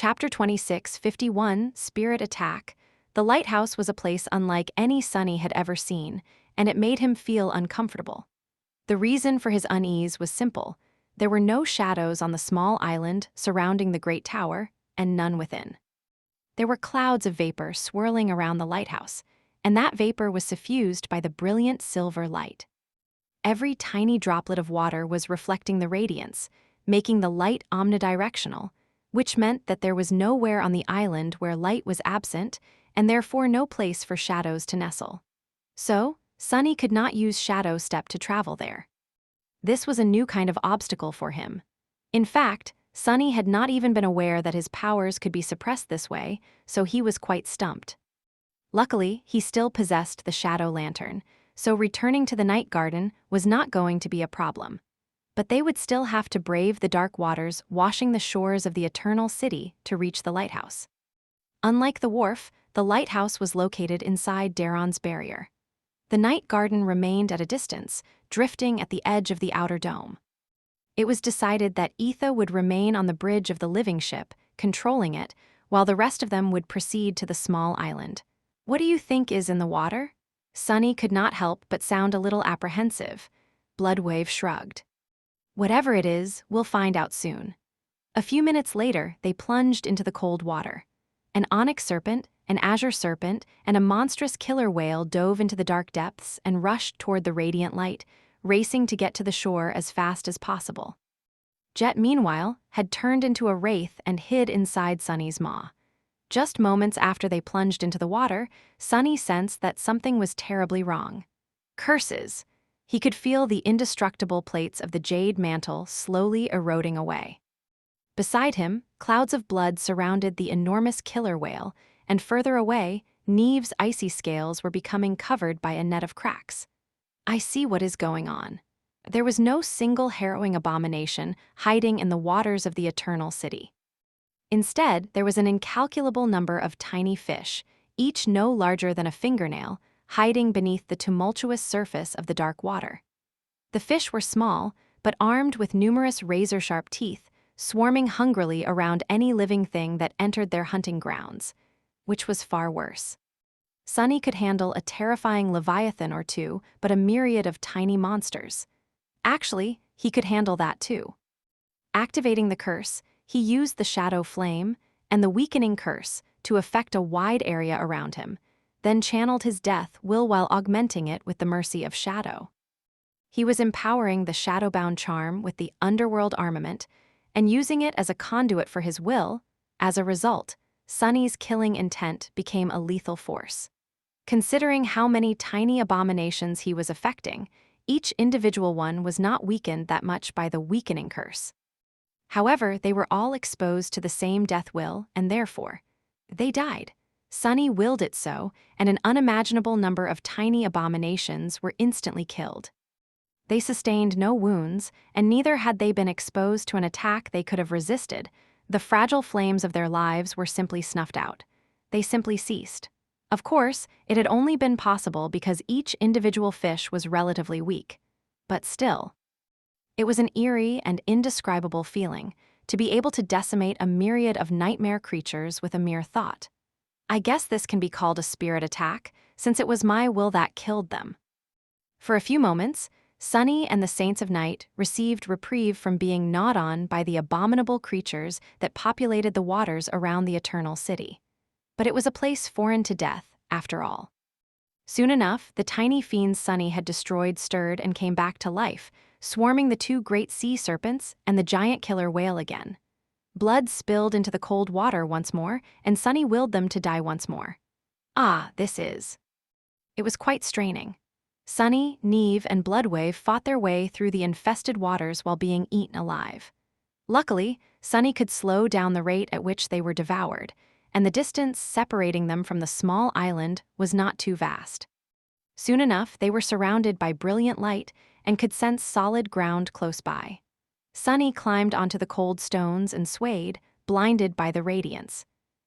Chapter 26:51 Spirit Attack. The lighthouse was a place unlike any Sunny had ever seen, and it made him feel uncomfortable. The reason for his unease was simple. There were no shadows on the small island surrounding the great tower, and none within. There were clouds of vapor swirling around the lighthouse, and that vapor was suffused by the brilliant silver light. Every tiny droplet of water was reflecting the radiance, making the light omnidirectional, which meant that there was nowhere on the island where light was absent, and therefore no place for shadows to nestle. So, Sunny could not use Shadow Step to travel there. This was a new kind of obstacle for him. In fact, Sunny had not even been aware that his powers could be suppressed this way, so he was quite stumped. Luckily, he still possessed the Shadow Lantern, so returning to the Night Garden was not going to be a problem. But they would still have to brave the dark waters washing the shores of the Eternal City to reach the lighthouse. Unlike the wharf, the lighthouse was located inside Daron's barrier. The Night Garden remained at a distance, drifting at the edge of the outer dome. It was decided that Etha would remain on the bridge of the living ship, controlling it, while the rest of them would proceed to the small island. "What do you think is in the water?" Sunny could not help but sound a little apprehensive. Bloodwave shrugged. "Whatever it is, we'll find out soon." A few minutes later, they plunged into the cold water. An onyx serpent, an azure serpent, and a monstrous killer whale dove into the dark depths and rushed toward the radiant light, racing to get to the shore as fast as possible. Jet, meanwhile, had turned into a wraith and hid inside Sunny's maw. Just moments after they plunged into the water, Sunny sensed that something was terribly wrong. Curses! He could feel the indestructible plates of the jade mantle slowly eroding away. Beside him, clouds of blood surrounded the enormous killer whale, and further away, Neve's icy scales were becoming covered by a net of cracks. "I see what is going on." There was no single harrowing abomination hiding in the waters of the Eternal City. Instead, there was an incalculable number of tiny fish, each no larger than a fingernail, hiding beneath the tumultuous surface of the dark water. The fish were small, but armed with numerous razor-sharp teeth, swarming hungrily around any living thing that entered their hunting grounds, which was far worse. Sunny could handle a terrifying leviathan or two, but a myriad of tiny monsters. Actually, he could handle that too. Activating the curse, he used the shadow flame and the weakening curse to affect a wide area around him, then channeled his death will while augmenting it with the mercy of shadow. He was empowering the shadowbound charm with the underworld armament and using it as a conduit for his will. As a result, Sunny's killing intent became a lethal force. Considering how many tiny abominations he was affecting, each individual one was not weakened that much by the weakening curse. However, they were all exposed to the same death will, and therefore, they died. Sunny willed it so, and an unimaginable number of tiny abominations were instantly killed. They sustained no wounds, and neither had they been exposed to an attack they could have resisted. The fragile flames of their lives were simply snuffed out. They simply ceased. Of course, it had only been possible because each individual fish was relatively weak. But still, it was an eerie and indescribable feeling to be able to decimate a myriad of nightmare creatures with a mere thought. "I guess this can be called a spirit attack, since it was my will that killed them." For a few moments, Sunny and the Saints of Night received reprieve from being gnawed on by the abominable creatures that populated the waters around the Eternal City. But it was a place foreign to death, after all. Soon enough, the tiny fiends Sunny had destroyed stirred and came back to life, swarming the two great sea serpents and the giant killer whale again. Blood spilled into the cold water once more, and Sunny willed them to die once more. It was quite straining. Sunny, Neve, and Bloodwave fought their way through the infested waters while being eaten alive. Luckily, Sunny could slow down the rate at which they were devoured, and the distance separating them from the small island was not too vast. Soon enough, they were surrounded by brilliant light and could sense solid ground close by. Sunny climbed onto the cold stones and swayed, blinded by the radiance.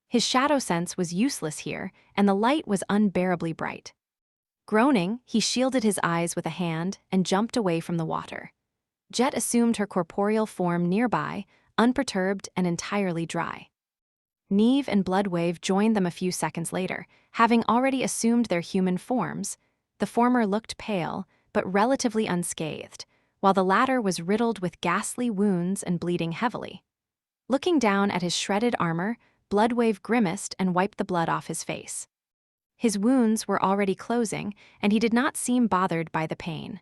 His shadow sense was useless here, and the light was unbearably bright. Groaning, he shielded his eyes with a hand and jumped away from the water. Jet assumed her corporeal form nearby, unperturbed and entirely dry. Neve and Bloodwave joined them a few seconds later, having already assumed their human forms. The former looked pale, but relatively unscathed, while the latter was riddled with ghastly wounds and bleeding heavily. Looking down at his shredded armor, Bloodwave grimaced and wiped the blood off his face. His wounds were already closing, and he did not seem bothered by the pain.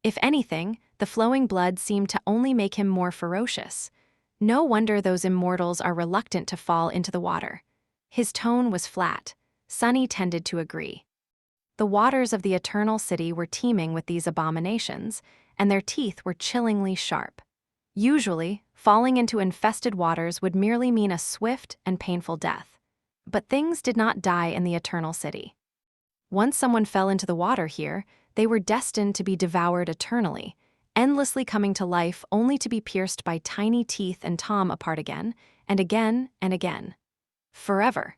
If anything, the flowing blood seemed to only make him more ferocious. No wonder those immortals are reluctant to fall into the water. His tone was flat. Sunny tended to agree. The waters of the Eternal City were teeming with these abominations, and their teeth were chillingly sharp. Usually, falling into infested waters would merely mean a swift and painful death. But things did not die in the Eternal City. Once someone fell into the water here, they were destined to be devoured eternally, endlessly coming to life only to be pierced by tiny teeth and tom apart again, and again, and again. Forever.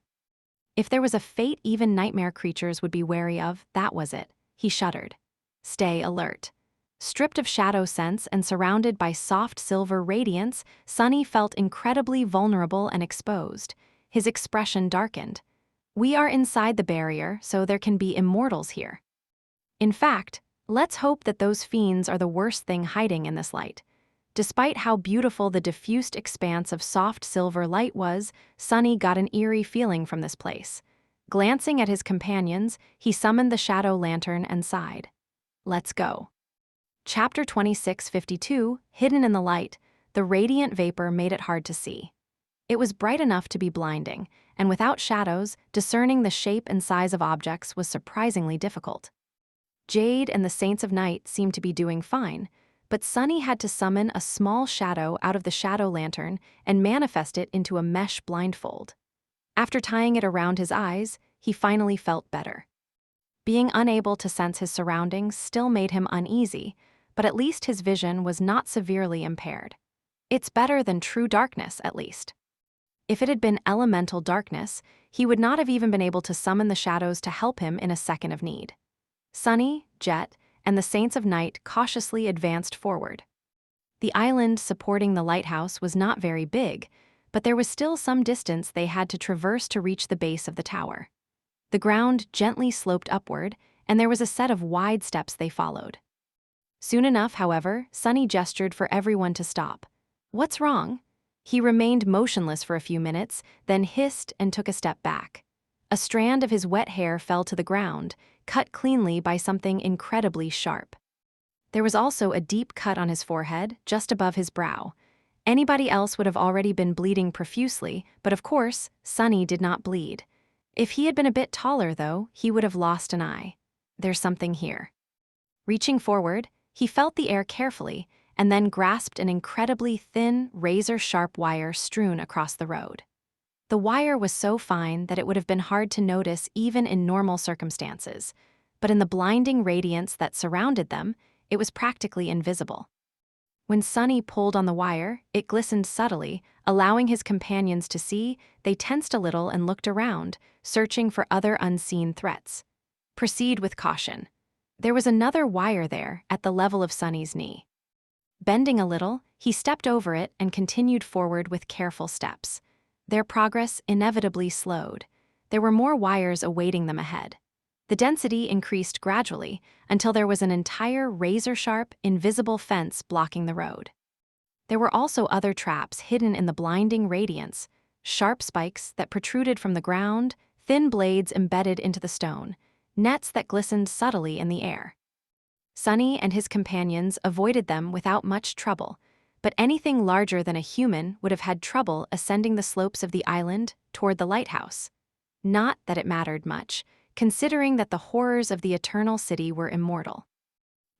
If there was a fate even nightmare creatures would be wary of, that was it. He shuddered. Stay alert. Stripped of shadow sense and surrounded by soft silver radiance, Sunny felt incredibly vulnerable and exposed. His expression darkened. We are inside the barrier, so there can be immortals here. In fact, let's hope that those fiends are the worst thing hiding in this light. Despite how beautiful the diffused expanse of soft silver light was, Sunny got an eerie feeling from this place. Glancing at his companions, he summoned the shadow lantern and sighed. Let's go. Chapter 2652, Hidden in the Light, the radiant vapor made it hard to see. It was bright enough to be blinding, and without shadows, discerning the shape and size of objects was surprisingly difficult. Jade and the Saints of Night seemed to be doing fine, but Sunny had to summon a small shadow out of the shadow lantern and manifest it into a mesh blindfold. After tying it around his eyes, he finally felt better. Being unable to sense his surroundings still made him uneasy, but at least his vision was not severely impaired. It's better than true darkness, at least. If it had been elemental darkness, he would not have even been able to summon the shadows to help him in a second of need. Sunny, Jet, and the Saints of Night cautiously advanced forward. The island supporting the lighthouse was not very big, but there was still some distance they had to traverse to reach the base of the tower. The ground gently sloped upward, and there was a set of wide steps they followed. Soon enough, however, Sunny gestured for everyone to stop. What's wrong? He remained motionless for a few minutes, then hissed and took a step back. A strand of his wet hair fell to the ground, cut cleanly by something incredibly sharp. There was also a deep cut on his forehead, just above his brow. Anybody else would have already been bleeding profusely, but of course, Sunny did not bleed. If he had been a bit taller, though, he would have lost an eye. There's something here. Reaching forward, he felt the air carefully, and then grasped an incredibly thin, razor-sharp wire strewn across the road. The wire was so fine that it would have been hard to notice even in normal circumstances, but in the blinding radiance that surrounded them, it was practically invisible. When Sunny pulled on the wire, it glistened subtly, allowing his companions to see. They tensed a little and looked around, searching for other unseen threats. Proceed with caution. There was another wire there, at the level of Sunny's knee. Bending a little, he stepped over it and continued forward with careful steps. Their progress inevitably slowed. There were more wires awaiting them ahead. The density increased gradually until there was an entire razor-sharp, invisible fence blocking the road. There were also other traps hidden in the blinding radiance, sharp spikes that protruded from the ground, thin blades embedded into the stone, nets that glistened subtly in the air. Sunny and his companions avoided them without much trouble, but anything larger than a human would have had trouble ascending the slopes of the island toward the lighthouse. Not that it mattered much, considering that the horrors of the Eternal City were immortal.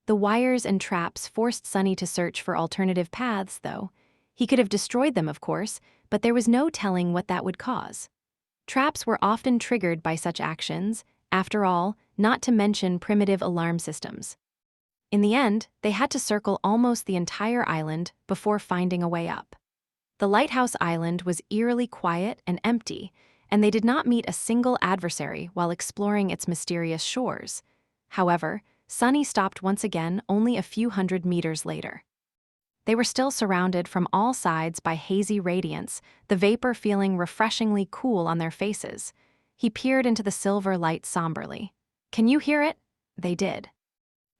The wires and traps forced Sunny to search for alternative paths, though. He could have destroyed them, of course, but there was no telling what that would cause. Traps were often triggered by such actions, after all, not to mention primitive alarm systems. In the end, they had to circle almost the entire island before finding a way up. The lighthouse island was eerily quiet and empty, and they did not meet a single adversary while exploring its mysterious shores. However, Sunny stopped once again only a few hundred meters later. They were still surrounded from all sides by hazy radiance, the vapor feeling refreshingly cool on their faces. He peered into the silver light somberly. "Can you hear it?" They did.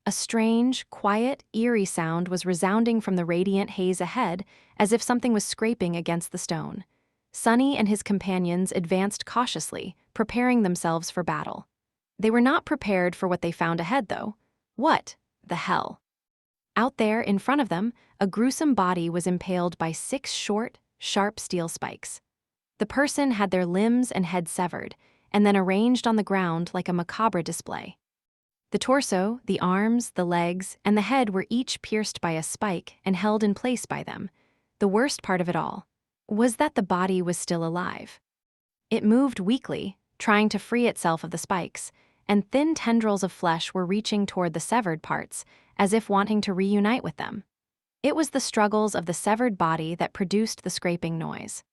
A strange, quiet, eerie sound was resounding from the radiant haze ahead, as if something was scraping against the stone. Sunny and his companions advanced cautiously, preparing themselves for battle. They were not prepared for what they found ahead, though. What the hell? Out there, in front of them, a gruesome body was impaled by 6 short, sharp steel spikes. The person had their limbs and head severed, and then arranged on the ground like a macabre display. The torso, the arms, the legs, and the head were each pierced by a spike and held in place by them. The worst part of it all was that the body was still alive. It moved weakly, trying to free itself of the spikes, and thin tendrils of flesh were reaching toward the severed parts, as if wanting to reunite with them. It was the struggles of the severed body that produced the scraping noise.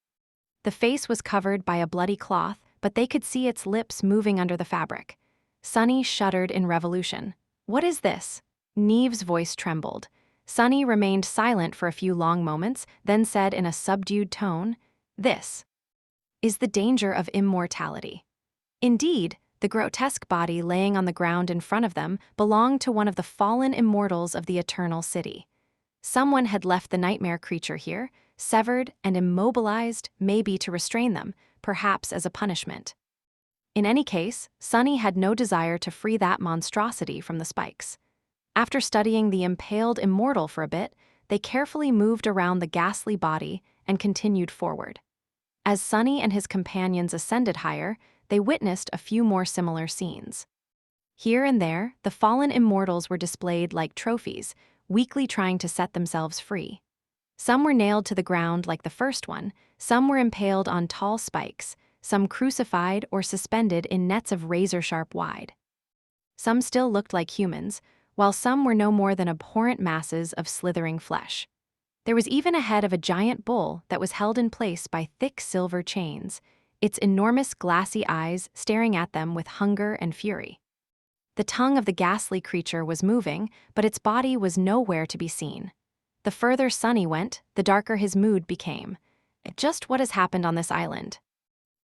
The face was covered by a bloody cloth, but they could see its lips moving under the fabric. Sunny shuddered in revolution. "What is this?" Neve's voice trembled. Sunny remained silent for a few long moments, then said in a subdued tone, "This is the danger of immortality." Indeed, the grotesque body laying on the ground in front of them belonged to one of the fallen immortals of the Eternal City. Someone had left the nightmare creature here, severed and immobilized, maybe to restrain them, perhaps as a punishment. In any case, Sunny had no desire to free that monstrosity from the spikes. After studying the impaled immortal for a bit, they carefully moved around the ghastly body and continued forward. As Sunny and his companions ascended higher, they witnessed a few more similar scenes. Here and there, the fallen immortals were displayed like trophies, weakly trying to set themselves free. Some were nailed to the ground like the first one, some were impaled on tall spikes, some crucified or suspended in nets of razor-sharp wide. Some still looked like humans, while some were no more than abhorrent masses of slithering flesh. There was even a head of a giant bull that was held in place by thick silver chains, its enormous glassy eyes staring at them with hunger and fury. The tongue of the ghastly creature was moving, but its body was nowhere to be seen. The further Sunny went, the darker his mood became. Just what has happened on this island?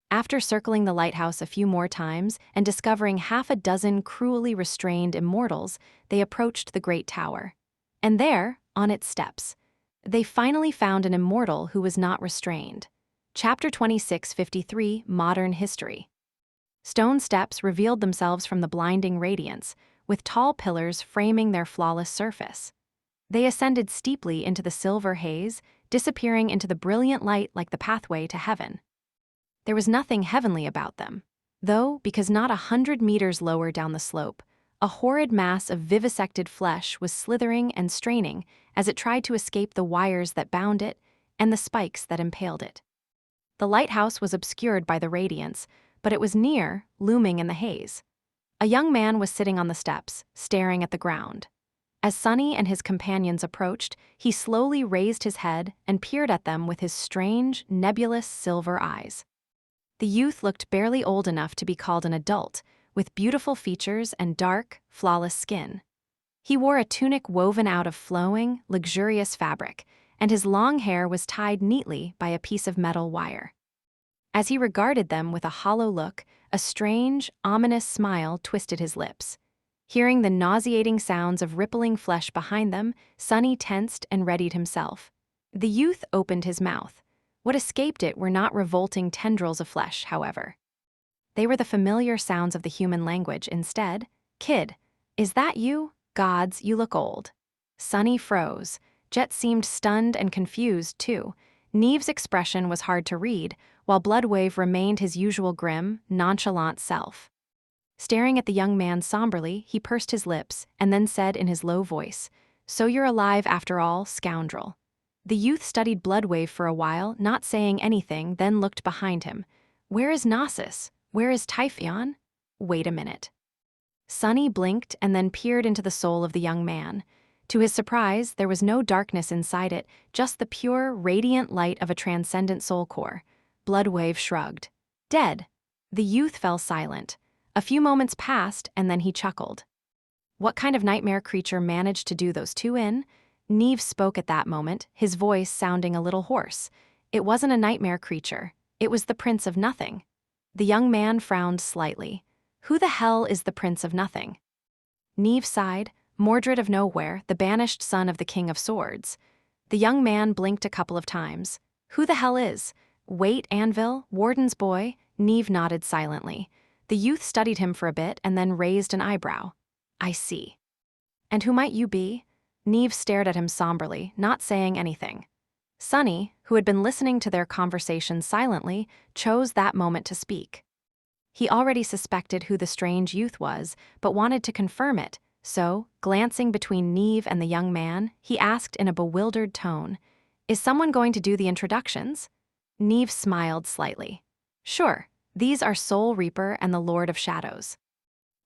After circling the lighthouse a few more times and discovering half a dozen cruelly restrained immortals, they approached the great tower. And there, on its steps, they finally found an immortal who was not restrained. Chapter 2653, Modern History. Stone steps revealed themselves from the blinding radiance, with tall pillars framing their flawless surface. They ascended steeply into the silver haze, disappearing into the brilliant light like the pathway to heaven. There was nothing heavenly about them, though, because not 100 meters lower down the slope, a horrid mass of vivisected flesh was slithering and straining as it tried to escape the wires that bound it and the spikes that impaled it. The lighthouse was obscured by the radiance, but it was near, looming in the haze. A young man was sitting on the steps, staring at the ground. As Sunny and his companions approached, he slowly raised his head and peered at them with his strange, nebulous silver eyes. The youth looked barely old enough to be called an adult, with beautiful features and dark, flawless skin. He wore a tunic woven out of flowing, luxurious fabric, and his long hair was tied neatly by a piece of metal wire. As he regarded them with a hollow look, a strange, ominous smile twisted his lips. Hearing the nauseating sounds of rippling flesh behind them, Sunny tensed and readied himself. The youth opened his mouth. What escaped it were not revolting tendrils of flesh, however. They were the familiar sounds of the human language instead. "Kid, is that you? Gods, you look old." Sunny froze. Jet seemed stunned and confused, too. Neve's expression was hard to read, while Bloodwave remained his usual grim, nonchalant self. Staring at the young man somberly, he pursed his lips and then said in his low voice, "So you're alive after all, scoundrel." The youth studied Bloodwave for a while, not saying anything, then looked behind him. "Where is Gnosis? Where is Typhoon? Wait a minute." Sunny blinked and then peered into the soul of the young man. To his surprise, there was no darkness inside it, just the pure, radiant light of a transcendent soul core. Bloodwave shrugged. "Dead." The youth fell silent. A few moments passed, and then he chuckled. What kind of nightmare creature managed to do those two in? Neve spoke at that moment, his voice sounding a little hoarse. It wasn't a nightmare creature. It was the Prince of Nothing. The young man frowned slightly. Who the hell is the Prince of Nothing? Neve sighed. Mordred of Nowhere, the banished son of the King of Swords. The young man blinked a couple of times. Who the hell is? Wait, Anvil, Warden's boy? Neve nodded silently. The youth studied him for a bit and then raised an eyebrow. I see. And who might you be? Neve stared at him somberly, not saying anything. Sunny, who had been listening to their conversation silently, chose that moment to speak. He already suspected who the strange youth was, but wanted to confirm it, so, glancing between Neve and the young man, he asked in a bewildered tone, "Is someone going to do the introductions?" Neve smiled slightly. "Sure, these are Soul Reaper and the Lord of Shadows."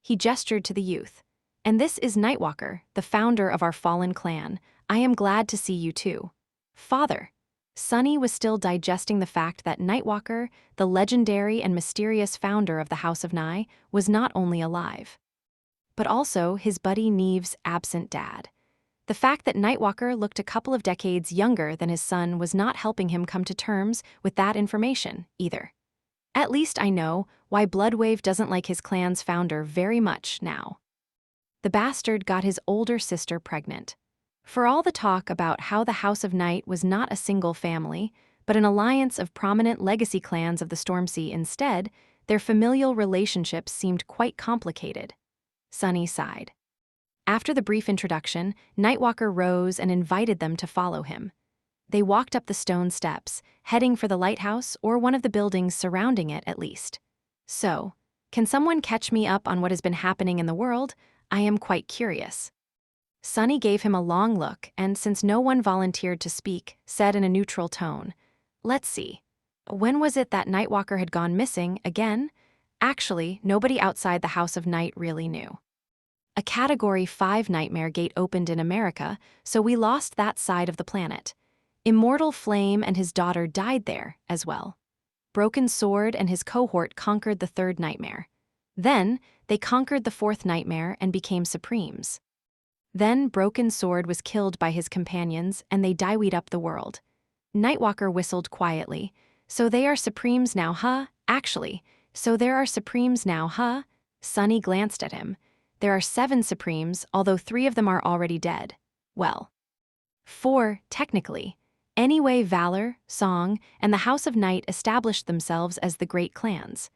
He gestured to the youth. "And this is Nightwalker, the founder of our fallen clan. I am glad to see you too." Father. Sunny was still digesting the fact that Nightwalker, the legendary and mysterious founder of the House of Nye, was not only alive, but also his buddy Neve's absent dad. The fact that Nightwalker looked a couple of decades younger than his son was not helping him come to terms with that information, either. At least I know why Bloodwave doesn't like his clan's founder very much now. The bastard got his older sister pregnant. For all the talk about how the House of Night was not a single family, but an alliance of prominent legacy clans of the Stormsea instead, their familial relationships seemed quite complicated. Sunny sighed. After the brief introduction, Nightwalker rose and invited them to follow him. They walked up the stone steps, heading for the lighthouse or one of the buildings surrounding it at least. So, can someone catch me up on what has been happening in the world? I am quite curious. Sunny gave him a long look and, since no one volunteered to speak, said in a neutral tone, "Let's see. When was it that Nightwalker had gone missing again?" Actually, nobody outside the House of Night really knew. A Category 5 nightmare gate opened in America, so we lost that side of the planet. Immortal Flame and his daughter died there, as well. Broken Sword and his cohort conquered the third nightmare. Then, they conquered the fourth nightmare and became Supremes. Then Broken Sword was killed by his companions and they diweed up the world. Nightwalker whistled quietly. "So they are Supremes now, huh? Actually, so there are Supremes now, huh?" Sunny glanced at him. "There are 7 Supremes, although 3 of them are already dead. Well, 4, technically. Anyway, Valor, Song, and the House of Night established themselves as the great clans.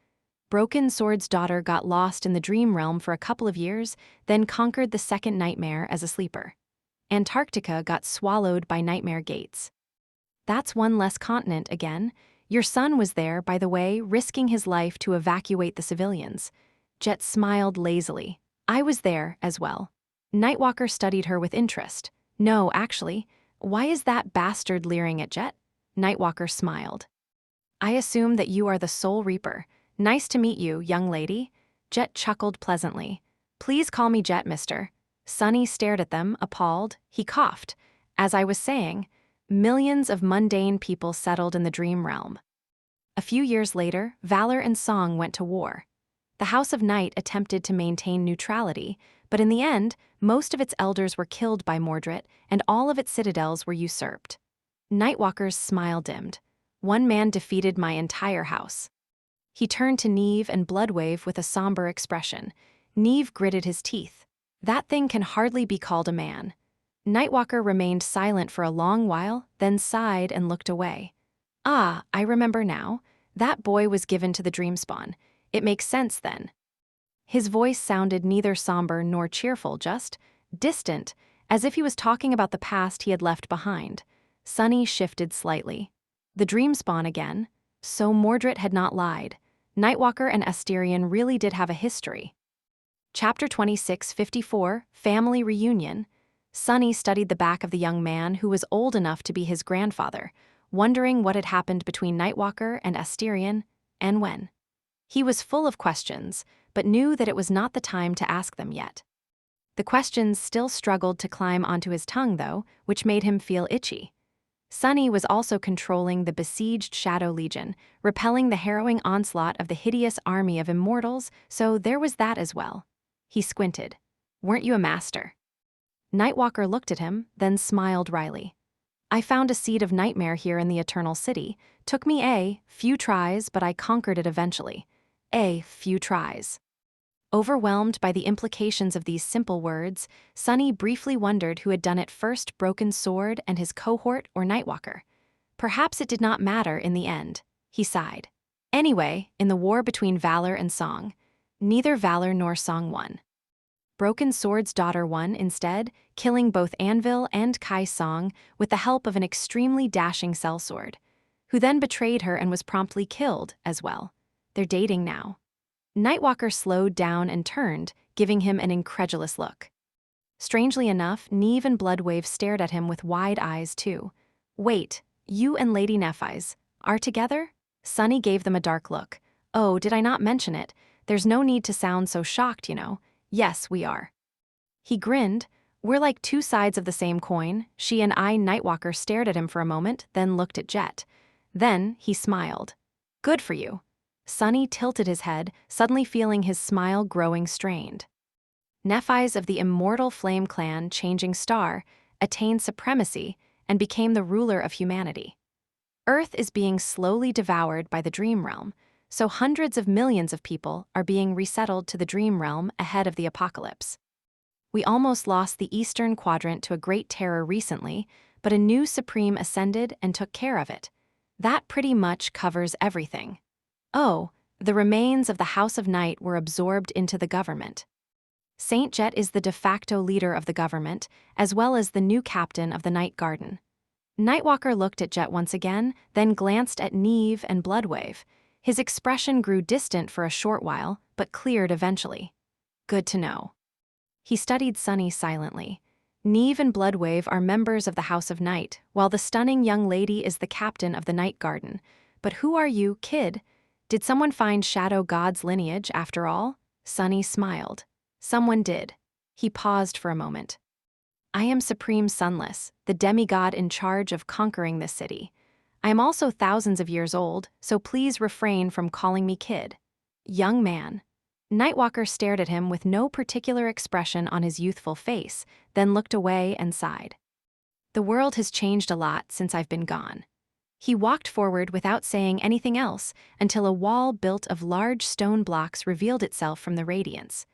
Broken Sword's daughter got lost in the dream realm for a couple of years, then conquered the second nightmare as a sleeper. Antarctica got swallowed by nightmare gates. That's one less continent again. Your son was there, by the way, risking his life to evacuate the civilians." Jet smiled lazily. "I was there, as well." Nightwalker studied her with interest. "No, actually. Why is that bastard leering at Jet?" Nightwalker smiled. "I assume that you are the Soul Reaper. Nice to meet you, young lady." Jet chuckled pleasantly. "Please call me Jet, mister." Sunny stared at them, appalled. He coughed. "As I was saying, millions of mundane people settled in the dream realm. A few years later, Valor and Song went to war. The House of Night attempted to maintain neutrality, but in the end, most of its elders were killed by Mordred, and all of its citadels were usurped." Nightwalker's smile dimmed. "One man defeated my entire house." He turned to Neve and Bloodwave with a somber expression. Neve gritted his teeth. "That thing can hardly be called a man." Nightwalker remained silent for a long while, then sighed and looked away. "Ah, I remember now. That boy was given to the Dreamspawn. It makes sense then." His voice sounded neither somber nor cheerful, just distant, as if he was talking about the past he had left behind. Sunny shifted slightly. The Dreamspawn again. So Mordred had not lied. Nightwalker and Asterion really did have a history. Chapter 2654, Family Reunion. Sunny studied the back of the young man who was old enough to be his grandfather, wondering what had happened between Nightwalker and Asterion, and when. He was full of questions, but knew that it was not the time to ask them yet. The questions still struggled to climb onto his tongue, though, which made him feel itchy. Sunny was also controlling the besieged Shadow Legion, repelling the harrowing onslaught of the hideous army of immortals, so there was that as well. He squinted. "Weren't you a master?" Nightwalker looked at him, then smiled wryly. I found a seed of nightmare here in the Eternal City. Took me a few tries, but I conquered it eventually. A few tries. Overwhelmed by the implications of these simple words, Sunny briefly wondered who had done it first: Broken Sword and his cohort or Nightwalker. Perhaps it did not matter in the end, he sighed. Anyway, in the war between valor and song, neither valor nor song won. Broken Sword's daughter won instead, killing both Anvil and Kai Song with the help of an extremely dashing sellsword, who then betrayed her and was promptly killed as well. They're dating now. Nightwalker slowed down and turned, giving him an incredulous look. Strangely enough, Neve and Bloodwave stared at him with wide eyes too. Wait, you and Lady Nephise are together? Sunny gave them a dark look. Oh, did I not mention it? There's no need to sound so shocked, you know. Yes, we are. He grinned. We're like two sides of the same coin. She and I. Nightwalker stared at him for a moment, then looked at Jet. Then he smiled. Good for you. Sunny tilted his head, suddenly feeling his smile growing strained. Nephise of the immortal Flame Clan, Changing Star, attained supremacy and became the ruler of humanity. Earth is being slowly devoured by the Dream Realm, so hundreds of millions of people are being resettled to the Dream Realm ahead of the apocalypse. We almost lost the Eastern Quadrant to a great terror recently, but a new Supreme ascended and took care of it. That pretty much covers everything. Oh, the remains of the House of Night were absorbed into the government. Saint Jet is the de facto leader of the government, as well as the new captain of the Night Garden. Nightwalker looked at Jet once again, then glanced at Neve and Bloodwave. His expression grew distant for a short while, but cleared eventually. Good to know. He studied Sunny silently. Neve and Bloodwave are members of the House of Night, while the stunning young lady is the captain of the Night Garden. But who are you, kid? Did someone find Shadow God's lineage after all? Sunny smiled. Someone did. He paused for a moment. I am Supreme Sunless, the demigod in charge of conquering this city. I am also thousands of years old, so please refrain from calling me kid. Young man. Nightwalker stared at him with no particular expression on his youthful face, then looked away and sighed. The world has changed a lot since I've been gone. He walked forward without saying anything else until a wall built of large stone blocks revealed itself from the radiance.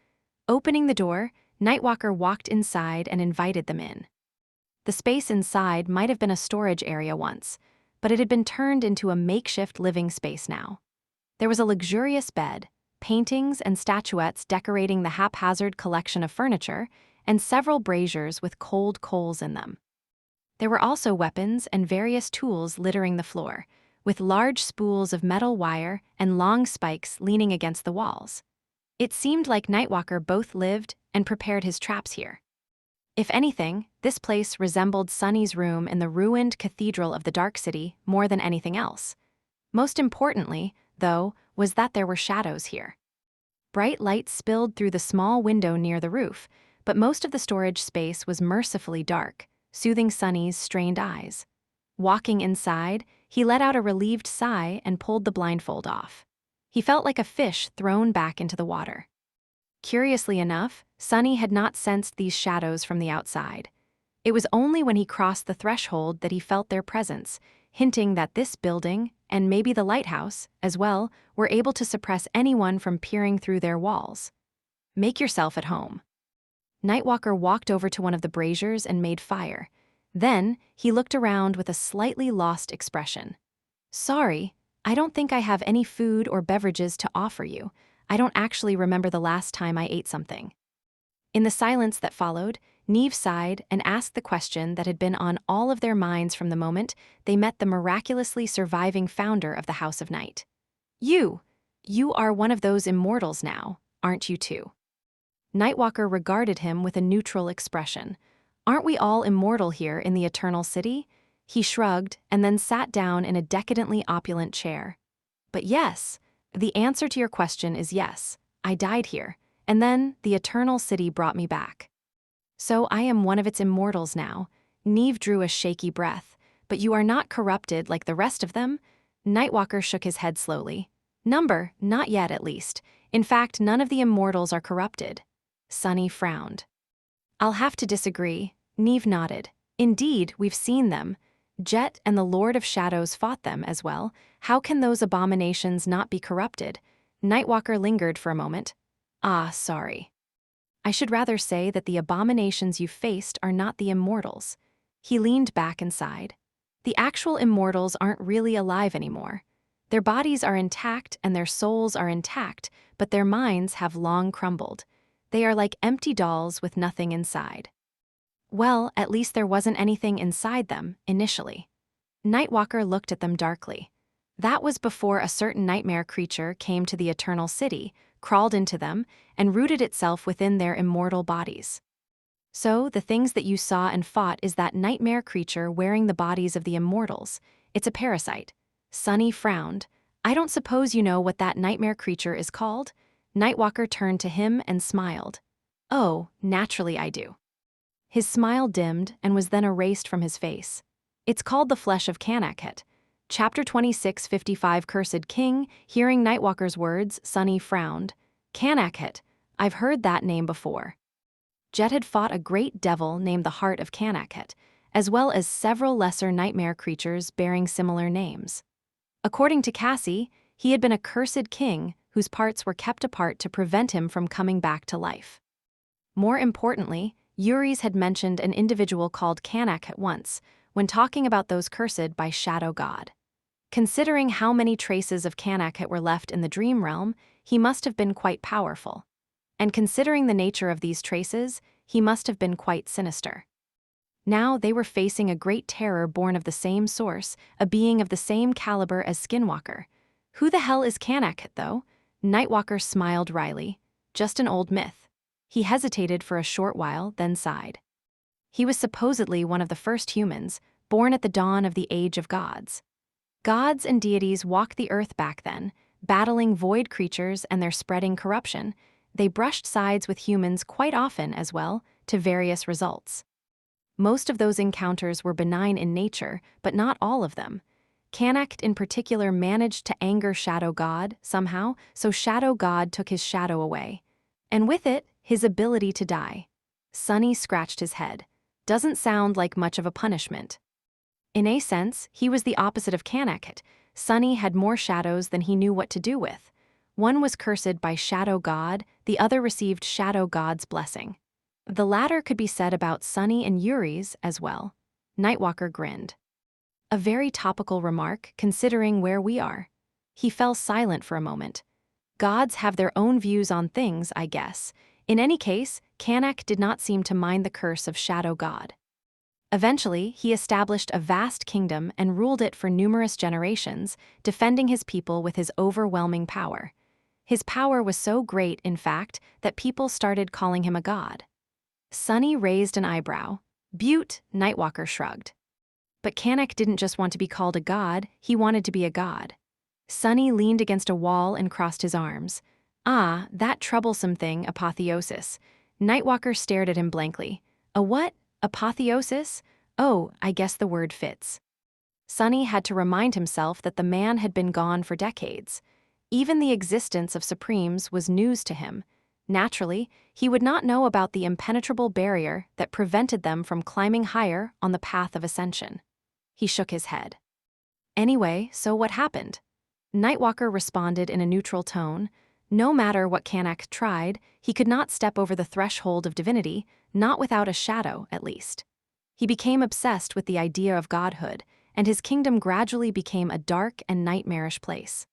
Opening the door, Nightwalker walked inside and invited them in. The space inside might have been a storage area once, but it had been turned into a makeshift living space now. There was a luxurious bed, paintings and statuettes decorating the haphazard collection of furniture, and several braziers with cold coals in them. There were also weapons and various tools littering the floor, with large spools of metal wire and long spikes leaning against the walls. It seemed like Nightwalker both lived and prepared his traps here. If anything, this place resembled Sunny's room in the ruined cathedral of the Dark City more than anything else. Most importantly, though, was that there were shadows here. Bright light spilled through the small window near the roof, but most of the storage space was mercifully dark, soothing Sunny's strained eyes. Walking inside, he let out a relieved sigh and pulled the blindfold off. He felt like a fish thrown back into the water. Curiously enough, Sunny had not sensed these shadows from the outside. It was only when he crossed the threshold that he felt their presence, hinting that this building, and maybe the lighthouse, as well, were able to suppress anyone from peering through their walls. Make yourself at home. Nightwalker walked over to one of the braziers and made fire. Then, he looked around with a slightly lost expression. Sorry, I don't think I have any food or beverages to offer you. I don't actually remember the last time I ate something. In the silence that followed, Neve sighed and asked the question that had been on all of their minds from the moment they met the miraculously surviving founder of the House of Night. You are one of those immortals now, aren't you too? Nightwalker regarded him with a neutral expression. Aren't we all immortal here in the Eternal City? He shrugged and then sat down in a decadently opulent chair. But yes, the answer to your question is yes. I died here, and then the Eternal City brought me back. So I am one of its immortals now. Neve drew a shaky breath. But you are not corrupted like the rest of them? Nightwalker shook his head slowly. Not yet at least. In fact, none of the immortals are corrupted. Sunny frowned. I'll have to disagree. Neve nodded. Indeed, we've seen them. Jet and the Lord of Shadows fought them as well. How can those abominations not be corrupted? Nightwalker lingered for a moment. Ah, sorry. I should rather say that the abominations you faced are not the immortals. He leaned back and sighed. The actual immortals aren't really alive anymore. Their bodies are intact and their souls are intact, but their minds have long crumbled. They are like empty dolls with nothing inside. Well, at least there wasn't anything inside them, initially. Nightwalker looked at them darkly. That was before a certain nightmare creature came to the Eternal City, crawled into them, and rooted itself within their immortal bodies. So, the things that you saw and fought is that nightmare creature wearing the bodies of the immortals. It's a parasite. Sunny frowned. I don't suppose you know what that nightmare creature is called? Nightwalker turned to him and smiled. Oh, naturally I do. His smile dimmed and was then erased from his face. It's called the flesh of Kanakhet. Chapter 26:55 Cursed King, hearing Nightwalker's words, Sunny frowned. Kanakhet, I've heard that name before. Jet had fought a great devil named the Heart of Kanakhet, as well as several lesser nightmare creatures bearing similar names. According to Cassie, he had been a cursed king whose parts were kept apart to prevent him from coming back to life. More importantly, Uris had mentioned an individual called Kanakhet once, when talking about those cursed by Shadow God. Considering how many traces of Kanakhet were left in the dream realm, he must have been quite powerful. And considering the nature of these traces, he must have been quite sinister. Now they were facing a great terror born of the same source, a being of the same caliber as Skinwalker. Who the hell is Kanakhet, though? Nightwalker smiled wryly. Just an old myth. He hesitated for a short while, then sighed. He was supposedly one of the first humans, born at the dawn of the Age of Gods. Gods and deities walked the earth back then, battling void creatures and their spreading corruption. They brushed sides with humans quite often as well, to various results. Most of those encounters were benign in nature, but not all of them. Kanakhet in particular managed to anger Shadow God somehow, so Shadow God took his shadow away. And with it, his ability to die. Sunny scratched his head. Doesn't sound like much of a punishment. In a sense, he was the opposite of Kanakhet. Sunny had more shadows than he knew what to do with. One was cursed by Shadow God, the other received Shadow God's blessing. The latter could be said about Sunny and Uris as well. Nightwalker grinned. A very topical remark, considering where we are. He fell silent for a moment. Gods have their own views on things, I guess. In any case, Kanakhet did not seem to mind the curse of Shadow God. Eventually, he established a vast kingdom and ruled it for numerous generations, defending his people with his overwhelming power. His power was so great, in fact, that people started calling him a god. Sunny raised an eyebrow. Butte, Nightwalker shrugged. But Kanakhet didn't just want to be called a god, he wanted to be a god. Sunny leaned against a wall and crossed his arms. Ah, that troublesome thing, apotheosis. Nightwalker stared at him blankly. A what? Apotheosis? Oh, I guess the word fits. Sunny had to remind himself that the man had been gone for decades. Even the existence of Supremes was news to him. Naturally, he would not know about the impenetrable barrier that prevented them from climbing higher on the path of ascension. He shook his head. Anyway, so what happened? Nightwalker responded in a neutral tone. No matter what Kanakhet tried, he could not step over the threshold of divinity, not without a shadow, at least. He became obsessed with the idea of godhood, and his kingdom gradually became a dark and nightmarish place.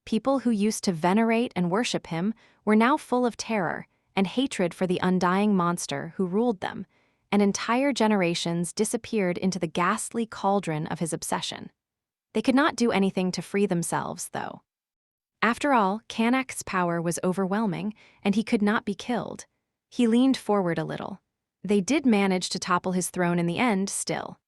People who used to venerate and worship him were now full of terror and hatred for the undying monster who ruled them, and entire generations disappeared into the ghastly cauldron of his obsession. They could not do anything to free themselves, though. After all, Kanakhet's power was overwhelming, and he could not be killed. He leaned forward a little. They did manage to topple his throne in the end, still.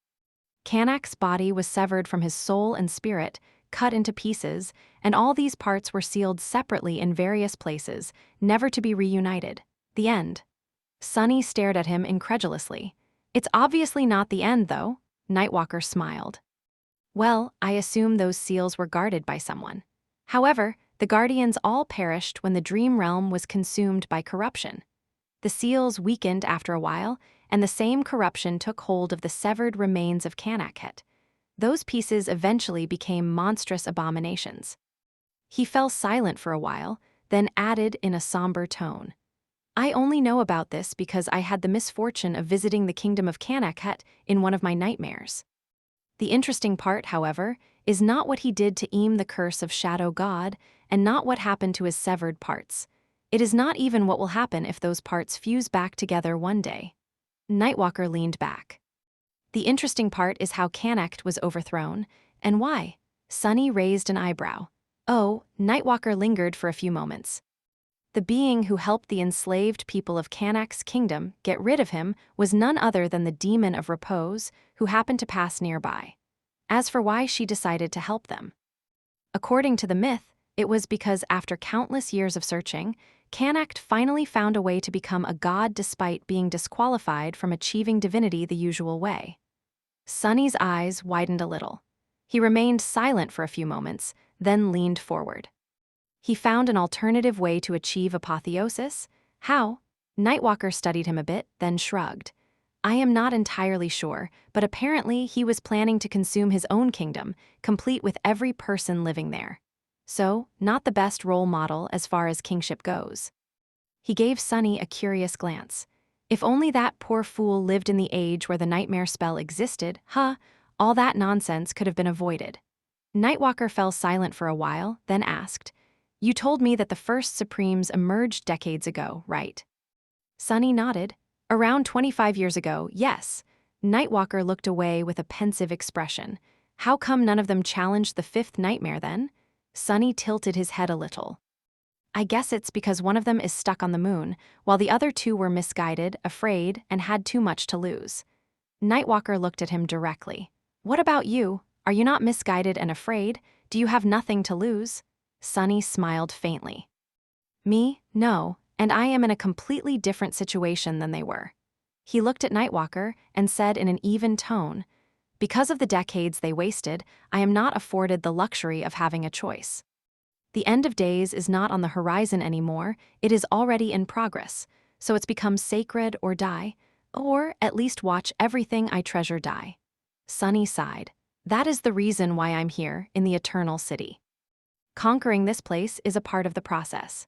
Kanakhet's body was severed from his soul and spirit, cut into pieces, and all these parts were sealed separately in various places, never to be reunited. The end. Sunny stared at him incredulously. It's obviously not the end, though. Nightwalker smiled. Well, I assume those seals were guarded by someone. However, the guardians all perished when the dream realm was consumed by corruption. The seals weakened after a while, and the same corruption took hold of the severed remains of Kanakhet. Those pieces eventually became monstrous abominations. He fell silent for a while, then added in a somber tone, "I only know about this because I had the misfortune of visiting the kingdom of Kanakhet in one of my nightmares." The interesting part, however, is not what he did to eam the curse of Shadow God, and not what happened to his severed parts. It is not even what will happen if those parts fuse back together one day. Nightwalker leaned back. The interesting part is how Kanakht was overthrown, and why. Sunny raised an eyebrow. Oh, Nightwalker lingered for a few moments. The being who helped the enslaved people of Kanakht's kingdom get rid of him was none other than the demon of repose, who happened to pass nearby. As for why she decided to help them, according to the myth, it was because after countless years of searching, Kanakht finally found a way to become a god despite being disqualified from achieving divinity the usual way. Sunny's eyes widened a little. He remained silent for a few moments, then leaned forward. He found an alternative way to achieve apotheosis? How? Nightwalker studied him a bit, then shrugged. I am not entirely sure, but apparently he was planning to consume his own kingdom, complete with every person living there. So, not the best role model as far as kingship goes. He gave Sunny a curious glance. If only that poor fool lived in the age where the nightmare spell existed, all that nonsense could have been avoided. Nightwalker fell silent for a while, then asked, "You told me that the first Supremes emerged decades ago, right?" Sunny nodded. "Around 25 years ago, yes." Nightwalker looked away with a pensive expression. "How come none of them challenged the fifth nightmare then?" Sunny tilted his head a little. "I guess it's because one of them is stuck on the moon, while the other two were misguided, afraid, and had too much to lose." Nightwalker looked at him directly. "What about you? Are you not misguided and afraid? Do you have nothing to lose?" Sunny smiled faintly. "Me? No, and I am in a completely different situation than they were." He looked at Nightwalker and said in an even tone, "Because of the decades they wasted, I am not afforded the luxury of having a choice. The end of days is not on the horizon anymore, it is already in progress, so it's become sacred or die, or at least watch everything I treasure die." Sunny sighed. "That is the reason why I'm here, in the Eternal City. Conquering this place is a part of the process."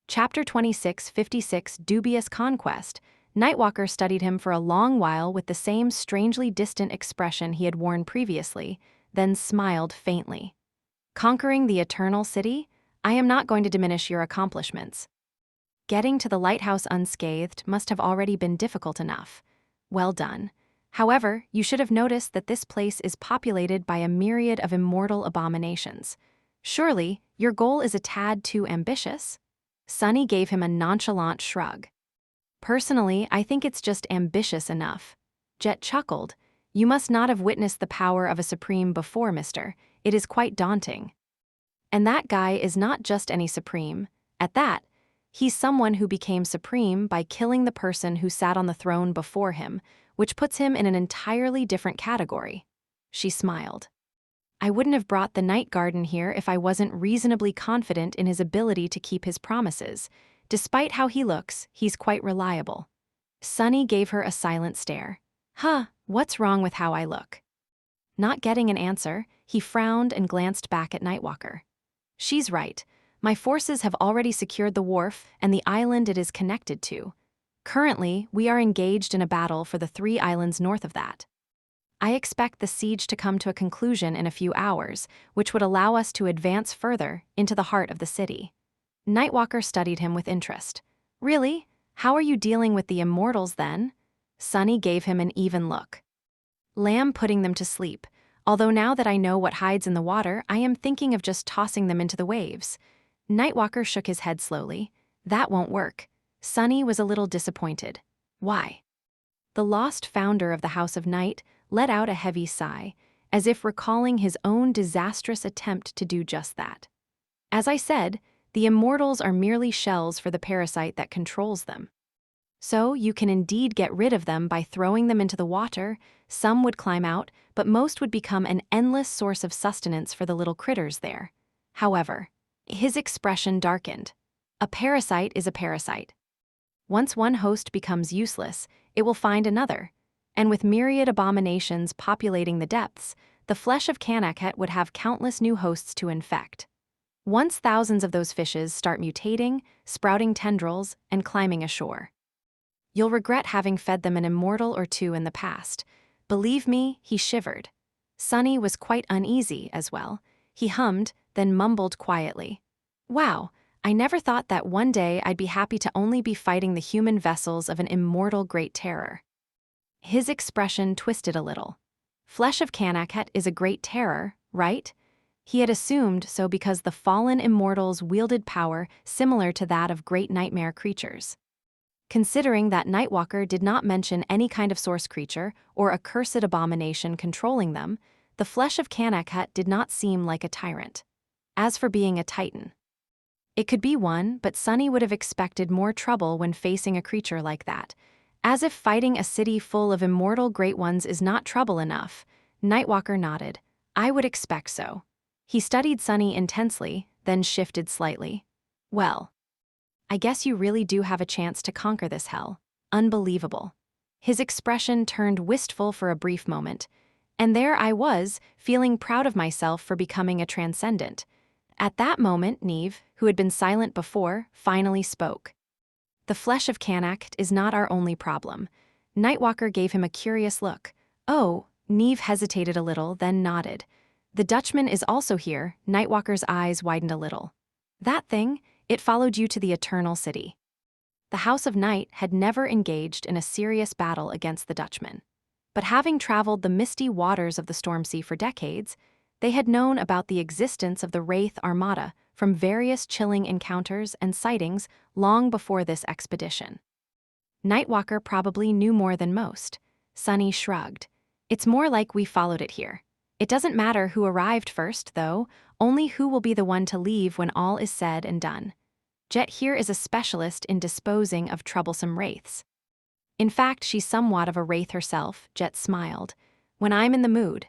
Chapter 2656, Dubious Conquest. Nightwalker studied him for a long while with the same strangely distant expression he had worn previously, then smiled faintly. "Conquering the Eternal City? I am not going to diminish your accomplishments. Getting to the lighthouse unscathed must have already been difficult enough. Well done. However, you should have noticed that this place is populated by a myriad of immortal abominations. Surely, your goal is a tad too ambitious?" Sunny gave him a nonchalant shrug. "Personally, I think it's just ambitious enough." Jet chuckled. "You must not have witnessed the power of a Supreme before, mister. It is quite daunting. And that guy is not just any Supreme. At that, he's someone who became Supreme by killing the person who sat on the throne before him, which puts him in an entirely different category." She smiled. "I wouldn't have brought the Night Garden here if I wasn't reasonably confident in his ability to keep his promises. Despite how he looks, he's quite reliable." Sunny gave her a silent stare. What's wrong with how I look?" Not getting an answer, he frowned and glanced back at Nightwalker. "She's right. My forces have already secured the wharf and the island it is connected to. Currently, we are engaged in a battle for the 3 islands north of that. I expect the siege to come to a conclusion in a few hours, which would allow us to advance further into the heart of the city." Nightwalker studied him with interest. "Really? How are you dealing with the immortals then?" Sunny gave him an even look. "Lamb putting them to sleep, although now that I know what hides in the water, I am thinking of just tossing them into the waves." Nightwalker shook his head slowly. "That won't work." Sunny was a little disappointed. "Why?" The lost founder of the House of Night let out a heavy sigh, as if recalling his own disastrous attempt to do just that. "As I said, the immortals are merely shells for the parasite that controls them. So you can indeed get rid of them by throwing them into the water. Some would climb out, but most would become an endless source of sustenance for the little critters there. However," his expression darkened, "a parasite is a parasite. Once one host becomes useless, it will find another. And with myriad abominations populating the depths, the flesh of Kanakhet would have countless new hosts to infect. Once thousands of those fishes start mutating, sprouting tendrils, and climbing ashore, you'll regret having fed them an immortal or two in the past. Believe me, he shivered. Sunny was quite uneasy as well. He hummed, then mumbled quietly. Wow, I never thought that one day I'd be happy to only be fighting the human vessels of an immortal great terror. His expression twisted a little. Flesh of Kanakhet is a great terror, right? He had assumed so because the fallen immortals wielded power similar to that of great nightmare creatures. Considering that Nightwalker did not mention any kind of source creature or accursed abomination controlling them, the flesh of Kanakhet did not seem like a tyrant. As for being a titan, it could be one, but Sunny would have expected more trouble when facing a creature like that. As if fighting a city full of immortal great ones is not trouble enough, Nightwalker nodded. I would expect so. He studied Sunny intensely, then shifted slightly. Well, I guess you really do have a chance to conquer this hell. Unbelievable. His expression turned wistful for a brief moment, and there I was, feeling proud of myself for becoming a transcendent. At that moment, Neve, who had been silent before, finally spoke. The flesh of Kanakhet is not our only problem. Nightwalker gave him a curious look. Oh, Neve hesitated a little, then nodded. The Dutchman is also here. Nightwalker's eyes widened a little. That thing, it followed you to the Eternal City. The House of Night had never engaged in a serious battle against the Dutchman. But having traveled the misty waters of the Stormsea for decades, they had known about the existence of the Wraith Armada from various chilling encounters and sightings long before this expedition. Nightwalker probably knew more than most. Sunny shrugged. It's more like we followed it here. It doesn't matter who arrived first, though, only who will be the one to leave when all is said and done. Jet here is a specialist in disposing of troublesome wraiths. In fact, she's somewhat of a wraith herself, Jet smiled. When I'm in the mood.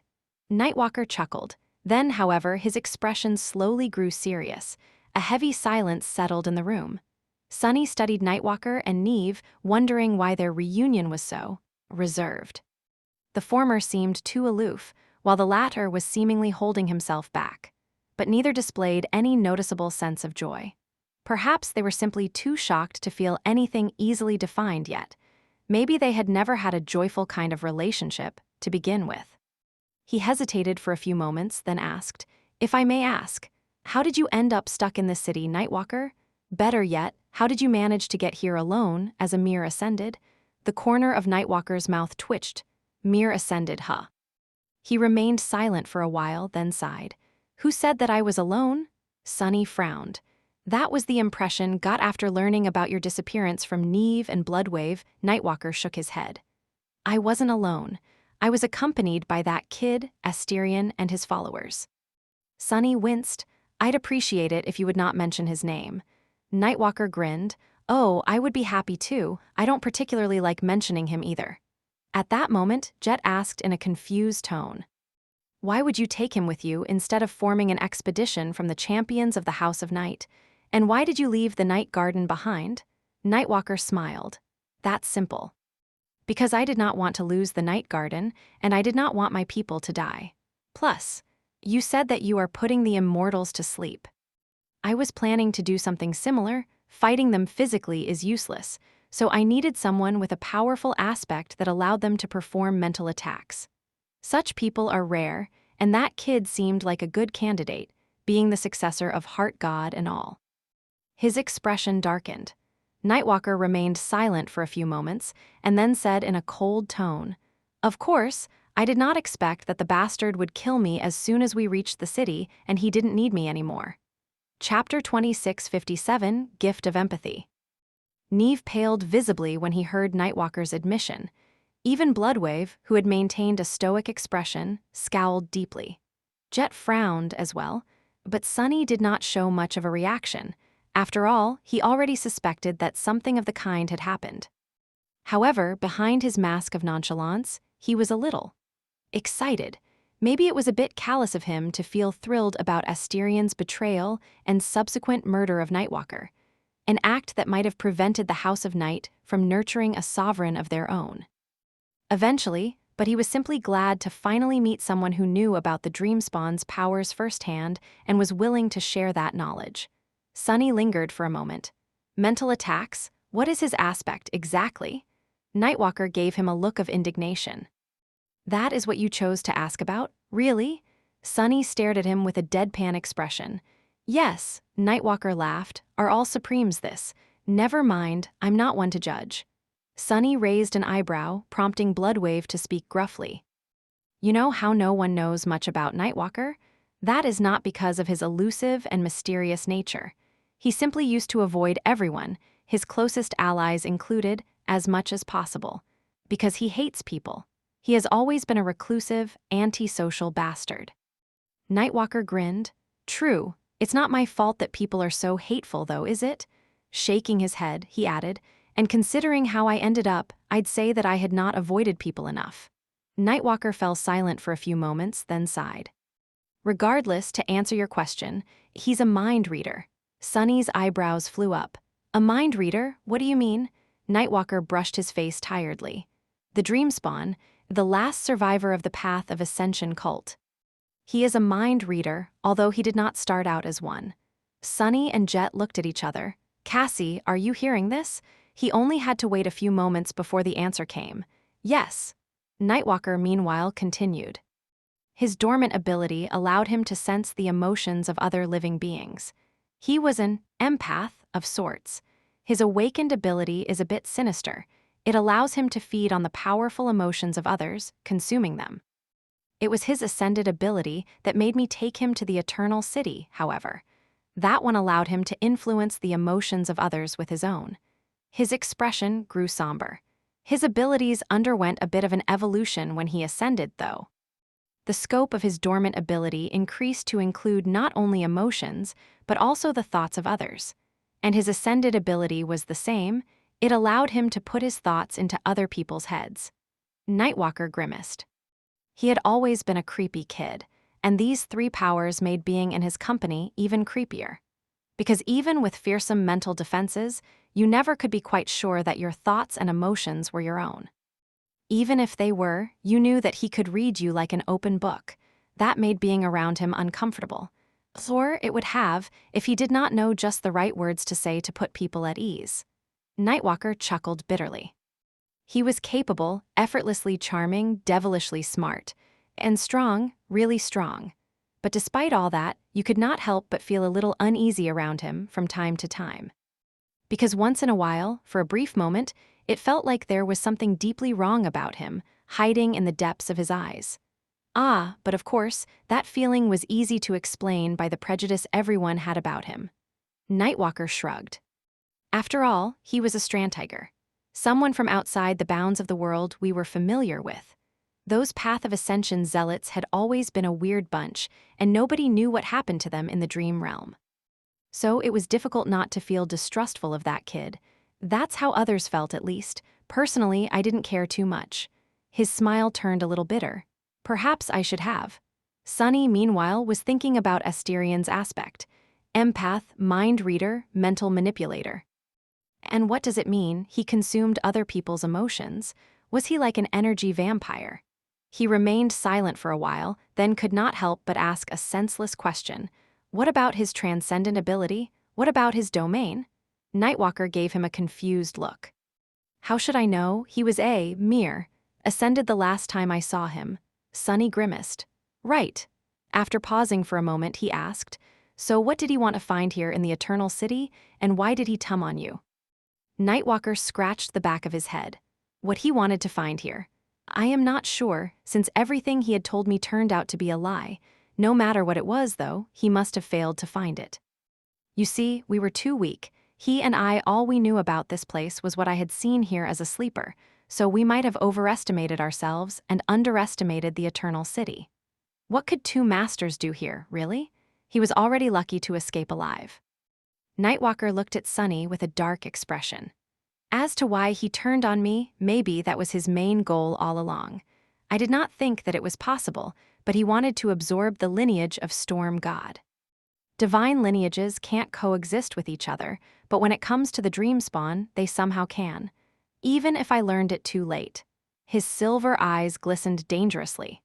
Nightwalker chuckled. Then, however, his expression slowly grew serious. A heavy silence settled in the room. Sunny studied Nightwalker and Neve, wondering why their reunion was so reserved. The former seemed too aloof, while the latter was seemingly holding himself back. But neither displayed any noticeable sense of joy. Perhaps they were simply too shocked to feel anything easily defined yet. Maybe they had never had a joyful kind of relationship to begin with. He hesitated for a few moments, then asked, If I may ask, how did you end up stuck in this city, Nightwalker? Better yet, how did you manage to get here alone, as Amir ascended? The corner of Nightwalker's mouth twitched. Mir ascended, huh? He remained silent for a while, then sighed. Who said that I was alone? Sunny frowned. That was the impression got after learning about your disappearance from Neve and Bloodwave. Nightwalker shook his head. I wasn't alone. I was accompanied by that kid, Asterion, and his followers. Sunny winced. I'd appreciate it if you would not mention his name. Nightwalker grinned. Oh, I would be happy too. I don't particularly like mentioning him either. At that moment, Jet asked in a confused tone. Why would you take him with you instead of forming an expedition from the champions of the House of Night? And why did you leave the Night Garden behind? Nightwalker smiled. That's simple. Because I did not want to lose the Night Garden, and I did not want my people to die. Plus, you said that you are putting the immortals to sleep. I was planning to do something similar. Fighting them physically is useless, so I needed someone with a powerful aspect that allowed them to perform mental attacks. Such people are rare, and that kid seemed like a good candidate, being the successor of Heart God and all. His expression darkened. Nightwalker remained silent for a few moments, and then said in a cold tone, Of course, I did not expect that the bastard would kill me as soon as we reached the city and he didn't need me anymore. Chapter 2657, Gift of Empathy. Neve paled visibly when he heard Nightwalker's admission. Even Bloodwave, who had maintained a stoic expression, scowled deeply. Jet frowned as well, but Sunny did not show much of a reaction. After all, he already suspected that something of the kind had happened. However, behind his mask of nonchalance, he was a little excited. Maybe it was a bit callous of him to feel thrilled about Asterion's betrayal and subsequent murder of Nightwalker. an act that might have prevented the House of Night from nurturing a sovereign of their own. Eventually, but he was simply glad to finally meet someone who knew about the Dreamspawn's powers firsthand and was willing to share that knowledge. Sunny lingered for a moment. Mental attacks? What is his aspect, exactly? Nightwalker gave him a look of indignation. That is what you chose to ask about? Really? Sunny stared at him with a deadpan expression. Yes, Nightwalker laughed. Are all Supremes this? Never mind, I'm not one to judge. Sunny raised an eyebrow, prompting Bloodwave to speak gruffly. You know how no one knows much about Nightwalker? That is not because of his elusive and mysterious nature. He simply used to avoid everyone, his closest allies included, as much as possible. Because he hates people. He has always been a reclusive, antisocial bastard. Nightwalker grinned. True, it's not my fault that people are so hateful though, is it? Shaking his head, he added, and considering how I ended up, I'd say that I had not avoided people enough. Nightwalker fell silent for a few moments, then sighed. Regardless, to answer your question, he's a mind reader. Sunny's eyebrows flew up. A mind reader? What do you mean? Nightwalker brushed his face tiredly. The Dreamspawn, the last survivor of the Path of Ascension cult. He is a mind reader, although he did not start out as one. Sunny and Jet looked at each other. Cassie, are you hearing this? He only had to wait a few moments before the answer came. Yes. Nightwalker, meanwhile, continued. His dormant ability allowed him to sense the emotions of other living beings. He was an empath of sorts. His awakened ability is a bit sinister. It allows him to feed on the powerful emotions of others, consuming them. It was his ascended ability that made me take him to the Eternal City, however. That one allowed him to influence the emotions of others with his own. His expression grew somber. His abilities underwent a bit of an evolution when he ascended, though. The scope of his dormant ability increased to include not only emotions, but also the thoughts of others. And his ascended ability was the same. It allowed him to put his thoughts into other people's heads. Nightwalker grimaced. He had always been a creepy kid, and these three powers made being in his company even creepier. Because even with fearsome mental defenses, you never could be quite sure that your thoughts and emotions were your own. Even if they were, you knew that he could read you like an open book. That made being around him uncomfortable. Or it would have, if he did not know just the right words to say to put people at ease. Nightwalker chuckled bitterly. He was capable, effortlessly charming, devilishly smart, and strong, really strong. But despite all that, you could not help but feel a little uneasy around him from time to time. Because once in a while, for a brief moment, it felt like there was something deeply wrong about him, hiding in the depths of his eyes. Ah, but of course, that feeling was easy to explain by the prejudice everyone had about him. Nightwalker shrugged. After all, he was a Strandtiger. Someone from outside the bounds of the world we were familiar with. Those Path of Ascension zealots had always been a weird bunch, and nobody knew what happened to them in the dream realm. So it was difficult not to feel distrustful of that kid. That's how others felt, at least. Personally, I didn't care too much. His smile turned a little bitter. Perhaps I should have. Sunny, meanwhile, was thinking about Asterian's aspect. Empath, mind reader, mental manipulator. And what does it mean, he consumed other people's emotions? Was he like an energy vampire? He remained silent for a while, then could not help but ask a senseless question. What about his transcendent ability? What about his domain? Nightwalker gave him a confused look. How should I know? He was mere. Ascended the last time I saw him. Sunny grimaced. Right. After pausing for a moment, he asked, so what did he want to find here in the Eternal City, and why did he tum on you? Nightwalker scratched the back of his head. What he wanted to find here. I am not sure, since everything he had told me turned out to be a lie. No matter what it was, though, he must have failed to find it. You see, we were too weak. He and I, all we knew about this place was what I had seen here as a sleeper, so we might have overestimated ourselves and underestimated the Eternal City. What could two masters do here, really? He was already lucky to escape alive. Nightwalker looked at Sunny with a dark expression. As to why he turned on me, maybe that was his main goal all along. I did not think that it was possible, but he wanted to absorb the lineage of Storm God. Divine lineages can't coexist with each other, but when it comes to the dream spawn, they somehow can. Even if I learned it too late. His silver eyes glistened dangerously.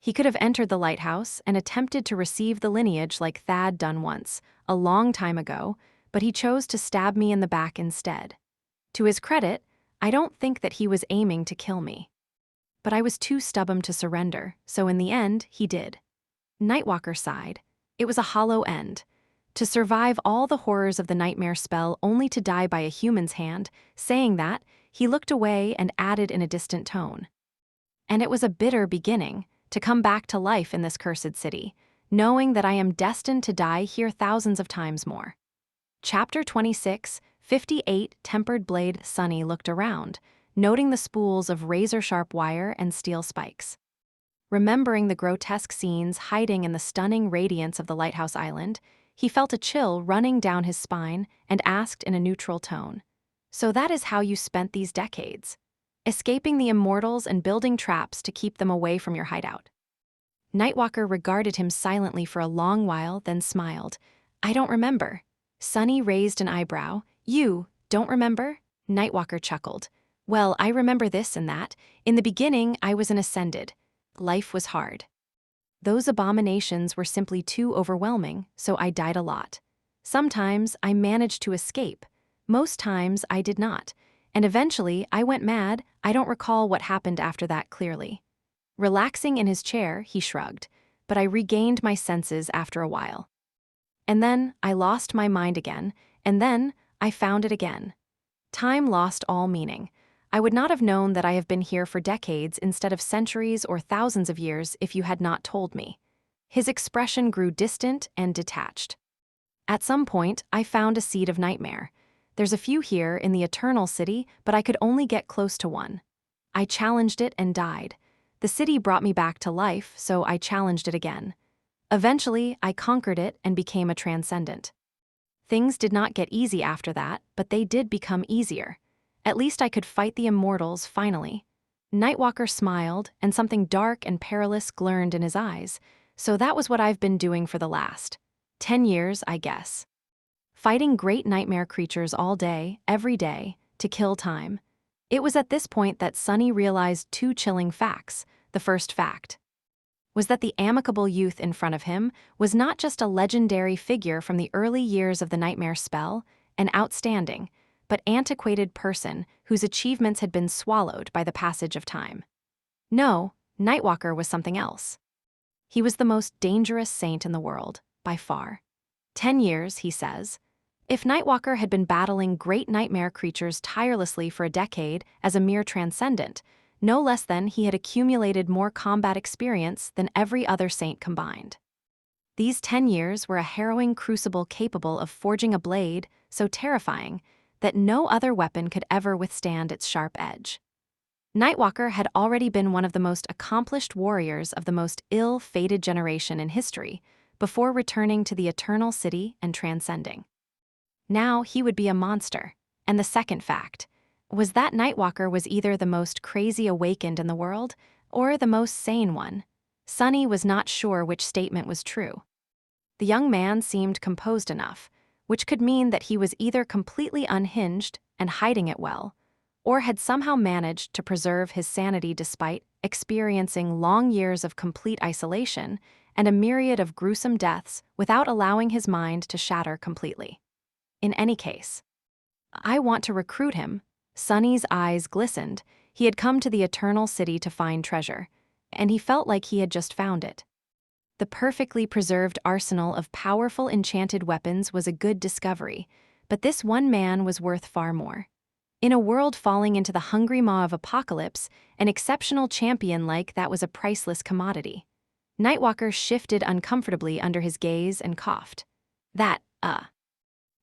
He could have entered the lighthouse and attempted to receive the lineage like Thad done once, a long time ago, but he chose to stab me in the back instead. To his credit, I don't think that he was aiming to kill me. But I was too stubborn to surrender, so in the end, he did. Nightwalker sighed. It was a hollow end. To survive all the horrors of the nightmare spell only to die by a human's hand, saying that, he looked away and added in a distant tone. And it was a bitter beginning, to come back to life in this cursed city, knowing that I am destined to die here thousands of times more. Chapter 26, 58 Tempered Blade. Sunny looked around, noting the spools of razor-sharp wire and steel spikes. Remembering the grotesque scenes hiding in the stunning radiance of the lighthouse island, he felt a chill running down his spine and asked in a neutral tone, "So that is how you spent these decades? Escaping the immortals and building traps to keep them away from your hideout?" Nightwalker regarded him silently for a long while, then smiled. "I don't remember." Sunny raised an eyebrow. "You don't remember?" Nightwalker chuckled. "Well, I remember this and that. In the beginning, I was an ascended. Life was hard. Those abominations were simply too overwhelming, so I died a lot. Sometimes I managed to escape. Most times I did not. And eventually I went mad. I don't recall what happened after that clearly." Relaxing in his chair, he shrugged, "But I regained my senses after a while. And then I lost my mind again, and then I found it again. Time lost all meaning. I would not have known that I have been here for decades instead of centuries or thousands of years if you had not told me." His expression grew distant and detached. "At some point, I found a seed of nightmare. There's a few here in the Eternal City, but I could only get close to one. I challenged it and died. The city brought me back to life, so I challenged it again. Eventually, I conquered it and became a transcendent. Things did not get easy after that, but they did become easier. At least I could fight the immortals finally." Nightwalker smiled, and something dark and perilous glurned in his eyes. "So that was what I've been doing for the last 10 years, I guess. Fighting great nightmare creatures all day, every day, to kill time." It was at this point that Sunny realized two chilling facts. The first fact was that the amicable youth in front of him was not just a legendary figure from the early years of the nightmare spell, an outstanding, but antiquated person whose achievements had been swallowed by the passage of time. No, Nightwalker was something else. He was the most dangerous saint in the world, by far. 10 years, he says. If Nightwalker had been battling great nightmare creatures tirelessly for a decade as a mere transcendent, no less than he had accumulated more combat experience than every other saint combined. These 10 years were a harrowing crucible capable of forging a blade so terrifying that no other weapon could ever withstand its sharp edge. Nightwalker had already been one of the most accomplished warriors of the most ill-fated generation in history before returning to the Eternal City and transcending. Now he would be a monster. And the second fact was that Nightwalker was either the most crazy awakened in the world or the most sane one. Sunny was not sure which statement was true. The young man seemed composed enough, which could mean that he was either completely unhinged and hiding it well, or had somehow managed to preserve his sanity despite experiencing long years of complete isolation and a myriad of gruesome deaths without allowing his mind to shatter completely. In any case, I want to recruit him. Sunny's eyes glistened. He had come to the Eternal City to find treasure, and he felt like he had just found it. The perfectly preserved arsenal of powerful enchanted weapons was a good discovery, but this one man was worth far more. In a world falling into the hungry maw of apocalypse, an exceptional champion like that was a priceless commodity. Nightwalker shifted uncomfortably under his gaze and coughed.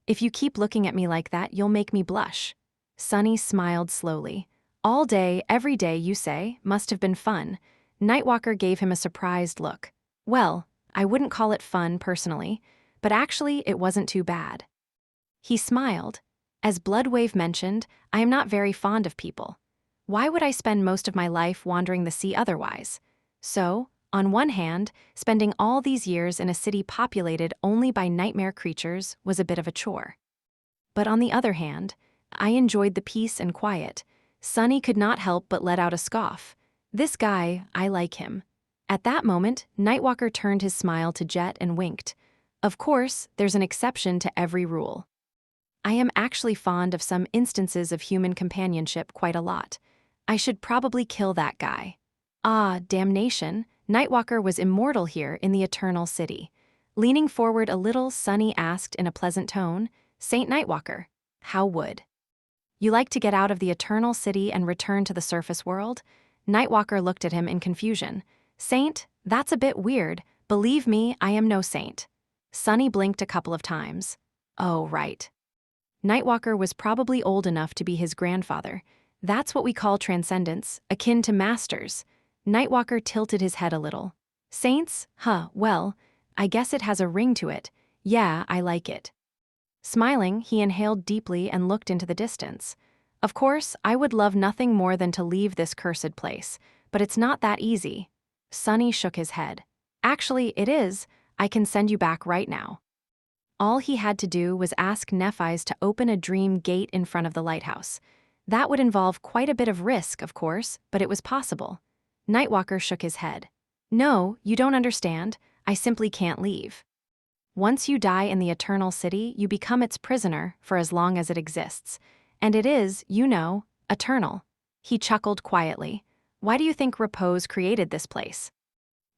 If you keep looking at me like that, you'll make me blush." Sunny smiled slowly. "All day, every day, you say, must have been fun." Nightwalker gave him a surprised look. "Well, I wouldn't call it fun personally, but actually it wasn't too bad." He smiled. "As Bloodwave mentioned, I am not very fond of people. Why would I spend most of my life wandering the sea otherwise? So, On one hand, spending all these years in a city populated only by nightmare creatures was a bit of a chore. But on the other hand, I enjoyed the peace and quiet. Sunny could not help but let out a scoff. This guy, I like him. At that moment, Nightwalker turned his smile to Jet and winked. Of course, there's an exception to every rule. I am actually fond of some instances of human companionship quite a lot. I should probably kill that guy. Ah, damnation, Nightwalker was immortal here in the Eternal City. Leaning forward a little, Sunny asked in a pleasant tone, Saint Nightwalker, how would you like to get out of the Eternal City and return to the surface world? Nightwalker looked at him in confusion. Saint, that's a bit weird. Believe me, I am no saint. Sunny blinked a couple of times. Oh, right. Nightwalker was probably old enough to be his grandfather. That's what we call transcendence, akin to masters. Nightwalker tilted his head a little. Saints? Well, I guess it has a ring to it. Yeah, I like it. Smiling, he inhaled deeply and looked into the distance. Of course, I would love nothing more than to leave this cursed place, but it's not that easy. Sunny shook his head. Actually, it is. I can send you back right now. All he had to do was ask Nephi's to open a dream gate in front of the lighthouse. That would involve quite a bit of risk, of course, but it was possible. Nightwalker shook his head. No, you don't understand. I simply can't leave. Once you die in the Eternal City, you become its prisoner for as long as it exists. And it is, you know, eternal. He chuckled quietly. Why do you think Repose created this place?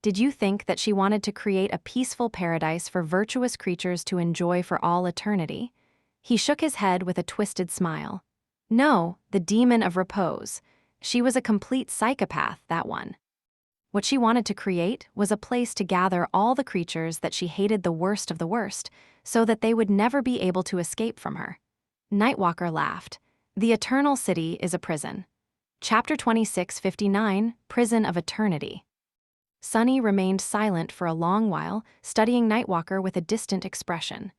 Did you think that she wanted to create a peaceful paradise for virtuous creatures to enjoy for all eternity? He shook his head with a twisted smile. No, the demon of Repose. She was a complete psychopath, that one. What she wanted to create was a place to gather all the creatures that she hated the worst of the worst, so that they would never be able to escape from her. Nightwalker laughed. The Eternal City is a prison. Chapter 2659, Prison of Eternity. Sunny remained silent for a long while, studying Nightwalker with a distant expression.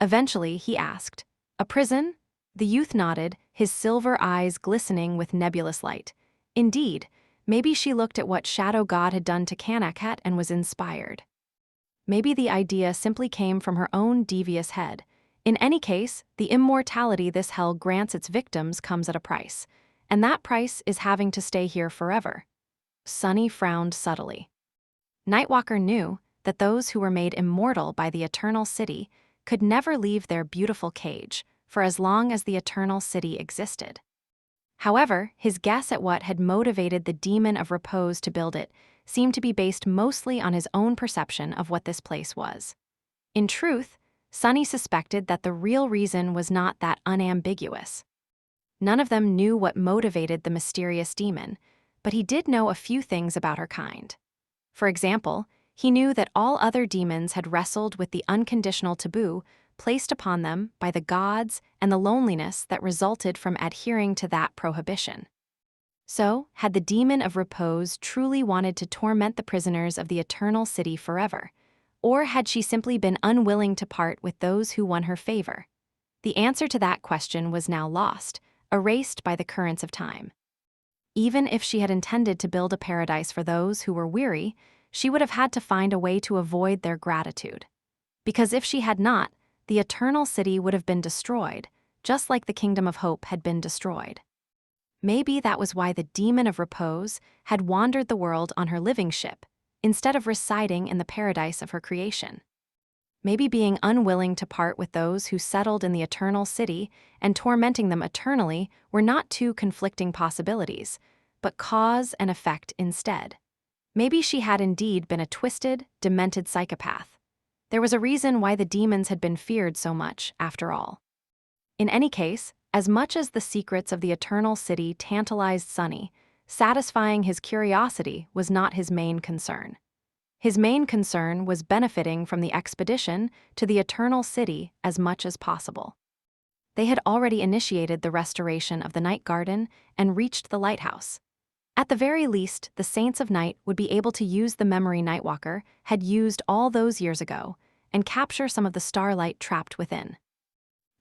Eventually, he asked, A prison? The youth nodded, his silver eyes glistening with nebulous light. Indeed. Maybe she looked at what Shadow God had done to Kanakhet and was inspired. Maybe the idea simply came from her own devious head. In any case, the immortality this hell grants its victims comes at a price, and that price is having to stay here forever. Sunny frowned subtly. Nightwalker knew that those who were made immortal by the Eternal City could never leave their beautiful cage for as long as the Eternal City existed. However, his guess at what had motivated the demon of Repose to build it seemed to be based mostly on his own perception of what this place was. In truth, Sunny suspected that the real reason was not that unambiguous. None of them knew what motivated the mysterious demon, but he did know a few things about her kind. For example, he knew that all other demons had wrestled with the unconditional taboo placed upon them by the gods and the loneliness that resulted from adhering to that prohibition. So, had the demon of Repose truly wanted to torment the prisoners of the Eternal City forever? Or had she simply been unwilling to part with those who won her favor? The answer to that question was now lost, erased by the currents of time. Even if she had intended to build a paradise for those who were weary, she would have had to find a way to avoid their gratitude. Because if she had not, the Eternal City would have been destroyed, just like the Kingdom of Hope had been destroyed. Maybe that was why the demon of Repose had wandered the world on her living ship, instead of residing in the paradise of her creation. Maybe being unwilling to part with those who settled in the Eternal City and tormenting them eternally were not two conflicting possibilities, but cause and effect instead. Maybe she had indeed been a twisted, demented psychopath. There was a reason why the demons had been feared so much, after all. In any case, as much as the secrets of the Eternal City tantalized Sunny, satisfying his curiosity was not his main concern. His main concern was benefiting from the expedition to the Eternal City as much as possible. They had already initiated the restoration of the Night Garden and reached the lighthouse. At the very least, the Saints of Night would be able to use the memory Nightwalker had used all those years ago and capture some of the starlight trapped within,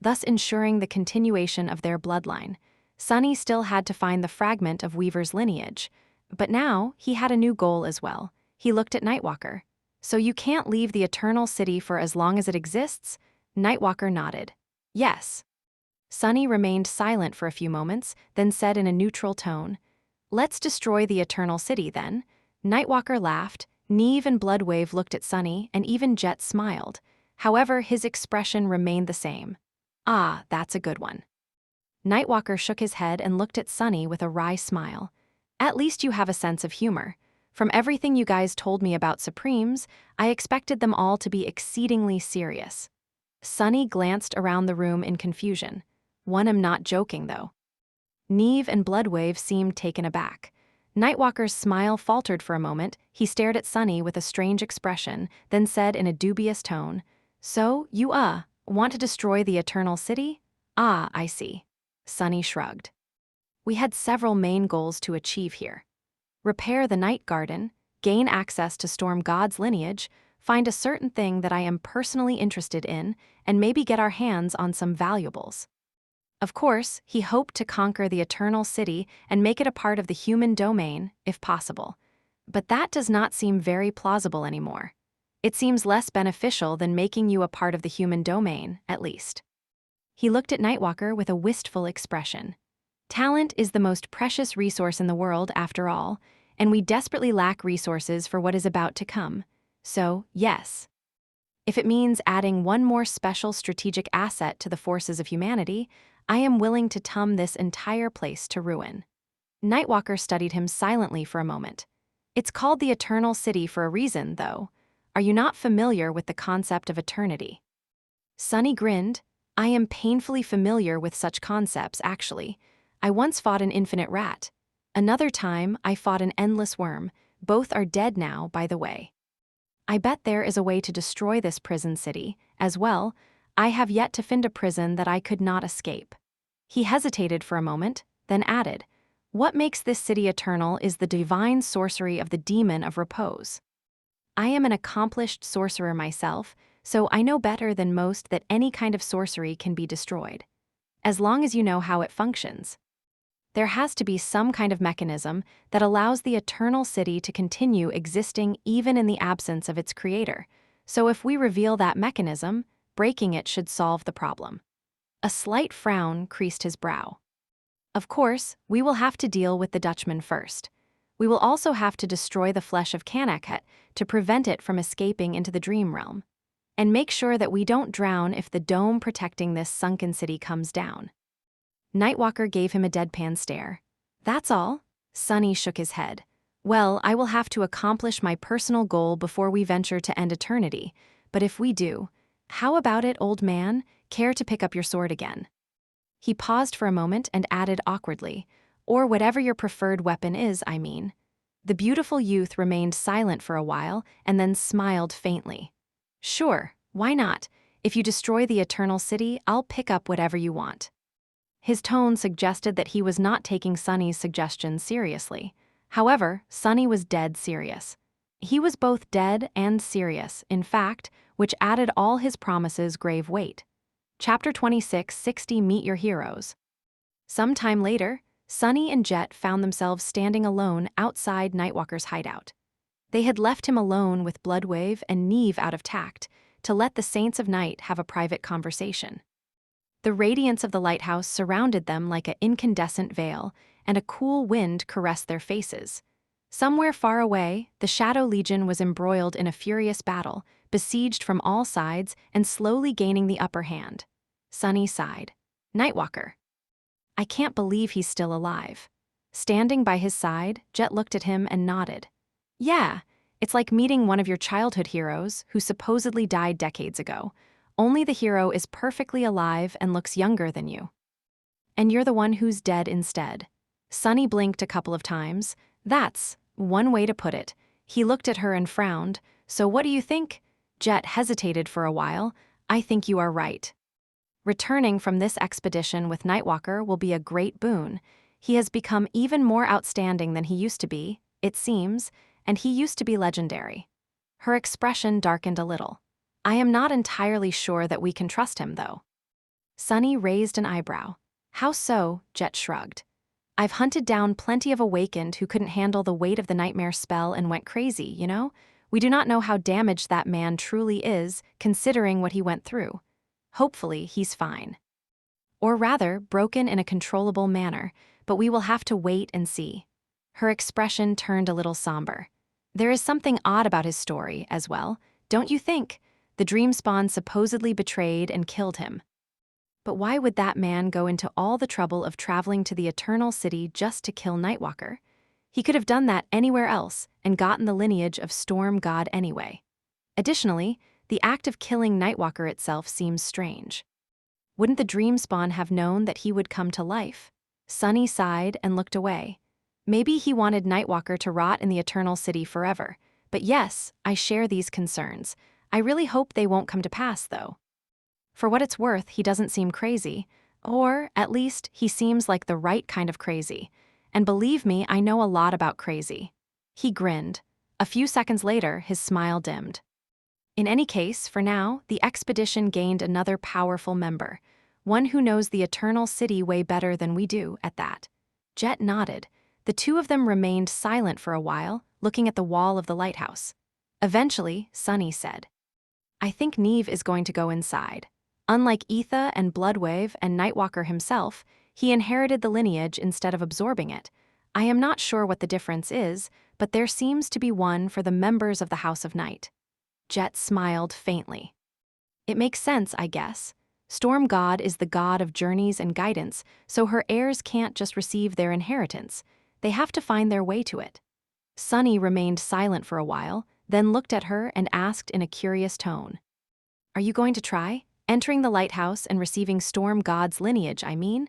thus ensuring the continuation of their bloodline. Sunny still had to find the fragment of Weaver's lineage, but now he had a new goal as well. He looked at Nightwalker. So you can't leave the Eternal City for as long as it exists? Nightwalker nodded. Yes. Sunny remained silent for a few moments, then said in a neutral tone, Let's destroy the Eternal City, then. Nightwalker laughed, Neve and Bloodwave looked at Sunny, and even Jet smiled. However, his expression remained the same. Ah, that's a good one. Nightwalker shook his head and looked at Sunny with a wry smile. At least you have a sense of humor. From everything you guys told me about Supremes, I expected them all to be exceedingly serious. Sunny glanced around the room in confusion. I'm not joking, though. Neve and Bloodwave seemed taken aback. Nightwalker's smile faltered for a moment. He stared at Sunny with a strange expression, then said in a dubious tone, So, you, want to destroy the Eternal City? Ah, I see. Sunny shrugged. We had several main goals to achieve here. Repair the Night Garden, gain access to Storm God's lineage, find a certain thing that I am personally interested in, and maybe get our hands on some valuables. Of course, he hoped to conquer the Eternal City and make it a part of the human domain, if possible. But that does not seem very plausible anymore. It seems less beneficial than making you a part of the human domain, at least. He looked at Nightwalker with a wistful expression. Talent is the most precious resource in the world, after all, and we desperately lack resources for what is about to come. So, yes. If it means adding one more special strategic asset to the forces of humanity, I am willing to tum this entire place to ruin. Nightwalker studied him silently for a moment. It's called the Eternal City for a reason, though. Are you not familiar with the concept of eternity? Sunny grinned. I am painfully familiar with such concepts, actually. I once fought an infinite rat. Another time, I fought an endless worm. Both are dead now, by the way. I bet there is a way to destroy this prison city. As well, I have yet to find a prison that I could not escape. He hesitated for a moment, then added, What makes this city eternal is the divine sorcery of the demon of repose. I am an accomplished sorcerer myself, so I know better than most that any kind of sorcery can be destroyed. As long as you know how it functions. There has to be some kind of mechanism that allows the Eternal City to continue existing even in the absence of its creator. So if we reveal that mechanism, breaking it should solve the problem. A slight frown creased his brow. Of course, we will have to deal with the Dutchman first. We will also have to destroy the flesh of Kanakhet to prevent it from escaping into the dream realm. And make sure that we don't drown if the dome protecting this sunken city comes down. Nightwalker gave him a deadpan stare. That's all? Sunny shook his head. Well, I will have to accomplish my personal goal before we venture to end eternity. But if we do, how about it, old man? Care to pick up your sword again? He paused for a moment and added awkwardly, Or whatever your preferred weapon is, I mean. The beautiful youth remained silent for a while and then smiled faintly. Sure, why not? If you destroy the Eternal City, I'll pick up whatever you want. His tone suggested that he was not taking Sunny's suggestion seriously. However, Sunny was dead serious. He was both dead and serious, in fact, which added all his promises grave weight. Chapter 26:60 Meet Your Heroes. Some time later, Sunny and Jet found themselves standing alone outside Nightwalker's hideout. They had left him alone with Bloodwave and Neve out of tact, to let the Saints of Night have a private conversation. The radiance of the lighthouse surrounded them like an incandescent veil, and a cool wind caressed their faces. Somewhere far away, the Shadow Legion was embroiled in a furious battle, besieged from all sides and slowly gaining the upper hand. Sunny sighed. Nightwalker. I can't believe he's still alive. Standing by his side, Jet looked at him and nodded. Yeah, it's like meeting one of your childhood heroes who supposedly died decades ago. Only the hero is perfectly alive and looks younger than you. And you're the one who's dead instead. Sunny blinked a couple of times. That's one way to put it. He looked at her and frowned. So what do you think? Jet hesitated for a while. I think you are right. Returning from this expedition with Nightwalker will be a great boon. He has become even more outstanding than he used to be, it seems, and he used to be legendary. Her expression darkened a little. I am not entirely sure that we can trust him, though. Sunny raised an eyebrow. How so? Jet shrugged. I've hunted down plenty of awakened who couldn't handle the weight of the nightmare spell and went crazy, you know? We do not know how damaged that man truly is, considering what he went through. Hopefully, he's fine. Or rather, broken in a controllable manner, but we will have to wait and see. Her expression turned a little somber. There is something odd about his story, as well, don't you think? The Dreamspawn supposedly betrayed and killed him. But why would that man go into all the trouble of traveling to the Eternal City just to kill Nightwalker? He could have done that anywhere else and gotten the lineage of Storm God anyway. Additionally, the act of killing Nightwalker itself seems strange. Wouldn't the Dreamspawn have known that he would come to life? Sunny sighed and looked away. Maybe he wanted Nightwalker to rot in the Eternal City forever. But yes, I share these concerns. I really hope they won't come to pass, though. For what it's worth, he doesn't seem crazy. Or, at least, he seems like the right kind of crazy. And believe me, I know a lot about crazy. He grinned. A few seconds later, his smile dimmed. In any case, for now, the expedition gained another powerful member. One who knows the Eternal City way better than we do, at that. Jet nodded. The two of them remained silent for a while, looking at the wall of the lighthouse. Eventually, Sunny said, I think Neve is going to go inside. Unlike Etha and Bloodwave and Nightwalker himself, he inherited the lineage instead of absorbing it. I am not sure what the difference is, but there seems to be one for the members of the House of Night. Jet smiled faintly. It makes sense, I guess. Storm God is the god of journeys and guidance, so her heirs can't just receive their inheritance. They have to find their way to it. Sunny remained silent for a while, then looked at her and asked in a curious tone. Are you going to try? Entering the lighthouse and receiving Storm God's lineage, I mean?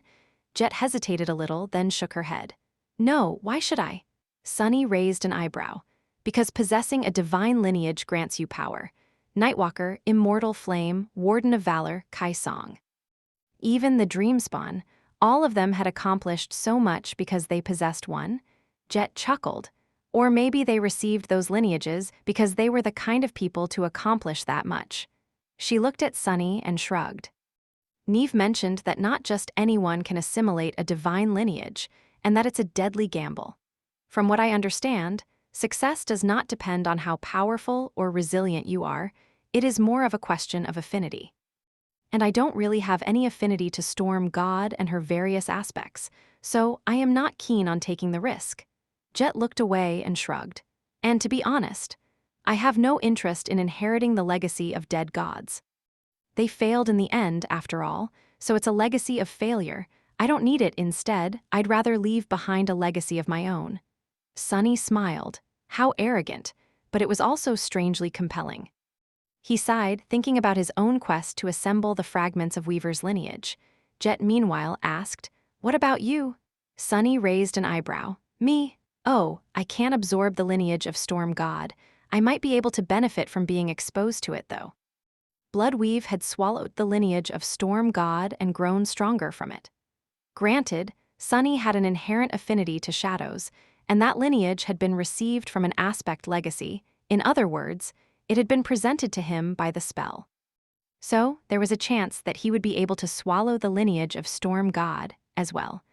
Jet hesitated a little, then shook her head. No, why should I? Sunny raised an eyebrow. Because possessing a divine lineage grants you power. Nightwalker, Immortal Flame, Warden of Valor, Kai Song. Even the Dreamspawn, all of them had accomplished so much because they possessed one. Jet chuckled. Or maybe they received those lineages because they were the kind of people to accomplish that much. She looked at Sunny and shrugged. Neve mentioned that not just anyone can assimilate a divine lineage, and that it's a deadly gamble. From what I understand, success does not depend on how powerful or resilient you are, it is more of a question of affinity. And I don't really have any affinity to Storm God and her various aspects, so I am not keen on taking the risk. Jet looked away and shrugged. And to be honest, I have no interest in inheriting the legacy of dead gods. They failed in the end, after all, so it's a legacy of failure. I don't need it instead, I'd rather leave behind a legacy of my own. Sunny smiled. How arrogant, but it was also strangely compelling. He sighed, thinking about his own quest to assemble the fragments of Weaver's lineage. Jet, meanwhile, asked, What about you? Sunny raised an eyebrow. Me? Oh, I can't absorb the lineage of Storm God. I might be able to benefit from being exposed to it, though. Bloodweave had swallowed the lineage of Storm God and grown stronger from it. Granted, Sunny had an inherent affinity to shadows, and that lineage had been received from an aspect legacy. In other words, it had been presented to him by the spell. So, there was a chance that he would be able to swallow the lineage of Storm God as well.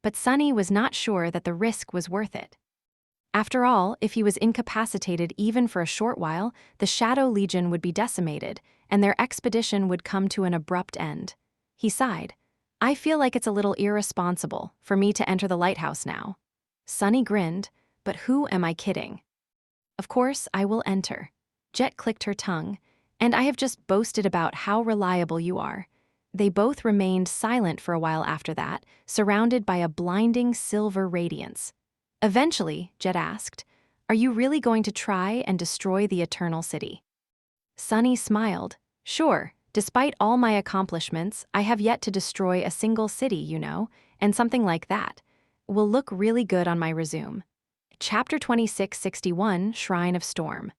But Sunny was not sure that the risk was worth it. After all, if he was incapacitated even for a short while, the Shadow Legion would be decimated, and their expedition would come to an abrupt end. He sighed. I feel like it's a little irresponsible for me to enter the lighthouse now. Sunny grinned, but who am I kidding? Of course, I will enter. Jet clicked her tongue, and I have just boasted about how reliable you are. They both remained silent for a while after that, surrounded by a blinding silver radiance. Eventually, Jet asked, Are you really going to try and destroy the Eternal City? Sunny smiled. Sure, despite all my accomplishments, I have yet to destroy a single city, you know, and something like that will look really good on my resume. Chapter 2661, Shrine of Storm.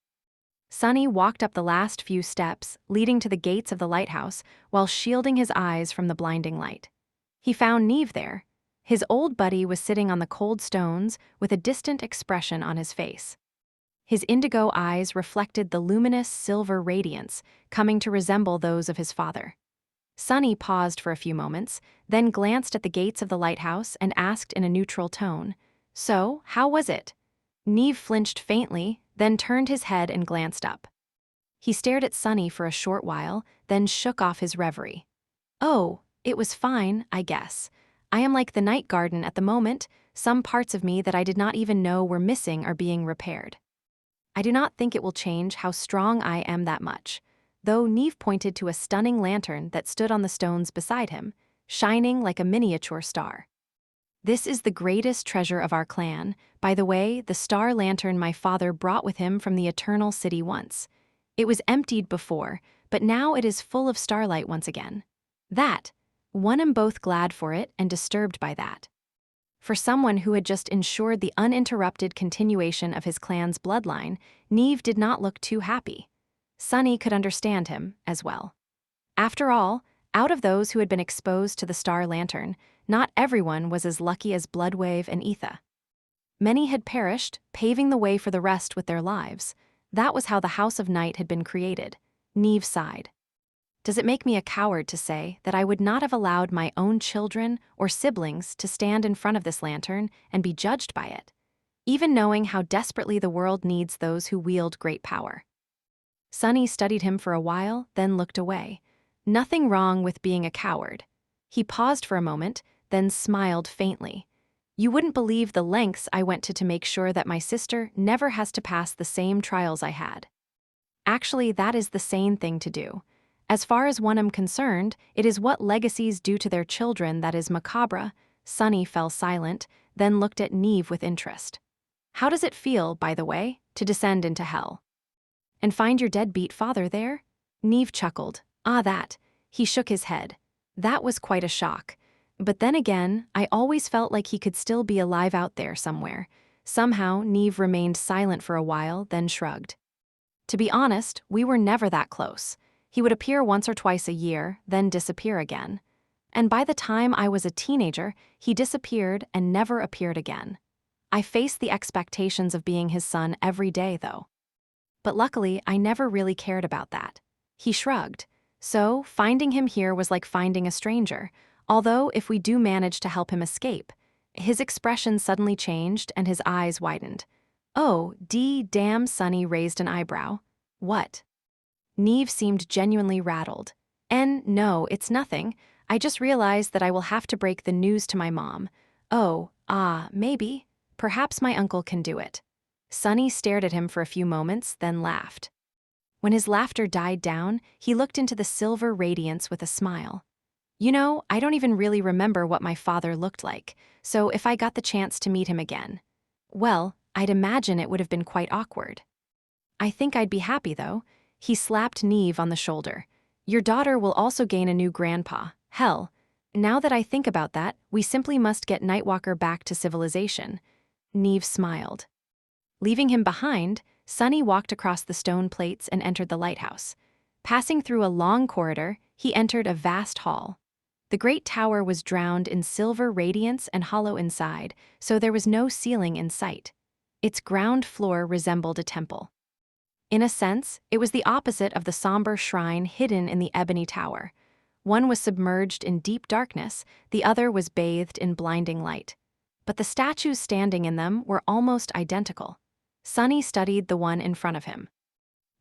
Sunny walked up the last few steps, leading to the gates of the lighthouse, while shielding his eyes from the blinding light. He found Neve there. His old buddy was sitting on the cold stones with a distant expression on his face. His indigo eyes reflected the luminous silver radiance, coming to resemble those of his father. Sunny paused for a few moments, then glanced at the gates of the lighthouse and asked in a neutral tone, "So, how was it?" Neve flinched faintly, then turned his head and glanced up. He stared at Sunny for a short while, then shook off his reverie. "Oh, it was fine, I guess. I am like the night garden at the moment, some parts of me that I did not even know were missing are being repaired. I do not think it will change how strong I am that much," though Neve pointed to a stunning lantern that stood on the stones beside him, shining like a miniature star. "This is the greatest treasure of our clan, by the way, the star lantern my father brought with him from the Eternal City once. It was emptied before, but now it is full of starlight once again. That, one am both glad for it and disturbed by that." For someone who had just ensured the uninterrupted continuation of his clan's bloodline, Neve did not look too happy. Sunny could understand him, as well. After all, out of those who had been exposed to the star lantern, not everyone was as lucky as Bloodwave and Etha. Many had perished, paving the way for the rest with their lives. That was how the House of Night had been created. Neve sighed. "Does it make me a coward to say that I would not have allowed my own children or siblings to stand in front of this lantern and be judged by it, even knowing how desperately the world needs those who wield great power?" Sunny studied him for a while, then looked away. Nothing wrong with being a coward. He paused for a moment, then smiled faintly. "You wouldn't believe the lengths I went to make sure that my sister never has to pass the same trials I had. Actually, that is the sane thing to do. As far as one am concerned, it is what legacies do to their children that is macabre." Sunny fell silent, then looked at Neve with interest. "How does it feel, by the way, to descend into hell? And find your deadbeat father there?" Neve chuckled. "Ah, that." He shook his head. "That was quite a shock. But then again, I always felt like he could still be alive out there somewhere." Somehow, Neve remained silent for a while, then shrugged. "To be honest, we were never that close. He would appear once or twice a year, then disappear again. And by the time I was a teenager, he disappeared and never appeared again. I faced the expectations of being his son every day, though. But luckily, I never really cared about that." He shrugged. "So, finding him here was like finding a stranger, although if we do manage to help him escape." His expression suddenly changed and his eyes widened. "Oh, damn." Sunny raised an eyebrow. "What?" Neve seemed genuinely rattled. No, it's nothing. I just realized that I will have to break the news to my mom." "Oh, maybe. Perhaps my uncle can do it." Sunny stared at him for a few moments, then laughed. When his laughter died down, he looked into the silver radiance with a smile. "You know, I don't even really remember what my father looked like, so if I got the chance to meet him again, well, I'd imagine it would have been quite awkward. I think I'd be happy, though." He slapped Neve on the shoulder. "Your daughter will also gain a new grandpa. Hell, now that I think about that, we simply must get Nightwalker back to civilization." Neve smiled. Leaving him behind, Sunny walked across the stone plates and entered the lighthouse. Passing through a long corridor, he entered a vast hall. The great tower was drowned in silver radiance and hollow inside, so there was no ceiling in sight. Its ground floor resembled a temple. In a sense, it was the opposite of the somber shrine hidden in the ebony tower. One was submerged in deep darkness, the other was bathed in blinding light. But the statues standing in them were almost identical. Sunny studied the one in front of him.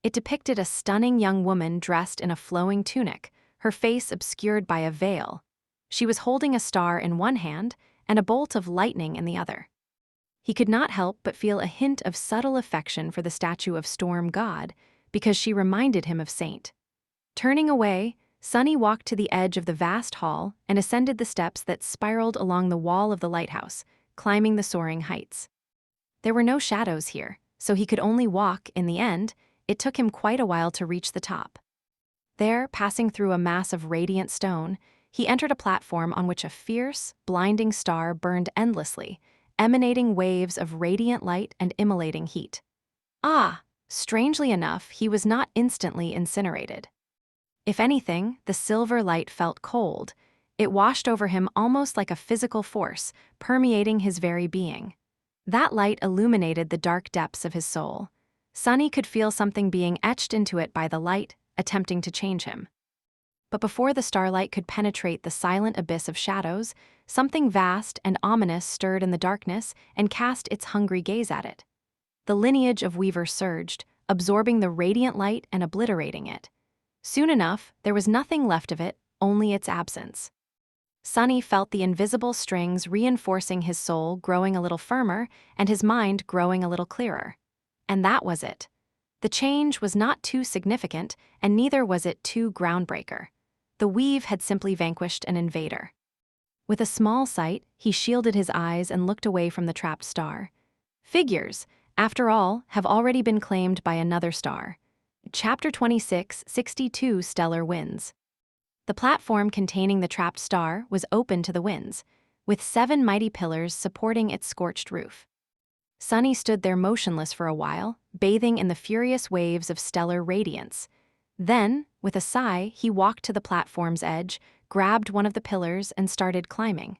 It depicted a stunning young woman dressed in a flowing tunic, her face obscured by a veil. She was holding a star in one hand and a bolt of lightning in the other. He could not help but feel a hint of subtle affection for the statue of Storm God, because she reminded him of Saint. Turning away, Sunny walked to the edge of the vast hall and ascended the steps that spiraled along the wall of the lighthouse, climbing the soaring heights. There were no shadows here, so he could only walk. In the end, it took him quite a while to reach the top. There, passing through a mass of radiant stone, he entered a platform on which a fierce, blinding star burned endlessly, emanating waves of radiant light and immolating heat. Strangely enough, he was not instantly incinerated. If anything, the silver light felt cold. It washed over him almost like a physical force, permeating his very being. That light illuminated the dark depths of his soul. Sunny could feel something being etched into it by the light, attempting to change him. but before the starlight could penetrate the silent abyss of shadows, something vast and ominous stirred in the darkness and cast its hungry gaze at it. The lineage of Weaver surged, absorbing the radiant light and obliterating it. Soon enough, there was nothing left of it, only its absence. Sunny felt the invisible strings reinforcing his soul growing a little firmer and his mind growing a little clearer. And that was it. The change was not too significant, and neither was it too groundbreaker. The weave had simply vanquished an invader. With a small sight, he shielded his eyes and looked away from the trapped star. Figures, after all, have already been claimed by another star. Chapter 26, 62 Stellar Winds. The platform containing the trapped star was open to the winds, with 7 mighty pillars supporting its scorched roof. Sunny stood there motionless for a while, bathing in the furious waves of stellar radiance. Then, with a sigh, he walked to the platform's edge, grabbed one of the pillars, and started climbing.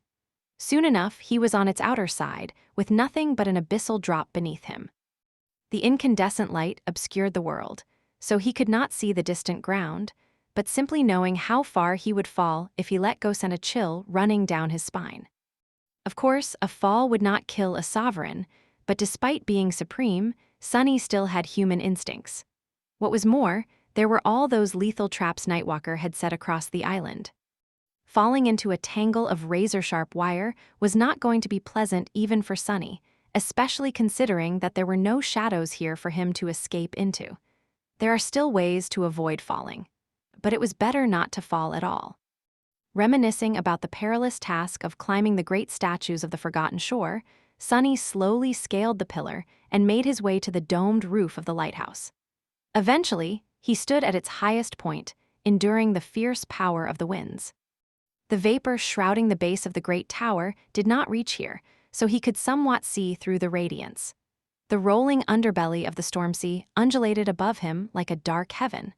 Soon enough, he was on its outer side, with nothing but an abyssal drop beneath him. The incandescent light obscured the world, so he could not see the distant ground, but simply knowing how far he would fall if he let go sent a chill running down his spine. Of course, a fall would not kill a sovereign, but despite being supreme, Sunny still had human instincts. What was more, there were all those lethal traps Nightwalker had set across the island. Falling into a tangle of razor-sharp wire was not going to be pleasant even for Sunny, especially considering that there were no shadows here for him to escape into. There are still ways to avoid falling, but it was better not to fall at all. Reminiscing about the perilous task of climbing the great statues of the Forgotten Shore, Sunny slowly scaled the pillar and made his way to the domed roof of the lighthouse. Eventually, he stood at its highest point, enduring the fierce power of the winds. The vapor shrouding the base of the great tower did not reach here, so he could somewhat see through the radiance. The rolling underbelly of the storm sea undulated above him like a dark heaven.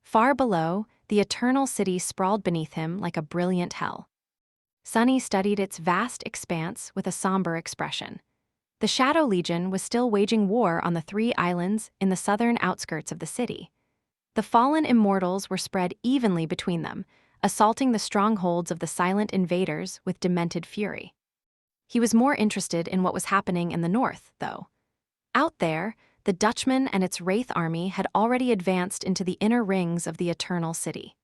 Far below, the eternal city sprawled beneath him like a brilliant hell. Sunny studied its vast expanse with a somber expression. The Shadow Legion was still waging war on the 3 islands in the southern outskirts of the city. The fallen immortals were spread evenly between them, assaulting the strongholds of the silent invaders with demented fury. He was more interested in what was happening in the north, though. Out there, the Dutchman and its Wraith army had already advanced into the inner rings of the Eternal City.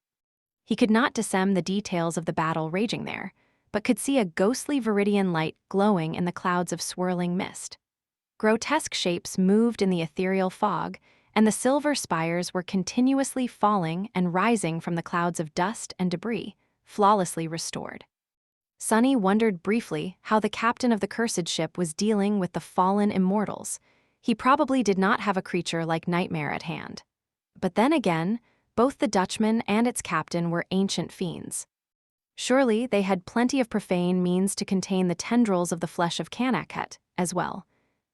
He could not discern the details of the battle raging there, but could see a ghostly viridian light glowing in the clouds of swirling mist. Grotesque shapes moved in the ethereal fog, and the silver spires were continuously falling and rising from the clouds of dust and debris, flawlessly restored. Sunny wondered briefly how the captain of the cursed ship was dealing with the fallen immortals. He probably did not have a creature like Nightmare at hand. But then again, both the Dutchman and its captain were ancient fiends. Surely they had plenty of profane means to contain the tendrils of the flesh of Kanakhet as well.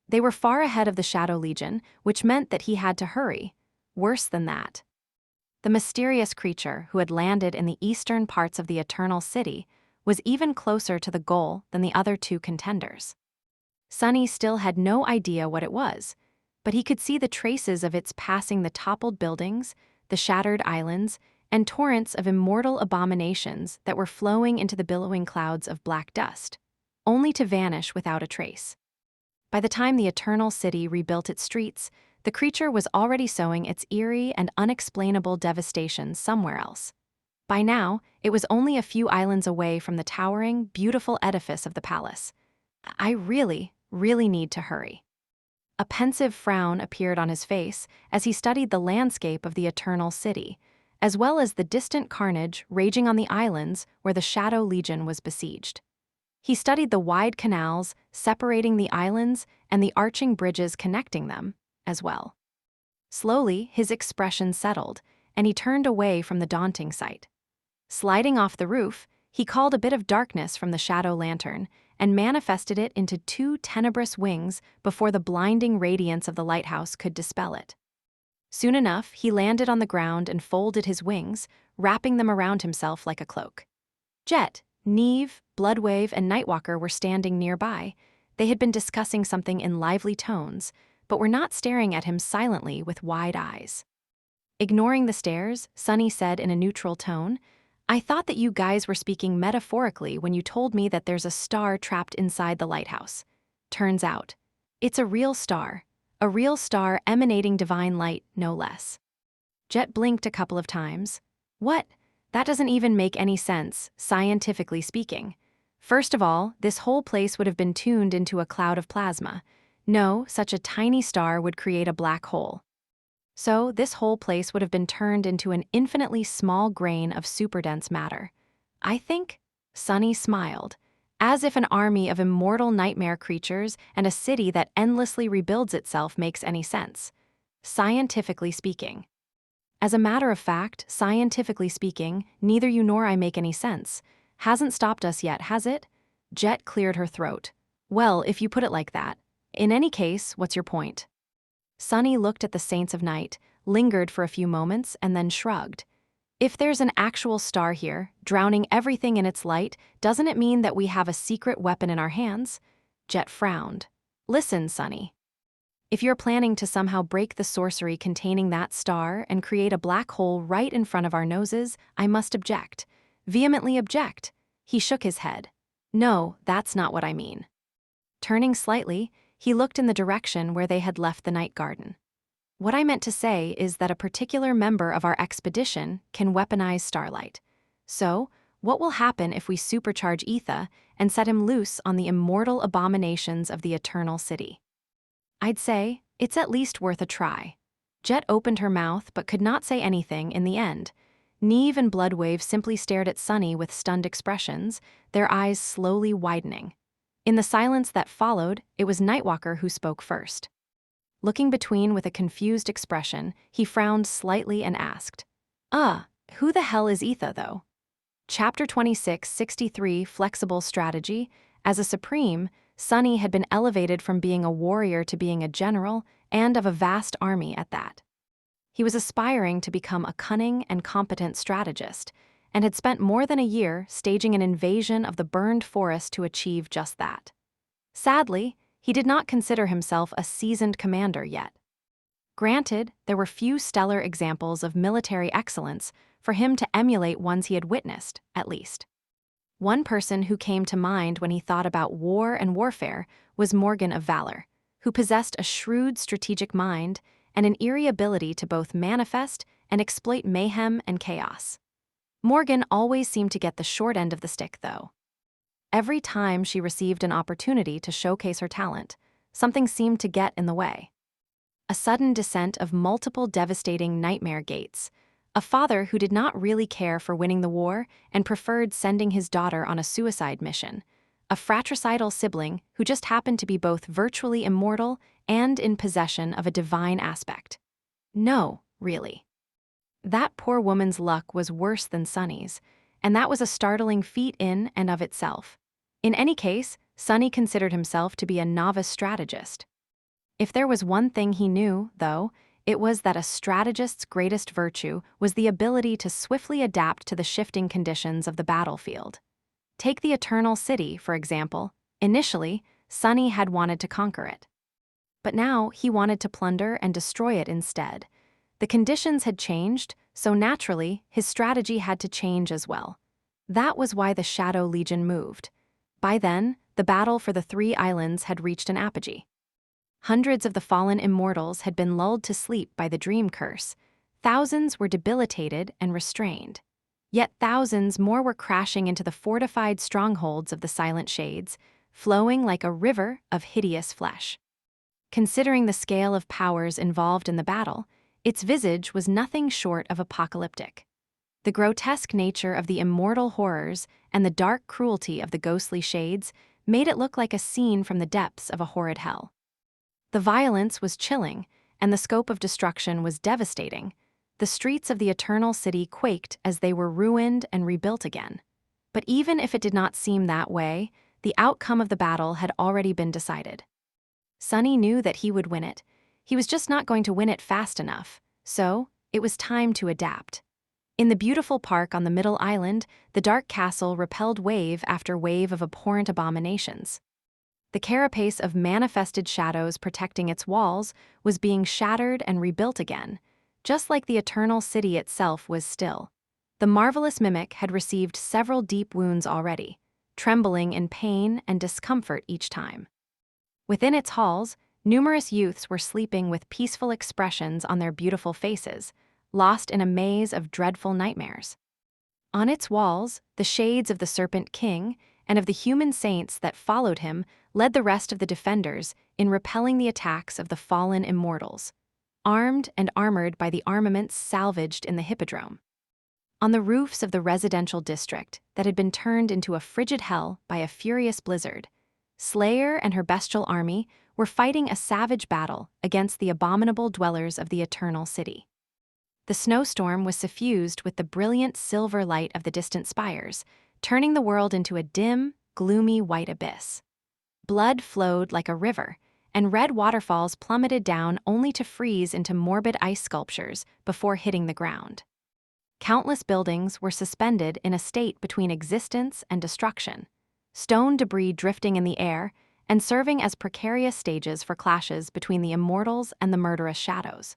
They were far ahead of the Shadow Legion, which meant that he had to hurry. Worse than that, the mysterious creature who had landed in the eastern parts of the Eternal City was even closer to the goal than the other 2 contenders. Sunny still had no idea what it was, but he could see the traces of its passing the toppled buildings, the shattered islands, and torrents of immortal abominations that were flowing into the billowing clouds of black dust, only to vanish without a trace. By the time the Eternal City rebuilt its streets, the creature was already sowing its eerie and unexplainable devastation somewhere else. By now, it was only a few islands away from the towering, beautiful edifice of the palace. I really need to hurry. A pensive frown appeared on his face as he studied the landscape of the Eternal City, as well as the distant carnage raging on the islands where the Shadow Legion was besieged. He studied the wide canals separating the islands and the arching bridges connecting them, as well. Slowly, his expression settled, and he turned away from the daunting sight. Sliding off the roof, he called a bit of darkness from the shadow lantern and manifested it into 2 tenebrous wings before the blinding radiance of the lighthouse could dispel it. Soon enough, he landed on the ground and folded his wings, wrapping them around himself like a cloak. Jet, Neve, Bloodwave, and Nightwalker were standing nearby. They had been discussing something in lively tones, but were not staring at him silently with wide eyes. Ignoring the stares, Sunny said in a neutral tone, I thought that you guys were speaking metaphorically when you told me that there's a star trapped inside the lighthouse. Turns out, it's a real star emanating divine light, no less. Jet blinked a couple of times. What? That doesn't even make any sense, scientifically speaking. First of all, this whole place would have been tuned into a cloud of plasma. No, such a tiny star would create a black hole. So, this whole place would have been turned into an infinitely small grain of superdense matter. I think? Sunny smiled, as if an army of immortal nightmare creatures and a city that endlessly rebuilds itself makes any sense. Scientifically speaking. As a matter of fact, scientifically speaking, neither you nor I make any sense. Hasn't stopped us yet, has it? Jet cleared her throat. Well, if you put it like that. In any case, what's your point? Sunny looked at the Saints of Night, lingered for a few moments, and then shrugged. If there's an actual star here, drowning everything in its light, doesn't it mean that we have a secret weapon in our hands? Jet frowned. Listen, Sunny. If you're planning to somehow break the sorcery containing that star and create a black hole right in front of our noses, I must object. Vehemently object. He shook his head. No, that's not what I mean. Turning slightly, he looked in the direction where they had left the night garden. What I meant to say is that a particular member of our expedition can weaponize starlight. So, what will happen if we supercharge Etha and set him loose on the immortal abominations of the Eternal City? I'd say it's at least worth a try. Jet opened her mouth but could not say anything in the end. Neve and Bloodwave simply stared at Sunny with stunned expressions, their eyes slowly widening. In the silence that followed, it was Nightwalker who spoke first. Looking between with a confused expression, he frowned slightly and asked, who the hell is Etha, though? Chapter 2663, Flexible Strategy. As a Supreme, Sunny had been elevated from being a warrior to being a general, and of a vast army at that. He was aspiring to become a cunning and competent strategist, and had spent more than a year staging an invasion of the burned forest to achieve just that. Sadly, he did not consider himself a seasoned commander yet. Granted, there were few stellar examples of military excellence for him to emulate ones he had witnessed, at least. One person who came to mind when he thought about war and warfare was Morgan of Valor, who possessed a shrewd strategic mind and an eerie ability to both manifest and exploit mayhem and chaos. Morgan always seemed to get the short end of the stick, though. Every time she received an opportunity to showcase her talent, something seemed to get in the way. A sudden descent of multiple devastating nightmare gates, a father who did not really care for winning the war and preferred sending his daughter on a suicide mission, a fratricidal sibling who just happened to be both virtually immortal and in possession of a divine aspect. No, really. That poor woman's luck was worse than Sunny's, and that was a startling feat in and of itself. In any case, Sunny considered himself to be a novice strategist. If there was one thing he knew, though, it was that a strategist's greatest virtue was the ability to swiftly adapt to the shifting conditions of the battlefield. Take the Eternal City, for example. Initially, Sunny had wanted to conquer it. But now he wanted to plunder and destroy it instead. The conditions had changed, so naturally, his strategy had to change as well. That was why the Shadow Legion moved. By then, the battle for the 3 islands had reached an apogee. Hundreds of the fallen immortals had been lulled to sleep by the dream curse. Thousands were debilitated and restrained. Yet thousands more were crashing into the fortified strongholds of the Silent Shades, flowing like a river of hideous flesh. Considering the scale of powers involved in the battle, its visage was nothing short of apocalyptic. The grotesque nature of the immortal horrors and the dark cruelty of the ghostly shades made it look like a scene from the depths of a horrid hell. The violence was chilling, and the scope of destruction was devastating. The streets of the Eternal City quaked as they were ruined and rebuilt again. But even if it did not seem that way, the outcome of the battle had already been decided. Sunny knew that he would win it. He was just not going to win it fast enough, so it was time to adapt. In the beautiful park on the middle island, the dark castle repelled wave after wave of abhorrent abominations. The carapace of manifested shadows protecting its walls was being shattered and rebuilt again, just like the Eternal City itself was still. The marvelous mimic had received several deep wounds already, trembling in pain and discomfort each time. Within its halls, numerous youths were sleeping with peaceful expressions on their beautiful faces, lost in a maze of dreadful nightmares. On its walls, the shades of the Serpent King and of the human saints that followed him led the rest of the defenders in repelling the attacks of the fallen immortals, armed and armored by the armaments salvaged in the Hippodrome. On the roofs of the residential district that had been turned into a frigid hell by a furious blizzard, Slayer and her bestial army were fighting a savage battle against the abominable dwellers of the Eternal City. The snowstorm was suffused with the brilliant silver light of the distant spires, turning the world into a dim, gloomy white abyss. Blood flowed like a river, and red waterfalls plummeted down only to freeze into morbid ice sculptures before hitting the ground. Countless buildings were suspended in a state between existence and destruction, stone debris drifting in the air and serving as precarious stages for clashes between the immortals and the murderous shadows.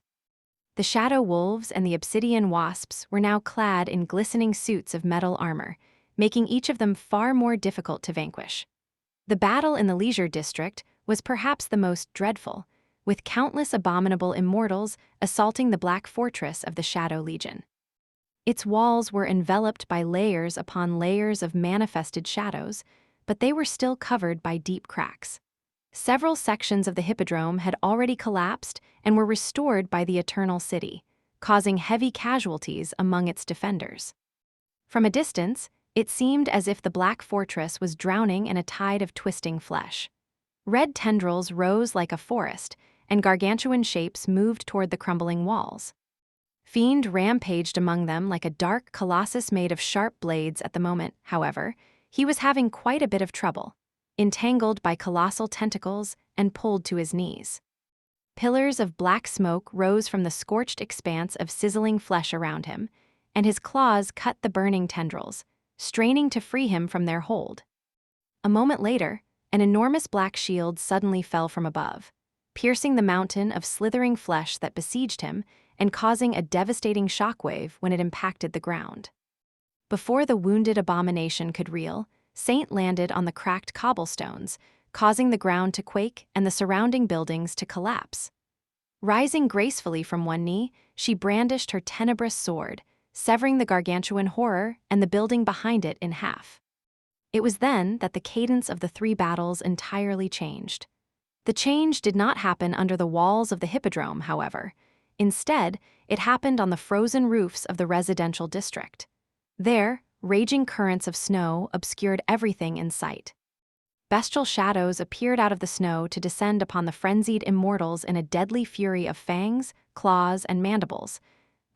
The shadow wolves and the obsidian wasps were now clad in glistening suits of metal armor, making each of them far more difficult to vanquish. The battle in the leisure district was perhaps the most dreadful, with countless abominable immortals assaulting the black fortress of the Shadow Legion. Its walls were enveloped by layers upon layers of manifested shadows, but they were still covered by deep cracks. Several sections of the Hippodrome had already collapsed and were restored by the Eternal City, causing heavy casualties among its defenders. From a distance, it seemed as if the Black Fortress was drowning in a tide of twisting flesh. Red tendrils rose like a forest, and gargantuan shapes moved toward the crumbling walls. Fiend rampaged among them like a dark colossus made of sharp blades. At the moment, however, he was having quite a bit of trouble, entangled by colossal tentacles and pulled to his knees. Pillars of black smoke rose from the scorched expanse of sizzling flesh around him, and his claws cut the burning tendrils, straining to free him from their hold. A moment later, an enormous black shield suddenly fell from above, piercing the mountain of slithering flesh that besieged him and causing a devastating shockwave when it impacted the ground. Before the wounded abomination could reel, Saint landed on the cracked cobblestones, causing the ground to quake and the surrounding buildings to collapse. Rising gracefully from one knee, she brandished her tenebrous sword, severing the gargantuan horror and the building behind it in half. It was then that the cadence of the three battles entirely changed. The change did not happen under the walls of the Hippodrome, however. Instead, it happened on the frozen roofs of the residential district. There, raging currents of snow obscured everything in sight. Bestial shadows appeared out of the snow to descend upon the frenzied immortals in a deadly fury of fangs, claws, and mandibles.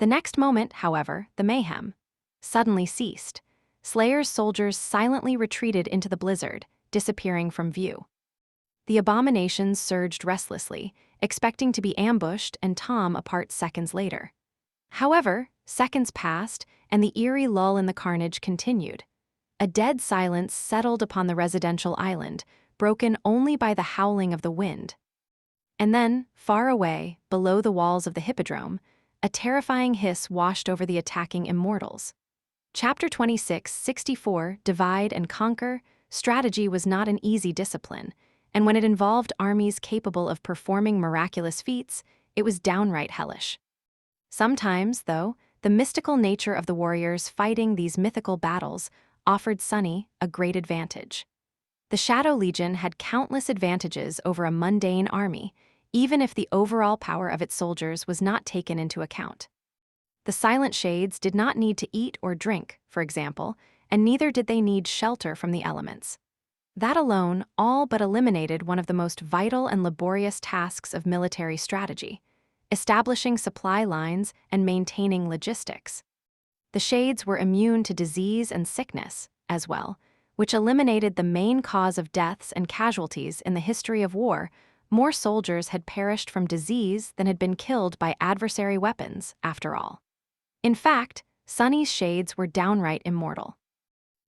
The next moment, however, the mayhem suddenly ceased. Slayer's soldiers silently retreated into the blizzard, disappearing from view. The abominations surged restlessly, expecting to be ambushed and Tom apart seconds later. However, seconds passed, and the eerie lull in the carnage continued. A dead silence settled upon the residential island, broken only by the howling of the wind. And then, far away, below the walls of the Hippodrome, a terrifying hiss washed over the attacking immortals. Chapter 26:64, Divide and Conquer. Strategy was not an easy discipline, and when it involved armies capable of performing miraculous feats, it was downright hellish. Sometimes, though, the mystical nature of the warriors fighting these mythical battles offered Sunny a great advantage. The Shadow Legion had countless advantages over a mundane army, even if the overall power of its soldiers was not taken into account. The Silent Shades did not need to eat or drink, for example, and neither did they need shelter from the elements. That alone all but eliminated one of the most vital and laborious tasks of military strategy: establishing supply lines and maintaining logistics. The Shades were immune to disease and sickness, as well, which eliminated the main cause of deaths and casualties in the history of war. More soldiers had perished from disease than had been killed by adversary weapons, after all. In fact, Sunny's Shades were downright immortal.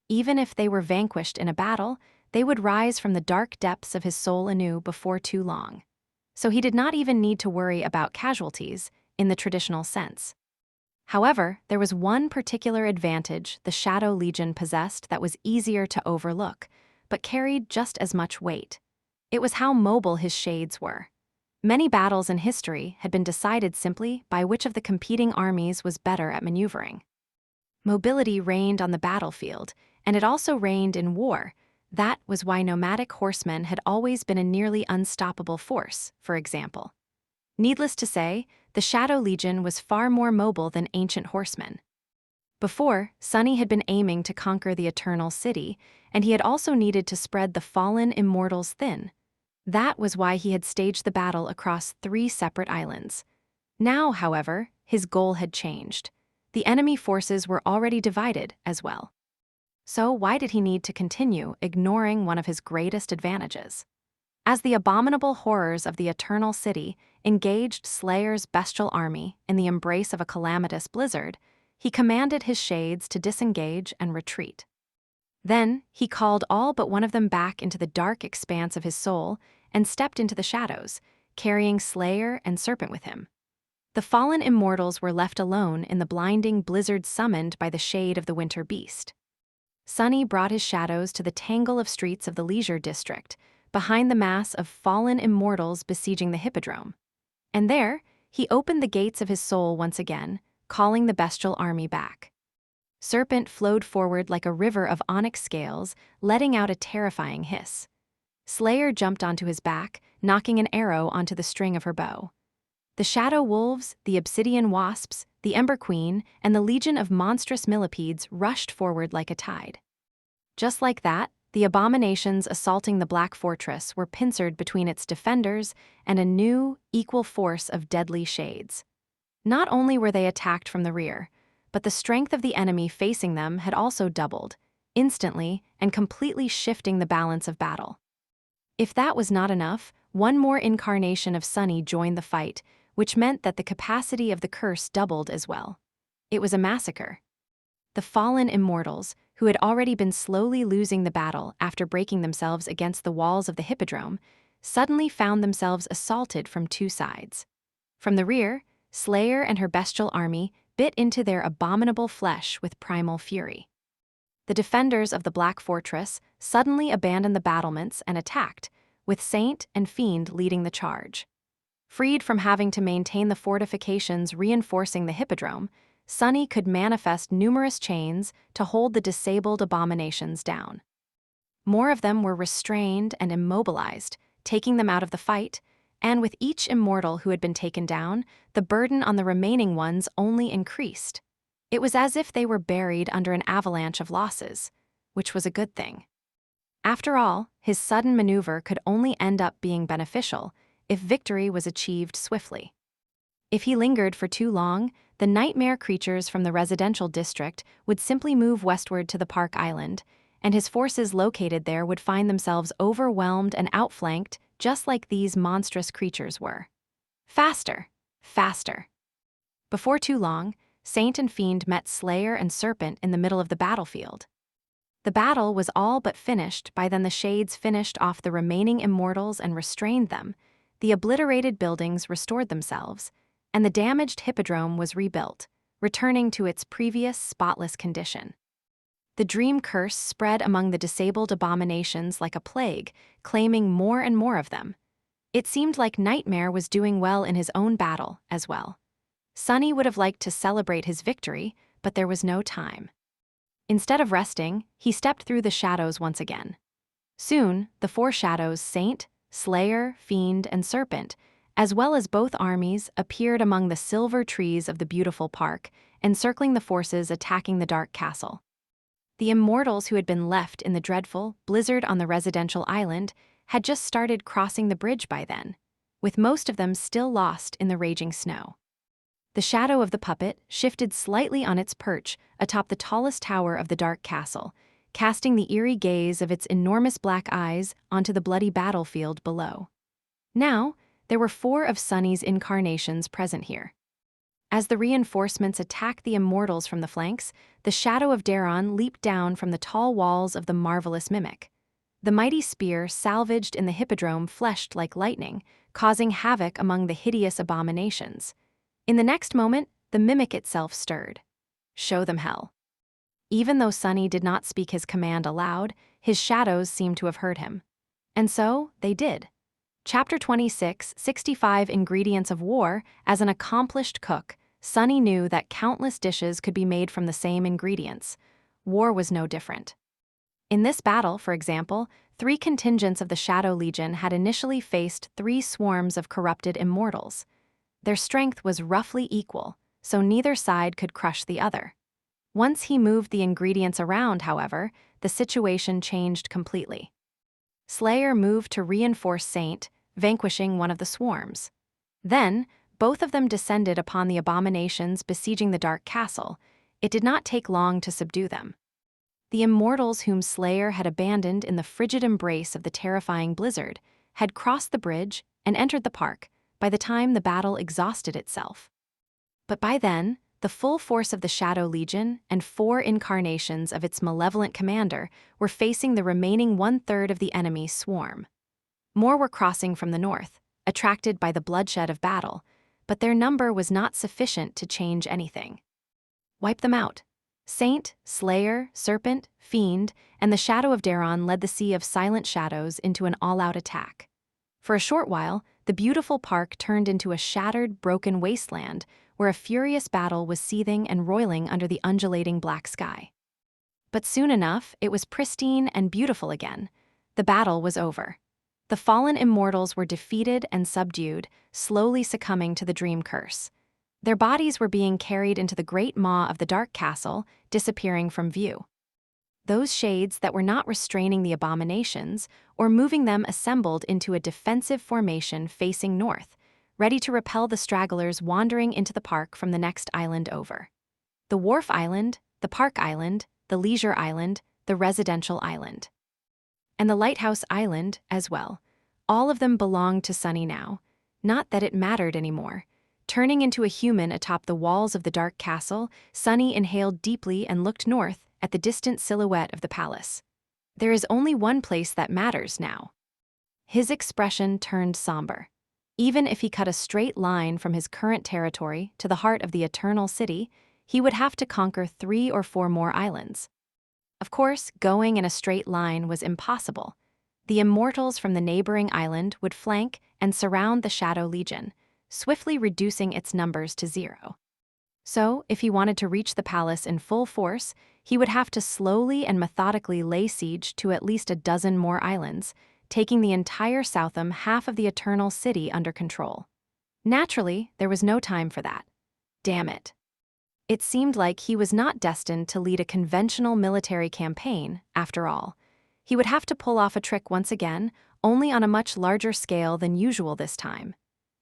Even if they were vanquished in a battle, they would rise from the dark depths of his soul anew before too long. So he did not even need to worry about casualties, in the traditional sense. However, there was one particular advantage the Shadow Legion possessed that was easier to overlook, but carried just as much weight. It was how mobile his shades were. Many battles in history had been decided simply by which of the competing armies was better at maneuvering. Mobility reigned on the battlefield, and it also reigned in war. That was why nomadic horsemen had always been a nearly unstoppable force, for example. Needless to say, the Shadow Legion was far more mobile than ancient horsemen. Before, Sunny had been aiming to conquer the Eternal City, and he had also needed to spread the fallen immortals thin. That was why he had staged the battle across 3 separate islands. Now, however, his goal had changed. The enemy forces were already divided as well. So why did he need to continue ignoring one of his greatest advantages? As the abominable horrors of the Eternal City engaged Slayer's bestial army in the embrace of a calamitous blizzard, he commanded his shades to disengage and retreat. Then, he called all but one of them back into the dark expanse of his soul and stepped into the shadows, carrying Slayer and Serpent with him. The fallen immortals were left alone in the blinding blizzard summoned by the shade of the winter beast. Sunny brought his shadows to the tangle of streets of the leisure district, behind the mass of fallen immortals besieging the hippodrome. And there, he opened the gates of his soul once again, calling the bestial army back. Serpent flowed forward like a river of onyx scales, letting out a terrifying hiss. Slayer jumped onto his back, knocking an arrow onto the string of her bow. The shadow wolves, the obsidian wasps, the ember queen, and the legion of monstrous millipedes rushed forward like a tide. Just like that, the abominations assaulting the Black Fortress were pincered between its defenders and a new, equal force of deadly shades. Not only were they attacked from the rear, but the strength of the enemy facing them had also doubled, instantly and completely shifting the balance of battle. If that was not enough, one more incarnation of Sunny joined the fight, which meant that the capacity of the curse doubled as well. It was a massacre. The fallen immortals, who had already been slowly losing the battle after breaking themselves against the walls of the hippodrome, suddenly found themselves assaulted from 2 sides. From the rear, Slayer and her bestial army bit into their abominable flesh with primal fury. The defenders of the Black Fortress suddenly abandoned the battlements and attacked, with Saint and Fiend leading the charge. Freed from having to maintain the fortifications reinforcing the hippodrome, Sunny could manifest numerous chains to hold the disabled abominations down. More of them were restrained and immobilized, taking them out of the fight, and with each immortal who had been taken down, the burden on the remaining ones only increased. It was as if they were buried under an avalanche of losses, which was a good thing. After all, his sudden maneuver could only end up being beneficial if victory was achieved swiftly. If he lingered for too long, the nightmare creatures from the residential district would simply move westward to the Park Island, and his forces located there would find themselves overwhelmed and outflanked just like these monstrous creatures were. Faster! Faster! Before too long, Saint and Fiend met Slayer and Serpent in the middle of the battlefield. The battle was all but finished by then the shades finished off the remaining immortals and restrained them, the obliterated buildings restored themselves, and the damaged hippodrome was rebuilt, returning to its previous spotless condition. The dream curse spread among the disabled abominations like a plague, claiming more and more of them. It seemed like Nightmare was doing well in his own battle as well. Sunny would have liked to celebrate his victory, but there was no time. Instead of resting, he stepped through the shadows once again. Soon, the 4 shadows, Saint, Slayer, Fiend, and Serpent, as well as both armies, appeared among the silver trees of the beautiful park, encircling the forces attacking the dark castle. The immortals who had been left in the dreadful blizzard on the residential island had just started crossing the bridge by then, with most of them still lost in the raging snow. The shadow of the puppet shifted slightly on its perch atop the tallest tower of the dark castle, casting the eerie gaze of its enormous black eyes onto the bloody battlefield below. Now, there were 4 of Sunny's incarnations present here. As the reinforcements attacked the immortals from the flanks, the shadow of Daron leaped down from the tall walls of the marvelous mimic. The mighty spear salvaged in the hippodrome flashed like lightning, causing havoc among the hideous abominations. In the next moment, the mimic itself stirred. Show them hell. Even though Sunny did not speak his command aloud, his shadows seemed to have heard him. And so, they did. Chapter 26, 65 Ingredients of War. As an accomplished cook, Sunny knew that countless dishes could be made from the same ingredients. War was no different. In this battle, for example, 3 contingents of the Shadow Legion had initially faced 3 swarms of corrupted immortals. Their strength was roughly equal, so neither side could crush the other. Once he moved the ingredients around, however, the situation changed completely. Slayer moved to reinforce Saint, vanquishing one of the swarms. Then, both of them descended upon the abominations besieging the Dark Castle. It did not take long to subdue them. The immortals whom Slayer had abandoned in the frigid embrace of the terrifying blizzard had crossed the bridge and entered the park by the time the battle exhausted itself. But by then, the full force of the Shadow Legion and 4 incarnations of its malevolent commander were facing the remaining 1/3 of the enemy's swarm. More were crossing from the north, attracted by the bloodshed of battle, but their number was not sufficient to change anything. Wipe them out. Saint, Slayer, Serpent, Fiend, and the Shadow of Daron led the sea of silent shadows into an all-out attack. For a short while, the beautiful park turned into a shattered, broken wasteland where a furious battle was seething and roiling under the undulating black sky. But soon enough, it was pristine and beautiful again. The battle was over. The fallen immortals were defeated and subdued, slowly succumbing to the dream curse. Their bodies were being carried into the great maw of the Dark Castle, disappearing from view. Those shades that were not restraining the abominations or moving them assembled into a defensive formation facing north, ready to repel the stragglers wandering into the park from the next island over. The Wharf Island, the Park Island, the Leisure Island, the Residential Island. And the Lighthouse Island as well. All of them belonged to Sunny now. Not that it mattered anymore. Turning into a human atop the walls of the Dark Castle, Sunny inhaled deeply and looked north at the distant silhouette of the palace. There is only one place that matters now. His expression turned somber. Even if he cut a straight line from his current territory to the heart of the Eternal City, he would have to conquer 3 or 4 more islands. Of course, going in a straight line was impossible. The immortals from the neighboring island would flank and surround the Shadow Legion, swiftly reducing its numbers to 0. So, if he wanted to reach the palace in full force, he would have to slowly and methodically lay siege to at least a dozen more islands, taking the entire southern half of the Eternal City under control. Naturally, there was no time for that. Damn it. It seemed like he was not destined to lead a conventional military campaign, after all. He would have to pull off a trick once again, only on a much larger scale than usual this time.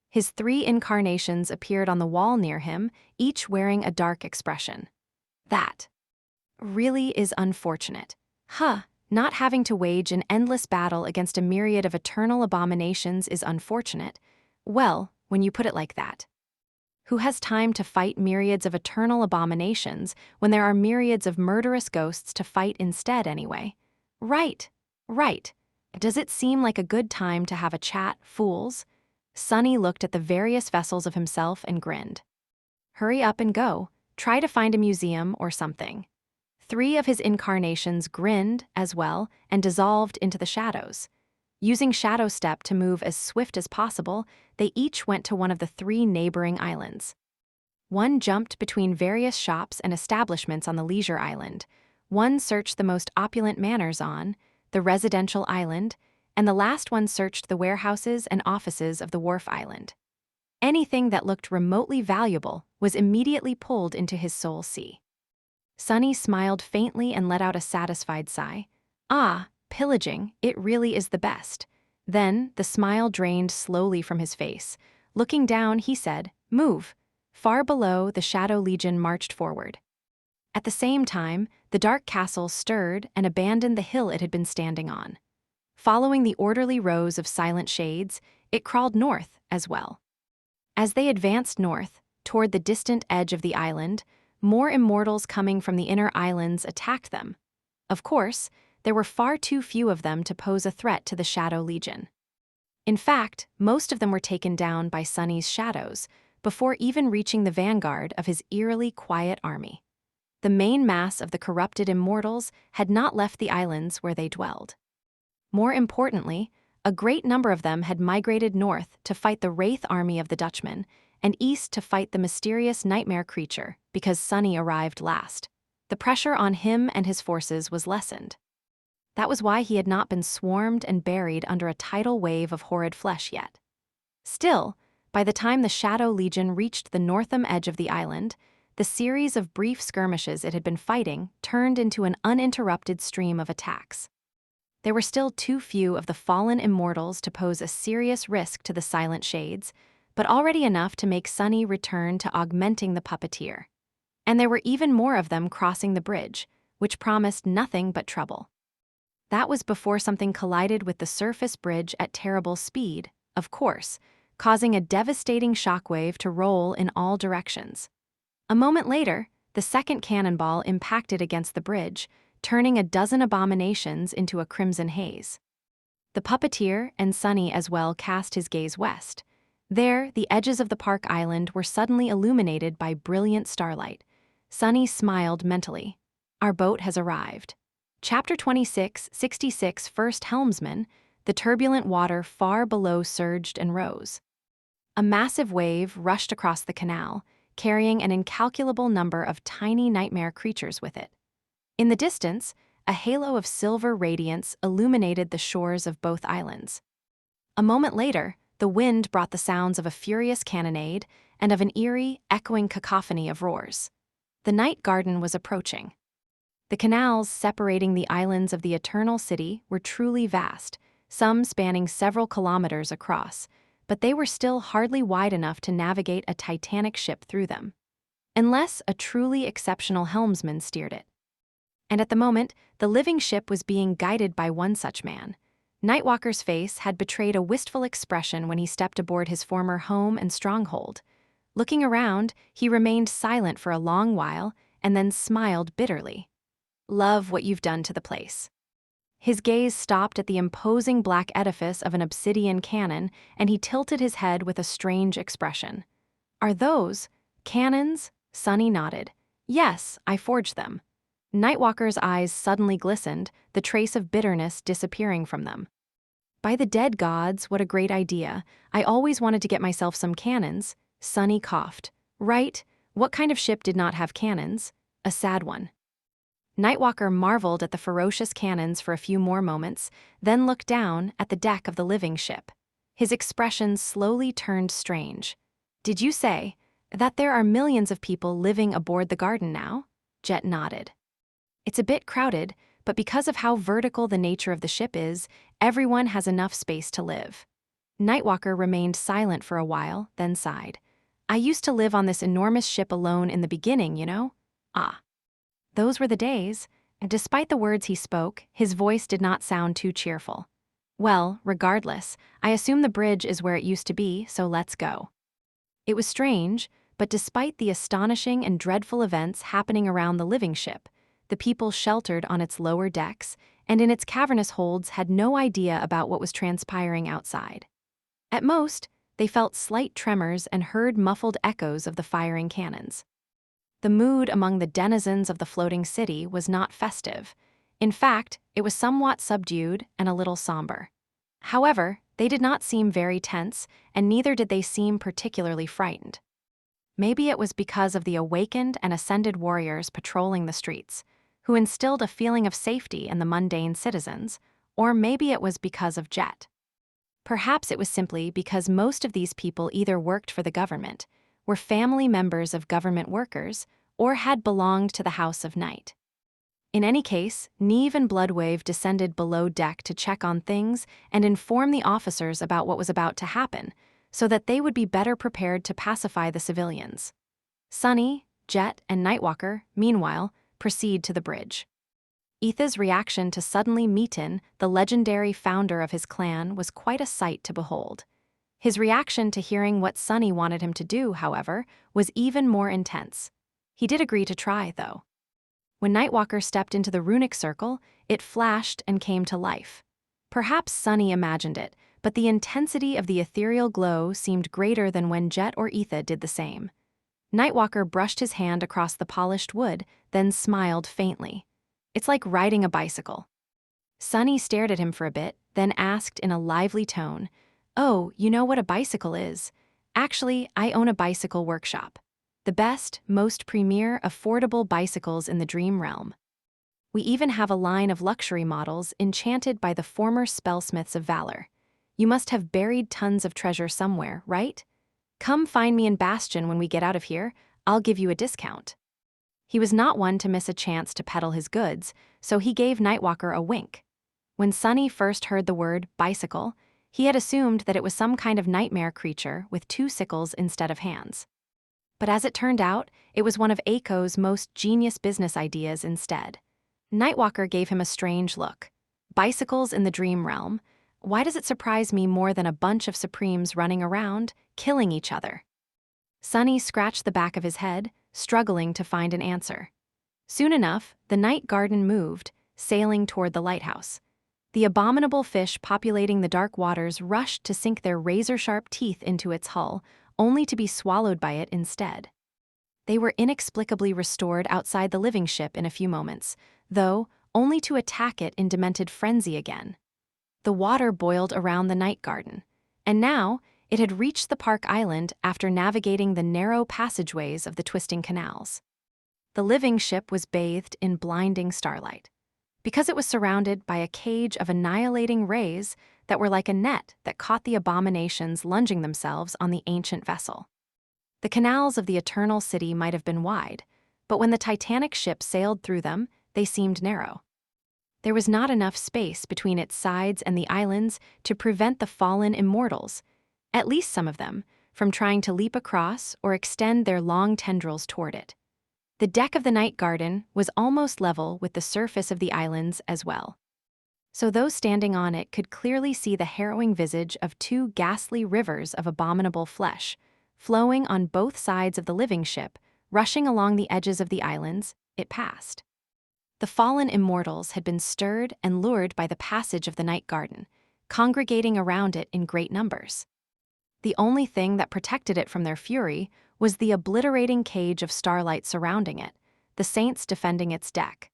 His 3 incarnations appeared on the wall near him, each wearing a dark expression. That really is unfortunate. Not having to wage an endless battle against a myriad of eternal abominations is unfortunate. Well, when you put it like that. Who has time to fight myriads of eternal abominations when there are myriads of murderous ghosts to fight instead anyway? Right. Does it seem like a good time to have a chat, fools? Sunny looked at the various vessels of himself and grinned. Hurry up and go. Try to find a museum or something. 3 of his incarnations grinned as well and dissolved into the shadows. Using Shadow Step to move as swift as possible, they each went to one of the 3 neighboring islands. One jumped between various shops and establishments on the Leisure Island. One searched the most opulent manors on the Residential Island, and the last one searched the warehouses and offices of the Wharf Island. Anything that looked remotely valuable was immediately pulled into his soul sea. Sunny smiled faintly and let out a satisfied sigh. Pillaging, it really is the best. Then, the smile drained slowly from his face. Looking down, he said, "Move." Far below, the Shadow Legion marched forward. At the same time, the Dark Castle stirred and abandoned the hill it had been standing on. Following the orderly rows of silent shades, it crawled north as well. As they advanced north, toward the distant edge of the island, more immortals coming from the inner islands attacked them. Of course, there were far too few of them to pose a threat to the Shadow Legion. In fact, most of them were taken down by Sunny's shadows, before even reaching the vanguard of his eerily quiet army. The main mass of the corrupted immortals had not left the islands where they dwelled. More importantly, a great number of them had migrated north to fight the Wraith army of the Dutchmen, and east to fight the mysterious nightmare creature because Sunny arrived last. The pressure on him and his forces was lessened. That was why he had not been swarmed and buried under a tidal wave of horrid flesh yet. Still, by the time the Shadow Legion reached the northern edge of the island, the series of brief skirmishes it had been fighting turned into an uninterrupted stream of attacks. There were still too few of the fallen immortals to pose a serious risk to the Silent Shades, but already enough to make Sunny return to augmenting the puppeteer. And there were even more of them crossing the bridge, which promised nothing but trouble. That was before something collided with the surface bridge at terrible speed, of course, causing a devastating shockwave to roll in all directions. A moment later, the second cannonball impacted against the bridge, turning a dozen abominations into a crimson haze. The puppeteer and Sunny as well cast his gaze west. There, the edges of the park island were suddenly illuminated by brilliant starlight. Sunny smiled mentally. Our boat has arrived. Chapter 66, First Helmsman. The turbulent water far below surged and rose. A massive wave rushed across the canal, carrying an incalculable number of tiny nightmare creatures with it. In the distance, a halo of silver radiance illuminated the shores of both islands. A moment later, the wind brought the sounds of a furious cannonade and of an eerie, echoing cacophony of roars. The night garden was approaching. The canals separating the islands of the Eternal City were truly vast, some spanning several kilometers across, but they were still hardly wide enough to navigate a titanic ship through them, unless a truly exceptional helmsman steered it. And at the moment, the living ship was being guided by one such man. Nightwalker's face had betrayed a wistful expression when he stepped aboard his former home and stronghold. Looking around, he remained silent for a long while and then smiled bitterly. Love what you've done to the place. His gaze stopped at the imposing black edifice of an obsidian cannon, and he tilted his head with a strange expression. Are those cannons? Sunny nodded. Yes, I forged them. Nightwalker's eyes suddenly glistened, the trace of bitterness disappearing from them. By the dead gods, what a great idea. I always wanted to get myself some cannons. Sunny coughed. Right, what kind of ship did not have cannons? A sad one. Nightwalker marveled at the ferocious cannons for a few more moments, then looked down at the deck of the living ship. His expression slowly turned strange. Did you say that there are millions of people living aboard the garden now? Jet nodded. It's a bit crowded, but because of how vertical the nature of the ship is, everyone has enough space to live. Nightwalker remained silent for a while, then sighed. I used to live on this enormous ship alone in the beginning, you know? Ah. Those were the days, and despite the words he spoke, his voice did not sound too cheerful. Well, regardless, I assume the bridge is where it used to be, so let's go. It was strange, but despite the astonishing and dreadful events happening around the living ship, the people sheltered on its lower decks and in its cavernous holds had no idea about what was transpiring outside. At most, they felt slight tremors and heard muffled echoes of the firing cannons. The mood among the denizens of the floating city was not festive. In fact, it was somewhat subdued and a little somber. However, they did not seem very tense, and neither did they seem particularly frightened. Maybe it was because of the awakened and ascended warriors patrolling the streets, who instilled a feeling of safety in the mundane citizens, or maybe it was because of Jet. Perhaps it was simply because most of these people either worked for the government, were family members of government workers, or had belonged to the House of Night. In any case, Neve and Bloodwave descended below deck to check on things and inform the officers about what was about to happen, so that they would be better prepared to pacify the civilians. Sunny, Jet, and Nightwalker, meanwhile, proceed to the bridge. Etha's reaction to suddenly Meetin, the legendary founder of his clan, was quite a sight to behold. His reaction to hearing what Sunny wanted him to do, however, was even more intense. He did agree to try, though. When Nightwalker stepped into the runic circle, it flashed and came to life. Perhaps Sunny imagined it, but the intensity of the ethereal glow seemed greater than when Jet or Etha did the same. Nightwalker brushed his hand across the polished wood, then smiled faintly. "It's like riding a bicycle." Sunny stared at him for a bit, then asked in a lively tone, "Oh, you know what a bicycle is? Actually, I own a bicycle workshop. The best, most premier, affordable bicycles in the dream realm. We even have a line of luxury models enchanted by the former spellsmiths of valor. You must have buried tons of treasure somewhere, right? Come find me in Bastion when we get out of here. I'll give you a discount." He was not one to miss a chance to peddle his goods, so he gave Nightwalker a wink. When Sunny first heard the word bicycle, he had assumed that it was some kind of nightmare creature with two sickles instead of hands. But as it turned out, it was one of Aiko's most genius business ideas instead. Nightwalker gave him a strange look. Bicycles in the dream realm? Why does it surprise me more than a bunch of Supremes running around, killing each other? Sunny scratched the back of his head, struggling to find an answer. Soon enough, the night garden moved, sailing toward the lighthouse. The abominable fish populating the dark waters rushed to sink their razor-sharp teeth into its hull, only to be swallowed by it instead. They were inexplicably restored outside the living ship in a few moments, though only to attack it in demented frenzy again. The water boiled around the night garden, and now it had reached the park island after navigating the narrow passageways of the twisting canals. The living ship was bathed in blinding starlight, because it was surrounded by a cage of annihilating rays that were like a net that caught the abominations lunging themselves on the ancient vessel. The canals of the Eternal City might have been wide, but when the Titanic ship sailed through them, they seemed narrow. There was not enough space between its sides and the islands to prevent the fallen immortals, at least some of them, from trying to leap across or extend their long tendrils toward it. The deck of the night garden was almost level with the surface of the islands as well. So those standing on it could clearly see the harrowing visage of two ghastly rivers of abominable flesh, flowing on both sides of the living ship, rushing along the edges of the islands it passed. The fallen immortals had been stirred and lured by the passage of the night garden, congregating around it in great numbers. The only thing that protected it from their fury was the obliterating cage of starlight surrounding it, the saints defending its deck,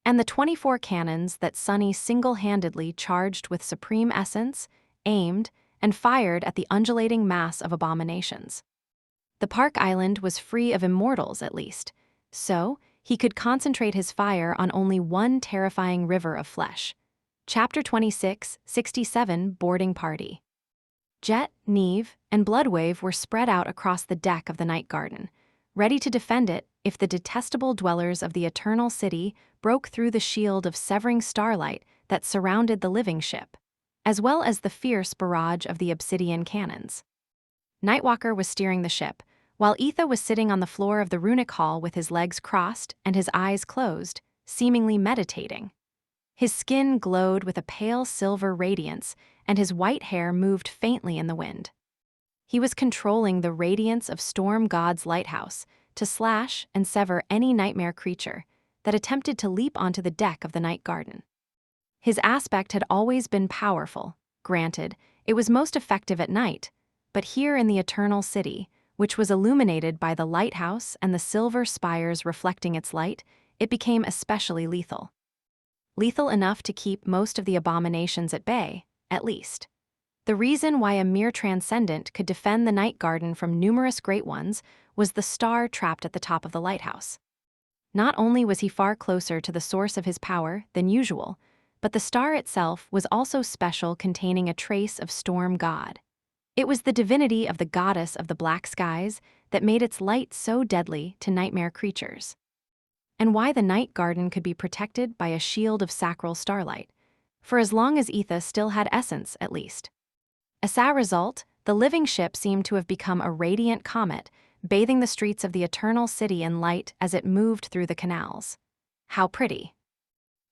and the 24 cannons that Sunny single-handedly charged with supreme essence, aimed, and fired at the undulating mass of abominations. The park island was free of immortals, at least, so he could concentrate his fire on only one terrifying river of flesh. Chapter 26, 67, Boarding Party. Jet, Neve, and Bloodwave were spread out across the deck of the night garden, ready to defend it if the detestable dwellers of the Eternal City broke through the shield of severing starlight that surrounded the living ship, as well as the fierce barrage of the obsidian cannons. Nightwalker was steering the ship, while Etha was sitting on the floor of the runic hall with his legs crossed and his eyes closed, seemingly meditating. His skin glowed with a pale silver radiance, and his white hair moved faintly in the wind. He was controlling the radiance of Storm God's lighthouse to slash and sever any nightmare creature that attempted to leap onto the deck of the night garden. His aspect had always been powerful. Granted, it was most effective at night, but here in the Eternal City, which was illuminated by the lighthouse and the silver spires reflecting its light, it became especially lethal. Lethal enough to keep most of the abominations at bay, at least. The reason why a mere transcendent could defend the night garden from numerous great ones was the star trapped at the top of the lighthouse. Not only was he far closer to the source of his power than usual, but the star itself was also special, containing a trace of Storm God. It was the divinity of the goddess of the black skies that made its light so deadly to nightmare creatures. And why the night garden could be protected by a shield of sacral starlight, for as long as Etha still had essence, at least. As a result, the living ship seemed to have become a radiant comet, bathing the streets of the Eternal City in light as it moved through the canals. How pretty.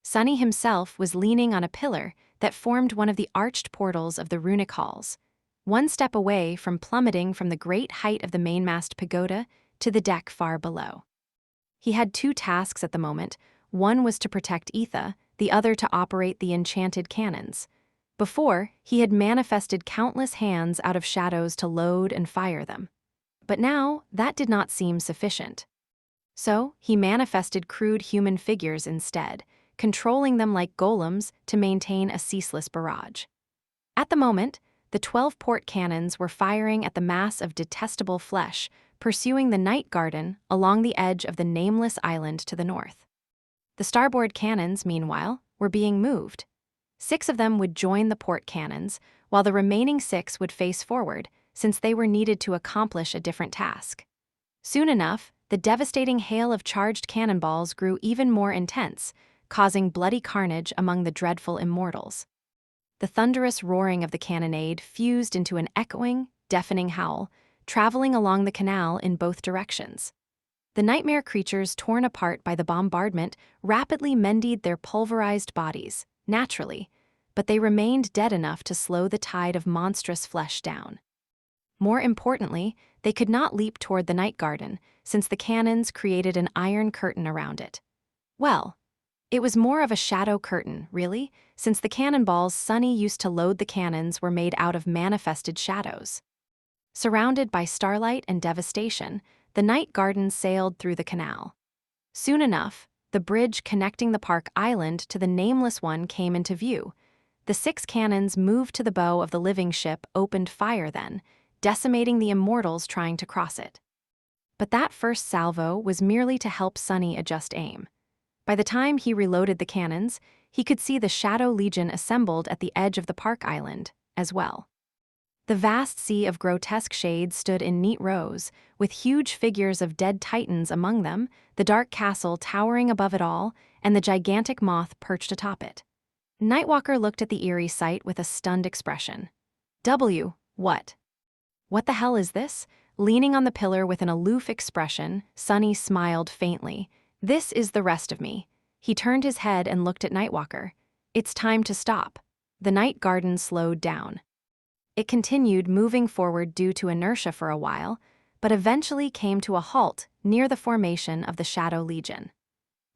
Sunny himself was leaning on a pillar that formed one of the arched portals of the runic halls, one step away from plummeting from the great height of the mainmast pagoda to the deck far below. He had two tasks at the moment. One was to protect Etha, the other to operate the enchanted cannons. Before, he had manifested countless hands out of shadows to load and fire them. But now, that did not seem sufficient. So, he manifested crude human figures instead, controlling them like golems to maintain a ceaseless barrage. At the moment, the 12 port cannons were firing at the mass of detestable flesh, pursuing the night garden along the edge of the nameless island to the north. The starboard cannons, meanwhile, were being moved. 6 of them would join the port cannons, while the remaining 6 would face forward, since they were needed to accomplish a different task. Soon enough, the devastating hail of charged cannonballs grew even more intense, causing bloody carnage among the dreadful immortals. The thunderous roaring of the cannonade fused into an echoing, deafening howl, traveling along the canal in both directions. The nightmare creatures torn apart by the bombardment rapidly mended their pulverized bodies, naturally, but they remained dead enough to slow the tide of monstrous flesh down. More importantly, they could not leap toward the night garden, since the cannons created an iron curtain around it. Well, it was more of a shadow curtain, really, since the cannonballs Sunny used to load the cannons were made out of manifested shadows. Surrounded by starlight and devastation, the night garden sailed through the canal. Soon enough, the bridge connecting the park island to the nameless one came into view. The 6 cannons moved to the bow of the living ship opened fire then, decimating the immortals trying to cross it. But that first salvo was merely to help Sunny adjust aim. By the time he reloaded the cannons, he could see the Shadow Legion assembled at the edge of the park island, as well. The vast sea of grotesque shades stood in neat rows, with huge figures of dead titans among them, the dark castle towering above it all, and the gigantic moth perched atop it. Nightwalker looked at the eerie sight with a stunned expression. What? What the hell is this? Leaning on the pillar with an aloof expression, Sunny smiled faintly. This is the rest of me. He turned his head and looked at Nightwalker. It's time to stop. The night garden slowed down. It continued moving forward due to inertia for a while, but eventually came to a halt near the formation of the Shadow Legion.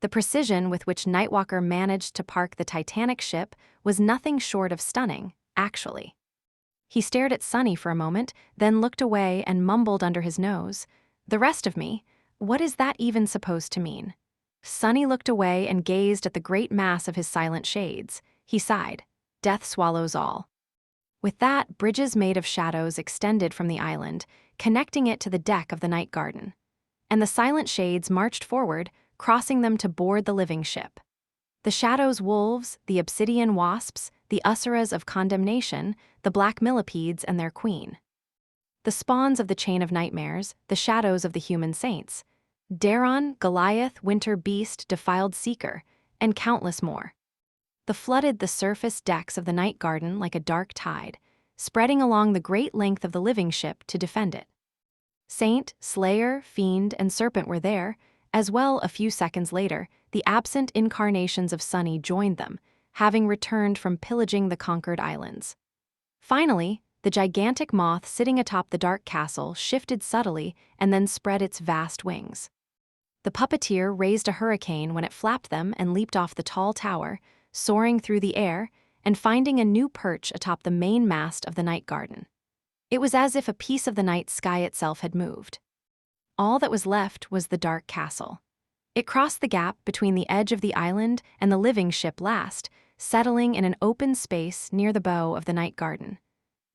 The precision with which Nightwalker managed to park the Titanic ship was nothing short of stunning, actually. He stared at Sunny for a moment, then looked away and mumbled under his nose, "The rest of me? What is that even supposed to mean?" Sunny looked away and gazed at the great mass of his silent shades. He sighed. Death swallows all. With that, bridges made of shadows extended from the island, connecting it to the deck of the night garden. And the silent shades marched forward, crossing them to board the living ship. The shadows' wolves, the obsidian wasps, the usuras of condemnation, the black millipedes and their queen. The spawns of the chain of nightmares, the shadows of the human saints. Daron, Goliath, winter beast, defiled seeker, and countless more. They flooded the surface decks of the night garden like a dark tide, spreading along the great length of the living ship to defend it. Saint, slayer, fiend, and serpent were there, as well. A few seconds later, the absent incarnations of Sunny joined them, having returned from pillaging the conquered islands. Finally, the gigantic moth sitting atop the dark castle shifted subtly and then spread its vast wings. The puppeteer raised a hurricane when it flapped them and leaped off the tall tower, soaring through the air and finding a new perch atop the main mast of the night garden. It was as if a piece of the night sky itself had moved. All that was left was the dark castle. It crossed the gap between the edge of the island and the living ship last, settling in an open space near the bow of the night garden.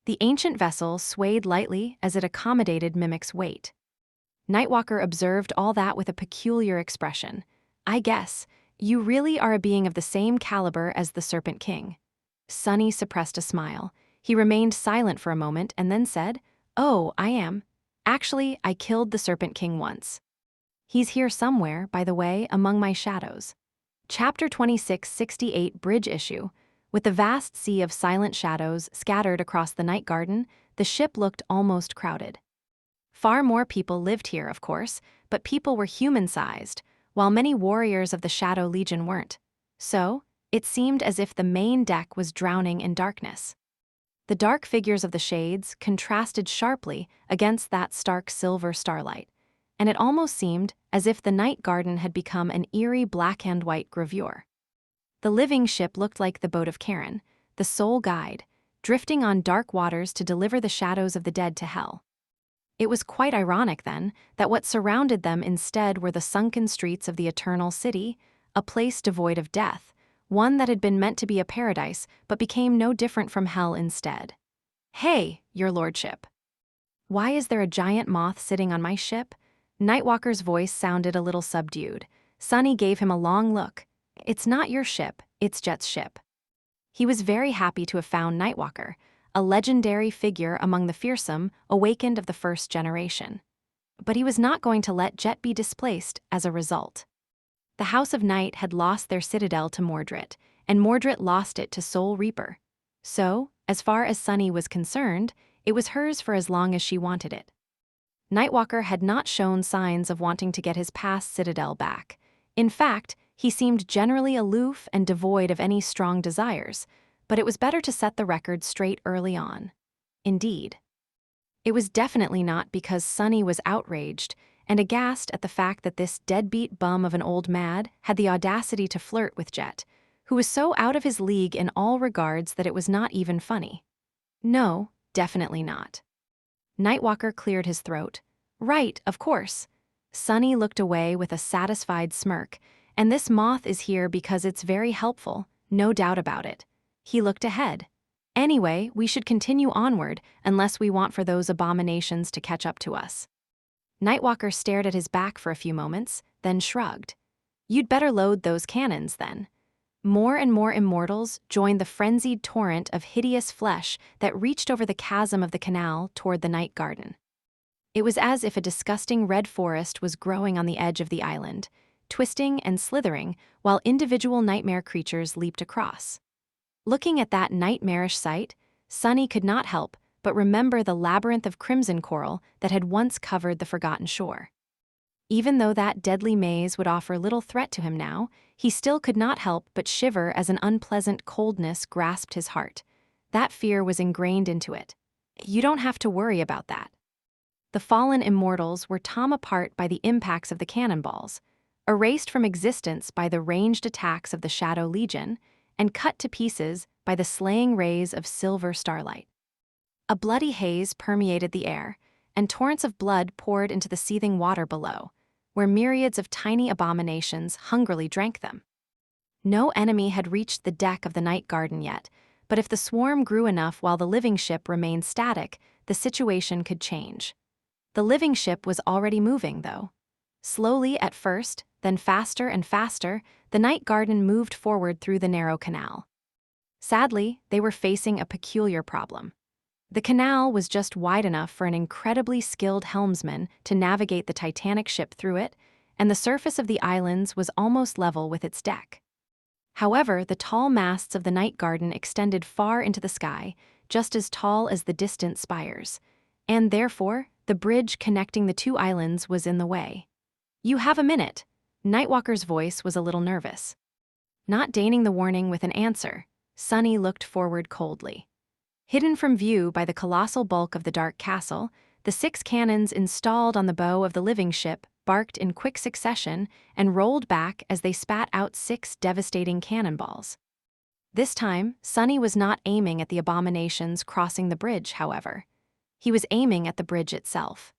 The ancient vessel swayed lightly as it accommodated Mimic's weight. Nightwalker observed all that with a peculiar expression. "I guess, you really are a being of the same caliber as the Serpent King." Sunny suppressed a smile. He remained silent for a moment and then said, "Oh, I am. Actually, I killed the Serpent King once. He's here somewhere, by the way, among my shadows." Chapter 2668 Bridge Issue. With the vast sea of silent shadows scattered across the night garden, the ship looked almost crowded. Far more people lived here, of course, but people were human-sized, while many warriors of the Shadow Legion weren't. So, it seemed as if the main deck was drowning in darkness. The dark figures of the shades contrasted sharply against that stark silver starlight, and it almost seemed as if the night garden had become an eerie black and white gravure. The living ship looked like the boat of Karen, the sole guide, drifting on dark waters to deliver the shadows of the dead to hell. It was quite ironic, then, that what surrounded them instead were the sunken streets of the Eternal City, a place devoid of death, one that had been meant to be a paradise but became no different from hell instead. "Hey, your lordship. Why is there a giant moth sitting on my ship?" Nightwalker's voice sounded a little subdued. Sunny gave him a long look. "It's not your ship, it's Jet's ship." He was very happy to have found Nightwalker, a legendary figure among the fearsome, awakened of the first generation. But he was not going to let Jet be displaced as a result. The House of Night had lost their citadel to Mordred, and Mordred lost it to Soul Reaper. So, as far as Sunny was concerned, it was hers for as long as she wanted it. Nightwalker had not shown signs of wanting to get his past citadel back. In fact, he seemed generally aloof and devoid of any strong desires, but it was better to set the record straight early on. Indeed. It was definitely not because Sunny was outraged and aghast at the fact that this deadbeat bum of an old mad had the audacity to flirt with Jet, who was so out of his league in all regards that it was not even funny. No, definitely not. Nightwalker cleared his throat. "Right, of course." Sunny looked away with a satisfied smirk, "and this moth is here because it's very helpful, no doubt about it." He looked ahead. "Anyway, we should continue onward unless we want for those abominations to catch up to us." Nightwalker stared at his back for a few moments, then shrugged. "You'd better load those cannons, then." More and more immortals joined the frenzied torrent of hideous flesh that reached over the chasm of the canal toward the night garden. It was as if a disgusting red forest was growing on the edge of the island, twisting and slithering while individual nightmare creatures leaped across. Looking at that nightmarish sight, Sunny could not help but remember the labyrinth of crimson coral that had once covered the forgotten shore. Even though that deadly maze would offer little threat to him now, he still could not help but shiver as an unpleasant coldness grasped his heart. That fear was ingrained into it. You don't have to worry about that. The fallen immortals were torn apart by the impacts of the cannonballs, erased from existence by the ranged attacks of the Shadow Legion, and cut to pieces by the slaying rays of silver starlight. A bloody haze permeated the air, and torrents of blood poured into the seething water below, where myriads of tiny abominations hungrily drank them. No enemy had reached the deck of the night garden yet, but if the swarm grew enough while the living ship remained static, the situation could change. The living ship was already moving, though. Slowly at first, then faster and faster, the night garden moved forward through the narrow canal. Sadly, they were facing a peculiar problem. The canal was just wide enough for an incredibly skilled helmsman to navigate the Titanic ship through it, and the surface of the islands was almost level with its deck. However, the tall masts of the night garden extended far into the sky, just as tall as the distant spires, and therefore, the bridge connecting the two islands was in the way. "You have a minute." Nightwalker's voice was a little nervous. Not deigning the warning with an answer, Sunny looked forward coldly. Hidden from view by the colossal bulk of the dark castle, the 6 cannons installed on the bow of the living ship barked in quick succession and rolled back as they spat out 6 devastating cannonballs. This time, Sunny was not aiming at the abominations crossing the bridge, however. He was aiming at the bridge itself.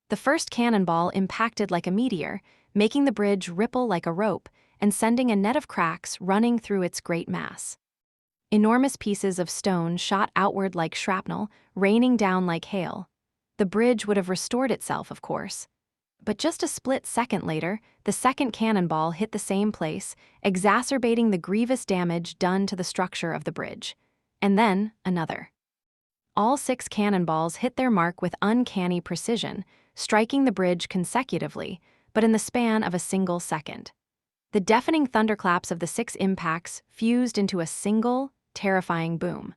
The first cannonball impacted like a meteor, making the bridge ripple like a rope and sending a net of cracks running through its great mass. Enormous pieces of stone shot outward like shrapnel, raining down like hail. The bridge would have restored itself, of course. But just a split second later, the second cannonball hit the same place, exacerbating the grievous damage done to the structure of the bridge. And then, another. All 6 cannonballs hit their mark with uncanny precision, striking the bridge consecutively, but in the span of a single second. The deafening thunderclaps of the 6 impacts fused into a single, terrifying boom.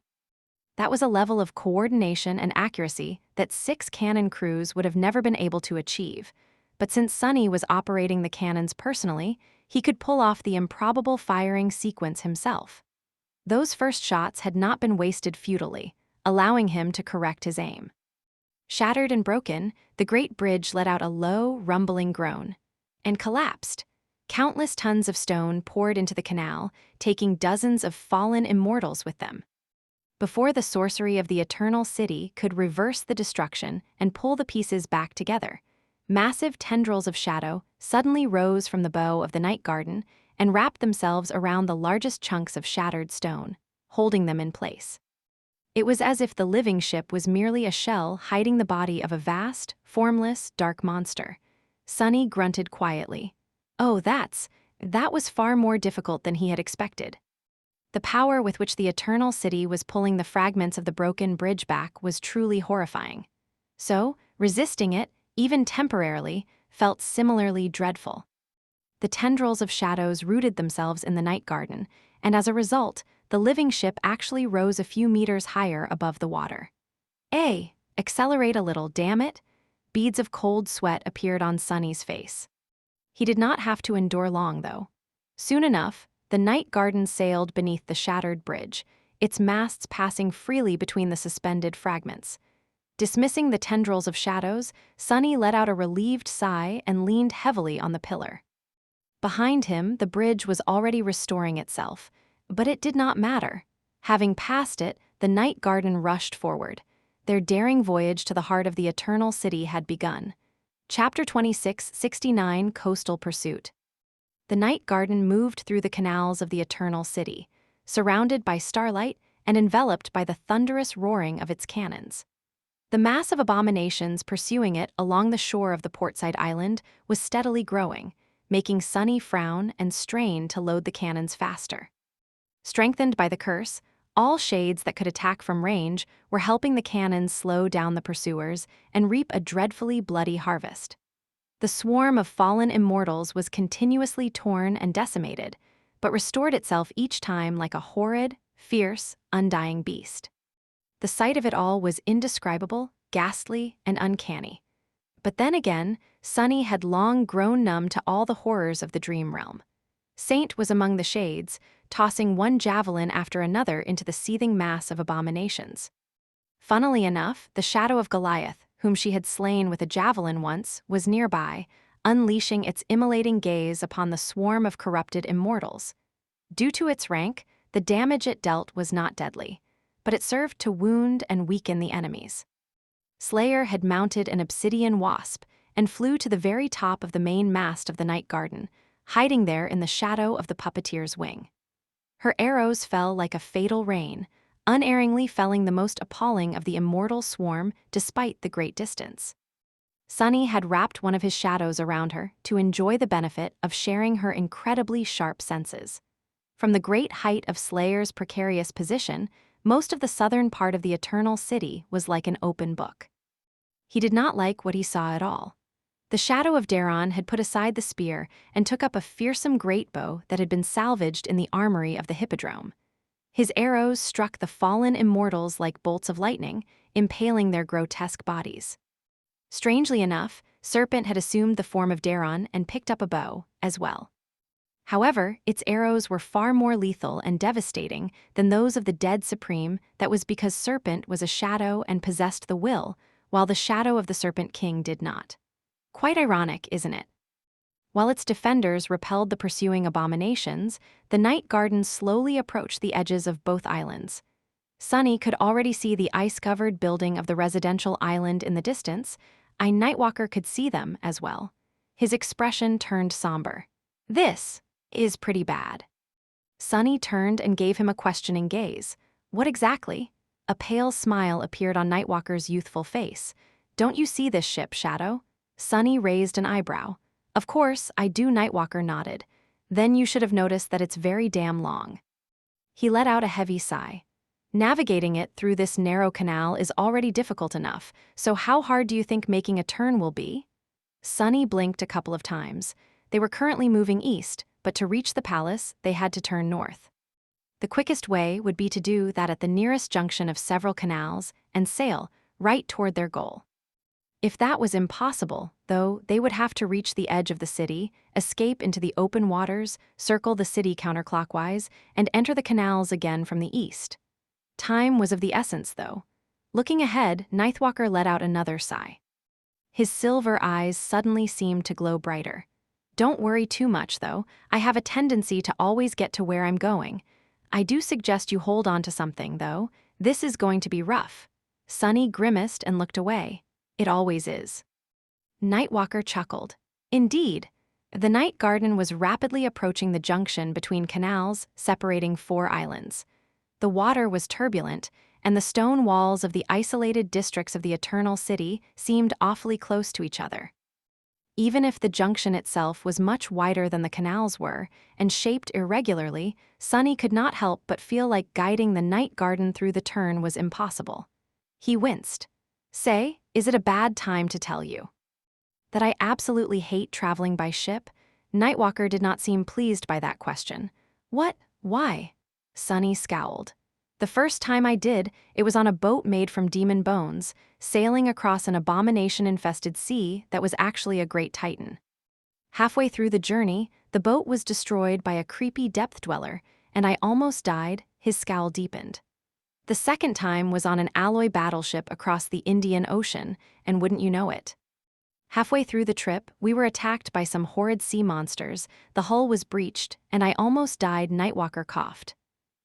That was a level of coordination and accuracy that 6 cannon crews would have never been able to achieve. But since Sunny was operating the cannons personally, he could pull off the improbable firing sequence himself. Those first shots had not been wasted futilely, allowing him to correct his aim. Shattered and broken, the great bridge let out a low, rumbling groan and collapsed. Countless tons of stone poured into the canal, taking dozens of fallen immortals with them. before the sorcery of the Eternal City could reverse the destruction and pull the pieces back together. Massive tendrils of shadow suddenly rose from the bow of the night garden and wrapped themselves around the largest chunks of shattered stone, holding them in place. It was as if the living ship was merely a shell hiding the body of a vast, formless, dark monster. Sunny grunted quietly. Oh, that was far more difficult than he had expected. The power with which the Eternal City was pulling the fragments of the broken bridge back was truly horrifying. So, resisting it, even temporarily, felt similarly dreadful. The tendrils of shadows rooted themselves in the night garden, and as a result, the living ship actually rose a few meters higher above the water. Accelerate a little, damn it! Beads of cold sweat appeared on Sunny's face. He did not have to endure long, though. Soon enough, the night garden sailed beneath the shattered bridge, its masts passing freely between the suspended fragments. Dismissing the tendrils of shadows, Sunny let out a relieved sigh and leaned heavily on the pillar. Behind him, the bridge was already restoring itself, but it did not matter. Having passed it, the night garden rushed forward. Their daring voyage to the heart of the Eternal City had begun. Chapter 2669, Coastal Pursuit. The night garden moved through the canals of the Eternal City, surrounded by starlight and enveloped by the thunderous roaring of its cannons. The mass of abominations pursuing it along the shore of the portside island was steadily growing, making Sunny frown and strain to load the cannons faster. Strengthened by the curse, all shades that could attack from range were helping the cannons slow down the pursuers and reap a dreadfully bloody harvest. The swarm of fallen immortals was continuously torn and decimated, but restored itself each time like a horrid, fierce, undying beast. The sight of it all was indescribable, ghastly, and uncanny. But then again, Sunny had long grown numb to all the horrors of the dream realm. Saint was among the shades, tossing one javelin after another into the seething mass of abominations. Funnily enough, the shadow of Goliath, whom she had slain with a javelin once, was nearby, unleashing its immolating gaze upon the swarm of corrupted immortals. Due to its rank, the damage it dealt was not deadly, but it served to wound and weaken the enemies. Slayer had mounted an obsidian wasp and flew to the very top of the main mast of the night garden, hiding there in the shadow of the puppeteer's wing. Her arrows fell like a fatal rain, unerringly felling the most appalling of the immortal swarm despite the great distance. Sunny had wrapped one of his shadows around her to enjoy the benefit of sharing her incredibly sharp senses. From the great height of Slayer's precarious position, most of the southern part of the Eternal City was like an open book. He did not like what he saw at all. The shadow of Daron had put aside the spear and took up a fearsome greatbow that had been salvaged in the armory of the hippodrome. His arrows struck the fallen immortals like bolts of lightning, impaling their grotesque bodies. Strangely enough, Serpent had assumed the form of Daron and picked up a bow, as well. However, its arrows were far more lethal and devastating than those of the dead Supreme. That was because Serpent was a shadow and possessed the will, while the shadow of the Serpent King did not. Quite ironic, isn't it? While its defenders repelled the pursuing abominations, the night garden slowly approached the edges of both islands. Sunny could already see the ice-covered building of the residential island in the distance. A Nightwalker could see them as well. His expression turned somber. This is pretty bad. Sunny turned and gave him a questioning gaze. What exactly? A pale smile appeared on Nightwalker's youthful face. Don't you see this ship, Shadow? Sunny raised an eyebrow. Of course, I do. Nightwalker nodded. Then you should have noticed that it's very damn long. He let out a heavy sigh. Navigating it through this narrow canal is already difficult enough, so how hard do you think making a turn will be? Sunny blinked a couple of times. They were currently moving east, but to reach the palace, they had to turn north. The quickest way would be to do that at the nearest junction of several canals and sail right toward their goal. If that was impossible, though, they would have to reach the edge of the city, escape into the open waters, circle the city counterclockwise, and enter the canals again from the east. Time was of the essence, though. Looking ahead, Nightwalker let out another sigh. His silver eyes suddenly seemed to glow brighter. Don't worry too much, though. I have a tendency to always get to where I'm going. I do suggest you hold on to something, though. "This is going to be rough." Sunny grimaced and looked away. "It always is." Nightwalker chuckled. Indeed. The night garden was rapidly approaching the junction between canals separating 4 islands. The water was turbulent, and the stone walls of the isolated districts of the Eternal City seemed awfully close to each other. Even if the junction itself was much wider than the canals were, and shaped irregularly, Sunny could not help but feel like guiding the night garden through the turn was impossible. He winced. "Say, is it a bad time to tell you that I absolutely hate traveling by ship?" Nightwalker did not seem pleased by that question. "What? Why?" Sunny scowled. "The first time I did, it was on a boat made from demon bones, sailing across an abomination-infested sea that was actually a great titan. Halfway through the journey, the boat was destroyed by a creepy depth dweller, and I almost died." His scowl deepened. "The second time was on an alloy battleship across the Indian Ocean, and wouldn't you know it? Halfway through the trip, we were attacked by some horrid sea monsters, the hull was breached, and I almost died." Nightwalker coughed.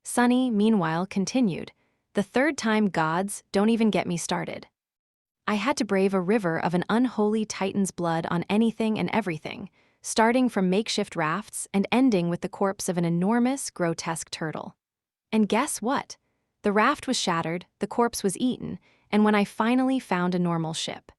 Sunny, meanwhile, continued. "The third time, gods, don't even get me started. I had to brave a river of an unholy titan's blood on anything and everything, starting from makeshift rafts and ending with the corpse of an enormous, grotesque turtle. And guess what? The raft was shattered, the corpse was eaten, and when I finally found a normal ship,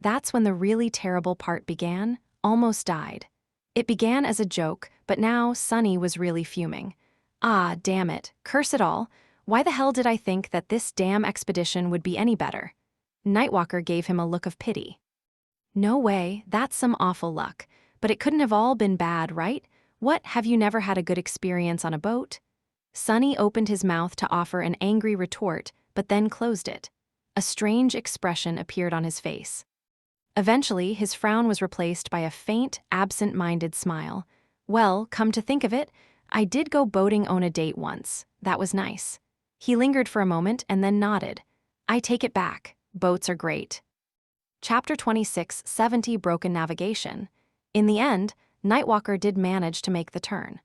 that's when the really terrible part began. Almost died. It began as a joke, but now Sunny was really fuming. Ah, damn it, curse it all. Why the hell did I think that this damn expedition would be any better?" Nightwalker gave him a look of pity. "No way, that's some awful luck. But it couldn't have all been bad, right? What, have you never had a good experience on a boat?" Sunny opened his mouth to offer an angry retort, but then closed it. A strange expression appeared on his face. Eventually, his frown was replaced by a faint, absent-minded smile. "Well, come to think of it, I did go boating on a date once. That was nice." He lingered for a moment and then nodded. "I take it back. Boats are great." Chapter 26, 70 Broken Navigation. In the end, Nightwalker did manage to make the turn.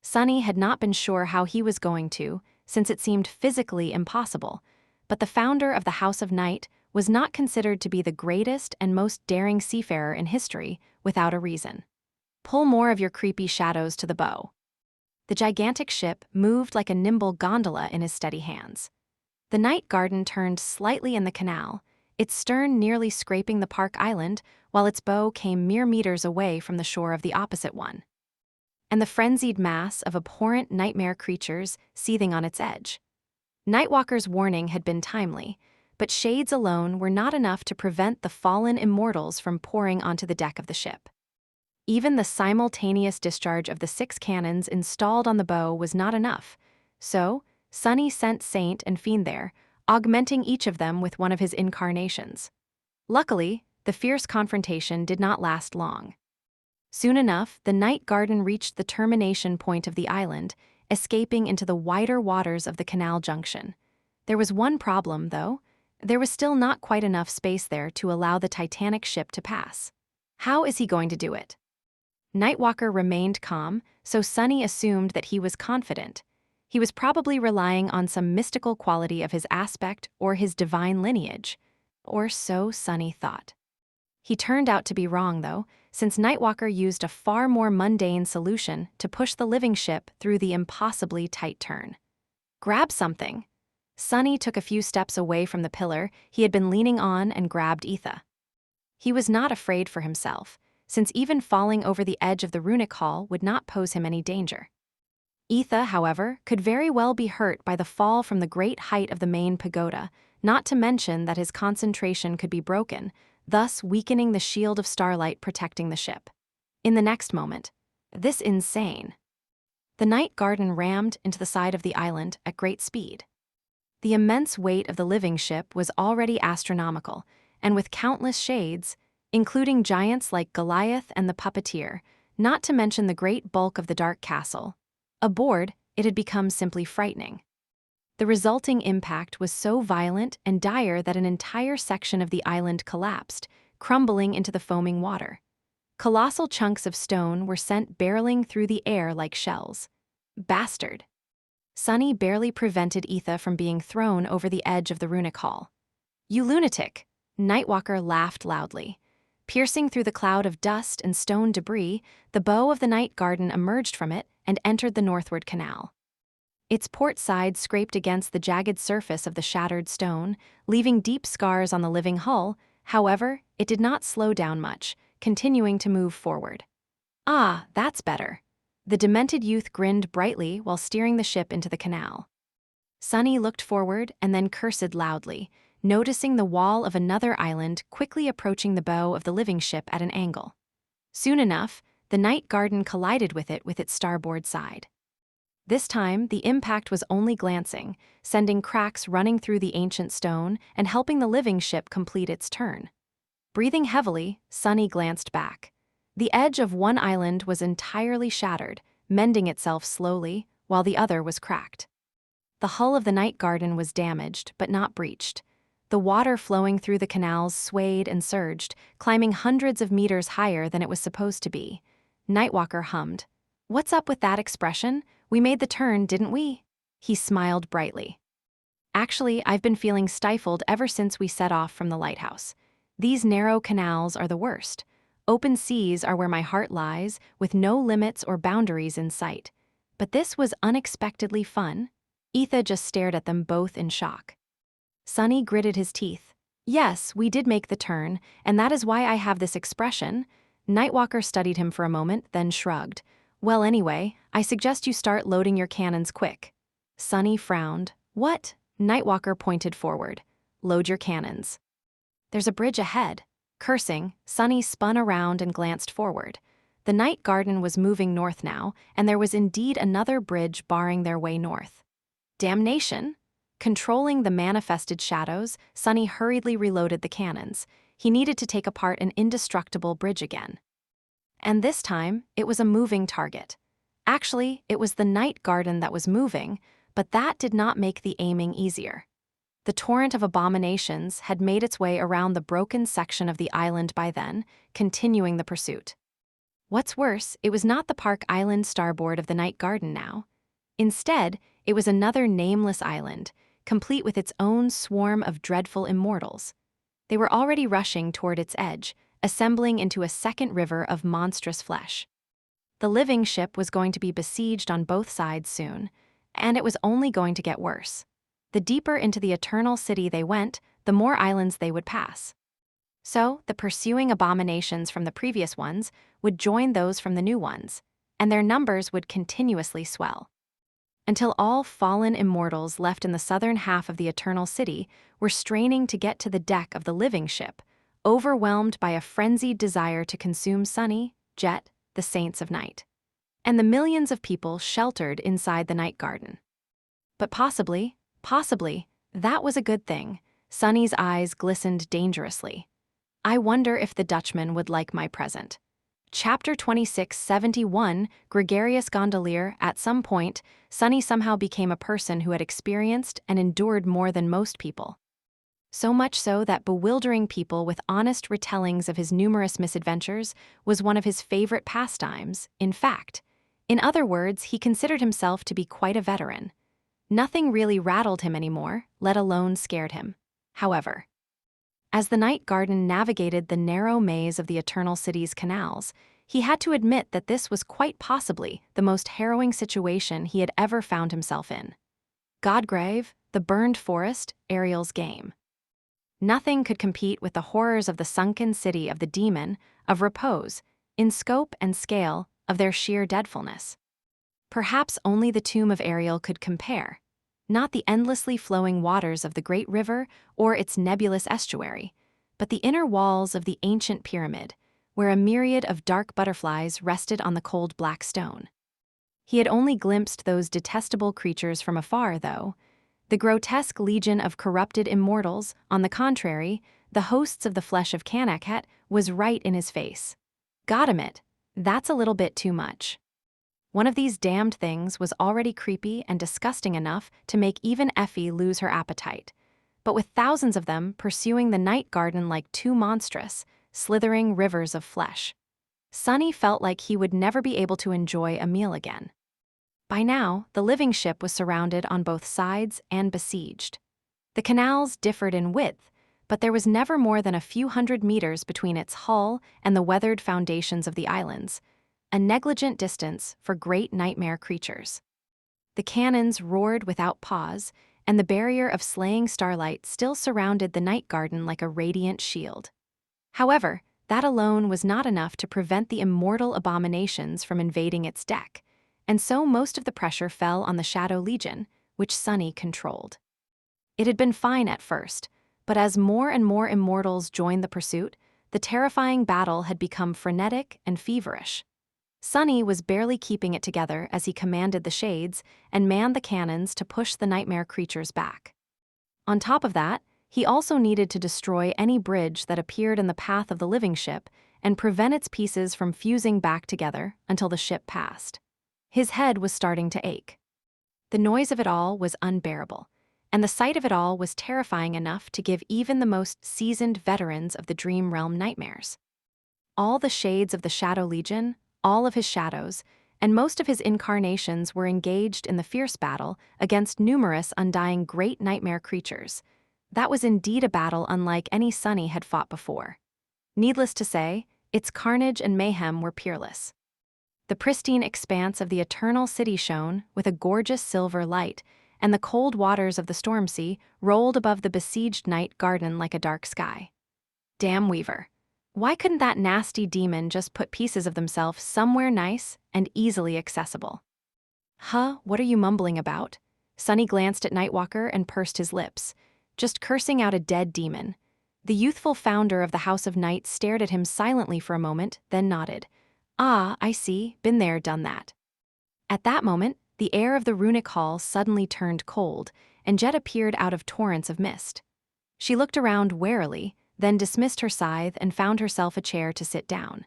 Sunny had not been sure how he was going to, since it seemed physically impossible, but the founder of the House of Night was not considered to be the greatest and most daring seafarer in history without a reason. Pull more of your creepy shadows to the bow. The gigantic ship moved like a nimble gondola in his steady hands. The night garden turned slightly in the canal, its stern nearly scraping the park island, while its bow came mere meters away from the shore of the opposite one. And the frenzied mass of abhorrent nightmare creatures seething on its edge. Nightwalker's warning had been timely, but shades alone were not enough to prevent the fallen immortals from pouring onto the deck of the ship. Even the simultaneous discharge of the 6 cannons installed on the bow was not enough, so Sunny sent Saint and Fiend there, augmenting each of them with one of his incarnations. Luckily, the fierce confrontation did not last long. Soon enough, the night garden reached the termination point of the island, escaping into the wider waters of the canal junction. There was one problem, though. There was still not quite enough space there to allow the Titanic ship to pass. How is he going to do it? Nightwalker remained calm, so Sunny assumed that he was confident. He was probably relying on some mystical quality of his aspect or his divine lineage. Or so Sunny thought. He turned out to be wrong, though, since Nightwalker used a far more mundane solution to push the living ship through the impossibly tight turn. "Grab something." Sunny took a few steps away from the pillar he had been leaning on and grabbed Etha. He was not afraid for himself, since even falling over the edge of the runic hall would not pose him any danger. Etha, however, could very well be hurt by the fall from the great height of the main pagoda, not to mention that his concentration could be broken, thus weakening the shield of starlight protecting the ship. In the next moment, this insane. The night garden rammed into the side of the island at great speed. The immense weight of the living ship was already astronomical, and with countless shades, including giants like Goliath and the Puppeteer, not to mention the great bulk of the Dark Castle, aboard, it had become simply frightening. The resulting impact was so violent and dire that an entire section of the island collapsed, crumbling into the foaming water. Colossal chunks of stone were sent barreling through the air like shells. Bastard! Sunny barely prevented Etha from being thrown over the edge of the runic hall. "You lunatic!" Nightwalker laughed loudly. Piercing through the cloud of dust and stone debris, the bow of the night garden emerged from it and entered the northward canal. Its port side scraped against the jagged surface of the shattered stone, leaving deep scars on the living hull. However, it did not slow down much, continuing to move forward. "Ah, that's better." The demented youth grinned brightly while steering the ship into the canal. Sunny looked forward and then cursed loudly, noticing the wall of another island quickly approaching the bow of the living ship at an angle. Soon enough, the night garden collided with its starboard side. This time, the impact was only glancing, sending cracks running through the ancient stone and helping the living ship complete its turn. Breathing heavily, Sunny glanced back. The edge of one island was entirely shattered, mending itself slowly, while the other was cracked. The hull of the night garden was damaged, but not breached. The water flowing through the canals swayed and surged, climbing hundreds of meters higher than it was supposed to be. Nightwalker hummed. "What's up with that expression? We made the turn, didn't we?" He smiled brightly. "Actually, I've been feeling stifled ever since we set off from the lighthouse. These narrow canals are the worst. Open seas are where my heart lies, with no limits or boundaries in sight. But this was unexpectedly fun." Etha just stared at them both in shock. Sunny gritted his teeth. "Yes, we did make the turn, and that is why I have this expression." Nightwalker studied him for a moment, then shrugged. "Well, anyway, I suggest you start loading your cannons quick." Sunny frowned. "What?" Nightwalker pointed forward. "Load your cannons. There's a bridge ahead." Cursing, Sunny spun around and glanced forward. The night garden was moving north now, and there was indeed another bridge barring their way north. Damnation! Controlling the manifested shadows, Sunny hurriedly reloaded the cannons. He needed to take apart an indestructible bridge again. And this time, it was a moving target. Actually, it was the night garden that was moving, but that did not make the aiming easier. The torrent of abominations had made its way around the broken section of the island by then, continuing the pursuit. What's worse, it was not the Park Island starboard of the night garden now. Instead, it was another nameless island, complete with its own swarm of dreadful immortals. They were already rushing toward its edge, assembling into a second river of monstrous flesh. The living ship was going to be besieged on both sides soon, and it was only going to get worse. The deeper into the eternal city they went, the more islands they would pass. So, the pursuing abominations from the previous ones would join those from the new ones, and their numbers would continuously swell. Until all fallen immortals left in the southern half of the eternal city were straining to get to the deck of the living ship, overwhelmed by a frenzied desire to consume Sunny, Jet, the saints of night, and the millions of people sheltered inside the night garden. But possibly, that was a good thing. Sunny's eyes glistened dangerously. "I wonder if the Dutchman would like my present." Chapter 2671, Gregarious Gondolier. At some point, Sunny somehow became a person who had experienced and endured more than most people. So much so that bewildering people with honest retellings of his numerous misadventures was one of his favorite pastimes. In fact, in other words, he considered himself to be quite a veteran. Nothing really rattled him anymore, let alone scared him. However, as the night garden navigated the narrow maze of the Eternal City's canals, he had to admit that this was quite possibly the most harrowing situation he had ever found himself in. Godgrave, the burned forest, Ariel's game. Nothing could compete with the horrors of the sunken city of the demon, of repose, in scope and scale, of their sheer dreadfulness. Perhaps only the tomb of Ariel could compare, not the endlessly flowing waters of the great river or its nebulous estuary, but the inner walls of the ancient pyramid, where a myriad of dark butterflies rested on the cold black stone. He had only glimpsed those detestable creatures from afar, though. The grotesque legion of corrupted immortals, on the contrary, the hosts of the flesh of Kanakhet, was right in his face. Goddammit, that's a little bit too much. One of these damned things was already creepy and disgusting enough to make even Effie lose her appetite. But with thousands of them pursuing the night garden like two monstrous, slithering rivers of flesh, Sunny felt like he would never be able to enjoy a meal again. By now, the living ship was surrounded on both sides and besieged. The canals differed in width, but there was never more than a few hundred meters between its hull and the weathered foundations of the islands, a negligent distance for great nightmare creatures. The cannons roared without pause, and the barrier of slaying starlight still surrounded the night garden like a radiant shield. However, that alone was not enough to prevent the immortal abominations from invading its deck, and so most of the pressure fell on the Shadow Legion, which Sunny controlled. It had been fine at first, but as more and more immortals joined the pursuit, the terrifying battle had become frenetic and feverish. Sunny was barely keeping it together as he commanded the shades and manned the cannons to push the nightmare creatures back. On top of that, he also needed to destroy any bridge that appeared in the path of the living ship and prevent its pieces from fusing back together until the ship passed. His head was starting to ache. The noise of it all was unbearable, and the sight of it all was terrifying enough to give even the most seasoned veterans of the Dream Realm nightmares. All the shades of the Shadow Legion, all of his shadows, and most of his incarnations were engaged in the fierce battle against numerous undying great nightmare creatures. That was indeed a battle unlike any Sunny had fought before. Needless to say, its carnage and mayhem were peerless. The pristine expanse of the Eternal City shone with a gorgeous silver light, and the cold waters of the storm sea rolled above the besieged night garden like a dark sky. Damn Weaver. Why couldn't that nasty demon just put pieces of themselves somewhere nice and easily accessible? Huh, what are you mumbling about? Sunny glanced at Nightwalker and pursed his lips, just cursing out a dead demon. The youthful founder of the House of Night stared at him silently for a moment, then nodded. Ah, I see, been there, done that. At that moment, the air of the runic hall suddenly turned cold, and Jet appeared out of torrents of mist. She looked around warily, then dismissed her scythe and found herself a chair to sit down.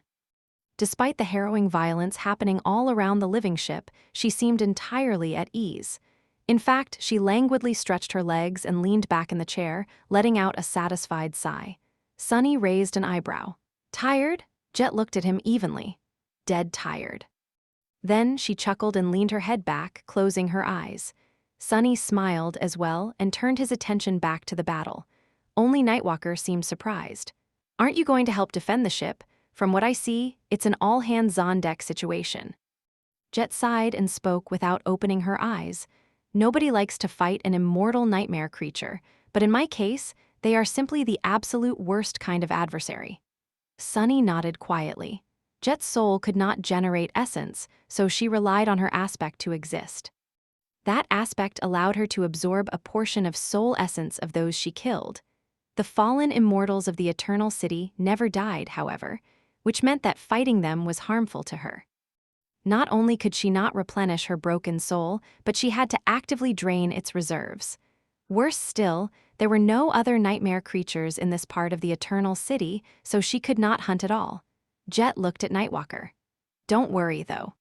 Despite the harrowing violence happening all around the living ship, she seemed entirely at ease. In fact, she languidly stretched her legs and leaned back in the chair, letting out a satisfied sigh. Sunny raised an eyebrow. Tired? Jet looked at him evenly. Dead tired. Then she chuckled and leaned her head back, closing her eyes. Sunny smiled as well and turned his attention back to the battle. Only Nightwalker seemed surprised. Aren't you going to help defend the ship? From what I see, it's an all-hands-on-deck situation. Jet sighed and spoke without opening her eyes. Nobody likes to fight an immortal nightmare creature, but in my case, they are simply the absolute worst kind of adversary. Sunny nodded quietly. Jet's soul could not generate essence, so she relied on her aspect to exist. That aspect allowed her to absorb a portion of soul essence of those she killed. The fallen immortals of the Eternal City never died, however, which meant that fighting them was harmful to her. Not only could she not replenish her broken soul, but she had to actively drain its reserves. Worse still, there were no other nightmare creatures in this part of the Eternal City, so she could not hunt at all. Jet looked at Nightwalker. Don't worry, though.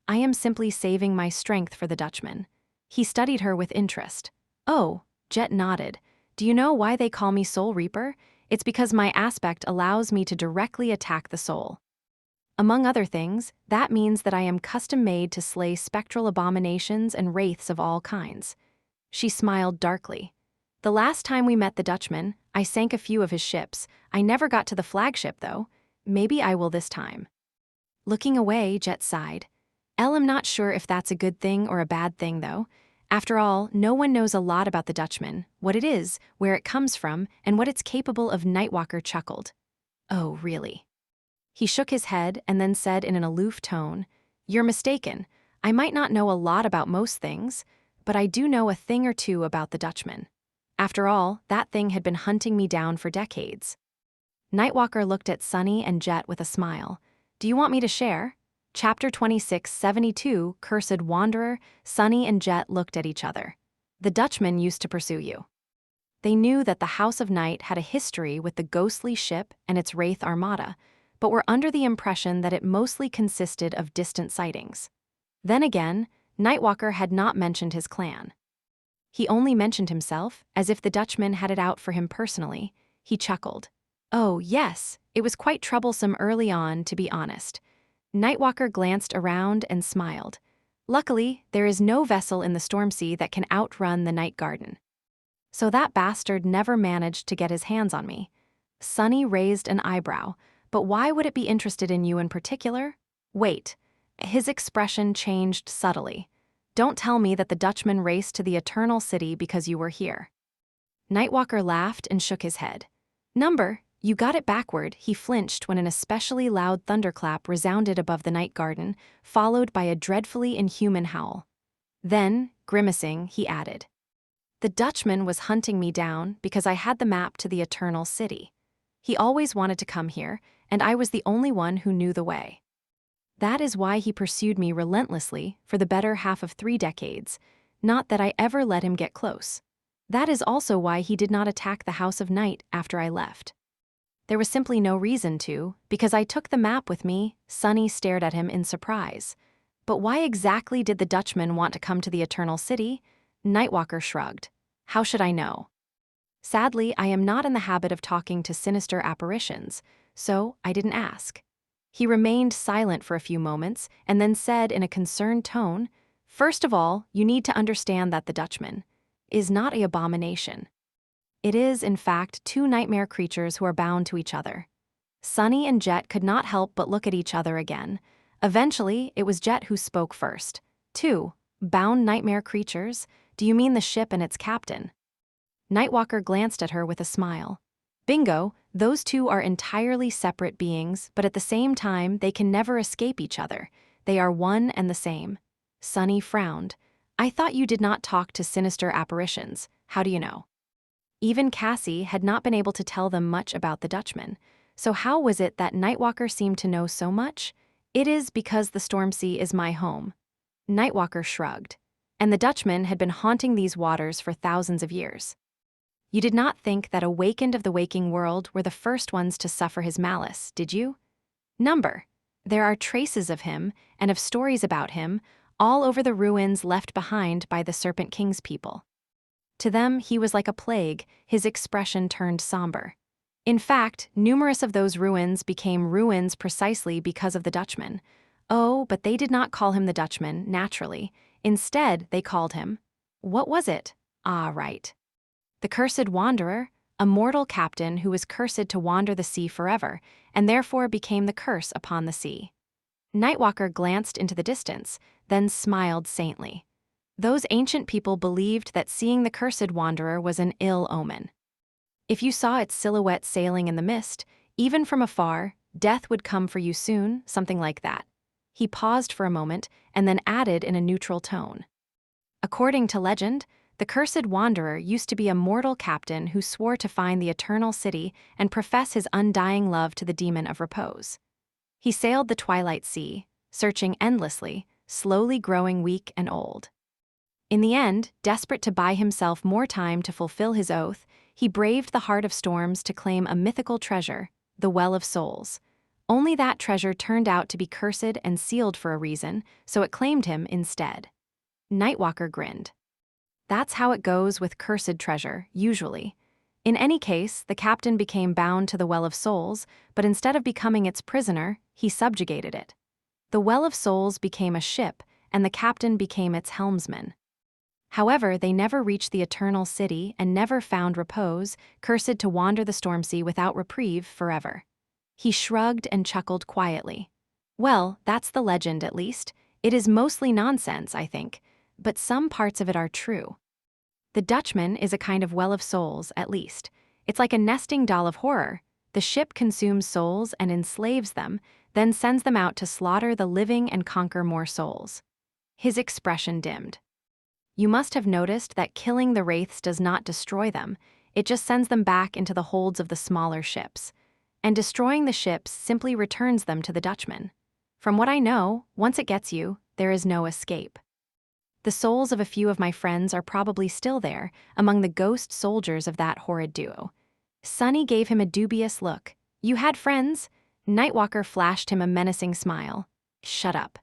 I am simply saving my strength for the Dutchman. He studied her with interest. Oh, Jet nodded. Do you know why they call me Soul Reaper? It's because my aspect allows me to directly attack the soul. Among other things, that means that I am custom-made to slay spectral abominations and wraiths of all kinds. She smiled darkly. The last time we met the Dutchman, I sank a few of his ships. I never got to the flagship, though. Maybe I will this time. Looking away, Jet sighed. I'm not sure if that's a good thing or a bad thing, though. After all, no one knows a lot about the Dutchman, what it is, where it comes from, and what it's capable of. Nightwalker chuckled. Oh, really? He shook his head and then said in an aloof tone, You're mistaken. I might not know a lot about most things, but I do know a thing or two about the Dutchman. After all, that thing had been hunting me down for decades. Nightwalker looked at Sunny and Jet with a smile. Do you want me to share? Chapter 2672, Cursed Wanderer. Sunny and Jet looked at each other. The Dutchman used to pursue you. They knew that the House of Night had a history with the ghostly ship and its wraith armada, but were under the impression that it mostly consisted of distant sightings. Then again, Nightwalker had not mentioned his clan. He only mentioned himself, as if the Dutchman had it out for him personally. He chuckled. Oh, yes, it was quite troublesome early on, to be honest. Nightwalker glanced around and smiled. Luckily, there is no vessel in the storm sea that can outrun the night garden. So that bastard never managed to get his hands on me. Sunny raised an eyebrow. But why would it be interested in you in particular? Wait. His expression changed subtly. Don't tell me that the Dutchman raced to the Eternal City because you were here. Nightwalker laughed and shook his head. You got it backward. He flinched when an especially loud thunderclap resounded above the night garden, followed by a dreadfully inhuman howl. Then, grimacing, he added, "The Dutchman was hunting me down because I had the map to the Eternal City. He always wanted to come here, and I was the only one who knew the way. That is why he pursued me relentlessly for the better half of 3 decades, not that I ever let him get close. That is also why he did not attack the House of Night after I left. There was simply no reason to, because I took the map with me." Sunny stared at him in surprise. "But why exactly did the Dutchman want to come to the Eternal City?" Nightwalker shrugged. "How should I know? Sadly, I am not in the habit of talking to sinister apparitions, so I didn't ask." He remained silent for a few moments and then said in a concerned tone, "First of all, you need to understand that the Dutchman is not an abomination. It is, in fact, 2 nightmare creatures who are bound to each other." Sunny and Jet could not help but look at each other again. Eventually, it was Jet who spoke first. "2 bound nightmare creatures? Do you mean the ship and its captain?" Nightwalker glanced at her with a smile. "Bingo, those 2 are entirely separate beings, but at the same time, they can never escape each other. They are one and the same." Sunny frowned. "I thought you did not talk to sinister apparitions. How do you know?" Even Cassie had not been able to tell them much about the Dutchman. So how was it that Nightwalker seemed to know so much? "It is because the storm sea is my home." Nightwalker shrugged. "And the Dutchman had been haunting these waters for thousands of years. You did not think that awakened of the waking world were the first ones to suffer his malice, did you? There are traces of him, and of stories about him, all over the ruins left behind by the Serpent King's people. To them, he was like a plague." His expression turned somber. "In fact, numerous of those ruins became ruins precisely because of the Dutchman. Oh, but they did not call him the Dutchman, naturally. Instead, they called him— what was it? Ah, right. The Cursed Wanderer, a mortal captain who was cursed to wander the sea forever, and therefore became the curse upon the sea." Nightwalker glanced into the distance, then smiled saintly. "Those ancient people believed that seeing the Cursed Wanderer was an ill omen. If you saw its silhouette sailing in the mist, even from afar, death would come for you soon, something like that." He paused for a moment and then added in a neutral tone, "According to legend, the Cursed Wanderer used to be a mortal captain who swore to find the Eternal City and profess his undying love to the demon of repose. He sailed the Twilight Sea, searching endlessly, slowly growing weak and old. In the end, desperate to buy himself more time to fulfill his oath, he braved the heart of storms to claim a mythical treasure, the Well of Souls. Only that treasure turned out to be cursed and sealed for a reason, so it claimed him instead." Nightwalker grinned. "That's how it goes with cursed treasure, usually. In any case, the captain became bound to the Well of Souls, but instead of becoming its prisoner, he subjugated it. The Well of Souls became a ship, and the captain became its helmsman. However, they never reached the Eternal City and never found repose, cursed to wander the storm sea without reprieve forever." He shrugged and chuckled quietly. "Well, that's the legend at least. It is mostly nonsense, I think, but some parts of it are true. The Dutchman is a kind of Well of Souls, at least. It's like a nesting doll of horror. The ship consumes souls and enslaves them, then sends them out to slaughter the living and conquer more souls." His expression dimmed. "You must have noticed that killing the wraiths does not destroy them, it just sends them back into the holds of the smaller ships. And destroying the ships simply returns them to the Dutchman. From what I know, once it gets you, there is no escape. The souls of a few of my friends are probably still there, among the ghost soldiers of that horrid duo." Sunny gave him a dubious look. "You had friends?" Nightwalker flashed him a menacing smile. "Shut up."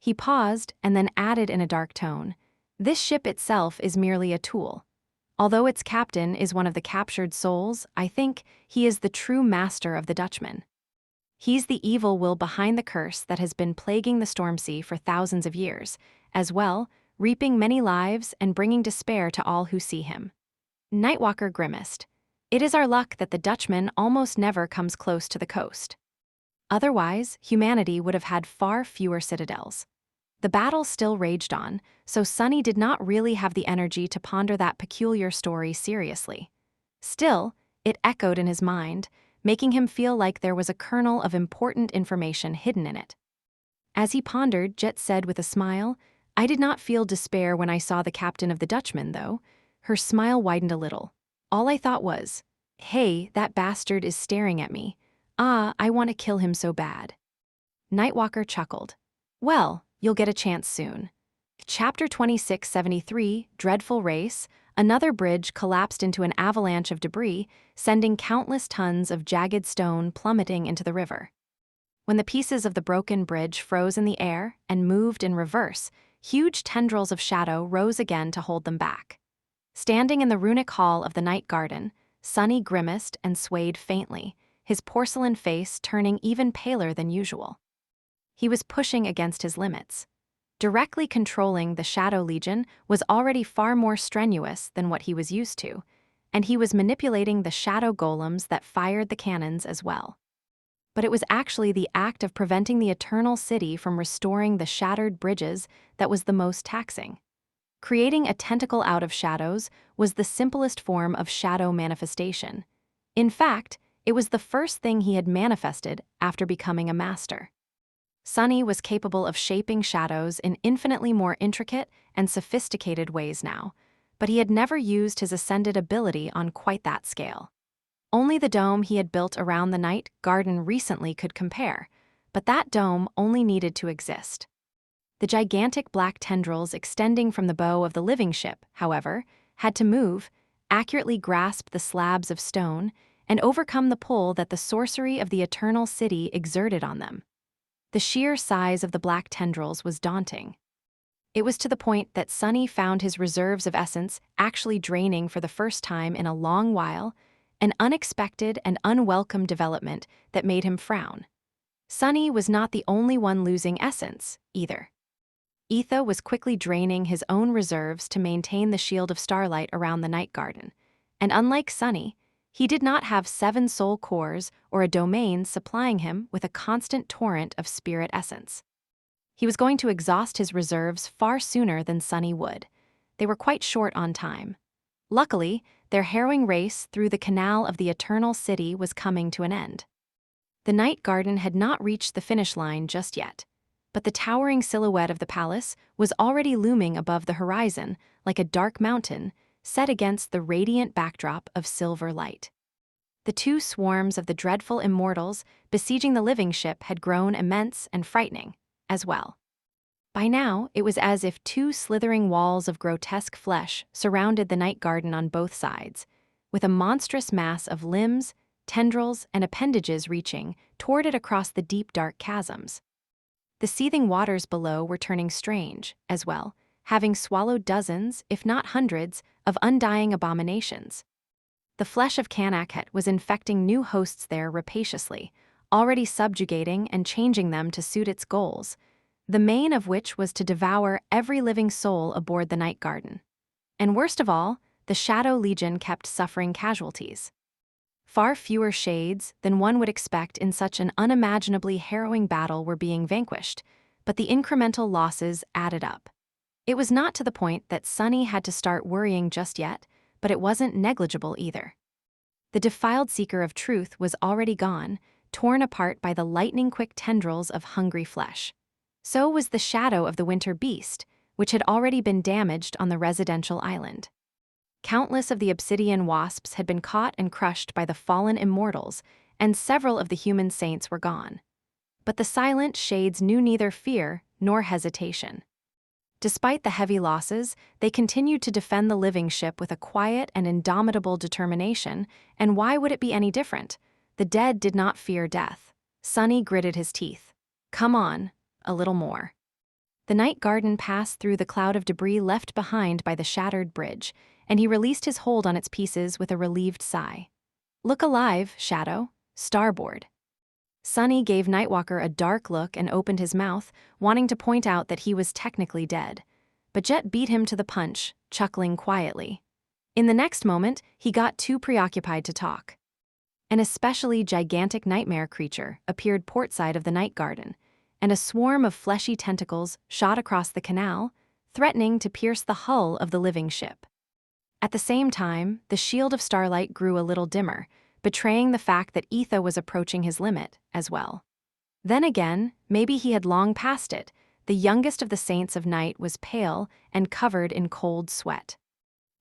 He paused and then added in a dark tone, "This ship itself is merely a tool. Although its captain is one of the captured souls, I think he is the true master of the Dutchman. He's the evil will behind the curse that has been plaguing the storm sea for thousands of years, as well, reaping many lives and bringing despair to all who see him. Nightwalker grimaced. It is our luck that the Dutchman almost never comes close to the coast. Otherwise, humanity would have had far fewer citadels. The battle still raged on, so Sonny did not really have the energy to ponder that peculiar story seriously. Still, it echoed in his mind, making him feel like there was a kernel of important information hidden in it. As he pondered, Jet said with a smile, "I did not feel despair when I saw the captain of the Dutchman, though." Her smile widened a little. "All I thought was, hey, that bastard is staring at me. Ah, I want to kill him so bad." Nightwalker chuckled. "Well, you'll get a chance soon." Chapter 2673, Dreadful Race. Another bridge collapsed into an avalanche of debris, sending countless tons of jagged stone plummeting into the river. When the pieces of the broken bridge froze in the air and moved in reverse, huge tendrils of shadow rose again to hold them back. Standing in the runic hall of the night garden, Sonny grimaced and swayed faintly, his porcelain face turning even paler than usual. He was pushing against his limits. Directly controlling the Shadow Legion was already far more strenuous than what he was used to, and he was manipulating the shadow golems that fired the cannons as well. But it was actually the act of preventing the Eternal City from restoring the shattered bridges that was the most taxing. Creating a tentacle out of shadows was the simplest form of shadow manifestation. In fact, it was the first thing he had manifested after becoming a master. Sonny was capable of shaping shadows in infinitely more intricate and sophisticated ways now, but he had never used his ascended ability on quite that scale. Only the dome he had built around the night garden recently could compare, but that dome only needed to exist. The gigantic black tendrils extending from the bow of the living ship, however, had to move, accurately grasp the slabs of stone, and overcome the pull that the sorcery of the Eternal City exerted on them. The sheer size of the black tendrils was daunting. It was to the point that Sonny found his reserves of essence actually draining for the first time in a long while, an unexpected and unwelcome development that made him frown. Sonny was not the only one losing essence, either. Etha was quickly draining his own reserves to maintain the shield of starlight around the night garden, and unlike Sonny, he did not have 7 soul cores or a domain supplying him with a constant torrent of spirit essence. He was going to exhaust his reserves far sooner than Sonny would. They were quite short on time. Luckily, their harrowing race through the canal of the Eternal City was coming to an end. The night garden had not reached the finish line just yet, but the towering silhouette of the palace was already looming above the horizon like a dark mountain set against the radiant backdrop of silver light. The 2 swarms of the dreadful immortals besieging the living ship had grown immense and frightening, as well. By now, it was as if 2 slithering walls of grotesque flesh surrounded the night garden on both sides, with a monstrous mass of limbs, tendrils, and appendages reaching toward it across the deep dark chasms. The seething waters below were turning strange, as well, having swallowed dozens, if not hundreds, of undying abominations. The flesh of Kanakhet was infecting new hosts there rapaciously, already subjugating and changing them to suit its goals, the main of which was to devour every living soul aboard the night garden. And worst of all, the Shadow Legion kept suffering casualties. Far fewer shades than one would expect in such an unimaginably harrowing battle were being vanquished, but the incremental losses added up. It was not to the point that Sonny had to start worrying just yet, but it wasn't negligible either. The defiled seeker of truth was already gone, torn apart by the lightning-quick tendrils of hungry flesh. So was the shadow of the winter beast, which had already been damaged on the residential island. Countless of the obsidian wasps had been caught and crushed by the fallen immortals, and several of the human saints were gone. But the silent shades knew neither fear nor hesitation. Despite the heavy losses, they continued to defend the living ship with a quiet and indomitable determination, and why would it be any different? The dead did not fear death. Sonny gritted his teeth. Come on, a little more. The night garden passed through the cloud of debris left behind by the shattered bridge, and he released his hold on its pieces with a relieved sigh. Look alive, Shadow. Starboard. Sunny gave Nightwalker a dark look and opened his mouth, wanting to point out that he was technically dead. But Jet beat him to the punch, chuckling quietly. In the next moment, he got too preoccupied to talk. An especially gigantic nightmare creature appeared portside of the night garden, and a swarm of fleshy tentacles shot across the canal, threatening to pierce the hull of the living ship. At the same time, the shield of starlight grew a little dimmer, betraying the fact that Etha was approaching his limit as well. Then again, maybe he had long passed it. The youngest of the Saints of Night was pale and covered in cold sweat.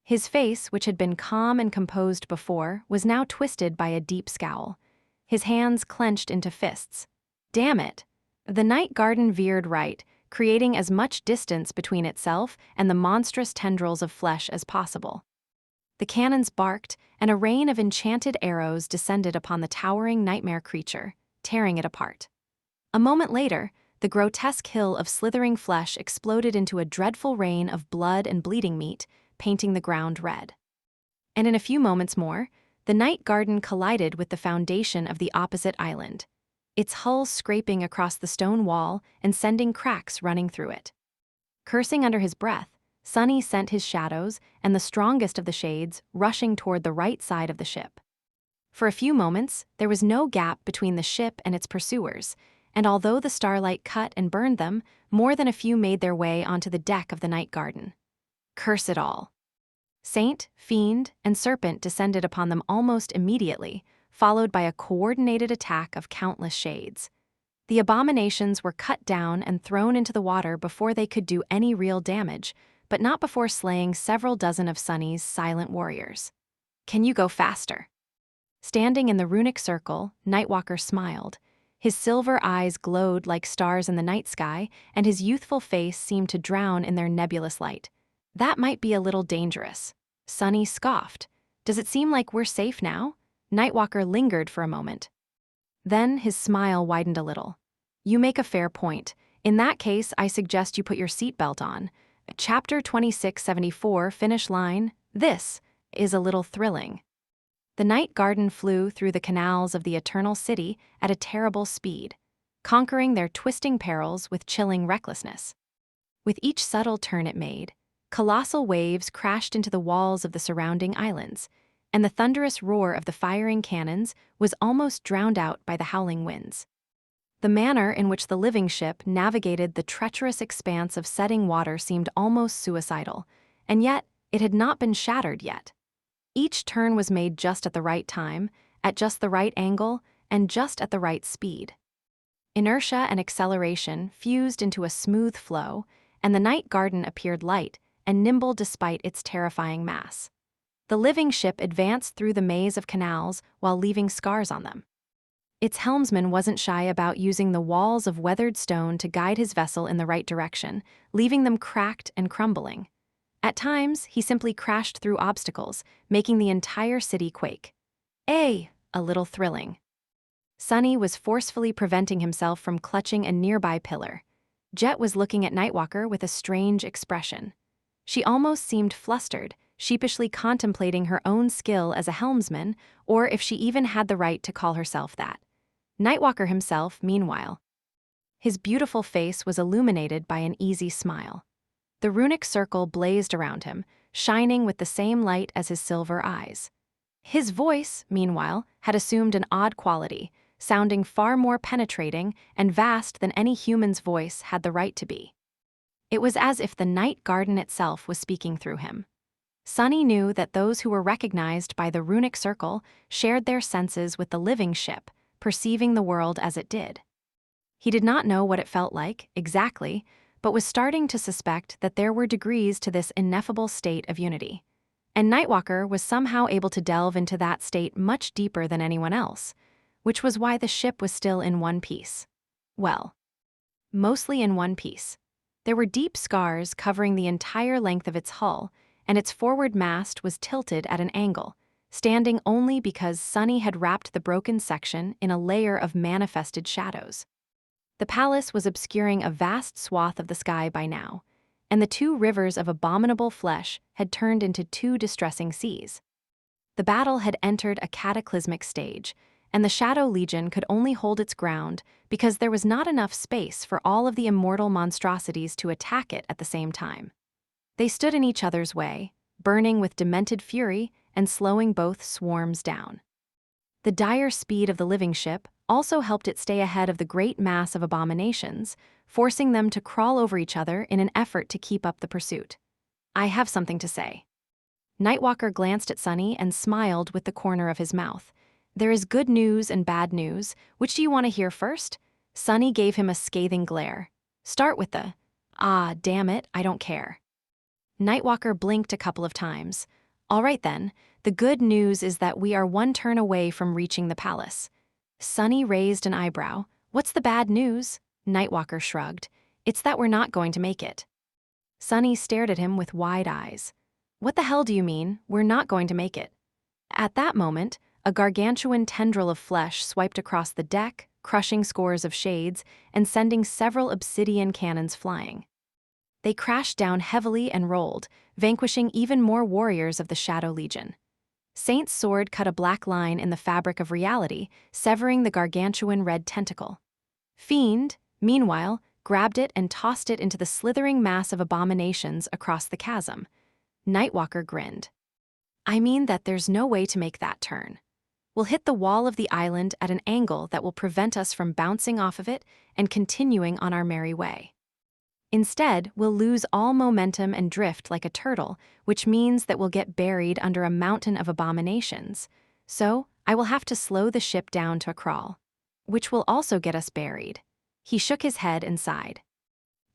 His face, which had been calm and composed before, was now twisted by a deep scowl. His hands clenched into fists. Damn it! The night garden veered right, creating as much distance between itself and the monstrous tendrils of flesh as possible. The cannons barked, and a rain of enchanted arrows descended upon the towering nightmare creature, tearing it apart. A moment later, the grotesque hill of slithering flesh exploded into a dreadful rain of blood and bleeding meat, painting the ground red. And in a few moments more, the night garden collided with the foundation of the opposite island, its hull scraping across the stone wall and sending cracks running through it. Cursing under his breath, Sunny sent his shadows and the strongest of the shades rushing toward the right side of the ship. For a few moments, there was no gap between the ship and its pursuers, and although the starlight cut and burned them, more than a few made their way onto the deck of the night garden. Curse it all. Saint, fiend, and serpent descended upon them almost immediately, followed by a coordinated attack of countless shades. The abominations were cut down and thrown into the water before they could do any real damage, but not before slaying several dozen of Sunny's silent warriors. Can you go faster? Standing in the runic circle, Nightwalker smiled. His silver eyes glowed like stars in the night sky, and his youthful face seemed to drown in their nebulous light. That might be a little dangerous. Sunny scoffed. Does it seem like we're safe now? Nightwalker lingered for a moment. Then his smile widened a little. You make a fair point. In that case, I suggest you put your seatbelt on. Chapter 2674, finish line. This is a little thrilling. The night garden flew through the canals of the Eternal City at a terrible speed, conquering their twisting perils with chilling recklessness. With each subtle turn it made, colossal waves crashed into the walls of the surrounding islands, and the thunderous roar of the firing cannons was almost drowned out by the howling winds. The manner in which the living ship navigated the treacherous expanse of setting water seemed almost suicidal, and yet it had not been shattered yet. Each turn was made just at the right time, at just the right angle, and just at the right speed. Inertia and acceleration fused into a smooth flow, and the night garden appeared light and nimble despite its terrifying mass. The living ship advanced through the maze of canals while leaving scars on them. Its helmsman wasn't shy about using the walls of weathered stone to guide his vessel in the right direction, leaving them cracked and crumbling. At times, he simply crashed through obstacles, making the entire city quake. A little thrilling. Sunny was forcefully preventing himself from clutching a nearby pillar. Jet was looking at Nightwalker with a strange expression. She almost seemed flustered, sheepishly contemplating her own skill as a helmsman, or if she even had the right to call herself that. Nightwalker himself, meanwhile. His beautiful face was illuminated by an easy smile. The runic circle blazed around him, shining with the same light as his silver eyes. His voice, meanwhile, had assumed an odd quality, sounding far more penetrating and vast than any human's voice had the right to be. It was as if the night garden itself was speaking through him. Sunny knew that those who were recognized by the runic circle shared their senses with the living ship, perceiving the world as it did. He did not know what it felt like, exactly, but was starting to suspect that there were degrees to this ineffable state of unity. And Nightwalker was somehow able to delve into that state much deeper than anyone else, which was why the ship was still in one piece. Well, mostly in one piece. There were deep scars covering the entire length of its hull, and its forward mast was tilted at an angle, standing only because Sunny had wrapped the broken section in a layer of manifested shadows. The palace was obscuring a vast swath of the sky by now, and the two rivers of abominable flesh had turned into two distressing seas. The battle had entered a cataclysmic stage, and the Shadow Legion could only hold its ground because there was not enough space for all of the immortal monstrosities to attack it at the same time. They stood in each other's way, burning with demented fury and slowing both swarms down. The dire speed of the living ship also helped it stay ahead of the great mass of abominations, forcing them to crawl over each other in an effort to keep up the pursuit. I have something to say. Nightwalker glanced at Sunny and smiled with the corner of his mouth. There is good news and bad news. Which do you want to hear first? Sunny gave him a scathing glare. Start with the, "Ah, damn it, I don't care." Nightwalker blinked a couple of times. All right then, the good news is that we are one turn away from reaching the palace. Sunny raised an eyebrow. What's the bad news? Nightwalker shrugged. It's that we're not going to make it. Sunny stared at him with wide eyes. What the hell do you mean, we're not going to make it? At that moment, a gargantuan tendril of flesh swiped across the deck, crushing scores of shades and sending several obsidian cannons flying. They crashed down heavily and rolled, vanquishing even more warriors of the Shadow Legion. Saint's sword cut a black line in the fabric of reality, severing the gargantuan red tentacle. Fiend, meanwhile, grabbed it and tossed it into the slithering mass of abominations across the chasm. Nightwalker grinned. I mean that there's no way to make that turn. We'll hit the wall of the island at an angle that will prevent us from bouncing off of it and continuing on our merry way. Instead, we'll lose all momentum and drift like a turtle, which means that we'll get buried under a mountain of abominations. So, I will have to slow the ship down to a crawl, which will also get us buried. He shook his head and sighed.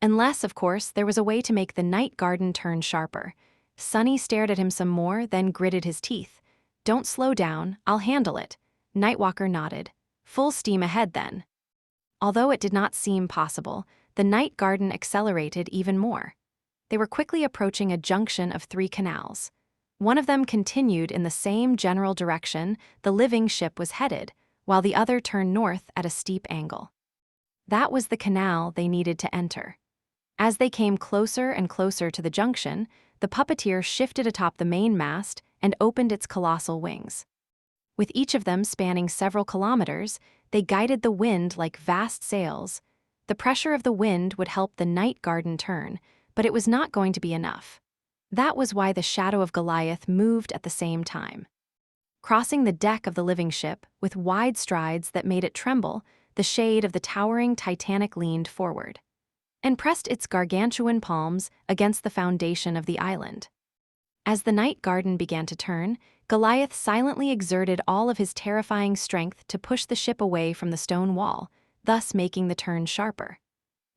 Unless, of course, there was a way to make the night garden turn sharper. Sunny stared at him some more, then gritted his teeth. Don't slow down, I'll handle it. Nightwalker nodded. Full steam ahead then. Although it did not seem possible, the night garden accelerated even more. They were quickly approaching a junction of 3 canals. One of them continued in the same general direction the living ship was headed, while the other turned north at a steep angle. That was the canal they needed to enter. As they came closer and closer to the junction, the puppeteer shifted atop the main mast and opened its colossal wings. With each of them spanning several kilometers, they guided the wind like vast sails. The pressure of the wind would help the night garden turn, but it was not going to be enough. That was why the shadow of Goliath moved at the same time. Crossing the deck of the living ship, with wide strides that made it tremble, the shade of the towering Titanic leaned forward and pressed its gargantuan palms against the foundation of the island. As the night garden began to turn, Goliath silently exerted all of his terrifying strength to push the ship away from the stone wall, thus making the turn sharper.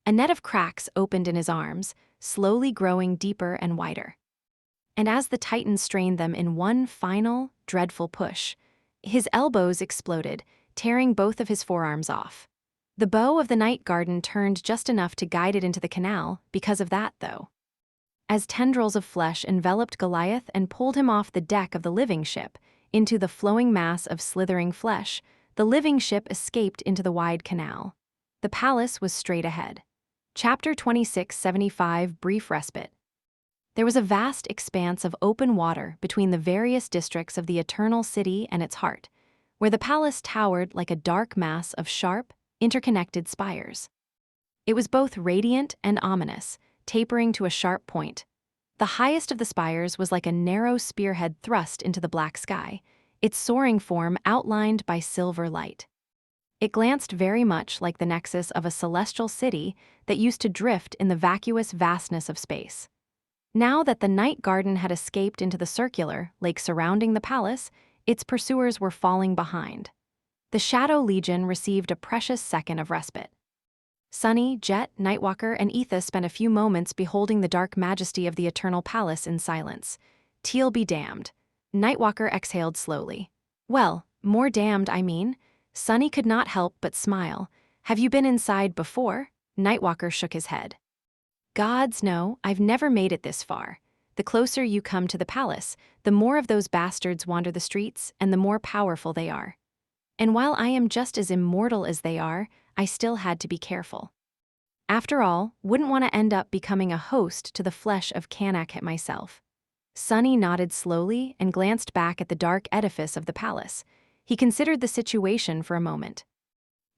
A net of cracks opened in his arms, slowly growing deeper and wider. And as the Titan strained them in one final, dreadful push, his elbows exploded, tearing both of his forearms off. The bow of the night garden turned just enough to guide it into the canal because of that, though. As tendrils of flesh enveloped Goliath and pulled him off the deck of the living ship into the flowing mass of slithering flesh, the living ship escaped into the wide canal. The palace was straight ahead. Chapter 2675 Brief Respite. There was a vast expanse of open water between the various districts of the Eternal City and its heart, where the palace towered like a dark mass of sharp, interconnected spires. It was both radiant and ominous, tapering to a sharp point. The highest of the spires was like a narrow spearhead thrust into the black sky, its soaring form outlined by silver light. It glanced very much like the nexus of a celestial city that used to drift in the vacuous vastness of space. Now that the night garden had escaped into the circular lake surrounding the palace, its pursuers were falling behind. The Shadow Legion received a precious second of respite. Sunny, Jet, Nightwalker, and Etha spent a few moments beholding the dark majesty of the Eternal Palace in silence. Teal be damned. Nightwalker exhaled slowly. Well, more damned, I mean. Sunny could not help but smile. Have you been inside before? Nightwalker shook his head. Gods, no, I've never made it this far. The closer you come to the palace, the more of those bastards wander the streets and the more powerful they are. And while I am just as immortal as they are, I still had to be careful. After all, wouldn't want to end up becoming a host to the flesh of Kanak myself. Sunny nodded slowly and glanced back at the dark edifice of the palace. He considered the situation for a moment.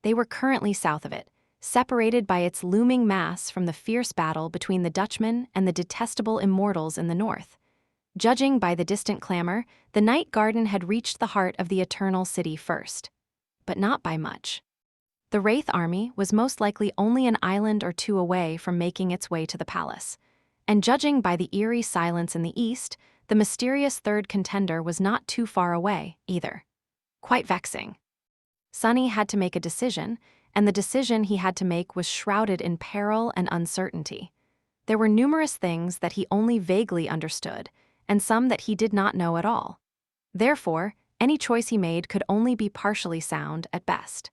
They were currently south of it, separated by its looming mass from the fierce battle between the Dutchmen and the detestable immortals in the north. Judging by the distant clamor, the Night Garden had reached the heart of the Eternal City first. But not by much. The Wraith army was most likely only an island or two away from making its way to the palace. And judging by the eerie silence in the east, the mysterious third contender was not too far away, either. Quite vexing. Sunny had to make a decision, and the decision he had to make was shrouded in peril and uncertainty. There were numerous things that he only vaguely understood, and some that he did not know at all. Therefore, any choice he made could only be partially sound at best.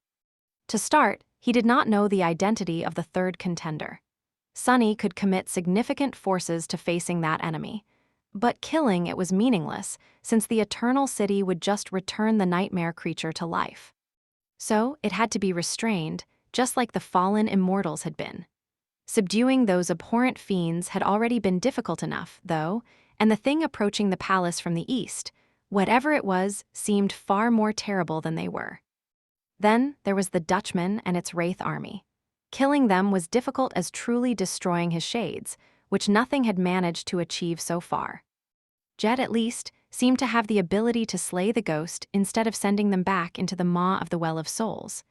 To start, he did not know the identity of the third contender. Sunny could commit significant forces to facing that enemy, but killing it was meaningless, since the Eternal City would just return the nightmare creature to life. So, it had to be restrained, just like the fallen immortals had been. Subduing those abhorrent fiends had already been difficult enough, though, and the thing approaching the palace from the east, whatever it was, seemed far more terrible than they were. Then, there was the Dutchman and its Wraith army. Killing them was difficult as truly destroying his shades, which nothing had managed to achieve so far. Jet, at least, seemed to have the ability to slay the ghost instead of sending them back into the maw of the Well of Souls.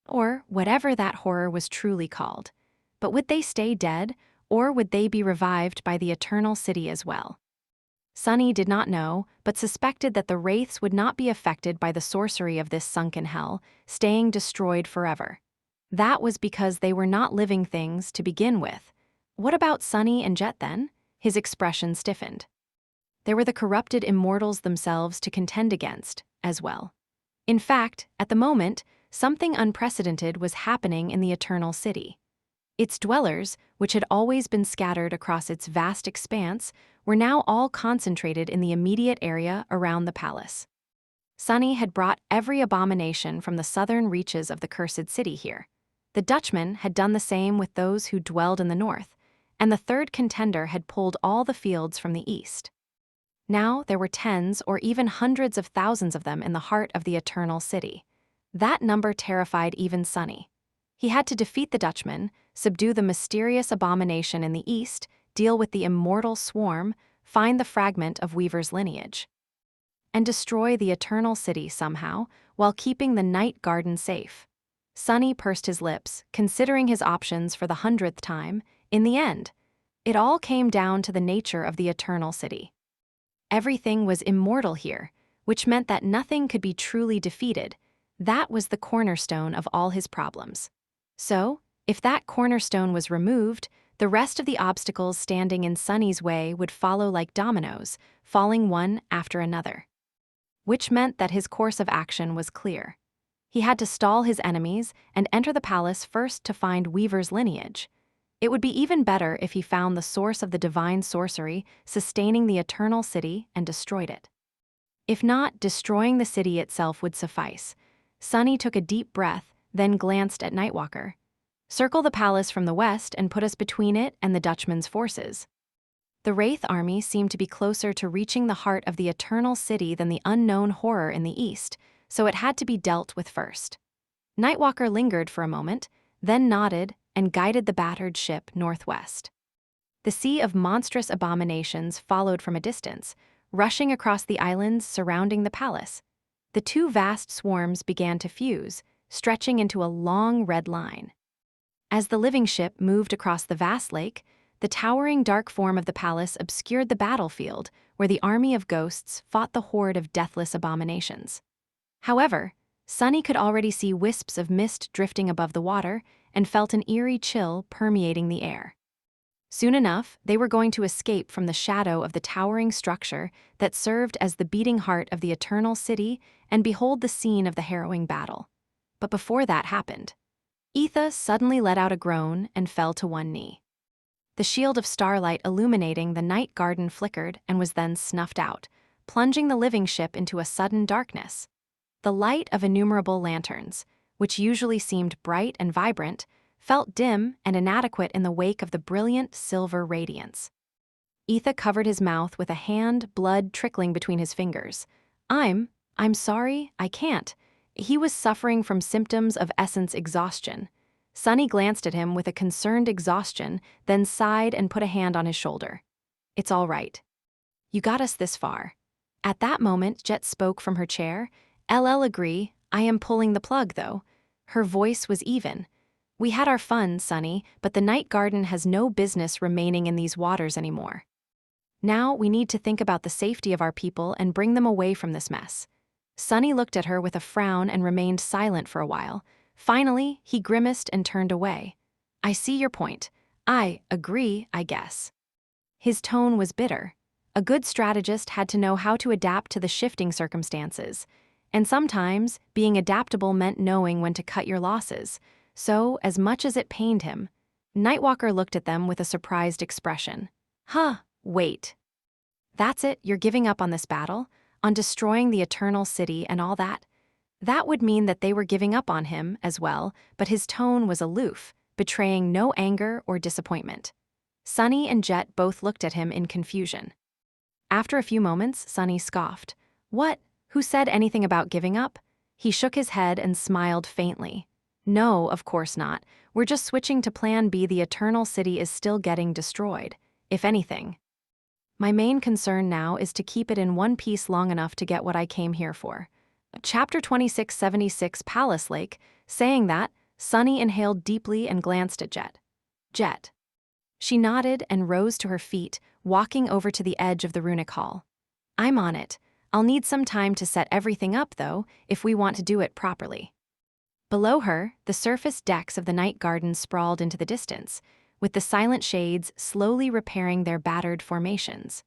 Or whatever that horror was truly called. But would they stay dead, or would they be revived by the Eternal City as well? Sunny did not know, but suspected that the Wraiths would not be affected by the sorcery of this sunken hell, staying destroyed forever. That was because they were not living things to begin with. What about Sunny and Jet then? His expression stiffened. There were the corrupted immortals themselves to contend against, as well. In fact, at the moment, something unprecedented was happening in the Eternal City. Its dwellers, which had always been scattered across its vast expanse, were now all concentrated in the immediate area around the palace. Sunny had brought every abomination from the southern reaches of the cursed city here. The Dutchman had done the same with those who dwelled in the north, and the third contender had pulled all the fields from the east. Now there were tens or even hundreds of thousands of them in the heart of the Eternal City. That number terrified even Sunny. He had to defeat the Dutchman, subdue the mysterious abomination in the east, deal with the immortal swarm, find the fragment of Weaver's lineage, and destroy the Eternal City somehow, while keeping the Night Garden safe. Sunny pursed his lips, considering his options for the 100th time. In the end, it all came down to the nature of the Eternal City. Everything was immortal here, which meant that nothing could be truly defeated. That was the cornerstone of all his problems. So, if that cornerstone was removed, the rest of the obstacles standing in Sunny's way would follow like dominoes, falling one after another. Which meant that his course of action was clear. He had to stall his enemies and enter the palace first to find Weaver's lineage. It would be even better if he found the source of the divine sorcery sustaining the Eternal City and destroyed it. If not, destroying the city itself would suffice. Sunny took a deep breath, then glanced at Nightwalker. Circle the palace from the west and put us between it and the Dutchman's forces. The Wraith army seemed to be closer to reaching the heart of the Eternal City than the unknown horror in the east, so it had to be dealt with first. Nightwalker lingered for a moment, then nodded and guided the battered ship northwest. The sea of monstrous abominations followed from a distance, rushing across the islands surrounding the palace. The two vast swarms began to fuse, stretching into a long red line. As the living ship moved across the vast lake, the towering dark form of the palace obscured the battlefield where the army of ghosts fought the horde of deathless abominations. However, Sunny could already see wisps of mist drifting above the water and felt an eerie chill permeating the air. Soon enough, they were going to escape from the shadow of the towering structure that served as the beating heart of the Eternal City and behold the scene of the harrowing battle. But before that happened, Etha suddenly let out a groan and fell to one knee. The shield of starlight illuminating the Night Garden flickered and was then snuffed out, plunging the living ship into a sudden darkness. The light of innumerable lanterns, which usually seemed bright and vibrant, felt dim and inadequate in the wake of the brilliant silver radiance. Etha covered his mouth with a hand, blood trickling between his fingers. I'm I'm sorry, I can't. He was suffering from symptoms of essence exhaustion. Sunny glanced at him with a concerned exhaustion, then sighed and put a hand on his shoulder. It's all right. You got us this far. At that moment, Jet spoke from her chair. LL agree, I am pulling the plug though. Her voice was even. We had our fun, Sunny, but the night garden has no business remaining in these waters anymore. Now we need to think about the safety of our people and bring them away from this mess. Sunny looked at her with a frown and remained silent for a while. Finally, he grimaced and turned away. I see your point. I agree, I guess. His tone was bitter. A good strategist had to know how to adapt to the shifting circumstances. And sometimes, being adaptable meant knowing when to cut your losses. So, as much as it pained him, Nightwalker looked at them with a surprised expression. Huh, wait. That's it, you're giving up on this battle? On destroying the Eternal City and all that? That would mean that they were giving up on him as well, but his tone was aloof, betraying no anger or disappointment. Sunny and Jet both looked at him in confusion. After a few moments, Sunny scoffed. What? Who said anything about giving up? He shook his head and smiled faintly. No, of course not. We're just switching to Plan B. The Eternal City is still getting destroyed, if anything. My main concern now is to keep it in one piece long enough to get what I came here for. Chapter 2676 Palace Lake. Saying that, Sunny inhaled deeply and glanced at Jet. Jet. She nodded and rose to her feet, walking over to the edge of the runic hall. I'm on it. I'll need some time to set everything up, though, if we want to do it properly. Below her, the surface decks of the night garden sprawled into the distance, with the silent shades slowly repairing their battered formations.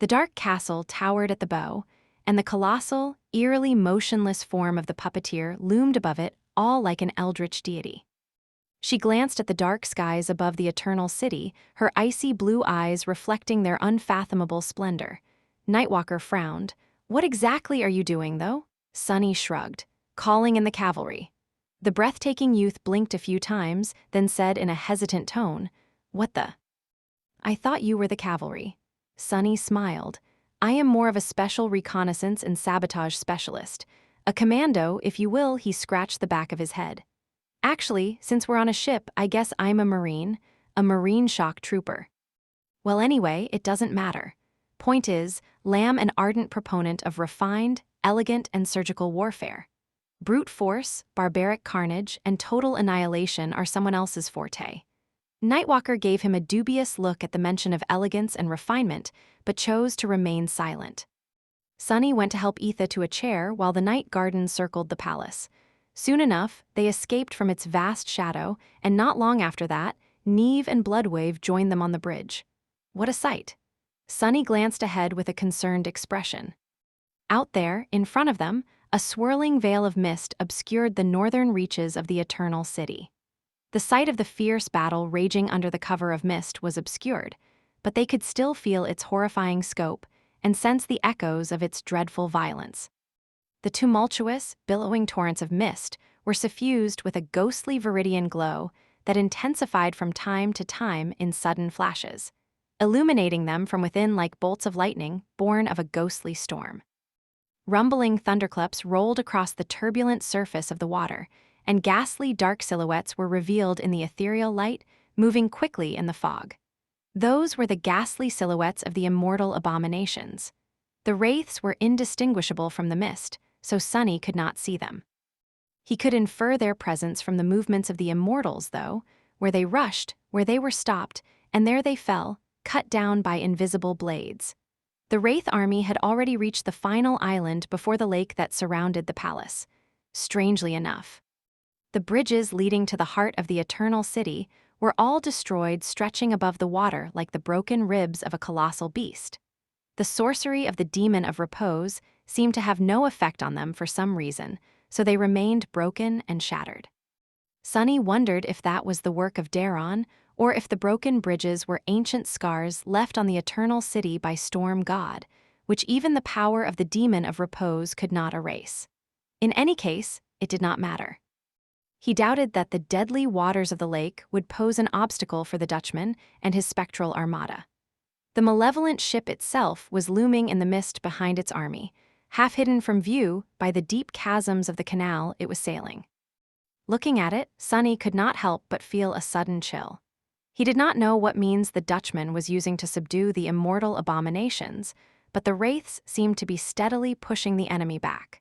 The dark castle towered at the bow, and the colossal, eerily motionless form of the puppeteer loomed above it, all like an eldritch deity. She glanced at the dark skies above the Eternal City, her icy blue eyes reflecting their unfathomable splendor. Nightwalker frowned. What exactly are you doing, though? Sunny shrugged. Calling in the cavalry. The breathtaking youth blinked a few times, then said in a hesitant tone, What the? I thought you were the cavalry. Sunny smiled. I am more of a special reconnaissance and sabotage specialist. A commando, if you will. He scratched the back of his head. Actually, since we're on a ship, I guess I'm a marine shock trooper. Well, anyway, it doesn't matter. Point is, Lamb an ardent proponent of refined, elegant, and surgical warfare. Brute force, barbaric carnage, and total annihilation are someone else's forte. Nightwalker gave him a dubious look at the mention of elegance and refinement, but chose to remain silent. Sunny went to help Etha to a chair while the night garden circled the palace. Soon enough, they escaped from its vast shadow, and not long after that, Neve and Bloodwave joined them on the bridge. What a sight! Sunny glanced ahead with a concerned expression. Out there, in front of them, a swirling veil of mist obscured the northern reaches of the Eternal City. The sight of the fierce battle raging under the cover of mist was obscured, but they could still feel its horrifying scope and sense the echoes of its dreadful violence. The tumultuous, billowing torrents of mist were suffused with a ghostly viridian glow that intensified from time to time in sudden flashes, illuminating them from within like bolts of lightning born of a ghostly storm. Rumbling thunderclaps rolled across the turbulent surface of the water, and ghastly dark silhouettes were revealed in the ethereal light, moving quickly in the fog. Those were the ghastly silhouettes of the immortal abominations. The wraiths were indistinguishable from the mist, so Sunny could not see them. He could infer their presence from the movements of the immortals, though, where they rushed, where they were stopped, and there they fell, cut down by invisible blades. The Wraith army had already reached the final island before the lake that surrounded the palace. Strangely enough, the bridges leading to the heart of the Eternal City were all destroyed, stretching above the water like the broken ribs of a colossal beast. The sorcery of the Demon of Repose seemed to have no effect on them for some reason, so they remained broken and shattered. Sunny wondered if that was the work of Daron, or if the broken bridges were ancient scars left on the Eternal City by Storm God, which even the power of the Demon of Repose could not erase. In any case, it did not matter. He doubted that the deadly waters of the lake would pose an obstacle for the Dutchman and his spectral armada. The malevolent ship itself was looming in the mist behind its army. half hidden from view by the deep chasms of the canal it was sailing. Looking at it, Sonny could not help but feel a sudden chill. He did not know what means the Dutchman was using to subdue the immortal abominations, but the wraiths seemed to be steadily pushing the enemy back.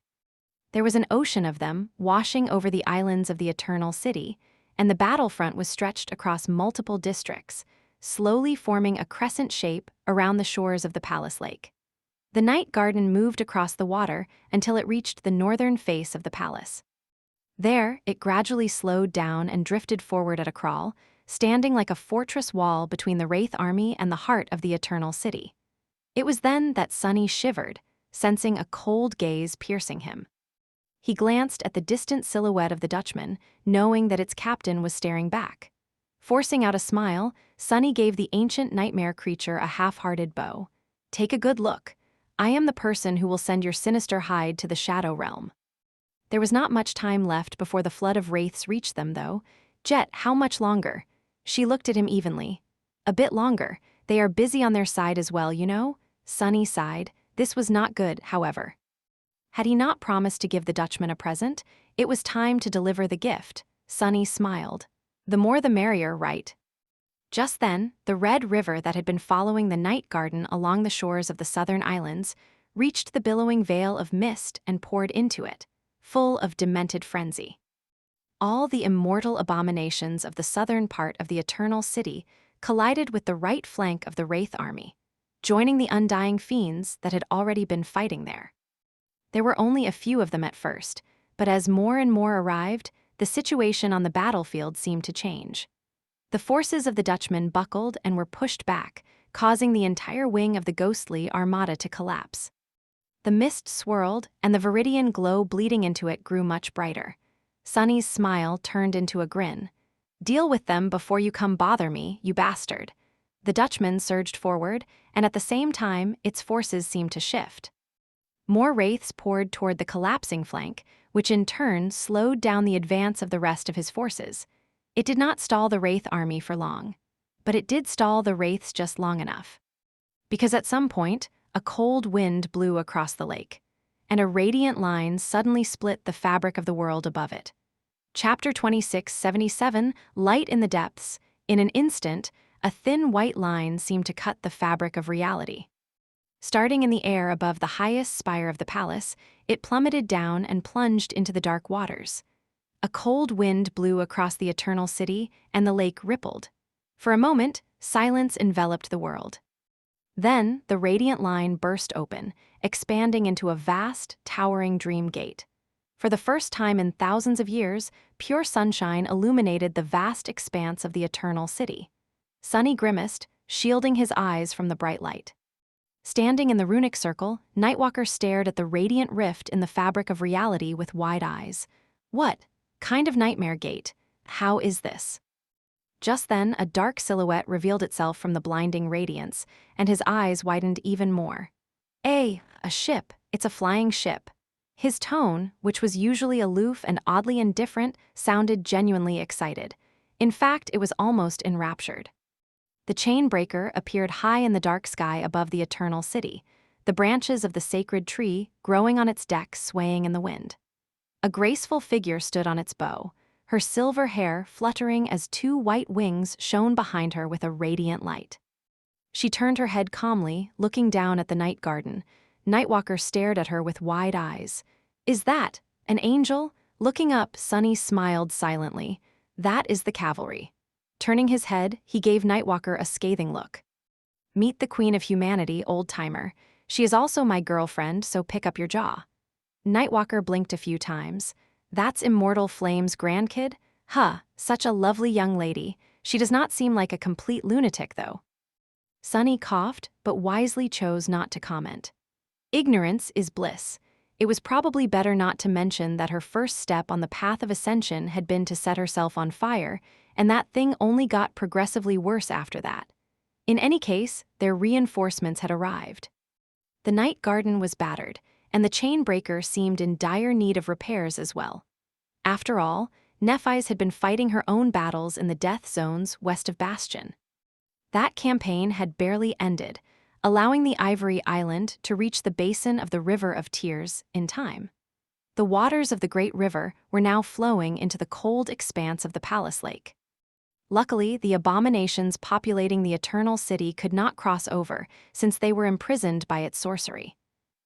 There was an ocean of them washing over the islands of the Eternal City, and the battlefront was stretched across multiple districts, slowly forming a crescent shape around the shores of the Palace Lake. The night garden moved across the water until it reached the northern face of the palace. There, it gradually slowed down and drifted forward at a crawl, standing like a fortress wall between the Wraith army and the heart of the Eternal City. It was then that Sonny shivered, sensing a cold gaze piercing him. He glanced at the distant silhouette of the Dutchman, knowing that its captain was staring back. Forcing out a smile, Sonny gave the ancient nightmare creature a half-hearted bow. "Take a good look. I am the person who will send your sinister hide to the Shadow Realm." There was not much time left before the flood of wraiths reached them, though. "Jet, how much longer?" She looked at him evenly. "A bit longer. They are busy on their side as well, you know." Sonny sighed. This was not good, however. Had he not promised to give the Dutchman a present? It was time to deliver the gift. Sonny smiled. The more the merrier, right? Just then, the red river that had been following the night garden along the shores of the southern islands reached the billowing veil of mist and poured into it, full of demented frenzy. All the immortal abominations of the southern part of the Eternal City collided with the right flank of the Wraith army, joining the undying fiends that had already been fighting there. There were only a few of them at first, but as more and more arrived, the situation on the battlefield seemed to change. The forces of the Dutchman buckled and were pushed back, causing the entire wing of the ghostly armada to collapse. The mist swirled, and the viridian glow bleeding into it grew much brighter. Sonny's smile turned into a grin. "Deal with them before you come bother me, you bastard." The Dutchman surged forward, and at the same time, its forces seemed to shift. More wraiths poured toward the collapsing flank, which in turn slowed down the advance of the rest of his forces. It did not stall the Wraith army for long, but it did stall the wraiths just long enough. Because at some point, a cold wind blew across the lake, and a radiant line suddenly split the fabric of the world above it. Chapter 2677, Light in the Depths. In an instant, a thin white line seemed to cut the fabric of reality. Starting in the air above the highest spire of the palace, it plummeted down and plunged into the dark waters. A cold wind blew across the Eternal City, and the lake rippled. For a moment, silence enveloped the world. Then, the radiant line burst open, expanding into a vast, towering dream gate. For the first time in thousands of years, pure sunshine illuminated the vast expanse of the Eternal City. Sonny grimaced, shielding his eyes from the bright light. Standing in the runic circle, Nightwalker stared at the radiant rift in the fabric of reality with wide eyes. "What kind of nightmare gate? How is this?" Just then, a dark silhouette revealed itself from the blinding radiance, and his eyes widened even more. A ship. It's a flying ship." His tone, which was usually aloof and oddly indifferent, sounded genuinely excited. In fact, it was almost enraptured. The chain-breaker appeared high in the dark sky above the Eternal City, the branches of the sacred tree growing on its deck swaying in the wind. A graceful figure stood on its bow, her silver hair fluttering as two white wings shone behind her with a radiant light. She turned her head calmly, looking down at the night garden. Nightwalker stared at her with wide eyes. "Is that an angel?" Looking up, Sonny smiled silently. "That is the cavalry." Turning his head, he gave Nightwalker a scathing look. "Meet the Queen of Humanity, old-timer. She is also my girlfriend, so pick up your jaw." Nightwalker blinked a few times. "That's Immortal Flame's grandkid? Huh, such a lovely young lady. She does not seem like a complete lunatic, though." Sonny coughed, but wisely chose not to comment. Ignorance is bliss. It was probably better not to mention that her first step on the path of ascension had been to set herself on fire, and that thing only got progressively worse after that. In any case, their reinforcements had arrived. The night garden was battered, and the chain breaker seemed in dire need of repairs as well. After all, Nephis had been fighting her own battles in the death zones west of Bastion. That campaign had barely ended. allowing the Ivory Island to reach the basin of the River of Tears in time. The waters of the Great River were now flowing into the cold expanse of the Palace Lake. Luckily, the abominations populating the Eternal City could not cross over, since they were imprisoned by its sorcery.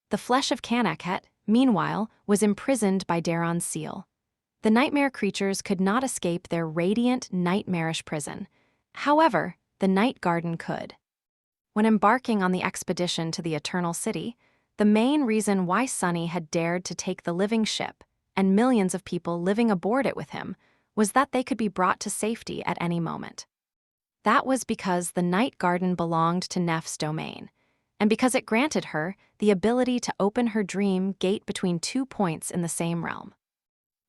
The flesh of Kanakhet, meanwhile, was imprisoned by Daron's seal. The nightmare creatures could not escape their radiant, nightmarish prison. However, the Night Garden could. When embarking on the expedition to the Eternal City, the main reason why Sunny had dared to take the living ship, and millions of people living aboard it with him, was that they could be brought to safety at any moment. That was because the Night Garden belonged to Nef's domain, and because it granted her the ability to open her dream gate between 2 points in the same realm.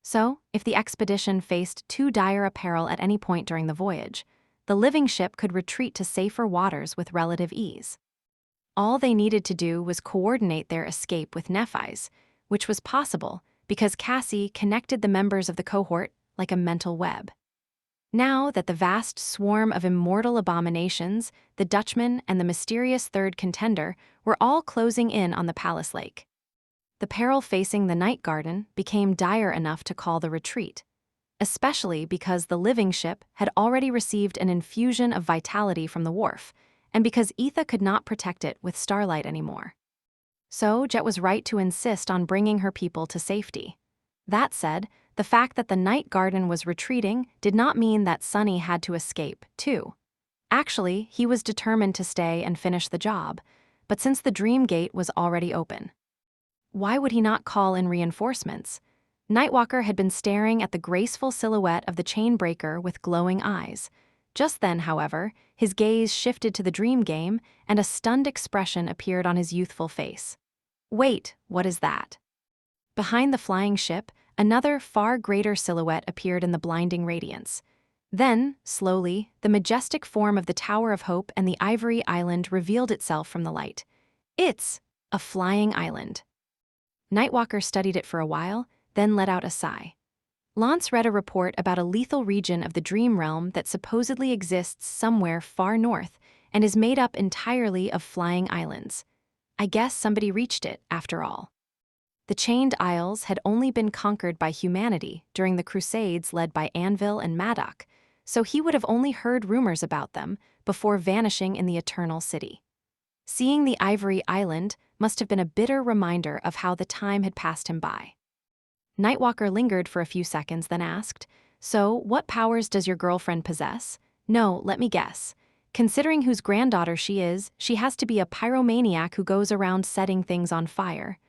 So, if the expedition faced too dire a peril at any point during the voyage, the living ship could retreat to safer waters with relative ease. All they needed to do was coordinate their escape with Nephi's, which was possible because Cassie connected the members of the cohort like a mental web. Now that the vast swarm of immortal abominations, the Dutchman and the mysterious third contender, were all closing in on the Palace Lake, the peril facing the Night Garden became dire enough to call the retreat, especially because the living ship had already received an infusion of vitality from the wharf, and because Etha could not protect it with starlight anymore. So Jet was right to insist on bringing her people to safety. That said, the fact that the Night Garden was retreating did not mean that Sunny had to escape, too. Actually, he was determined to stay and finish the job, but since the Dream Gate was already open, why would he not call in reinforcements? Nightwalker had been staring at the graceful silhouette of the chainbreaker with glowing eyes. Just then, however, his gaze shifted to the dream game, and a stunned expression appeared on his youthful face. Wait, what is that? Behind the flying ship, another, far greater silhouette appeared in the blinding radiance. Then, slowly, the majestic form of the Tower of Hope and the Ivory Island revealed itself from the light. It's a flying island. Nightwalker studied it for a while, then let out a sigh. Lance read a report about a lethal region of the Dream Realm that supposedly exists somewhere far north and is made up entirely of flying islands. I guess somebody reached it, after all. The Chained Isles had only been conquered by humanity during the Crusades led by Anvil and Madoc, so he would have only heard rumors about them before vanishing in the Eternal City. Seeing the Ivory Island must have been a bitter reminder of how the time had passed him by. Nightwalker lingered for a few seconds, then asked, "So, what powers does your girlfriend possess?" "No, let me guess. Considering whose granddaughter she is, she has to be a pyromaniac who goes around setting things on fire.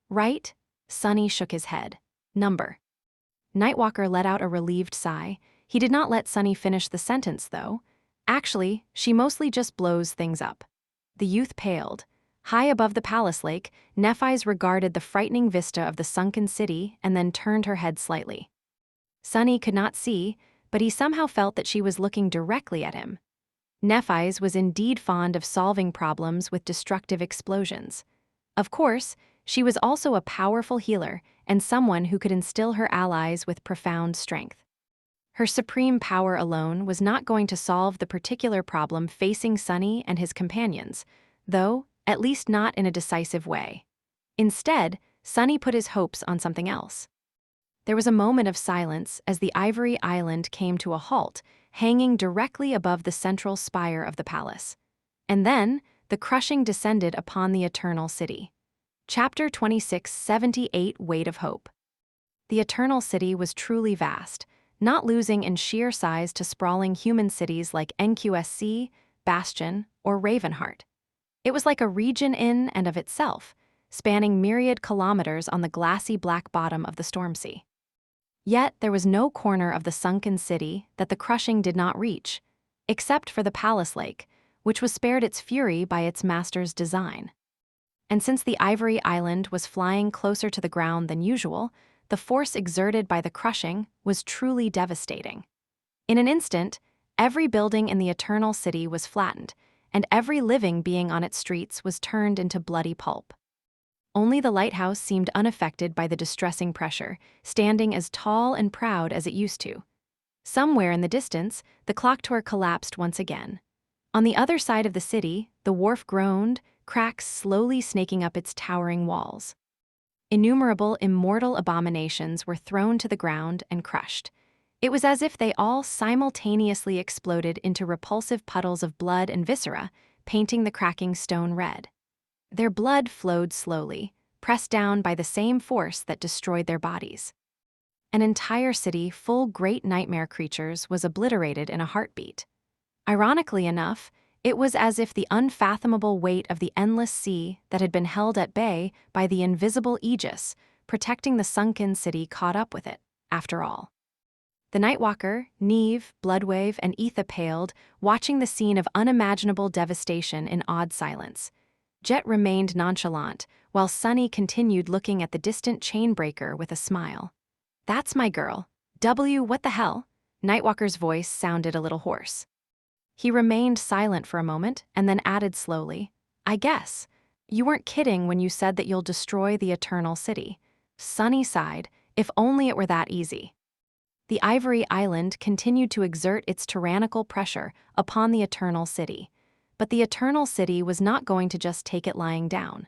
Right?" Sunny shook his head. "Number." Nightwalker let out a relieved sigh. He did not let Sunny finish the sentence, though. "Actually, she mostly just blows things up." The youth paled. High above the Palace Lake, Nephi's regarded the frightening vista of the sunken city and then turned her head slightly. Sunny could not see, but he somehow felt that she was looking directly at him. Nephi's was indeed fond of solving problems with destructive explosions. Of course, she was also a powerful healer and someone who could instill her allies with profound strength. Her supreme power alone was not going to solve the particular problem facing Sunny and his companions, though, at least not in a decisive way. Instead, Sunny put his hopes on something else. There was a moment of silence as the Ivory Island came to a halt, hanging directly above the central spire of the palace. And then, the crushing descended upon the Eternal City. Chapter 2678 Weight of Hope. The Eternal City was truly vast, not losing in sheer size to sprawling human cities like NQSC, Bastion, or Ravenheart. It was like a region in and of itself, spanning myriad kilometers on the glassy black bottom of the storm sea. Yet there was no corner of the sunken city that the crushing did not reach, except for the Palace Lake, which was spared its fury by its master's design. And since the Ivory Island was flying closer to the ground than usual, the force exerted by the crushing was truly devastating. In an instant, every building in the Eternal City was flattened, and every living being on its streets was turned into bloody pulp. Only the lighthouse seemed unaffected by the distressing pressure, standing as tall and proud as it used to. Somewhere in the distance, the clock tower collapsed once again. On the other side of the city, the wharf groaned, cracks slowly snaking up its towering walls. Innumerable immortal abominations were thrown to the ground and crushed. It was as if they all simultaneously exploded into repulsive puddles of blood and viscera, painting the cracking stone red. Their blood flowed slowly, pressed down by the same force that destroyed their bodies. An entire city full great nightmare creatures was obliterated in a heartbeat. Ironically enough, it was as if the unfathomable weight of the endless sea that had been held at bay by the invisible aegis protecting the sunken city caught up with it, after all. The Nightwalker, Neve, Bloodwave, and Etha paled, watching the scene of unimaginable devastation in awed silence. Jet remained nonchalant, while Sunny continued looking at the distant chainbreaker with a smile. "That's my girl. What the hell?" Nightwalker's voice sounded a little hoarse. He remained silent for a moment and then added slowly, "I guess. You weren't kidding when you said that you'll destroy the Eternal City." Sunny sighed, if only it were that easy. The Ivory Island continued to exert its tyrannical pressure upon the Eternal City. But the Eternal City was not going to just take it lying down.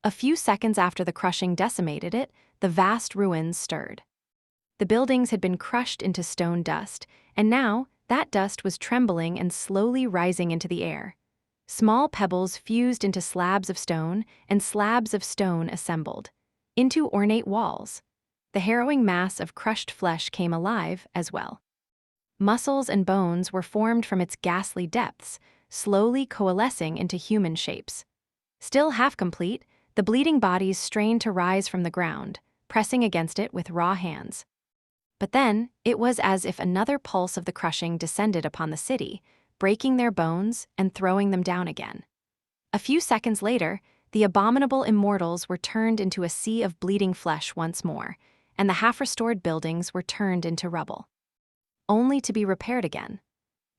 A few seconds after the crushing decimated it, the vast ruins stirred. The buildings had been crushed into stone dust, and now that dust was trembling and slowly rising into the air. Small pebbles fused into slabs of stone, and slabs of stone assembled into ornate walls. The harrowing mass of crushed flesh came alive as well. Muscles and bones were formed from its ghastly depths, slowly coalescing into human shapes. Still half complete, the bleeding bodies strained to rise from the ground, pressing against it with raw hands. But then, it was as if another pulse of the crushing descended upon the city, breaking their bones and throwing them down again. A few seconds later, the abominable immortals were turned into a sea of bleeding flesh once more, and the half-restored buildings were turned into rubble, only to be repaired again.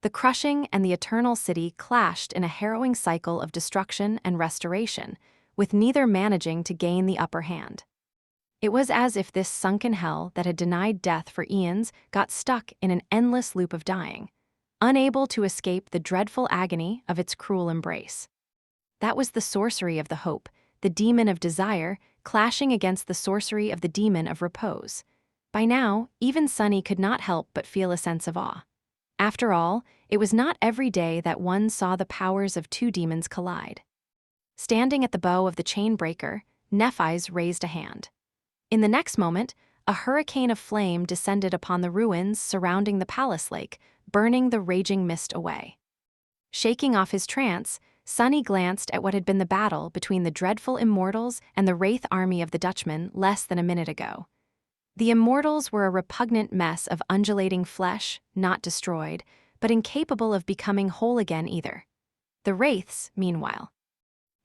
The crushing and the Eternal City clashed in a harrowing cycle of destruction and restoration, with neither managing to gain the upper hand. It was as if this sunken hell that had denied death for eons got stuck in an endless loop of dying, unable to escape the dreadful agony of its cruel embrace. That was the sorcery of the hope, the demon of desire, clashing against the sorcery of the demon of repose. By now, even Sunny could not help but feel a sense of awe. After all, it was not every day that one saw the powers of two demons collide. Standing at the bow of the chain breaker, Nephi's raised a hand. In the next moment, a hurricane of flame descended upon the ruins surrounding the palace lake, burning the raging mist away. Shaking off his trance, Sunny glanced at what had been the battle between the dreadful immortals and the wraith army of the Dutchman less than a minute ago. The immortals were a repugnant mess of undulating flesh, not destroyed, but incapable of becoming whole again either. The wraiths, meanwhile.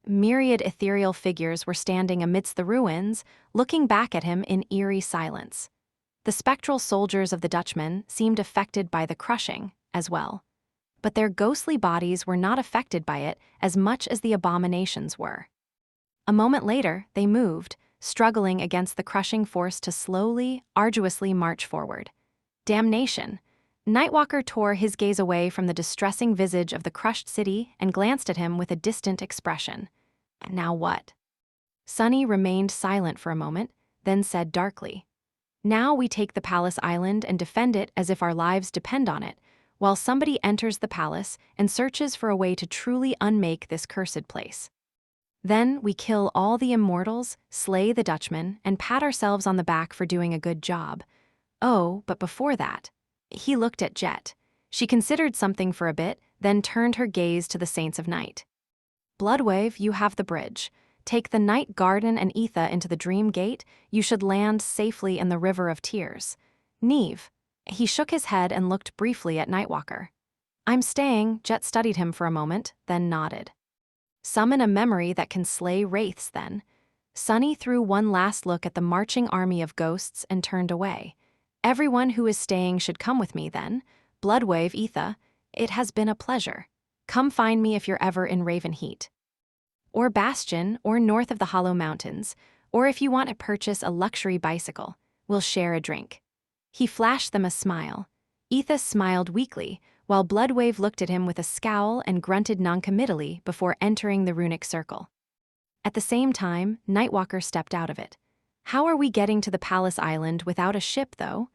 Myriad ethereal figures were standing amidst the ruins, looking back at him in eerie silence. The spectral soldiers of the Dutchman seemed affected by the crushing, as well. But their ghostly bodies were not affected by it as much as the abominations were. A moment later, they moved, struggling against the crushing force to slowly, arduously march forward. Damnation! Nightwalker tore his gaze away from the distressing visage of the crushed city and glanced at him with a distant expression. Now what? Sunny remained silent for a moment, then said darkly, "Now we take the palace island and defend it as if our lives depend on it, while somebody enters the palace and searches for a way to truly unmake this cursed place. Then we kill all the immortals, slay the Dutchman, and pat ourselves on the back for doing a good job. Oh, but before that..." He looked at Jet. She considered something for a bit, then turned her gaze to the Saints of Night. "Bloodwave, you have the bridge. Take the Night Garden and Etha into the Dream Gate. You should land safely in the River of Tears. Neve." He shook his head and looked briefly at Nightwalker. "I'm staying." Jet studied him for a moment, then nodded. "Summon a memory that can slay wraiths, then." Sunny threw one last look at the marching army of ghosts and turned away. "Everyone who is staying should come with me, then. Bloodwave, Etha, it has been a pleasure. Come find me if you're ever in Ravenheat. Or Bastion, or north of the Hollow Mountains, or if you want to purchase a luxury bicycle, we'll share a drink." He flashed them a smile. Etha smiled weakly, while Bloodwave looked at him with a scowl and grunted noncommittally before entering the runic circle. At the same time, Nightwalker stepped out of it. "How are we getting to the Palace Island without a ship, though?"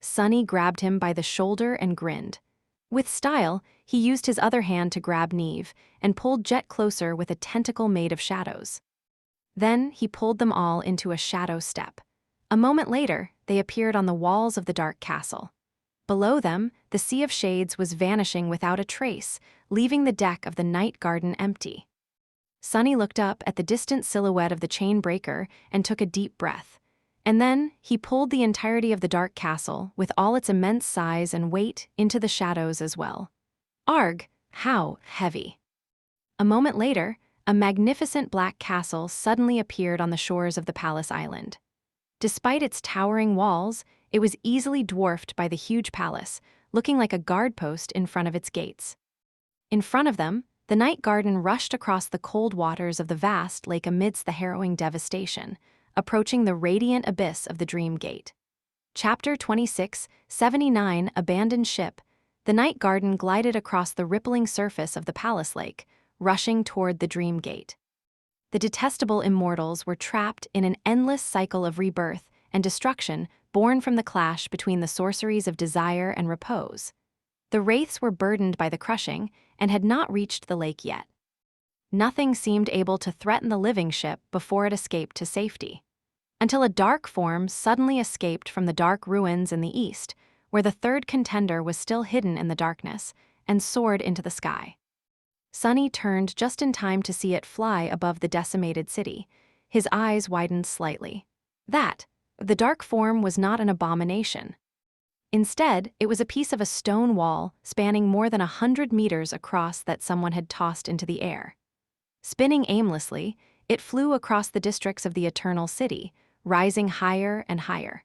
Sunny grabbed him by the shoulder and grinned. With style, he used his other hand to grab Neve and pulled Jet closer with a tentacle made of shadows. Then he pulled them all into a shadow step. A moment later, they appeared on the walls of the dark castle. Below them, the Sea of Shades was vanishing without a trace, leaving the deck of the night garden empty. Sunny looked up at the distant silhouette of the chain breaker and took a deep breath. And then, he pulled the entirety of the dark castle, with all its immense size and weight, into the shadows as well. Arg, how heavy. A moment later, a magnificent black castle suddenly appeared on the shores of the Palace Island. Despite its towering walls, it was easily dwarfed by the huge palace, looking like a guard post in front of its gates. In front of them, the night garden rushed across the cold waters of the vast lake amidst the harrowing devastation, approaching the radiant abyss of the Dream Gate. Chapter 26, 79, Abandoned Ship. The night garden glided across the rippling surface of the palace lake, rushing toward the Dream Gate. The detestable immortals were trapped in an endless cycle of rebirth and destruction born from the clash between the sorceries of desire and repose. The wraiths were burdened by the crushing and had not reached the lake yet. Nothing seemed able to threaten the living ship before it escaped to safety. Until a dark form suddenly escaped from the dark ruins in the east, where the third contender was still hidden in the darkness, and soared into the sky. Sunny turned just in time to see it fly above the decimated city. His eyes widened slightly. The dark form was not an abomination. Instead, it was a piece of a stone wall spanning more than 100 meters across that someone had tossed into the air. Spinning aimlessly, it flew across the districts of the Eternal City, rising higher and higher.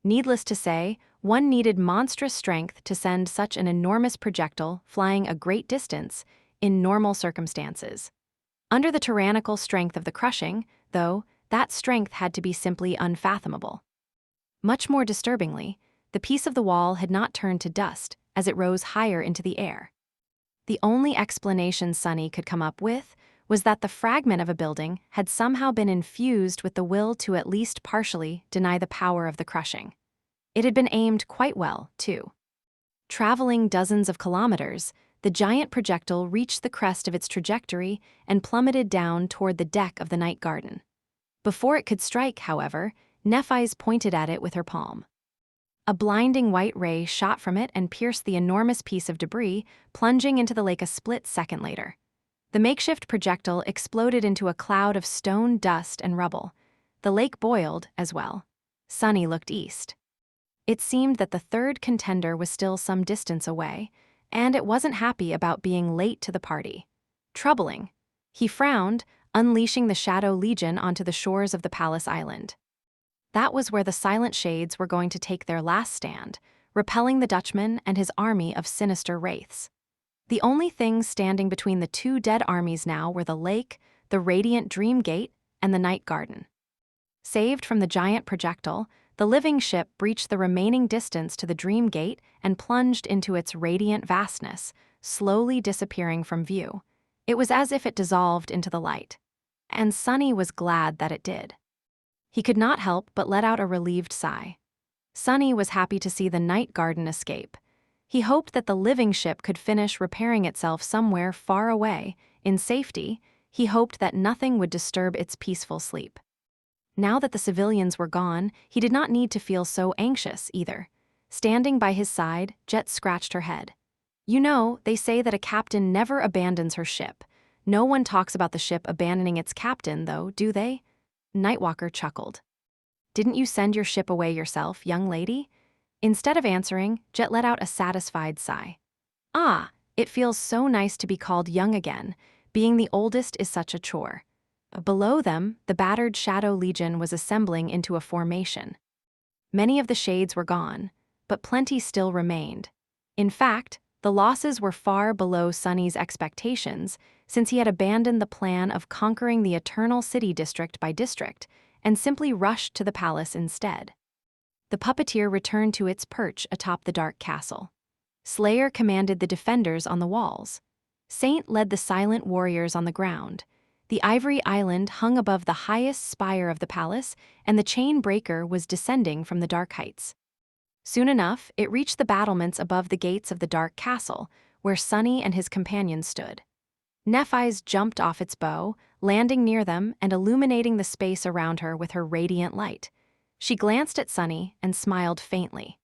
Needless to say, one needed monstrous strength to send such an enormous projectile flying a great distance in normal circumstances. Under the tyrannical strength of the crushing, though, that strength had to be simply unfathomable. Much more disturbingly, the piece of the wall had not turned to dust as it rose higher into the air. The only explanation Sunny could come up with was that the fragment of a building had somehow been infused with the will to at least partially deny the power of the crushing. It had been aimed quite well, too. Traveling dozens of kilometers, the giant projectile reached the crest of its trajectory and plummeted down toward the deck of the night garden. Before it could strike, however, Nephise pointed at it with her palm. A blinding white ray shot from it and pierced the enormous piece of debris, plunging into the lake a split second later. The makeshift projectile exploded into a cloud of stone, dust, and rubble. The lake boiled as well. Sunny looked east. It seemed that the third contender was still some distance away, and it wasn't happy about being late to the party. Troubling. He frowned, unleashing the Shadow Legion onto the shores of the Palace Island. That was where the Silent Shades were going to take their last stand, repelling the Dutchman and his army of sinister wraiths. The only things standing between the two dead armies now were the lake, the radiant Dream Gate, and the night garden. Saved from the giant projectile, the living ship breached the remaining distance to the Dream Gate and plunged into its radiant vastness, slowly disappearing from view. It was as if it dissolved into the light. And Sunny was glad that it did. He could not help but let out a relieved sigh. Sunny was happy to see the night garden escape. He hoped that the living ship could finish repairing itself somewhere far away, in safety. He hoped that nothing would disturb its peaceful sleep. Now that the civilians were gone, he did not need to feel so anxious either. Standing by his side, Jet scratched her head. "You know, they say that a captain never abandons her ship. No one talks about the ship abandoning its captain, though, do they?" Nightwalker chuckled. "Didn't you send your ship away yourself, young lady?" Instead of answering, Jet let out a satisfied sigh. "Ah, it feels so nice to be called young again. Being the oldest is such a chore." Below them, the battered Shadow Legion was assembling into a formation. Many of the shades were gone, but plenty still remained. In fact, the losses were far below Sunny's expectations, since he had abandoned the plan of conquering the Eternal City district by district and simply rushed to the palace instead. The puppeteer returned to its perch atop the dark castle. Slayer commanded the defenders on the walls. Saint led the silent warriors on the ground. The ivory island hung above the highest spire of the palace, and the chain breaker was descending from the dark heights. Soon enough, it reached the battlements above the gates of the dark castle, where Sunny and his companions stood. Nephi's jumped off its bow, landing near them and illuminating the space around her with her radiant light. She glanced at Sunny and smiled faintly.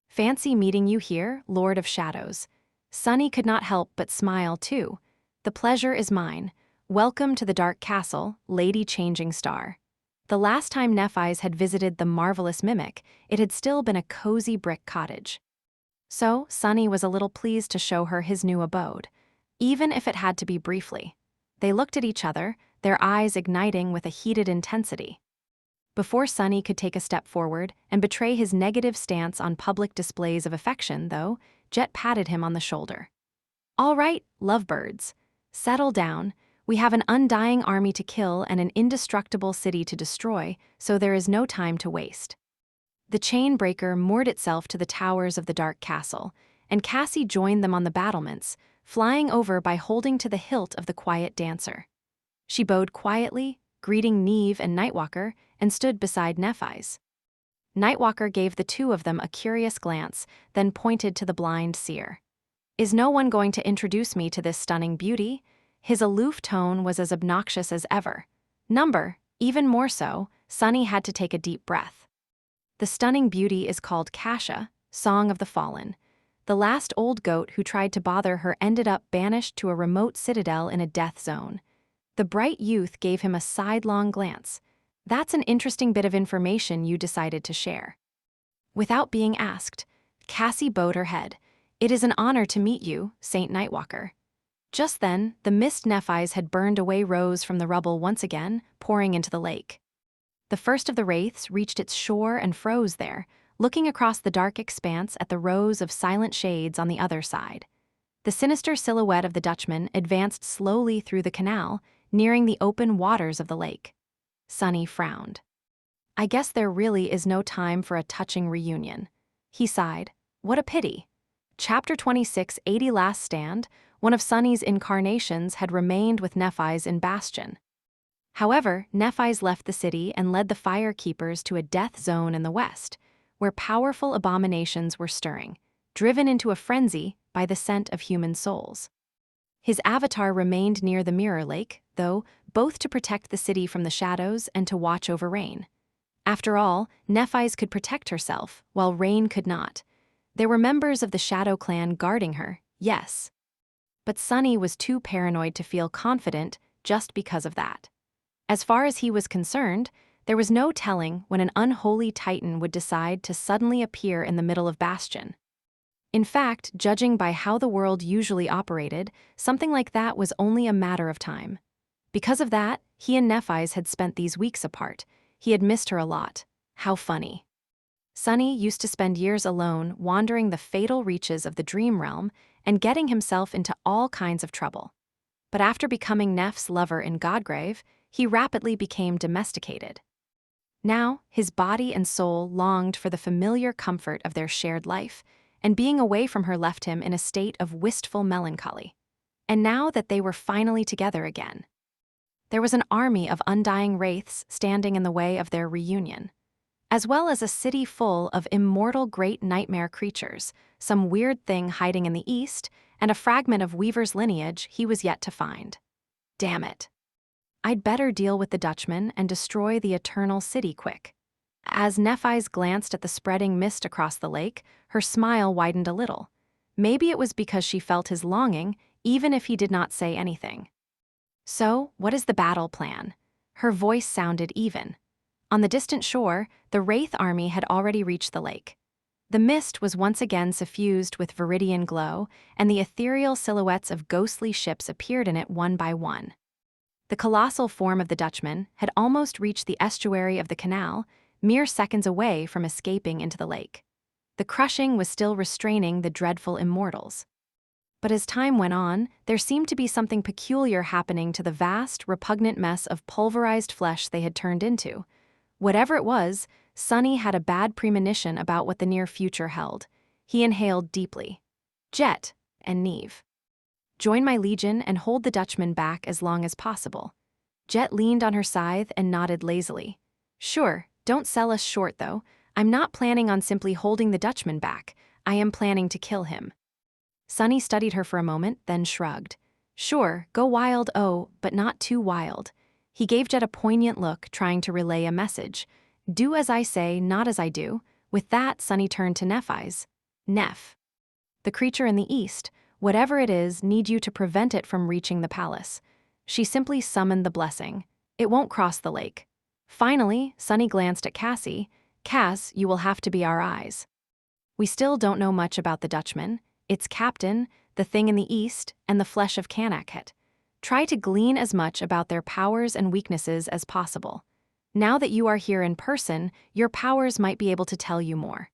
"Fancy meeting you here, Lord of Shadows." Sunny could not help but smile too. "The pleasure is mine. Welcome to the Dark Castle, Lady Changing Star." The last time Nephis had visited the marvelous mimic, it had still been a cozy brick cottage. So Sunny was a little pleased to show her his new abode, even if it had to be briefly. They looked at each other, their eyes igniting with a heated intensity. Before Sunny could take a step forward and betray his negative stance on public displays of affection, though, Jet patted him on the shoulder. "All right, lovebirds. Settle down. We have an undying army to kill and an indestructible city to destroy, so there is no time to waste." The chain breaker moored itself to the towers of the dark castle, and Cassie joined them on the battlements, flying over by holding to the hilt of the quiet dancer. She bowed quietly, greeting Neve and Nightwalker, and stood beside Nephis. Nightwalker gave the two of them a curious glance, then pointed to the blind seer. "Is no one going to introduce me to this stunning beauty?" His aloof tone was as obnoxious as ever. Number, even more so, Sunny had to take a deep breath. The stunning beauty is called Kasha, Song of the Fallen. The last old goat who tried to bother her ended up banished to a remote citadel in a death zone. The bright youth gave him a sidelong glance. "That's an interesting bit of information you decided to share." Without being asked, Cassie bowed her head. "It is an honor to meet you, Saint Nightwalker." Just then, the mist Nephis had burned away rose from the rubble once again, pouring into the lake. The first of the wraiths reached its shore and froze there, looking across the dark expanse at the rows of silent shades on the other side. The sinister silhouette of the Dutchman advanced slowly through the canal, nearing the open waters of the lake. Sunny frowned. "I guess there really is no time for a touching reunion." He sighed. "What a pity." Chapter 26, 80 Last Stand. One of Sunny's incarnations had remained with Nephis in Bastion. However, Nephis left the city and led the Fire Keepers to a death zone in the west, where powerful abominations were stirring, driven into a frenzy by the scent of human souls. His avatar remained near the Mirror Lake, though, both to protect the city from the shadows and to watch over Rain. After all, Nephis could protect herself, while Rain could not. There were members of the Shadow Clan guarding her, yes. But Sunny was too paranoid to feel confident just because of that. As far as he was concerned, there was no telling when an unholy titan would decide to suddenly appear in the middle of Bastion. In fact, judging by how the world usually operated, something like that was only a matter of time. Because of that, he and Nephis had spent these weeks apart. He had missed her a lot. How funny. Sunny used to spend years alone wandering the fatal reaches of the dream realm and getting himself into all kinds of trouble. But after becoming Neph's lover in Godgrave, he rapidly became domesticated. Now, his body and soul longed for the familiar comfort of their shared life, and being away from her left him in a state of wistful melancholy. And now that they were finally together again, there was an army of undying wraiths standing in the way of their reunion, as well as a city full of immortal great nightmare creatures, some weird thing hiding in the east, and a fragment of Weaver's lineage he was yet to find. Damn it. I'd better deal with the Dutchman and destroy the eternal city quick. As Nephis glanced at the spreading mist across the lake, her smile widened a little. Maybe it was because she felt his longing, even if he did not say anything. "So, what is the battle plan?" Her voice sounded even. On the distant shore, the Wraith army had already reached the lake. The mist was once again suffused with viridian glow, and the ethereal silhouettes of ghostly ships appeared in it one by one. The colossal form of the Dutchman had almost reached the estuary of the canal, mere seconds away from escaping into the lake. The crushing was still restraining the dreadful immortals. But as time went on, there seemed to be something peculiar happening to the vast, repugnant mess of pulverized flesh they had turned into. Whatever it was, Sunny had a bad premonition about what the near future held. He inhaled deeply. Jet and Neve. Join my legion and hold the Dutchman back as long as possible. Jet leaned on her scythe and nodded lazily. Sure, don't sell us short though. I'm not planning on simply holding the Dutchman back. I am planning to kill him. Sunny studied her for a moment, then shrugged. Sure, go wild, oh, but not too wild. He gave Jet a poignant look, trying to relay a message. Do as I say, not as I do. With that, Sunny turned to Nephi's. Neph. The creature in the east, whatever it is, need you to prevent it from reaching the palace. She simply summoned the blessing. It won't cross the lake. Finally, Sunny glanced at Cassie. Cass, you will have to be our eyes. We still don't know much about the Dutchman, its captain, the thing in the east, and the flesh of Kanakhet. Try to glean as much about their powers and weaknesses as possible. Now that you are here in person, your powers might be able to tell you more.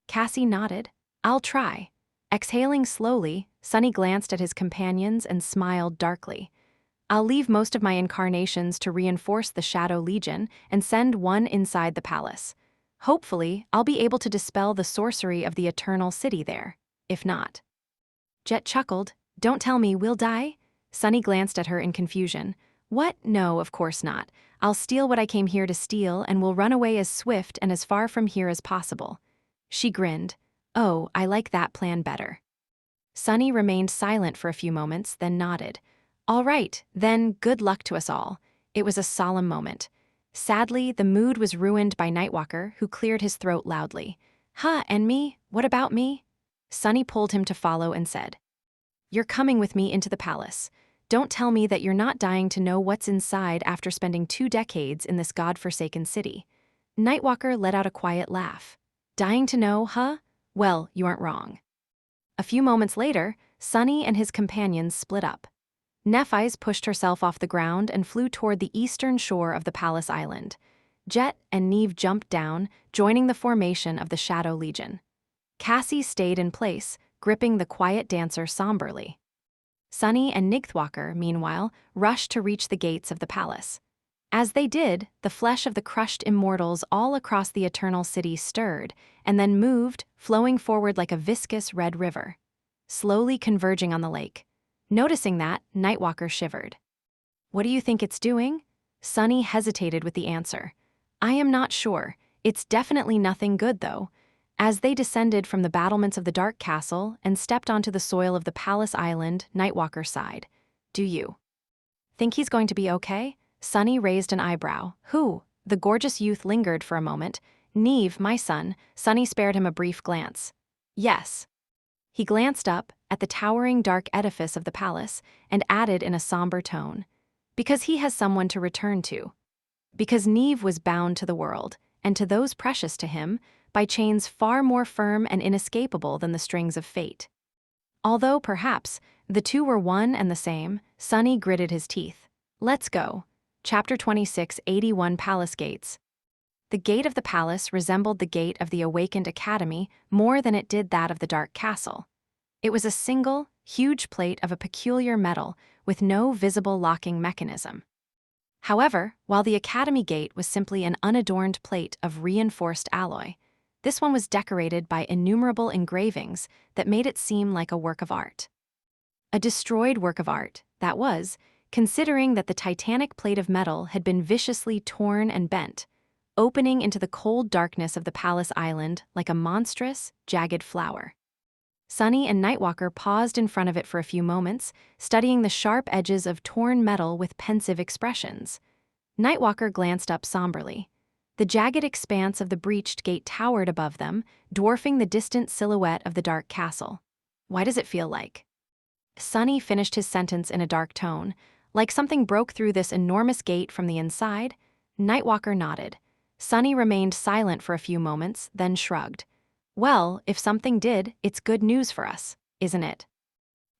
Cassie nodded. I'll try. Exhaling slowly, Sunny glanced at his companions and smiled darkly. I'll leave most of my incarnations to reinforce the Shadow Legion and send one inside the palace. Hopefully, I'll be able to dispel the sorcery of the Eternal City there. If not. Jet chuckled. Don't tell me we'll die? Sunny glanced at her in confusion. What? No, of course not. I'll steal what I came here to steal and will run away as swift and as far from here as possible. She grinned. Oh, I like that plan better. Sunny remained silent for a few moments, then nodded. All right, then good luck to us all. It was a solemn moment. Sadly, the mood was ruined by Nightwalker, who cleared his throat loudly. Huh, and me? What about me? Sunny pulled him to follow and said, You're coming with me into the palace. Don't tell me that you're not dying to know what's inside after spending 2 decades in this godforsaken city. Nightwalker let out a quiet laugh. Dying to know, huh? Well, you aren't wrong. A few moments later, Sunny and his companions split up. Nephi's pushed herself off the ground and flew toward the eastern shore of the palace island. Jet and Neve jumped down, joining the formation of the Shadow Legion. Cassie stayed in place, gripping the quiet dancer somberly. Sunny and Nigthwalker, meanwhile, rushed to reach the gates of the palace. As they did, the flesh of the crushed immortals all across the Eternal City stirred, and then moved, flowing forward like a viscous red river, slowly converging on the lake. Noticing that, Nightwalker shivered. What do you think it's doing? Sunny hesitated with the answer. I am not sure. It's definitely nothing good, though. As they descended from the battlements of the Dark Castle and stepped onto the soil of the Palace Island, Nightwalker sighed. Do you think he's going to be okay? Sunny raised an eyebrow. Who? The gorgeous youth lingered for a moment. Neve, my son. Sunny spared him a brief glance. Yes. He glanced up at the towering dark edifice of the palace and added in a somber tone. Because he has someone to return to. Because Neve was bound to the world, and to those precious to him, by chains far more firm and inescapable than the strings of fate. Although, perhaps, the two were one and the same, Sunny gritted his teeth. Let's go. Chapter 26, 81 Palace Gates. The gate of the palace resembled the gate of the Awakened Academy more than it did that of the Dark Castle. It was a single, huge plate of a peculiar metal with no visible locking mechanism. However, while the Academy gate was simply an unadorned plate of reinforced alloy, this one was decorated by innumerable engravings that made it seem like a work of art. A destroyed work of art, that was, considering that the titanic plate of metal had been viciously torn and bent, opening into the cold darkness of the palace island like a monstrous, jagged flower. Sunny and Nightwalker paused in front of it for a few moments, studying the sharp edges of torn metal with pensive expressions. Nightwalker glanced up somberly. The jagged expanse of the breached gate towered above them, dwarfing the distant silhouette of the Dark Castle. Why does it feel like? Sunny finished his sentence in a dark tone. Like something broke through this enormous gate from the inside? Nightwalker nodded. Sunny remained silent for a few moments, then shrugged. Well, if something did, it's good news for us, isn't it?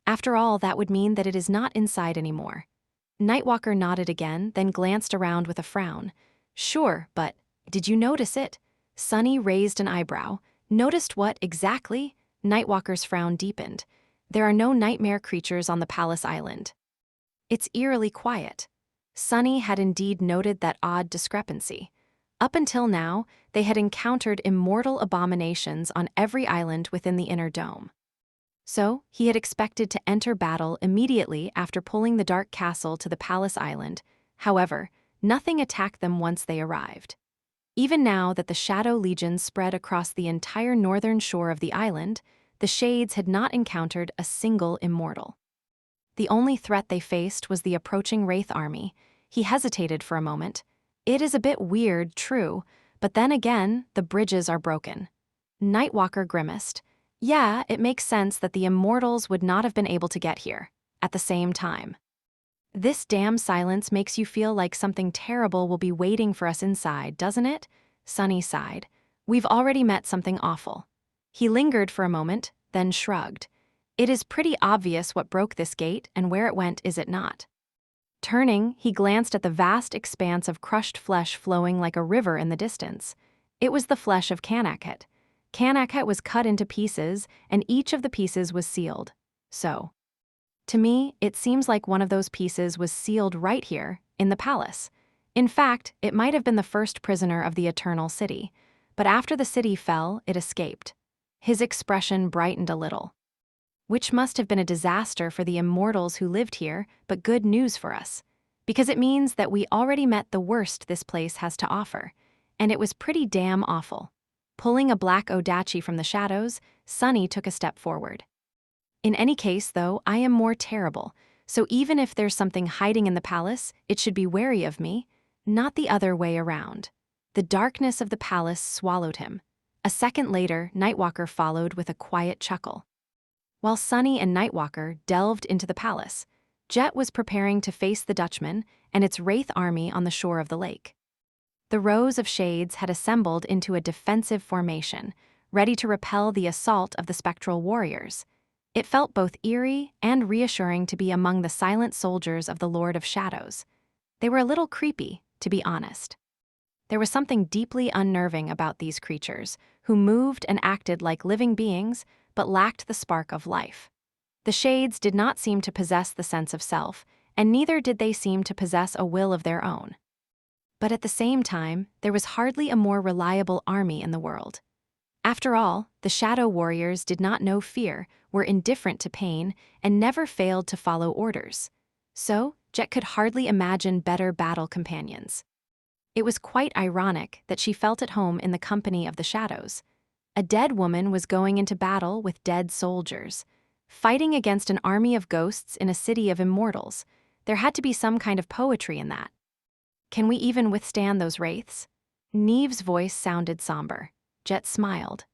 After all, that would mean that it is not inside anymore. Nightwalker nodded again, then glanced around with a frown. Sure, but did you notice it? Sunny raised an eyebrow. Noticed what, exactly? Nightwalker's frown deepened. There are no nightmare creatures on the Palace Island. It's eerily quiet. Sunny had indeed noted that odd discrepancy. Up until now, they had encountered immortal abominations on every island within the Inner Dome. So, he had expected to enter battle immediately after pulling the dark castle to the palace island. However, nothing attacked them once they arrived. Even now that the Shadow Legion spread across the entire northern shore of the island, the Shades had not encountered a single immortal. The only threat they faced was the approaching Wraith army. He hesitated for a moment. It is a bit weird, true, but then again, the bridges are broken. Nightwalker grimaced. Yeah, it makes sense that the immortals would not have been able to get here at the same time. This damn silence makes you feel like something terrible will be waiting for us inside, doesn't it? Sunny sighed. We've already met something awful. He lingered for a moment, then shrugged. It is pretty obvious what broke this gate and where it went, is it not? Turning, he glanced at the vast expanse of crushed flesh flowing like a river in the distance. It was the flesh of Kanakhet. Kanakhet was cut into pieces, and each of the pieces was sealed. So, to me, it seems like one of those pieces was sealed right here, in the palace. In fact, it might have been the first prisoner of the Eternal City. But after the city fell, it escaped. His expression brightened a little. Which must have been a disaster for the immortals who lived here, but good news for us. Because it means that we already met the worst this place has to offer. And it was pretty damn awful. Pulling a black Odachi from the shadows, Sunny took a step forward. In any case, though, I am more terrible, so even if there's something hiding in the palace, it should be wary of me, not the other way around. The darkness of the palace swallowed him. A second later, Nightwalker followed with a quiet chuckle. While Sunny and Nightwalker delved into the palace, Jet was preparing to face the Dutchman and its Wraith army on the shore of the lake. The rows of Shades had assembled into a defensive formation, ready to repel the assault of the spectral warriors. It felt both eerie and reassuring to be among the silent soldiers of the Lord of Shadows. They were a little creepy, to be honest. There was something deeply unnerving about these creatures, who moved and acted like living beings, but lacked the spark of life. The Shades did not seem to possess the sense of self, and neither did they seem to possess a will of their own. But at the same time, there was hardly a more reliable army in the world. After all, the Shadow Warriors did not know fear, were indifferent to pain, and never failed to follow orders. So, Jet could hardly imagine better battle companions. It was quite ironic that she felt at home in the company of the Shadows. A dead woman was going into battle with dead soldiers, fighting against an army of ghosts in a city of immortals. There had to be some kind of poetry in that. Can we even withstand those wraiths? Neve's voice sounded somber. Jet smiled.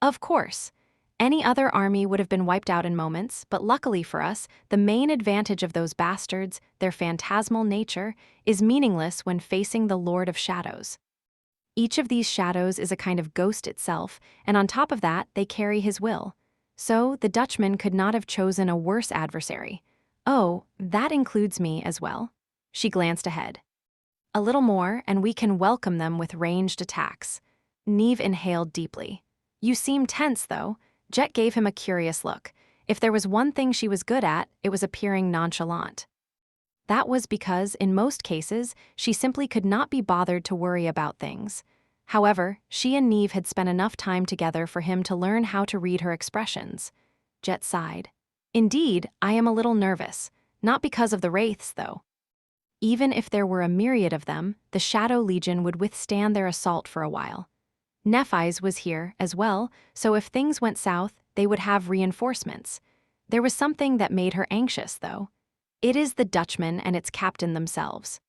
Of course. Any other army would have been wiped out in moments, but luckily for us, the main advantage of those bastards, their phantasmal nature, is meaningless when facing the Lord of Shadows. Each of these shadows is a kind of ghost itself, and on top of that, they carry his will. So, the Dutchman could not have chosen a worse adversary. Oh, that includes me as well. She glanced ahead. A little more, and we can welcome them with ranged attacks. Neve inhaled deeply. You seem tense, though. Jet gave him a curious look. If there was one thing she was good at, it was appearing nonchalant. That was because, in most cases, she simply could not be bothered to worry about things. However, she and Neve had spent enough time together for him to learn how to read her expressions. Jet sighed. Indeed, I am a little nervous. Not because of the wraiths, though. Even if there were a myriad of them, the Shadow Legion would withstand their assault for a while. Nephi's was here, as well, so if things went south, they would have reinforcements. There was something that made her anxious, though. It is the Dutchman and its captain themselves.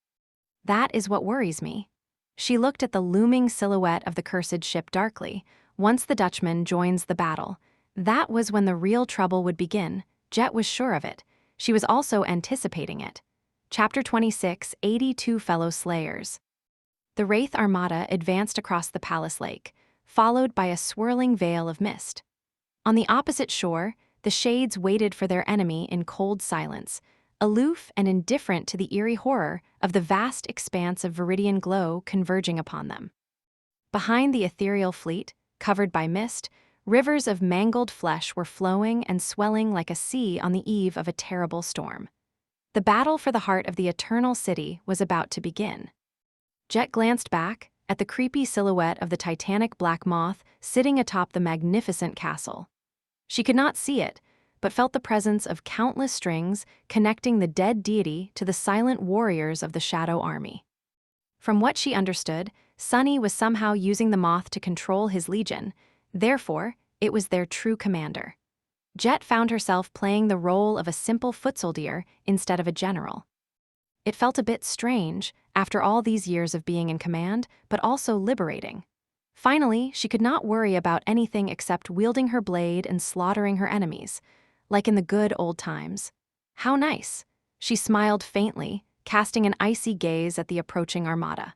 That is what worries me. She looked at the looming silhouette of the cursed ship darkly. Once the Dutchman joins the battle, that was when the real trouble would begin. Jet was sure of it. She was also anticipating it. Chapter 26, 82 Fellow Slayers. The Wraith Armada advanced across the palace lake, followed by a swirling veil of mist. On the opposite shore, the Shades waited for their enemy in cold silence, aloof and indifferent to the eerie horror of the vast expanse of viridian glow converging upon them. Behind the ethereal fleet, covered by mist, rivers of mangled flesh were flowing and swelling like a sea on the eve of a terrible storm. The battle for the heart of the Eternal City was about to begin. Jet glanced back at the creepy silhouette of the titanic black moth sitting atop the magnificent castle. She could not see it, but felt the presence of countless strings connecting the dead deity to the silent warriors of the Shadow Army. From what she understood, Sunny was somehow using the moth to control his legion, therefore, it was their true commander. Jet found herself playing the role of a simple foot soldier instead of a general. It felt a bit strange, after all these years of being in command, but also liberating. Finally, she could not worry about anything except wielding her blade and slaughtering her enemies, like in the good old times. How nice! She smiled faintly, casting an icy gaze at the approaching armada.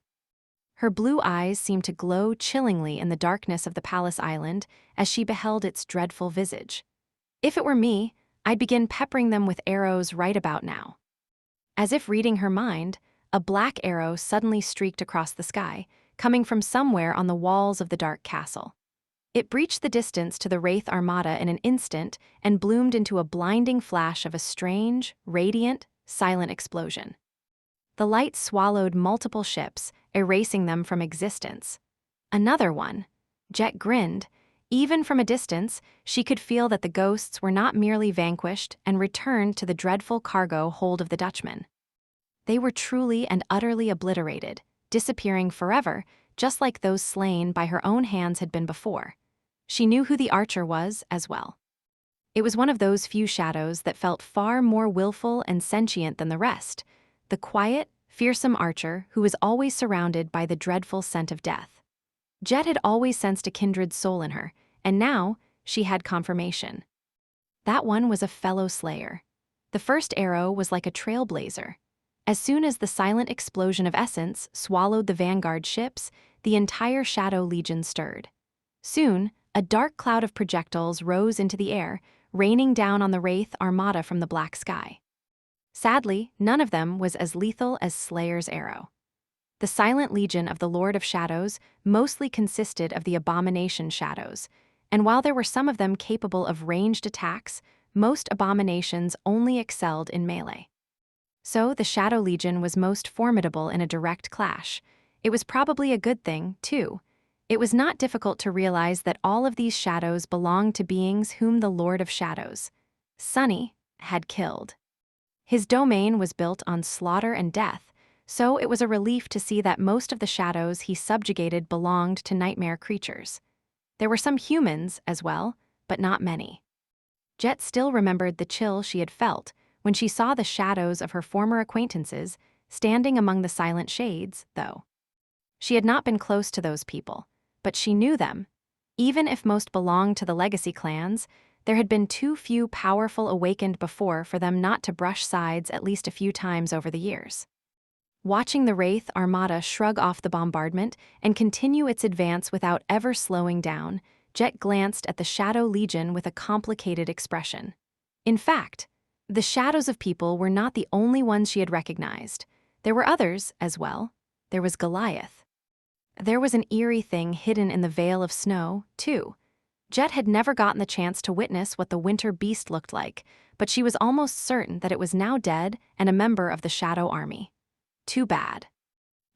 Her blue eyes seemed to glow chillingly in the darkness of the palace island as she beheld its dreadful visage. If it were me, I'd begin peppering them with arrows right about now. As if reading her mind, a black arrow suddenly streaked across the sky, coming from somewhere on the walls of the dark castle. It breached the distance to the Wraith Armada in an instant and bloomed into a blinding flash of a strange, radiant, silent explosion. The light swallowed multiple ships, erasing them from existence. Another one. Jet grinned. Even from a distance, she could feel that the ghosts were not merely vanquished and returned to the dreadful cargo hold of the Dutchman. They were truly and utterly obliterated, disappearing forever, just like those slain by her own hands had been before. She knew who the archer was as well. It was one of those few shadows that felt far more willful and sentient than the rest, the quiet, fearsome archer who was always surrounded by the dreadful scent of death. Jet had always sensed a kindred soul in her, and now she had confirmation. That one was a fellow slayer. The first arrow was like a trailblazer. As soon as the silent explosion of essence swallowed the vanguard ships, the entire Shadow Legion stirred. Soon, a dark cloud of projectiles rose into the air, raining down on the Wraith Armada from the black sky. Sadly, none of them was as lethal as Slayer's arrow. The silent legion of the Lord of Shadows mostly consisted of the Abomination Shadows, and while there were some of them capable of ranged attacks, most abominations only excelled in melee. So the Shadow Legion was most formidable in a direct clash. It was probably a good thing, too. It was not difficult to realize that all of these shadows belonged to beings whom the Lord of Shadows, Sunny, had killed. His domain was built on slaughter and death, so it was a relief to see that most of the shadows he subjugated belonged to nightmare creatures. There were some humans as well, but not many. Jet still remembered the chill she had felt when she saw the shadows of her former acquaintances standing among the silent shades, though. She had not been close to those people, but she knew them. Even if most belonged to the legacy clans, there had been too few powerful awakened before for them not to brush sides at least a few times over the years. Watching the Wraith Armada shrug off the bombardment and continue its advance without ever slowing down, Jet glanced at the Shadow Legion with a complicated expression. In fact, the shadows of people were not the only ones she had recognized. There were others, as well. There was Goliath. There was an eerie thing hidden in the veil of snow, too. Jet had never gotten the chance to witness what the winter beast looked like, but she was almost certain that it was now dead and a member of the Shadow Army. Too bad.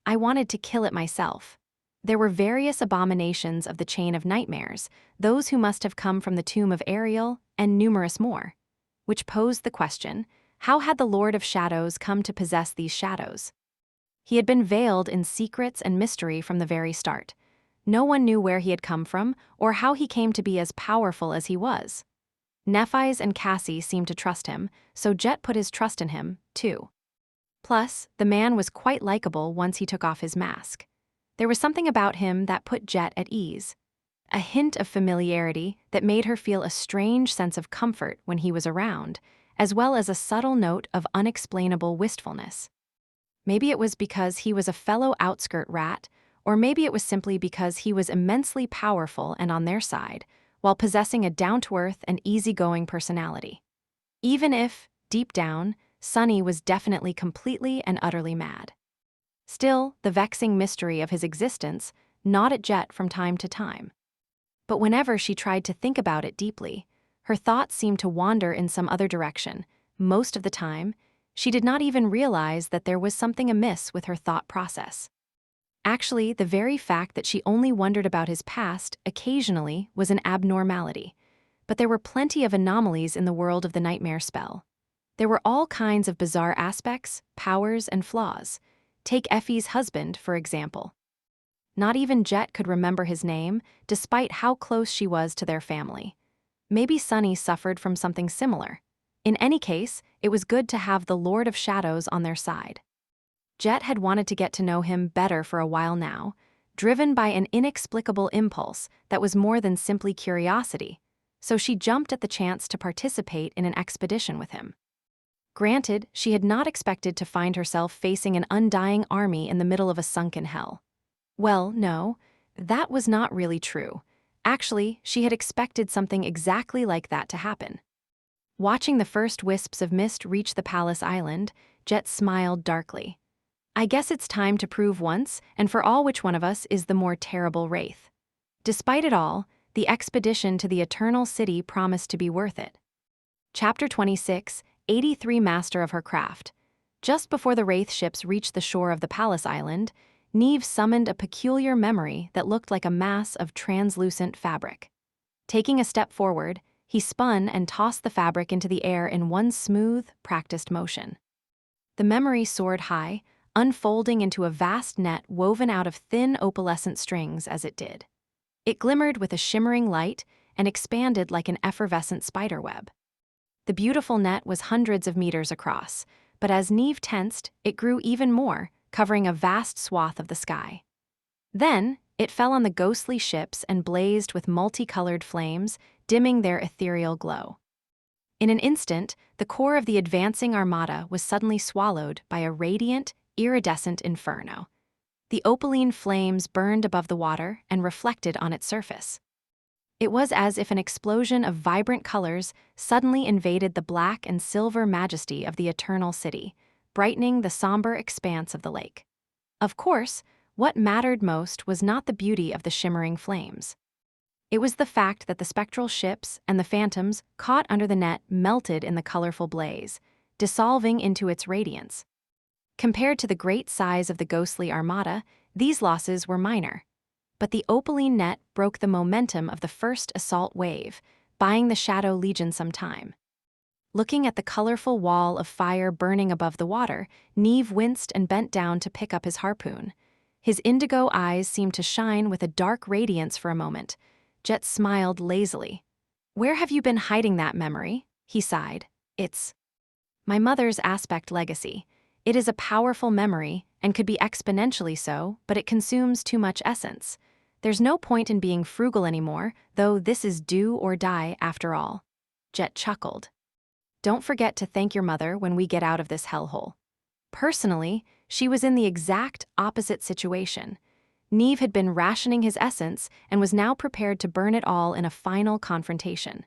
I wanted to kill it myself. There were various abominations of the chain of nightmares, those who must have come from the tomb of Ariel, and numerous more. Which posed the question, how had the Lord of Shadows come to possess these shadows? He had been veiled in secrets and mystery from the very start. No one knew where he had come from or how he came to be as powerful as he was. Nephis and Cassie seemed to trust him, so Jet put his trust in him, too. Plus, the man was quite likable once he took off his mask. There was something about him that put Jet at ease. A hint of familiarity that made her feel a strange sense of comfort when he was around, as well as a subtle note of unexplainable wistfulness. Maybe it was because he was a fellow outskirt rat, or maybe it was simply because he was immensely powerful and on their side, while possessing a down-to-earth and easygoing personality. Even if, deep down, Sunny was definitely completely and utterly mad. Still, the vexing mystery of his existence gnawed at Jet from time to time. But whenever she tried to think about it deeply, her thoughts seemed to wander in some other direction. Most of the time, she did not even realize that there was something amiss with her thought process. Actually, the very fact that she only wondered about his past occasionally was an abnormality. But there were plenty of anomalies in the world of the nightmare spell. There were all kinds of bizarre aspects, powers, and flaws. Take Effie's husband, for example. Not even Jet could remember his name, despite how close she was to their family. Maybe Sunny suffered from something similar. In any case, it was good to have the Lord of Shadows on their side. Jet had wanted to get to know him better for a while now, driven by an inexplicable impulse that was more than simply curiosity, so she jumped at the chance to participate in an expedition with him. Granted, she had not expected to find herself facing an undying army in the middle of a sunken hell. Well, no, that was not really true. Actually, she had expected something exactly like that to happen. Watching the first wisps of mist reach the palace island, Jet smiled darkly. I guess it's time to prove once and for all which one of us is the more terrible wraith. Despite it all, the expedition to the Eternal City promised to be worth it. Chapter 26, 83 Master of her craft. Just before the wraith ships reached the shore of the palace island, Neve summoned a peculiar memory that looked like a mass of translucent fabric. Taking a step forward, he spun and tossed the fabric into the air in one smooth, practiced motion. The memory soared high, unfolding into a vast net woven out of thin opalescent strings as it did. It glimmered with a shimmering light and expanded like an effervescent spiderweb. The beautiful net was hundreds of meters across, but as Neve tensed, it grew even more, covering a vast swath of the sky. Then, it fell on the ghostly ships and blazed with multicolored flames, dimming their ethereal glow. In an instant, the core of the advancing armada was suddenly swallowed by a radiant, iridescent inferno. The opaline flames burned above the water and reflected on its surface. It was as if an explosion of vibrant colors suddenly invaded the black and silver majesty of the Eternal City, brightening the somber expanse of the lake. Of course, what mattered most was not the beauty of the shimmering flames. It was the fact that the spectral ships and the phantoms caught under the net melted in the colorful blaze, dissolving into its radiance. Compared to the great size of the ghostly armada, these losses were minor. But the opaline net broke the momentum of the first assault wave, buying the Shadow Legion some time. Looking at the colorful wall of fire burning above the water, Neve winced and bent down to pick up his harpoon. His indigo eyes seemed to shine with a dark radiance for a moment. Jet smiled lazily. "Where have you been hiding that memory?" he sighed. "It's my mother's aspect legacy. It is a powerful memory and could be exponentially so, but it consumes too much essence. There's no point in being frugal anymore, though this is do or die after all." Jet chuckled. "Don't forget to thank your mother when we get out of this hellhole." Personally, she was in the exact opposite situation. Neve had been rationing his essence and was now prepared to burn it all in a final confrontation.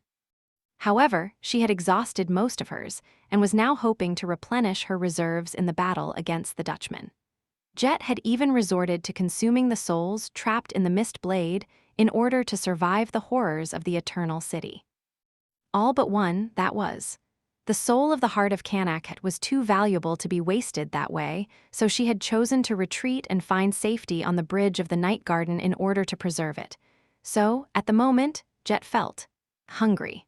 However, she had exhausted most of hers and was now hoping to replenish her reserves in the battle against the Dutchman. Jet had even resorted to consuming the souls trapped in the mist blade in order to survive the horrors of the Eternal City. All but one, that was. The soul of the heart of Canaket was too valuable to be wasted that way, so she had chosen to retreat and find safety on the bridge of the Night Garden in order to preserve it. So, at the moment, Jet felt hungry.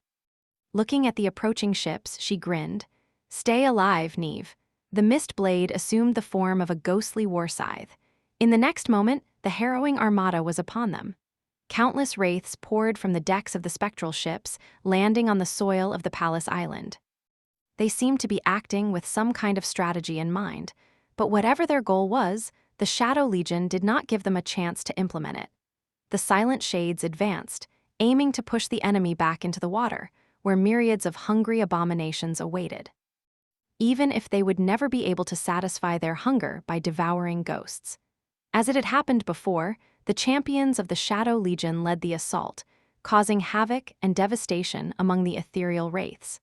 Looking at the approaching ships, she grinned. "Stay alive, Neve." The mist blade assumed the form of a ghostly war scythe. In the next moment, the harrowing armada was upon them. Countless wraiths poured from the decks of the spectral ships, landing on the soil of the palace island. They seemed to be acting with some kind of strategy in mind, but whatever their goal was, the Shadow Legion did not give them a chance to implement it. The silent shades advanced, aiming to push the enemy back into the water, where myriads of hungry abominations awaited. Even if they would never be able to satisfy their hunger by devouring ghosts. As it had happened before, the champions of the Shadow Legion led the assault, causing havoc and devastation among the ethereal wraiths.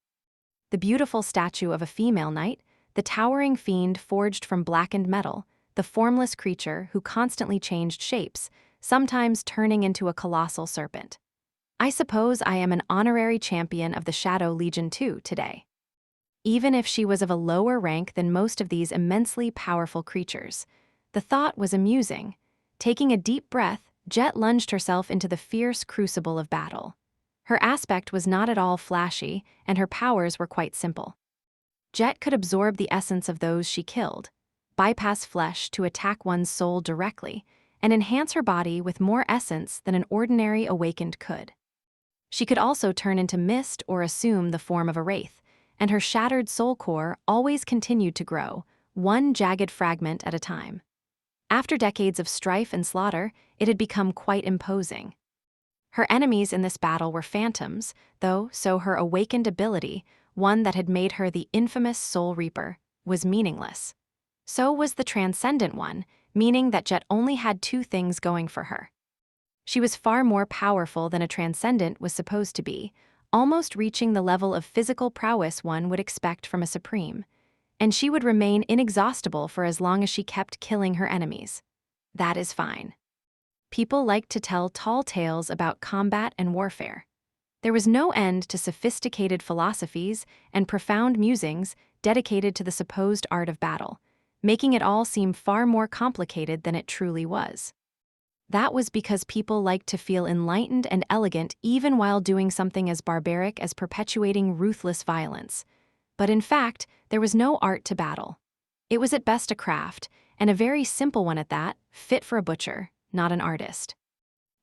The beautiful statue of a female knight, the towering fiend forged from blackened metal, the formless creature who constantly changed shapes, sometimes turning into a colossal serpent. I suppose I am an honorary champion of the Shadow Legion too today. Even if she was of a lower rank than most of these immensely powerful creatures. The thought was amusing. Taking a deep breath, Jet lunged herself into the fierce crucible of battle. Her aspect was not at all flashy, and her powers were quite simple. Jet could absorb the essence of those she killed, bypass flesh to attack one's soul directly, and enhance her body with more essence than an ordinary awakened could. She could also turn into mist or assume the form of a wraith, and her shattered soul core always continued to grow, one jagged fragment at a time. After decades of strife and slaughter, it had become quite imposing. Her enemies in this battle were phantoms, though, so her awakened ability, one that had made her the infamous Soul Reaper, was meaningless. So was the transcendent one, meaning that Jet only had two things going for her. She was far more powerful than a transcendent was supposed to be, almost reaching the level of physical prowess one would expect from a supreme. And she would remain inexhaustible for as long as she kept killing her enemies. That is fine. People liked to tell tall tales about combat and warfare. There was no end to sophisticated philosophies and profound musings dedicated to the supposed art of battle, making it all seem far more complicated than it truly was. That was because people liked to feel enlightened and elegant even while doing something as barbaric as perpetuating ruthless violence. But in fact, there was no art to battle. It was at best a craft, and a very simple one at that, fit for a butcher, not an artist.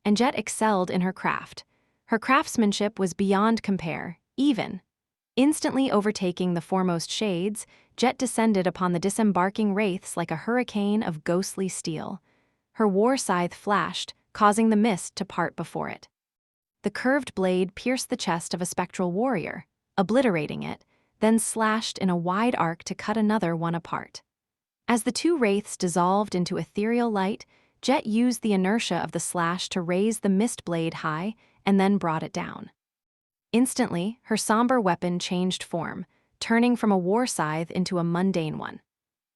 And Jet excelled in her craft. Her craftsmanship was beyond compare, even. Instantly overtaking the foremost shades, Jet descended upon the disembarking wraiths like a hurricane of ghostly steel. Her war scythe flashed, causing the mist to part before it. The curved blade pierced the chest of a spectral warrior, obliterating it, then slashed in a wide arc to cut another one apart. As the two wraiths dissolved into ethereal light, Jet used the inertia of the slash to raise the mist blade high and then brought it down. Instantly, her somber weapon changed form, turning from a war scythe into a mundane one.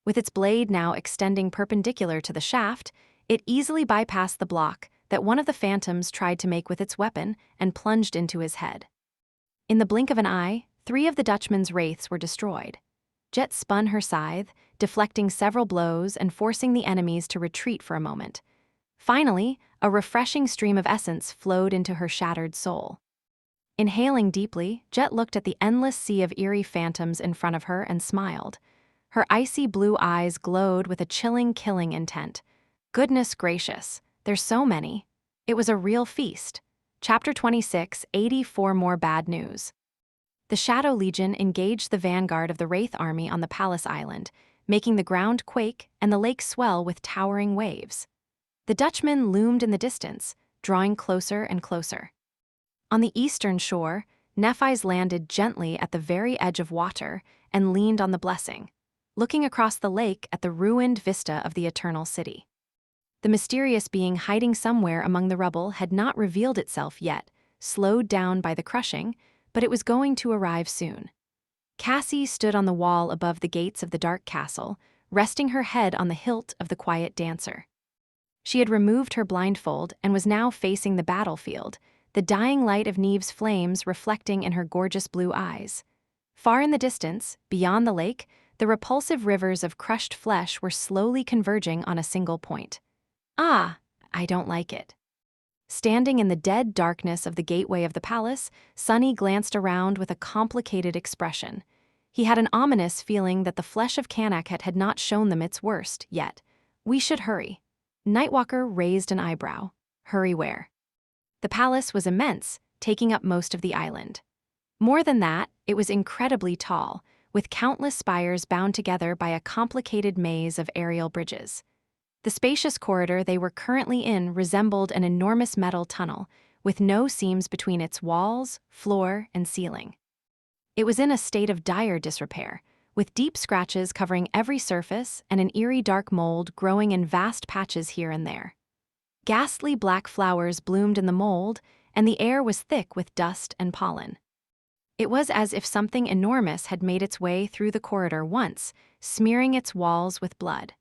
With its blade now extending perpendicular to the shaft, it easily bypassed the block that one of the phantoms tried to make with its weapon and plunged into his head. In the blink of an eye, 3 of the Dutchman's wraiths were destroyed. Jet spun her scythe, deflecting several blows and forcing the enemies to retreat for a moment. Finally, a refreshing stream of essence flowed into her shattered soul. Inhaling deeply, Jet looked at the endless sea of eerie phantoms in front of her and smiled. Her icy blue eyes glowed with a chilling killing intent. Goodness gracious, there's so many. It was a real feast. Chapter 26, 84 More Bad News. The Shadow Legion engaged the vanguard of the Wraith army on the Palace Island, making the ground quake and the lake swell with towering waves. The Dutchman loomed in the distance, drawing closer and closer. On the eastern shore, Nephis landed gently at the very edge of water and leaned on the blessing, looking across the lake at the ruined vista of the Eternal City. The mysterious being hiding somewhere among the rubble had not revealed itself yet, slowed down by the crushing, but it was going to arrive soon. Cassie stood on the wall above the gates of the dark castle, resting her head on the hilt of the quiet dancer. She had removed her blindfold and was now facing the battlefield, the dying light of Neve's flames reflecting in her gorgeous blue eyes. Far in the distance, beyond the lake, the repulsive rivers of crushed flesh were slowly converging on a single point. Ah, I don't like it. Standing in the dead darkness of the gateway of the palace, Sunny glanced around with a complicated expression. He had an ominous feeling that the flesh of Canaket had not shown them its worst yet. We should hurry. Nightwalker raised an eyebrow. Hurry where? The palace was immense, taking up most of the island. More than that, it was incredibly tall, with countless spires bound together by a complicated maze of aerial bridges. The spacious corridor they were currently in resembled an enormous metal tunnel, with no seams between its walls, floor, and ceiling. It was in a state of dire disrepair, with deep scratches covering every surface and an eerie dark mold growing in vast patches here and there. Ghastly black flowers bloomed in the mold, and the air was thick with dust and pollen. It was as if something enormous had made its way through the corridor once, smearing its walls with blood.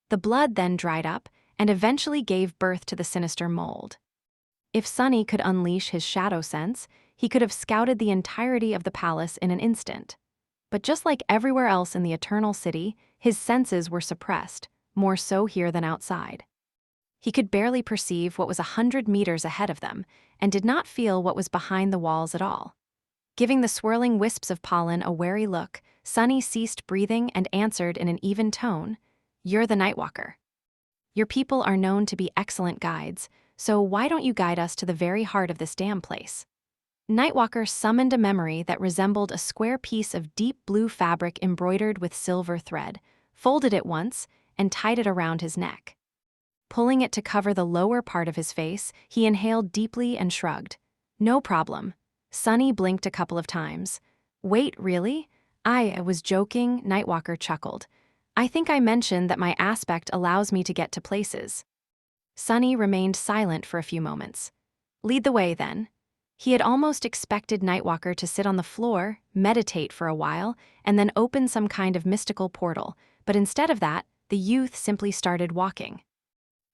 The blood then dried up and eventually gave birth to the sinister mold. If Sunny could unleash his shadow sense, he could have scouted the entirety of the palace in an instant. But just like everywhere else in the Eternal City, his senses were suppressed, more so here than outside. He could barely perceive what was 100 meters ahead of them and did not feel what was behind the walls at all. Giving the swirling wisps of pollen a wary look, Sunny ceased breathing and answered in an even tone, "You're the Nightwalker. Your people are known to be excellent guides, so why don't you guide us to the very heart of this damn place?" Nightwalker summoned a memory that resembled a square piece of deep blue fabric embroidered with silver thread, folded it once, and tied it around his neck. Pulling it to cover the lower part of his face, he inhaled deeply and shrugged. "No problem." Sunny blinked a couple of times. "Wait, really? I was joking," Nightwalker chuckled. "I think I mentioned that my aspect allows me to get to places." Sunny remained silent for a few moments. "Lead the way, then." He had almost expected Nightwalker to sit on the floor, meditate for a while, and then open some kind of mystical portal, but instead of that, the youth simply started walking.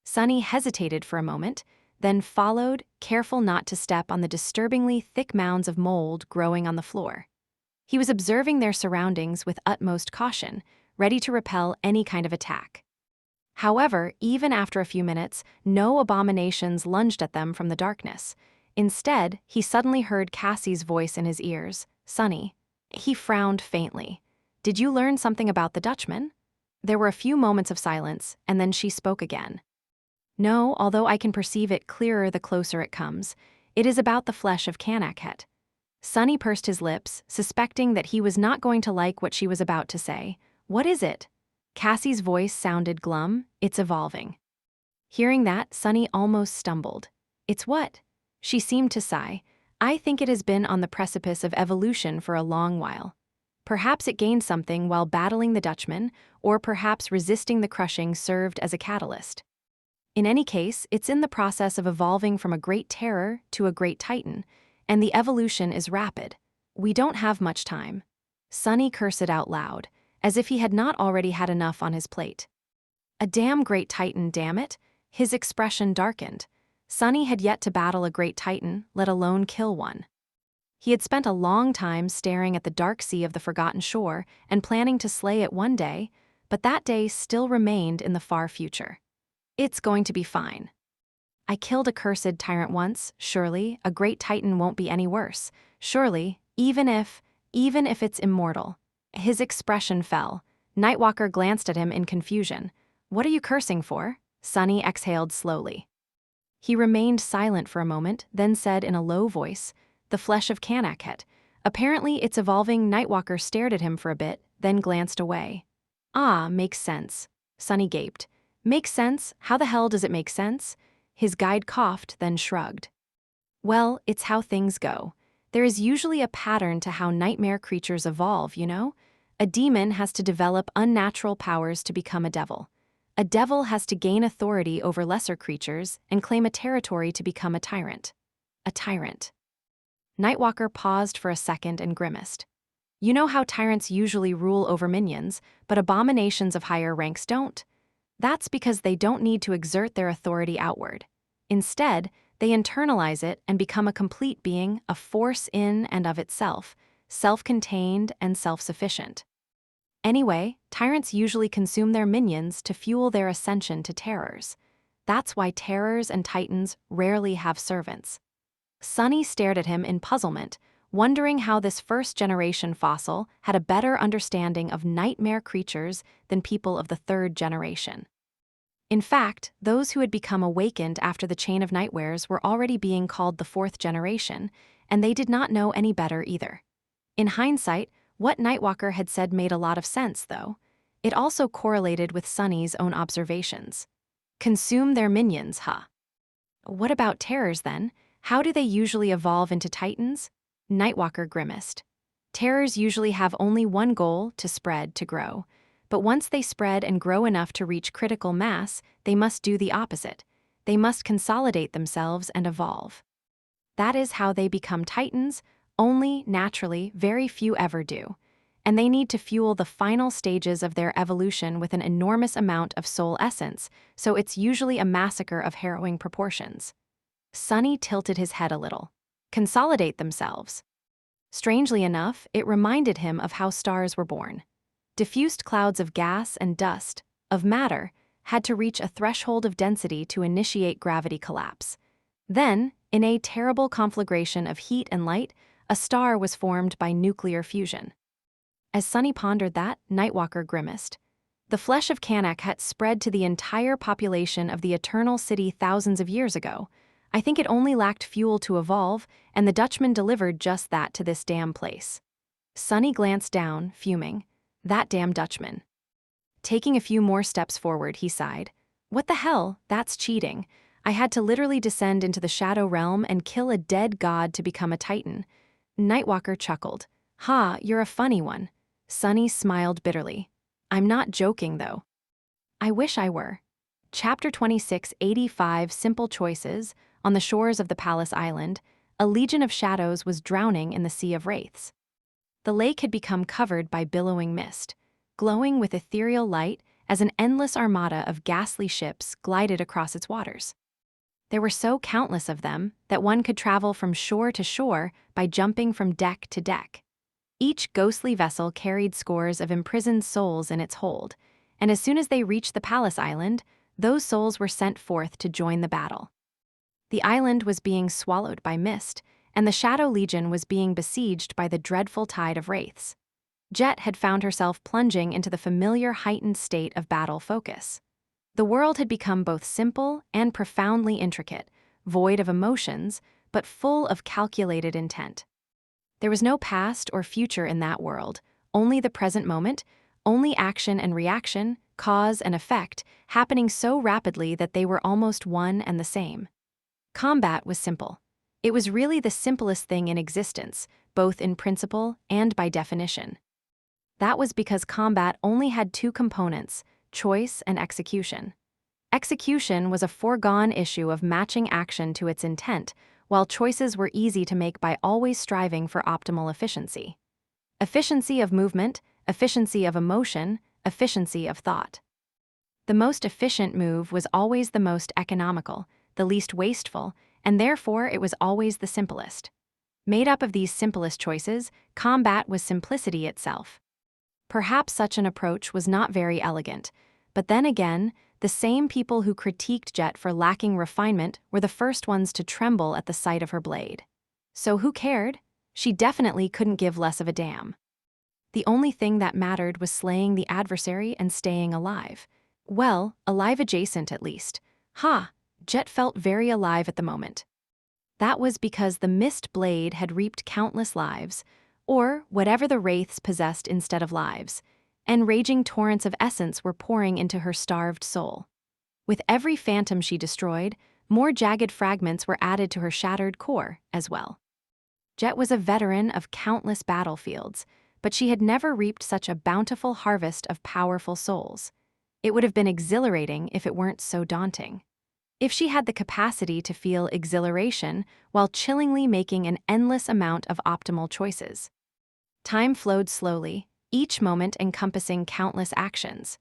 Sunny hesitated for a moment, then followed, careful not to step on the disturbingly thick mounds of mold growing on the floor. He was observing their surroundings with utmost caution, ready to repel any kind of attack. However, even after a few minutes, no abominations lunged at them from the darkness. Instead, he suddenly heard Cassie's voice in his ears, "Sunny." He frowned faintly. "Did you learn something about the Dutchman?" There were a few moments of silence, and then she spoke again. "No, although I can perceive it clearer the closer it comes. It is about the flesh of Kanakhet." Sunny pursed his lips, suspecting that he was not going to like what she was about to say. "What is it?" Cassie's voice sounded glum. "It's evolving." Hearing that, Sunny almost stumbled. "It's what?" She seemed to sigh. "I think it has been on the precipice of evolution for a long while. Perhaps it gained something while battling the Dutchman, or perhaps resisting the crushing served as a catalyst. In any case, it's in the process of evolving from a great terror to a great titan, and the evolution is rapid. We don't have much time." Sunny cursed out loud, as if he had not already had enough on his plate. "A damn great titan, damn it!" His expression darkened. Sunny had yet to battle a great titan, let alone kill one. He had spent a long time staring at the dark sea of the forgotten shore and planning to slay it one day, but that day still remained in the far future. "It's going to be fine. I killed a cursed tyrant once, surely a great titan won't be any worse. Surely, even if it's immortal." His expression fell. Nightwalker glanced at him in confusion. "What are you cursing for?" Sunny exhaled slowly. He remained silent for a moment, then said in a low voice, "The flesh of Kanakhet. Apparently it's evolving." Nightwalker stared at him for a bit, then glanced away. "Ah, makes sense." Sunny gaped. "Makes sense? How the hell does it make sense?" His guide coughed, then shrugged. "Well, it's how things go. There is usually a pattern to how nightmare creatures evolve, you know? A demon has to develop unnatural powers to become a devil. A devil has to gain authority over lesser creatures and claim a territory to become a tyrant. A tyrant." Nightwalker paused for a second and grimaced. "You know how tyrants usually rule over minions, but abominations of higher ranks don't? That's because they don't need to exert their authority outward. Instead, they internalize it and become a complete being, a force in and of itself, self-contained and self-sufficient. Anyway, tyrants usually consume their minions to fuel their ascension to terrors. That's why terrors and titans rarely have servants." Sunny stared at him in puzzlement, wondering how this first-generation fossil had a better understanding of nightmare creatures than people of the third generation. In fact, those who had become awakened after the chain of nightmares were already being called the fourth generation, and they did not know any better either. In hindsight, what Nightwalker had said made a lot of sense, though. It also correlated with Sunny's own observations. Consume their minions, huh? What about terrors, then? How do they usually evolve into titans? Nightwalker grimaced. Terrors usually have only one goal: to spread, to grow. But once they spread and grow enough to reach critical mass, they must do the opposite. They must consolidate themselves and evolve. That is how they become titans. Only, naturally, very few ever do. And they need to fuel the final stages of their evolution with an enormous amount of soul essence, so it's usually a massacre of harrowing proportions. Sunny tilted his head a little. Consolidate themselves. Strangely enough, it reminded him of how stars were born. Diffused clouds of gas and dust, of matter, had to reach a threshold of density to initiate gravity collapse. Then, in a terrible conflagration of heat and light, a star was formed by nuclear fusion. As Sunny pondered that, Nightwalker grimaced. The flesh of Kanak had spread to the entire population of the Eternal City thousands of years ago. I think it only lacked fuel to evolve, and the Dutchman delivered just that to this damn place. Sunny glanced down, fuming. That damn Dutchman. Taking a few more steps forward, he sighed. What the hell? That's cheating. I had to literally descend into the shadow realm and kill a dead god to become a titan. Nightwalker chuckled. Ha, you're a funny one. Sunny smiled bitterly. I'm not joking, though. I wish I were. Chapter 26, 85 Simple Choices. On the shores of the Palace Island, a legion of shadows was drowning in the sea of wraiths. The lake had become covered by billowing mist, glowing with ethereal light as an endless armada of ghastly ships glided across its waters. There were so countless of them that one could travel from shore to shore by jumping from deck to deck. Each ghostly vessel carried scores of imprisoned souls in its hold, and as soon as they reached the Palace Island, those souls were sent forth to join the battle. The island was being swallowed by mist, and the Shadow Legion was being besieged by the dreadful tide of wraiths. Jet had found herself plunging into the familiar heightened state of battle focus. The world had become both simple and profoundly intricate, void of emotions, but full of calculated intent. There was no past or future in that world, only the present moment, only action and reaction, cause and effect, happening so rapidly that they were almost one and the same. Combat was simple. It was really the simplest thing in existence, both in principle and by definition. That was because combat only had two components, choice and execution. Execution was a foregone issue of matching action to its intent, while choices were easy to make by always striving for optimal efficiency. Efficiency of movement, efficiency of emotion, efficiency of thought. The most efficient move was always the most economical, the least wasteful, and therefore it was always the simplest. Made up of these simplest choices, combat was simplicity itself. Perhaps such an approach was not very elegant, but then again, the same people who critiqued Jet for lacking refinement were the first ones to tremble at the sight of her blade. So who cared? She definitely couldn't give less of a damn. The only thing that mattered was slaying the adversary and staying alive. Well, alive adjacent at least. Ha! Jet felt very alive at the moment. That was because the mist blade had reaped countless lives, or whatever the wraiths possessed instead of lives, and raging torrents of essence were pouring into her starved soul. With every phantom she destroyed, more jagged fragments were added to her shattered core as well. Jet was a veteran of countless battlefields, but she had never reaped such a bountiful harvest of powerful souls. It would have been exhilarating if it weren't so daunting. If she had the capacity to feel exhilaration while chillingly making an endless amount of optimal choices. Time flowed slowly, each moment encompassing countless actions.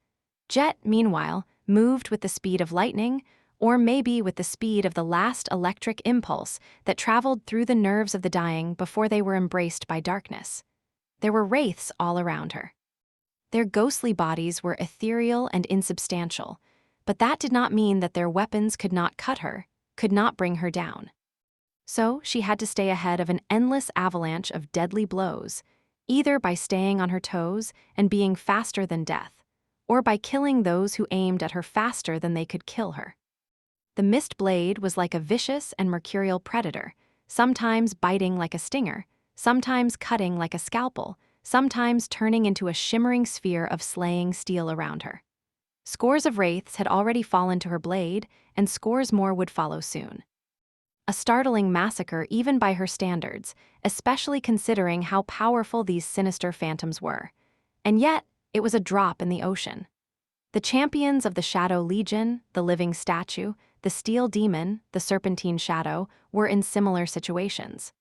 Jet, meanwhile, moved with the speed of lightning, or maybe with the speed of the last electric impulse that traveled through the nerves of the dying before they were embraced by darkness. There were wraiths all around her. Their ghostly bodies were ethereal and insubstantial, but that did not mean that their weapons could not cut her, could not bring her down. So she had to stay ahead of an endless avalanche of deadly blows, either by staying on her toes and being faster than death, or by killing those who aimed at her faster than they could kill her. The mist blade was like a vicious and mercurial predator, sometimes biting like a stinger, sometimes cutting like a scalpel, sometimes turning into a shimmering sphere of slaying steel around her. Scores of wraiths had already fallen to her blade, and scores more would follow soon. A startling massacre even by her standards, especially considering how powerful these sinister phantoms were. And yet, it was a drop in the ocean. The champions of the Shadow Legion, the Living Statue, the Steel Demon, the Serpentine Shadow, were in similar situations.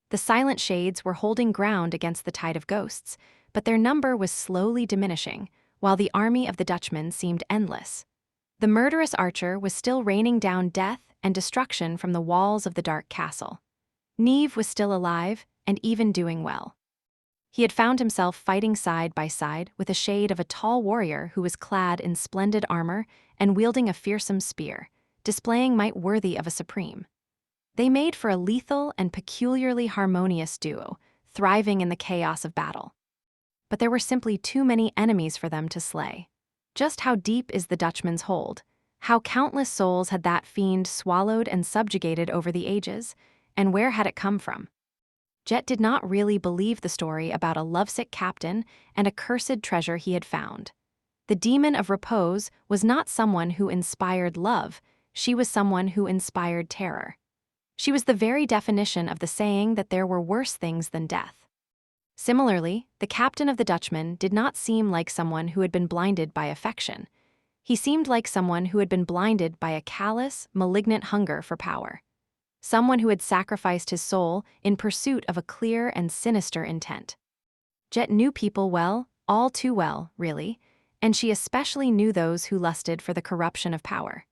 The Silent Shades were holding ground against the tide of ghosts, but their number was slowly diminishing, while the army of the Dutchman seemed endless. The murderous archer was still raining down death and destruction from the walls of the dark castle. Neve was still alive and even doing well. He had found himself fighting side by side with a shade of a tall warrior who was clad in splendid armor and wielding a fearsome spear, displaying might worthy of a supreme. They made for a lethal and peculiarly harmonious duo, thriving in the chaos of battle. But there were simply too many enemies for them to slay. Just how deep is the Dutchman's hold? How countless souls had that fiend swallowed and subjugated over the ages? And where had it come from? Jet did not really believe the story about a lovesick captain and a cursed treasure he had found. The demon of repose was not someone who inspired love, she was someone who inspired terror. She was the very definition of the saying that there were worse things than death. Similarly, the captain of the Dutchman did not seem like someone who had been blinded by affection. He seemed like someone who had been blinded by a callous, malignant hunger for power. Someone who had sacrificed his soul in pursuit of a clear and sinister intent. Jet knew people well, all too well, really, and she especially knew those who lusted for the corruption of power.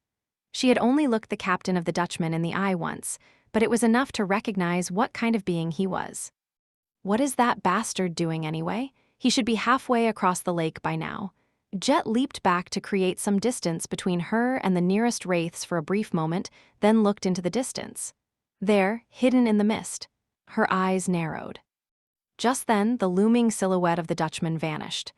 She had only looked the captain of the Dutchman in the eye once, but it was enough to recognize what kind of being he was. What is that bastard doing anyway? He should be halfway across the lake by now. Jet leaped back to create some distance between her and the nearest wraiths for a brief moment, then looked into the distance. There, hidden in the mist, her eyes narrowed. Just then, the looming silhouette of the Dutchman vanished.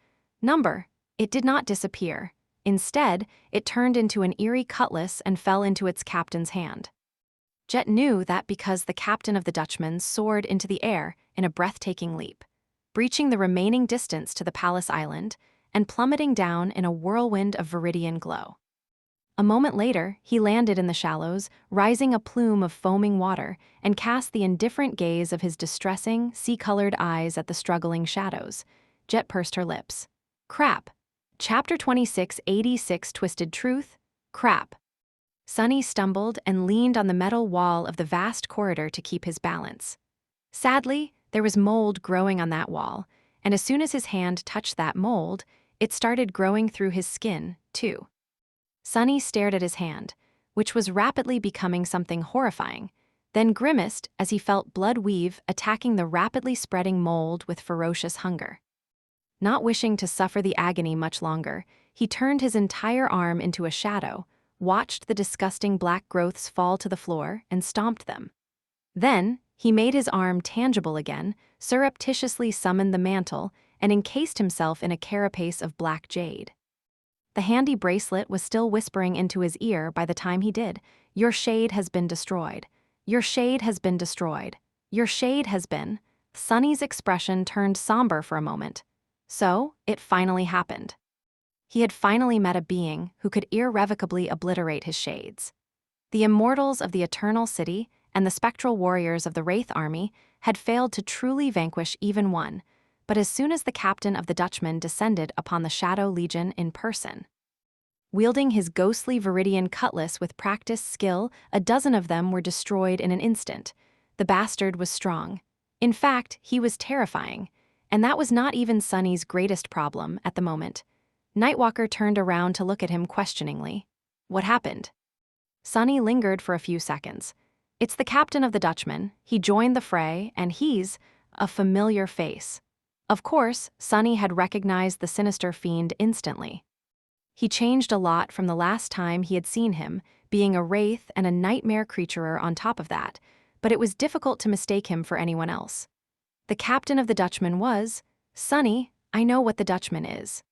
It did not disappear. Instead, it turned into an eerie cutlass and fell into its captain's hand. Jet knew that because the captain of the Dutchman soared into the air in a breathtaking leap, breaching the remaining distance to the Palace Island and plummeting down in a whirlwind of viridian glow. A moment later, he landed in the shallows, rising a plume of foaming water, and cast the indifferent gaze of his distressing, sea-colored eyes at the struggling shadows. Jet pursed her lips. Crap. Chapter 2686 Twisted Truth? Crap. Sunny stumbled and leaned on the metal wall of the vast corridor to keep his balance. Sadly, there was mold growing on that wall, and as soon as his hand touched that mold, it started growing through his skin, too. Sunny stared at his hand, which was rapidly becoming something horrifying, then grimaced as he felt blood weave attacking the rapidly spreading mold with ferocious hunger. Not wishing to suffer the agony much longer, he turned his entire arm into a shadow, watched the disgusting black growths fall to the floor, and stomped them. Then, he made his arm tangible again, surreptitiously summoned the mantle, and encased himself in a carapace of black jade. The handy bracelet was still whispering into his ear by the time he did. Your shade has been destroyed. Your shade has been destroyed. Your shade has been. Sunny's expression turned somber for a moment. So, it finally happened. He had finally met a being who could irrevocably obliterate his shades. The immortals of the Eternal City and the spectral warriors of the Wraith Army had failed to truly vanquish even one, but as soon as the captain of the Dutchman descended upon the Shadow Legion in person, wielding his ghostly viridian cutlass with practiced skill, a dozen of them were destroyed in an instant. The bastard was strong. In fact, he was terrifying, and that was not even Sunny's greatest problem at the moment. Nightwalker turned around to look at him questioningly. What happened? Sunny lingered for a few seconds. It's the captain of the Dutchman. He joined the fray, and he's a familiar face. Of course, Sunny had recognized the sinister fiend instantly. He changed a lot from the last time he had seen him, being a wraith and a nightmare creaturer on top of that, but it was difficult to mistake him for anyone else. The captain of the Dutchman was, Sunny, I know what the Dutchman is.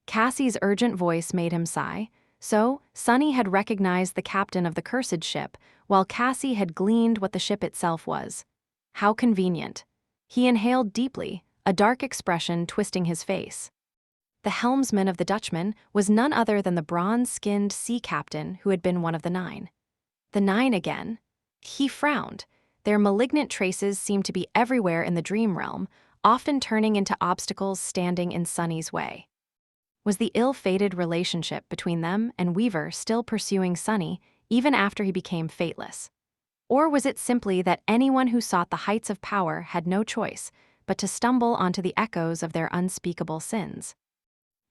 Cassie's urgent voice made him sigh, so Sunny had recognized the captain of the cursed ship, while Cassie had gleaned what the ship itself was. How convenient. He inhaled deeply, a dark expression twisting his face. The helmsman of the Dutchman was none other than the bronze-skinned sea captain who had been one of the 9. The 9 again? He frowned. Their malignant traces seemed to be everywhere in the dream realm, often turning into obstacles standing in Sunny's way. Was the ill-fated relationship between them and Weaver still pursuing Sunny even after he became fateless? Or was it simply that anyone who sought the heights of power had no choice but to stumble onto the echoes of their unspeakable sins?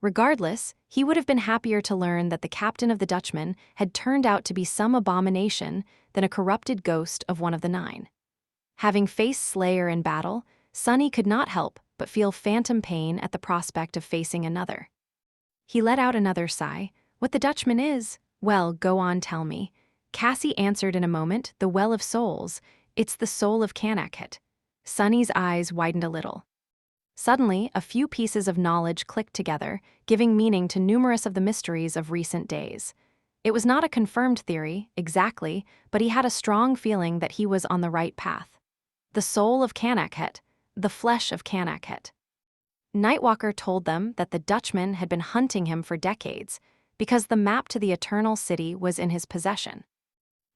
Regardless, he would have been happier to learn that the captain of the Dutchman had turned out to be some abomination than a corrupted ghost of one of the 9. Having faced Slayer in battle, Sunny could not help but feel phantom pain at the prospect of facing another. He let out another sigh. What the Dutchman is? Well, go on, tell me. Cassie answered in a moment, the Well of Souls. It's the soul of Kanakhet. Sunny's eyes widened a little. Suddenly, a few pieces of knowledge clicked together, giving meaning to numerous of the mysteries of recent days. It was not a confirmed theory, exactly, but he had a strong feeling that he was on the right path. The soul of Kanakhet, the flesh of Kanakhet. Nightwalker told them that the Dutchman had been hunting him for decades, because the map to the Eternal City was in his possession.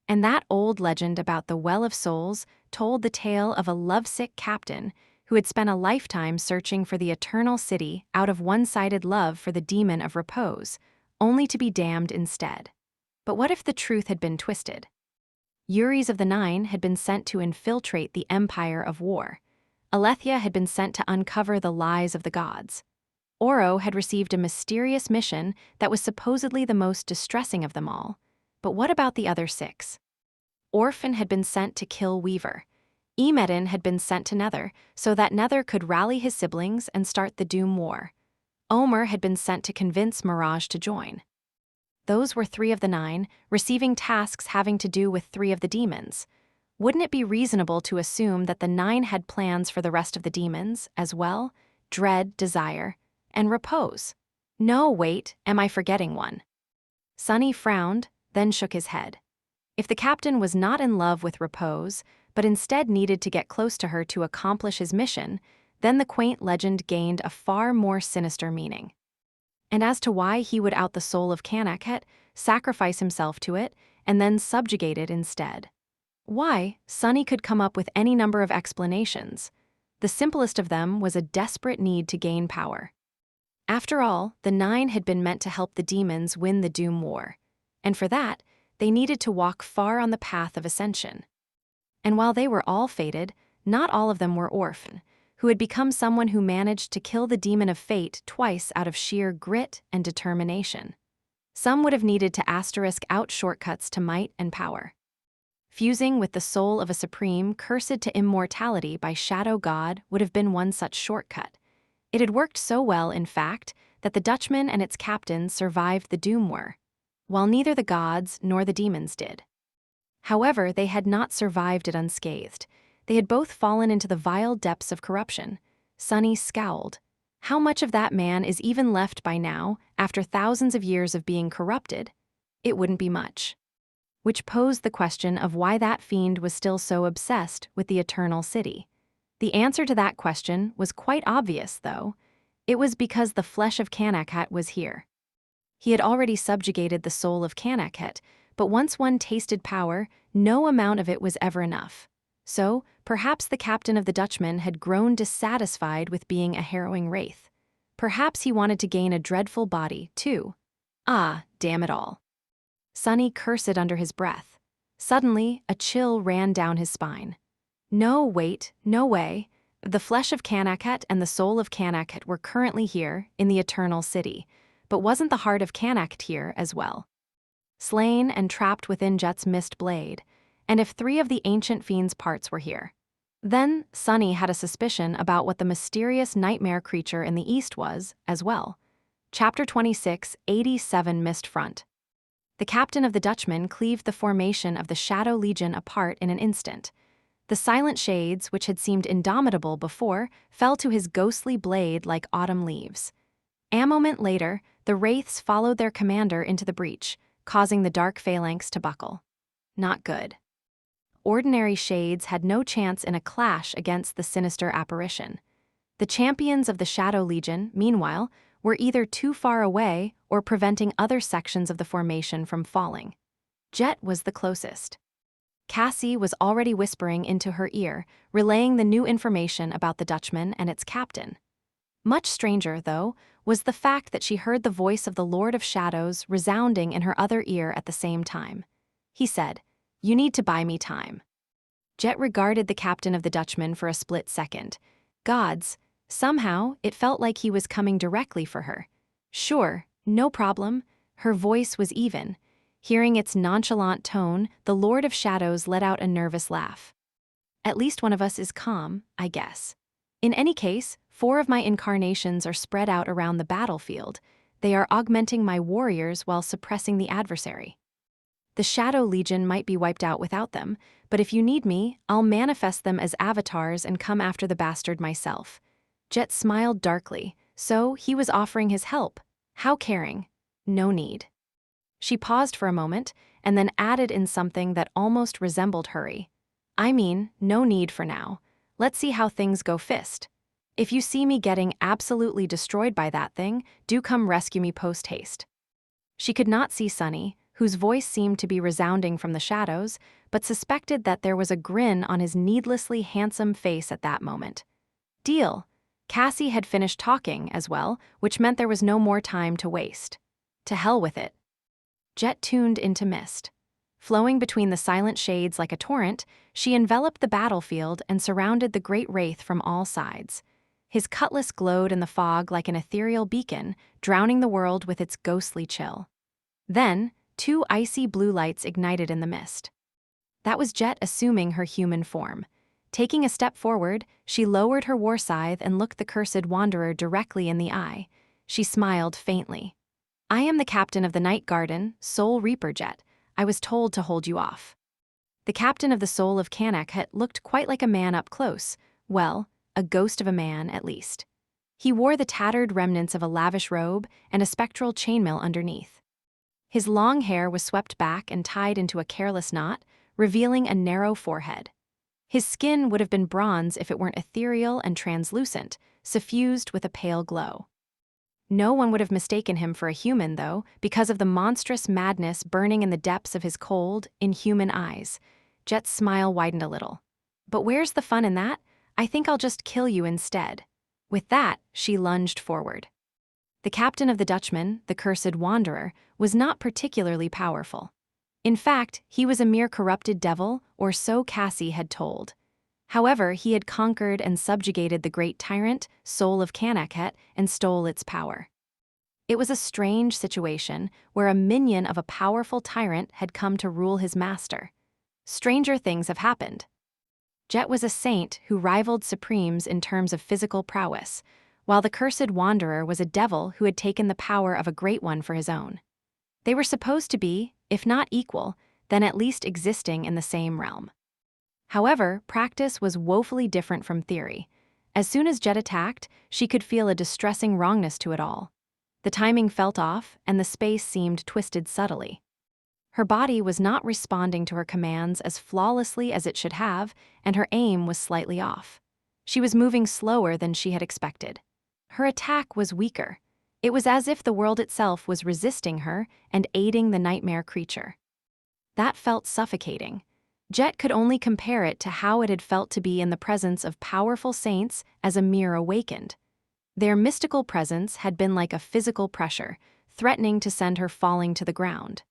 And that old legend about the Well of Souls told the tale of a lovesick captain who had spent a lifetime searching for the Eternal City out of one-sided love for the demon of repose, only to be damned instead. But what if the truth had been twisted? Uris of the Nine had been sent to infiltrate the Empire of War. Alethea had been sent to uncover the lies of the gods. Oro had received a mysterious mission that was supposedly the most distressing of them all. But what about the other 6? Orphan had been sent to kill Weaver. Emedin had been sent to Nether so that Nether could rally his siblings and start the Doom War. Omer had been sent to convince Mirage to join. Those were 3 of the 9, receiving tasks having to do with 3 of the demons. Wouldn't it be reasonable to assume that the 9 had plans for the rest of the demons, as well? Dread, desire, and repose. No, wait, am I forgetting one? Sunny frowned, then shook his head. If the captain was not in love with repose, but instead needed to get close to her to accomplish his mission, then the quaint legend gained a far more sinister meaning. And as to why he would out the soul of Kanakhet, sacrifice himself to it, and then subjugate it instead. Why, Sunny could come up with any number of explanations. The simplest of them was a desperate need to gain power. After all, the 9 had been meant to help the demons win the Doom War. And for that, they needed to walk far on the path of ascension. And while they were all fated, not all of them were Orphan, who had become someone who managed to kill the demon of fate twice out of sheer grit and determination. Some would have needed to asterisk out shortcuts to might and power. Fusing with the soul of a supreme cursed to immortality by Shadow God would have been one such shortcut. It had worked so well, in fact, that the Dutchman and its captain survived the Doom War, while neither the gods nor the demons did. However, they had not survived it unscathed. They had both fallen into the vile depths of corruption. Sunny scowled. How much of that man is even left by now, after thousands of years of being corrupted? It wouldn't be much. Which posed the question of why that fiend was still so obsessed with the Eternal City. The answer to that question was quite obvious, though. It was because the flesh of Kanakhet was here. He had already subjugated the soul of Kanakhet, but once one tasted power, no amount of it was ever enough. So, perhaps the captain of the Dutchman had grown dissatisfied with being a harrowing wraith. Perhaps he wanted to gain a dreadful body, too. Ah, damn it all. Sunny cursed under his breath. Suddenly, a chill ran down his spine. No, wait, no way. The flesh of Kanakhet and the soul of Kanakhet were currently here, in the Eternal City, but wasn't the heart of Kanakhet here as well? Slain and trapped within Jet's mist blade, and if 3 of the ancient fiend's parts were here. Then, Sunny had a suspicion about what the mysterious nightmare creature in the east was, as well. Chapter 26, 87 Mist Front. The captain of the Dutchman cleaved the formation of the Shadow Legion apart in an instant. The silent shades, which had seemed indomitable before, fell to his ghostly blade like autumn leaves. A moment later, the wraiths followed their commander into the breach, causing the dark phalanx to buckle. Not good. Ordinary shades had no chance in a clash against the sinister apparition. The champions of the Shadow Legion, meanwhile, were either too far away or preventing other sections of the formation from falling. Jet was the closest. Cassie was already whispering into her ear, relaying the new information about the Dutchman and its captain. Much stranger, though, was the fact that she heard the voice of the Lord of Shadows resounding in her other ear at the same time. He said, "You need to buy me time." Jet regarded the captain of the Dutchman for a split second. Gods, somehow it felt like he was coming directly for her. Sure, no problem. Her voice was even. Hearing its nonchalant tone, the Lord of Shadows let out a nervous laugh. At least one of us is calm, I guess. In any case, 4 of my incarnations are spread out around the battlefield. They are augmenting my warriors while suppressing the adversary. The Shadow Legion might be wiped out without them, but if you need me, I'll manifest them as avatars and come after the bastard myself." Jet smiled darkly, so he was offering his help. How caring. No need. She paused for a moment, and then added in something that almost resembled hurry. "I mean, no need for now. Let's see how things go fist. If you see me getting absolutely destroyed by that thing, do come rescue me post-haste." She could not see Sunny, whose voice seemed to be resounding from the shadows, but suspected that there was a grin on his needlessly handsome face at that moment. Deal. Cassie had finished talking as well, which meant there was no more time to waste. To hell with it. Jet tuned into mist. Flowing between the silent shades like a torrent, she enveloped the battlefield and surrounded the great wraith from all sides. His cutlass glowed in the fog like an ethereal beacon, drowning the world with its ghostly chill. Then, 2 icy blue lights ignited in the mist. That was Jet assuming her human form. Taking a step forward, she lowered her war scythe and looked the cursed wanderer directly in the eye. She smiled faintly. "I am the captain of the Night Garden, Soul Reaper Jet. I was told to hold you off." The captain of the Soul of Kanakhet looked quite like a man up close. Well, a ghost of a man, at least. He wore the tattered remnants of a lavish robe and a spectral chainmail underneath. His long hair was swept back and tied into a careless knot, revealing a narrow forehead. His skin would have been bronze if it weren't ethereal and translucent, suffused with a pale glow. No one would have mistaken him for a human, though, because of the monstrous madness burning in the depths of his cold, inhuman eyes. Jet's smile widened a little. "But where's the fun in that? I think I'll just kill you instead." With that, she lunged forward. The captain of the Dutchman, the cursed wanderer, was not particularly powerful. In fact, he was a mere corrupted devil, or so Cassie had told. However, he had conquered and subjugated the great tyrant, Soul of Kanakhet, and stole its power. It was a strange situation where a minion of a powerful tyrant had come to rule his master. Stranger things have happened. Jet was a saint who rivaled Supremes in terms of physical prowess, while the cursed wanderer was a devil who had taken the power of a great one for his own. They were supposed to be, if not equal, then at least existing in the same realm. However, practice was woefully different from theory. As soon as Jet attacked, she could feel a distressing wrongness to it all. The timing felt off, and the space seemed twisted subtly. Her body was not responding to her commands as flawlessly as it should have, and her aim was slightly off. She was moving slower than she had expected. Her attack was weaker. It was as if the world itself was resisting her and aiding the nightmare creature. That felt suffocating. Jet could only compare it to how it had felt to be in the presence of powerful saints as a mere awakened. Their mystical presence had been like a physical pressure, threatening to send her falling to the ground.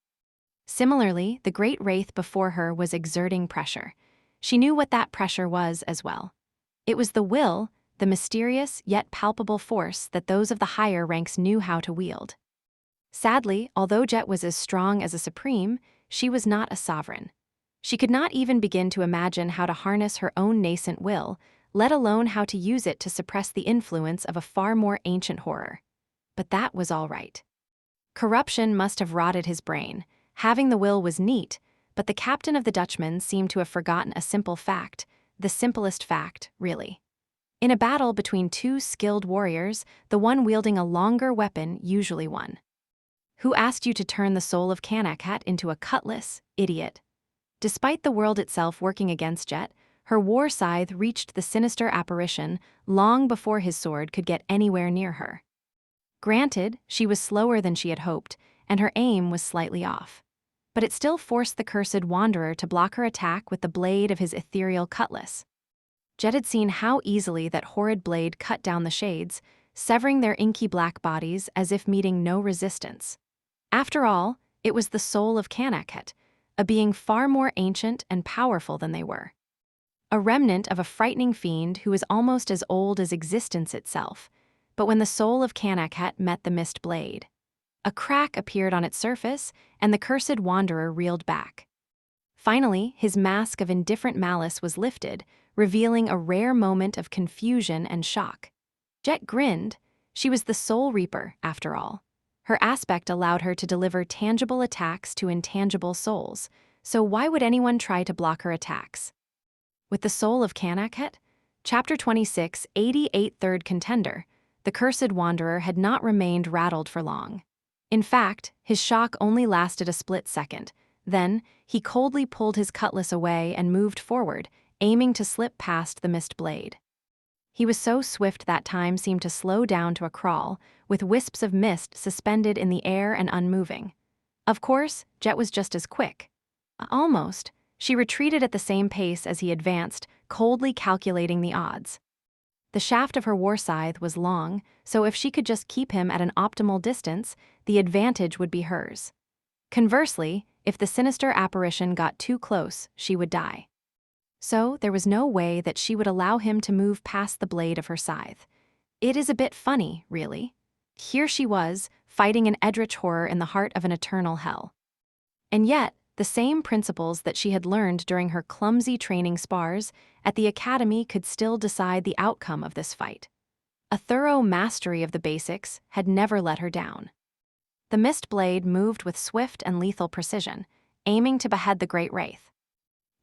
Similarly, the great wraith before her was exerting pressure. She knew what that pressure was as well. It was the will, the mysterious yet palpable force that those of the higher ranks knew how to wield. Sadly, although Jet was as strong as a supreme, she was not a sovereign. She could not even begin to imagine how to harness her own nascent will, let alone how to use it to suppress the influence of a far more ancient horror. But that was all right. Corruption must have rotted his brain. Having the will was neat, but the captain of the Dutchman seemed to have forgotten a simple fact, the simplest fact, really. In a battle between 2 skilled warriors, the one wielding a longer weapon usually won. "Who asked you to turn the Soul of Kanakhet into a cutlass, idiot?" Despite the world itself working against Jet, her war scythe reached the sinister apparition long before his sword could get anywhere near her. Granted, she was slower than she had hoped, and her aim was slightly off. But it still forced the cursed wanderer to block her attack with the blade of his ethereal cutlass. Jet had seen how easily that horrid blade cut down the shades, severing their inky black bodies as if meeting no resistance. After all, it was the Soul of Kanakhet, a being far more ancient and powerful than they were. A remnant of a frightening fiend who was almost as old as existence itself. But when the Soul of Kanakhet met the mist blade, a crack appeared on its surface, and the cursed wanderer reeled back. Finally, his mask of indifferent malice was lifted, revealing a rare moment of confusion and shock. Jet grinned. She was the Soul Reaper, after all. Her aspect allowed her to deliver tangible attacks to intangible souls, so why would anyone try to block her attacks? With the soul of Kanakhet, Chapter 26, 88 Third Contender, the cursed wanderer had not remained rattled for long. In fact, his shock only lasted a split second. Then, he coldly pulled his cutlass away and moved forward, aiming to slip past the mist blade. He was so swift that time seemed to slow down to a crawl, with wisps of mist suspended in the air and unmoving. Of course, Jet was just as quick. Almost. She retreated at the same pace as he advanced, coldly calculating the odds. The shaft of her war scythe was long, so if she could just keep him at an optimal distance, the advantage would be hers. Conversely, if the sinister apparition got too close, she would die. So there was no way that she would allow him to move past the blade of her scythe. It is a bit funny, really. Here she was, fighting an eldritch horror in the heart of an eternal hell. And yet, the same principles that she had learned during her clumsy training spars at the academy could still decide the outcome of this fight. A thorough mastery of the basics had never let her down. The mist blade moved with swift and lethal precision, aiming to behead the great wraith.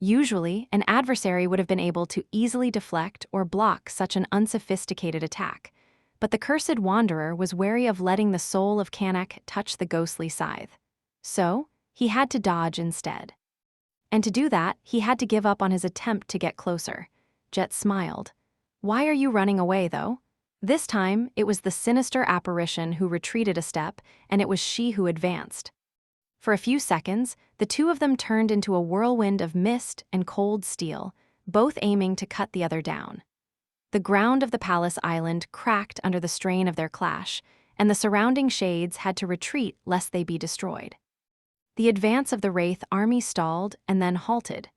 Usually, an adversary would have been able to easily deflect or block such an unsophisticated attack, but the cursed wanderer was wary of letting the soul of Kanak touch the ghostly scythe. So, he had to dodge instead. And to do that, he had to give up on his attempt to get closer. Jet smiled. "Why are you running away, though?" This time, it was the sinister apparition who retreated a step, and it was she who advanced. For a few seconds, the two of them turned into a whirlwind of mist and cold steel, both aiming to cut the other down. The ground of the palace island cracked under the strain of their clash, and the surrounding shades had to retreat lest they be destroyed. The advance of the Wraith army stalled and then halted.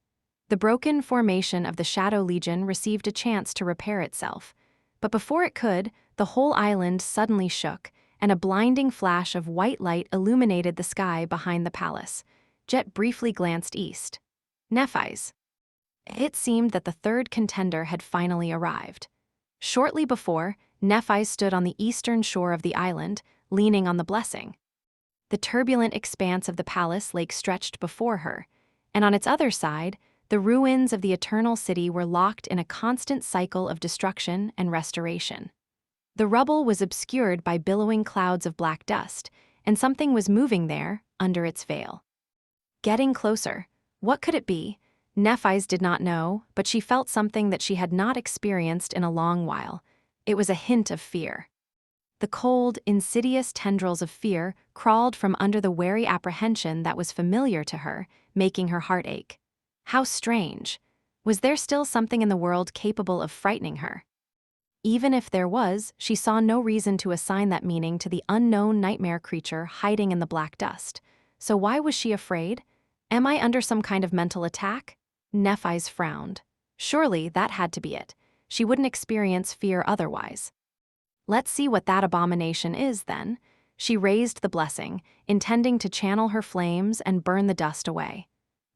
The broken formation of the Shadow Legion received a chance to repair itself, but before it could, the whole island suddenly shook, and a blinding flash of white light illuminated the sky behind the palace. Jet briefly glanced east. naviSgate. It seemed that the third contender had finally arrived. Shortly before, naviSgate stood on the eastern shore of the island, leaning on the blessing. The turbulent expanse of the palace lake stretched before her, and on its other side, the ruins of the eternal city were locked in a constant cycle of destruction and restoration. The rubble was obscured by billowing clouds of black dust, and something was moving there, under its veil. Getting closer. What could it be? naviSgate did not know, but she felt something that she had not experienced in a long while. It was a hint of fear. The cold, insidious tendrils of fear crawled from under the wary apprehension that was familiar to her, making her heart ache. How strange. Was there still something in the world capable of frightening her? Even if there was, she saw no reason to assign that meaning to the unknown nightmare creature hiding in the black dust. So why was she afraid? Am I under some kind of mental attack? naviSgate frowned. Surely that had to be it. She wouldn't experience fear otherwise. Let's see what that abomination is, then. She raised the blessing, intending to channel her flames and burn the dust away.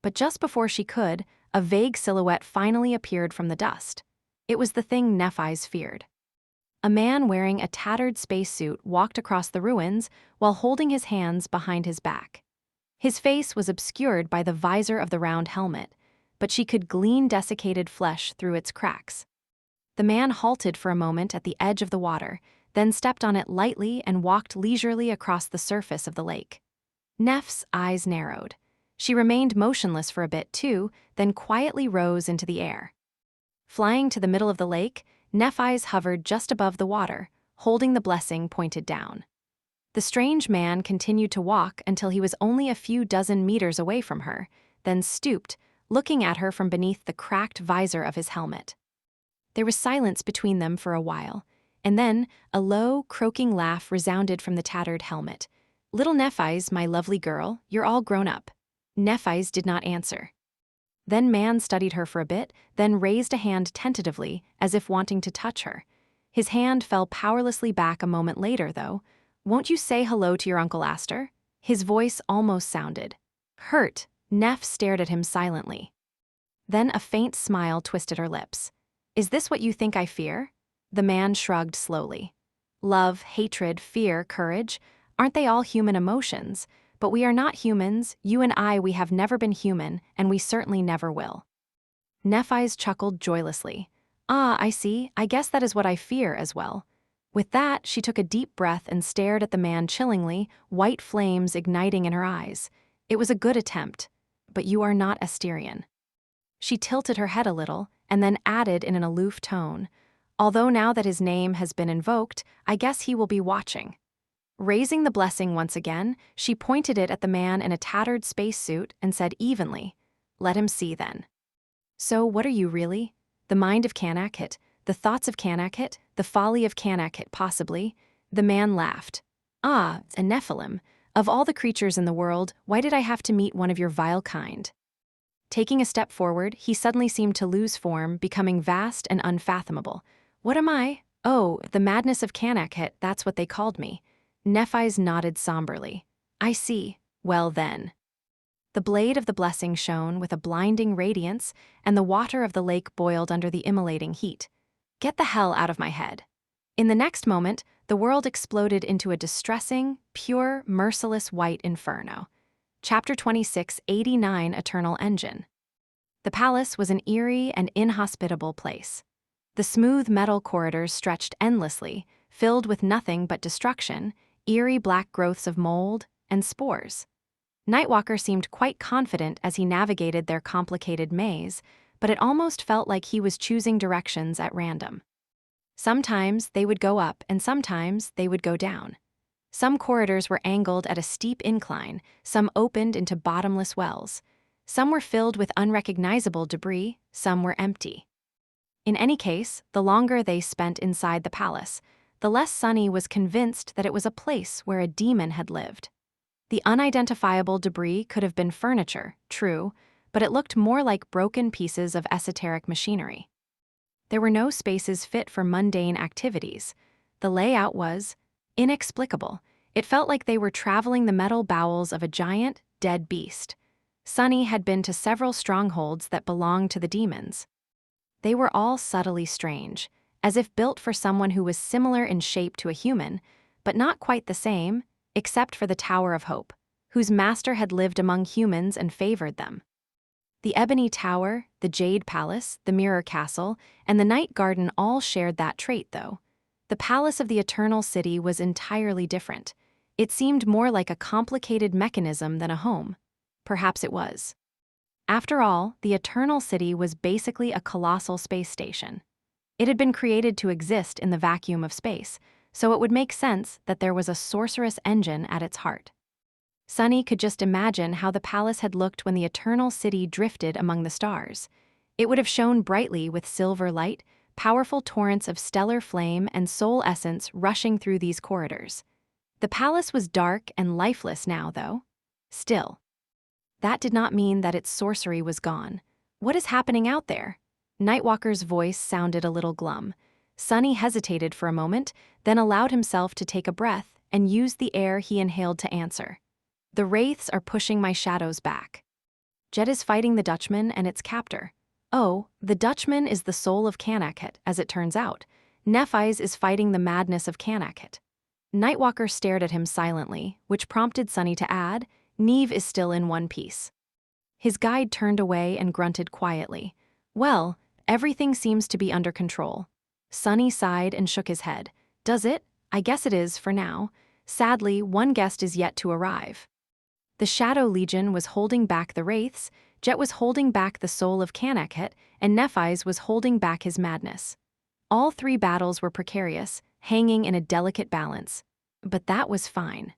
But just before she could, a vague silhouette finally appeared from the dust. It was the thing naviSgate feared. A man wearing a tattered spacesuit walked across the ruins while holding his hands behind his back. His face was obscured by the visor of the round helmet, but she could glean desiccated flesh through its cracks. The man halted for a moment at the edge of the water, then stepped on it lightly and walked leisurely across the surface of the lake. Neff's eyes narrowed. She remained motionless for a bit too, then quietly rose into the air. Flying to the middle of the lake, naviSgate hovered just above the water, holding the blessing pointed down. The strange man continued to walk until he was only a few dozen meters away from her, then stooped, looking at her from beneath the cracked visor of his helmet. There was silence between them for a while, and then a low, croaking laugh resounded from the tattered helmet. "Little naviSgate, my lovely girl, you're all grown up." naviSgate did not answer. Then man studied her for a bit, then raised a hand tentatively, as if wanting to touch her. His hand fell powerlessly back a moment later, though. "Won't you say hello to your Uncle Astor?" His voice almost sounded. Hurt, Neff stared at him silently. Then a faint smile twisted her lips. "Is this what you think I fear?" The man shrugged slowly. Love, hatred, fear, courage, aren't they all human emotions? But we are not humans, you and I, we have never been human, and we certainly never will. Nephi's chuckled joylessly. Ah, I see, I guess that is what I fear as well. With that, she took a deep breath and stared at the man chillingly, white flames igniting in her eyes. It was a good attempt, but you are not Asterian. She tilted her head a little, and then added in an aloof tone, although now that his name has been invoked, I guess he will be watching. Raising the blessing once again, she pointed it at the man in a tattered spacesuit and said evenly, let him see then. So what are you really? The mind of Kanakit, the thoughts of Kanakit, the folly of Kanakit possibly? The man laughed. Ah, a Nephilim. Of all the creatures in the world, why did I have to meet one of your vile kind? Taking a step forward, he suddenly seemed to lose form, becoming vast and unfathomable. What am I? Oh, the madness of Kanakit, that's what they called me. Nephi's nodded somberly. I see. Well then. The blade of the blessing shone with a blinding radiance, and the water of the lake boiled under the immolating heat. Get the hell out of my head. In the next moment, the world exploded into a distressing, pure, merciless white inferno. Chapter 26, 89 Eternal Engine. The palace was an eerie and inhospitable place. The smooth metal corridors stretched endlessly, filled with nothing but destruction, eerie black growths of mold and spores. Nightwalker seemed quite confident as he navigated their complicated maze, but it almost felt like he was choosing directions at random. Sometimes they would go up and sometimes they would go down. Some corridors were angled at a steep incline, some opened into bottomless wells. Some were filled with unrecognizable debris, some were empty. In any case, the longer they spent inside the palace, the less Sunny was convinced that it was a place where a demon had lived. The unidentifiable debris could have been furniture, true, but it looked more like broken pieces of esoteric machinery. There were no spaces fit for mundane activities. The layout was inexplicable. It felt like they were traveling the metal bowels of a giant, dead beast. Sunny had been to several strongholds that belonged to the demons. They were all subtly strange, as if built for someone who was similar in shape to a human, but not quite the same, except for the Tower of Hope, whose master had lived among humans and favored them. The Ebony Tower, the Jade Palace, the Mirror Castle, and the Night Garden all shared that trait, though. The Palace of the Eternal City was entirely different. It seemed more like a complicated mechanism than a home. Perhaps it was. After all, the Eternal City was basically a colossal space station. It had been created to exist in the vacuum of space, so it would make sense that there was a sorcerous engine at its heart. Sunny could just imagine how the palace had looked when the Eternal City drifted among the stars. It would have shone brightly with silver light, powerful torrents of stellar flame and soul essence rushing through these corridors. The palace was dark and lifeless now, though. Still. That did not mean that its sorcery was gone. What is happening out there? Nightwalker's voice sounded a little glum. Sunny hesitated for a moment, then allowed himself to take a breath and used the air he inhaled to answer. The wraiths are pushing my shadows back. Jet is fighting the Dutchman and its captor. Oh, the Dutchman is the soul of Kanakit, as it turns out. Nephi's is fighting the madness of Kanakit. Nightwalker stared at him silently, which prompted Sunny to add, Neve is still in one piece. His guide turned away and grunted quietly. Well, everything seems to be under control. Sunny sighed and shook his head. Does it? I guess it is, for now. Sadly, one guest is yet to arrive. The Shadow Legion was holding back the wraiths, Jet was holding back the soul of Kanakit, and Nephi's was holding back his madness. All three battles were precarious, hanging in a delicate balance. But that was fine.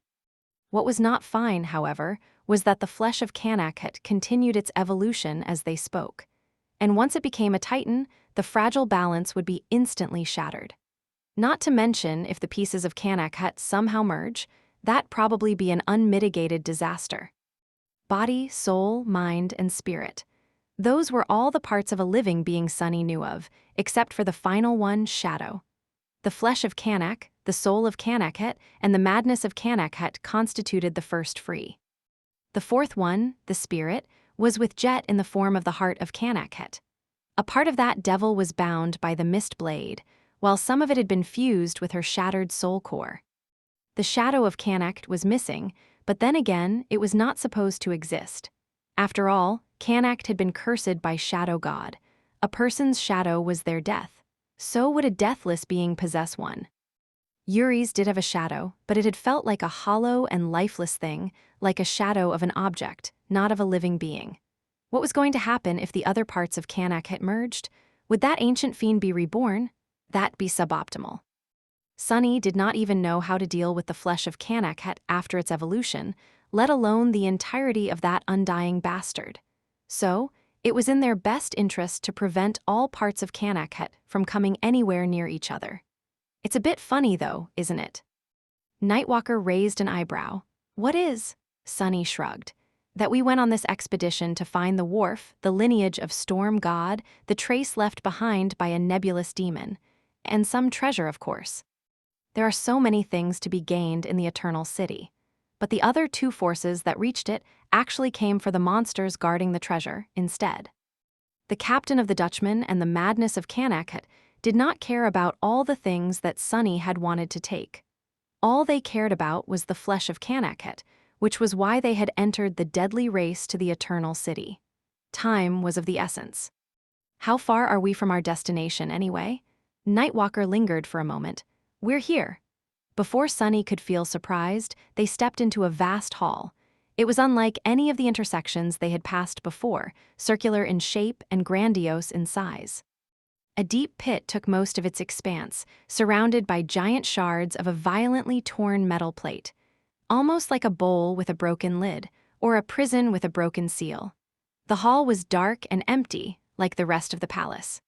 What was not fine, however, was that the flesh of Kanakit continued its evolution as they spoke. And once it became a titan, the fragile balance would be instantly shattered. Not to mention, if the pieces of Kanakit somehow merge, that'd probably be an unmitigated disaster. Body, soul, mind, and spirit. Those were all the parts of a living being Sunny knew of, except for the final one, Shadow. The flesh of Kanak, the soul of Kanakit, and the madness of Kanakit constituted the first free. The fourth one, the spirit, was with Jet in the form of the heart of Kanakit. A part of that devil was bound by the mist blade, while some of it had been fused with her shattered soul core. The shadow of Canact was missing, but then again, it was not supposed to exist. After all, Canact had been cursed by Shadow God. A person's shadow was their death. So would a deathless being possess one. Yuri's did have a shadow, but it had felt like a hollow and lifeless thing, like a shadow of an object, not of a living being. What was going to happen if the other parts of Canac had merged? Would that ancient fiend be reborn? That'd be suboptimal. Sunny did not even know how to deal with the flesh of Canac after its evolution, let alone the entirety of that undying bastard. So, it was in their best interest to prevent all parts of Canac from coming anywhere near each other. It's a bit funny though, isn't it? Nightwalker raised an eyebrow. What is? Sunny shrugged. That we went on this expedition to find the wharf, the lineage of Storm God, the trace left behind by a nebulous demon. And some treasure, of course. There are so many things to be gained in the Eternal City. But the other two forces that reached it actually came for the monsters guarding the treasure instead. The captain of the Dutchman and the madness of Canac did not care about all the things that Sunny had wanted to take. All they cared about was the flesh of Canac, which was why they had entered the deadly race to the Eternal City. Time was of the essence. How far are we from our destination, anyway? Nightwalker lingered for a moment. We're here. Before Sunny could feel surprised, they stepped into a vast hall. It was unlike any of the intersections they had passed before, circular in shape and grandiose in size. A deep pit took most of its expanse, surrounded by giant shards of a violently torn metal plate, almost like a bowl with a broken lid, or a prison with a broken seal. The hall was dark and empty, like the rest of the palace.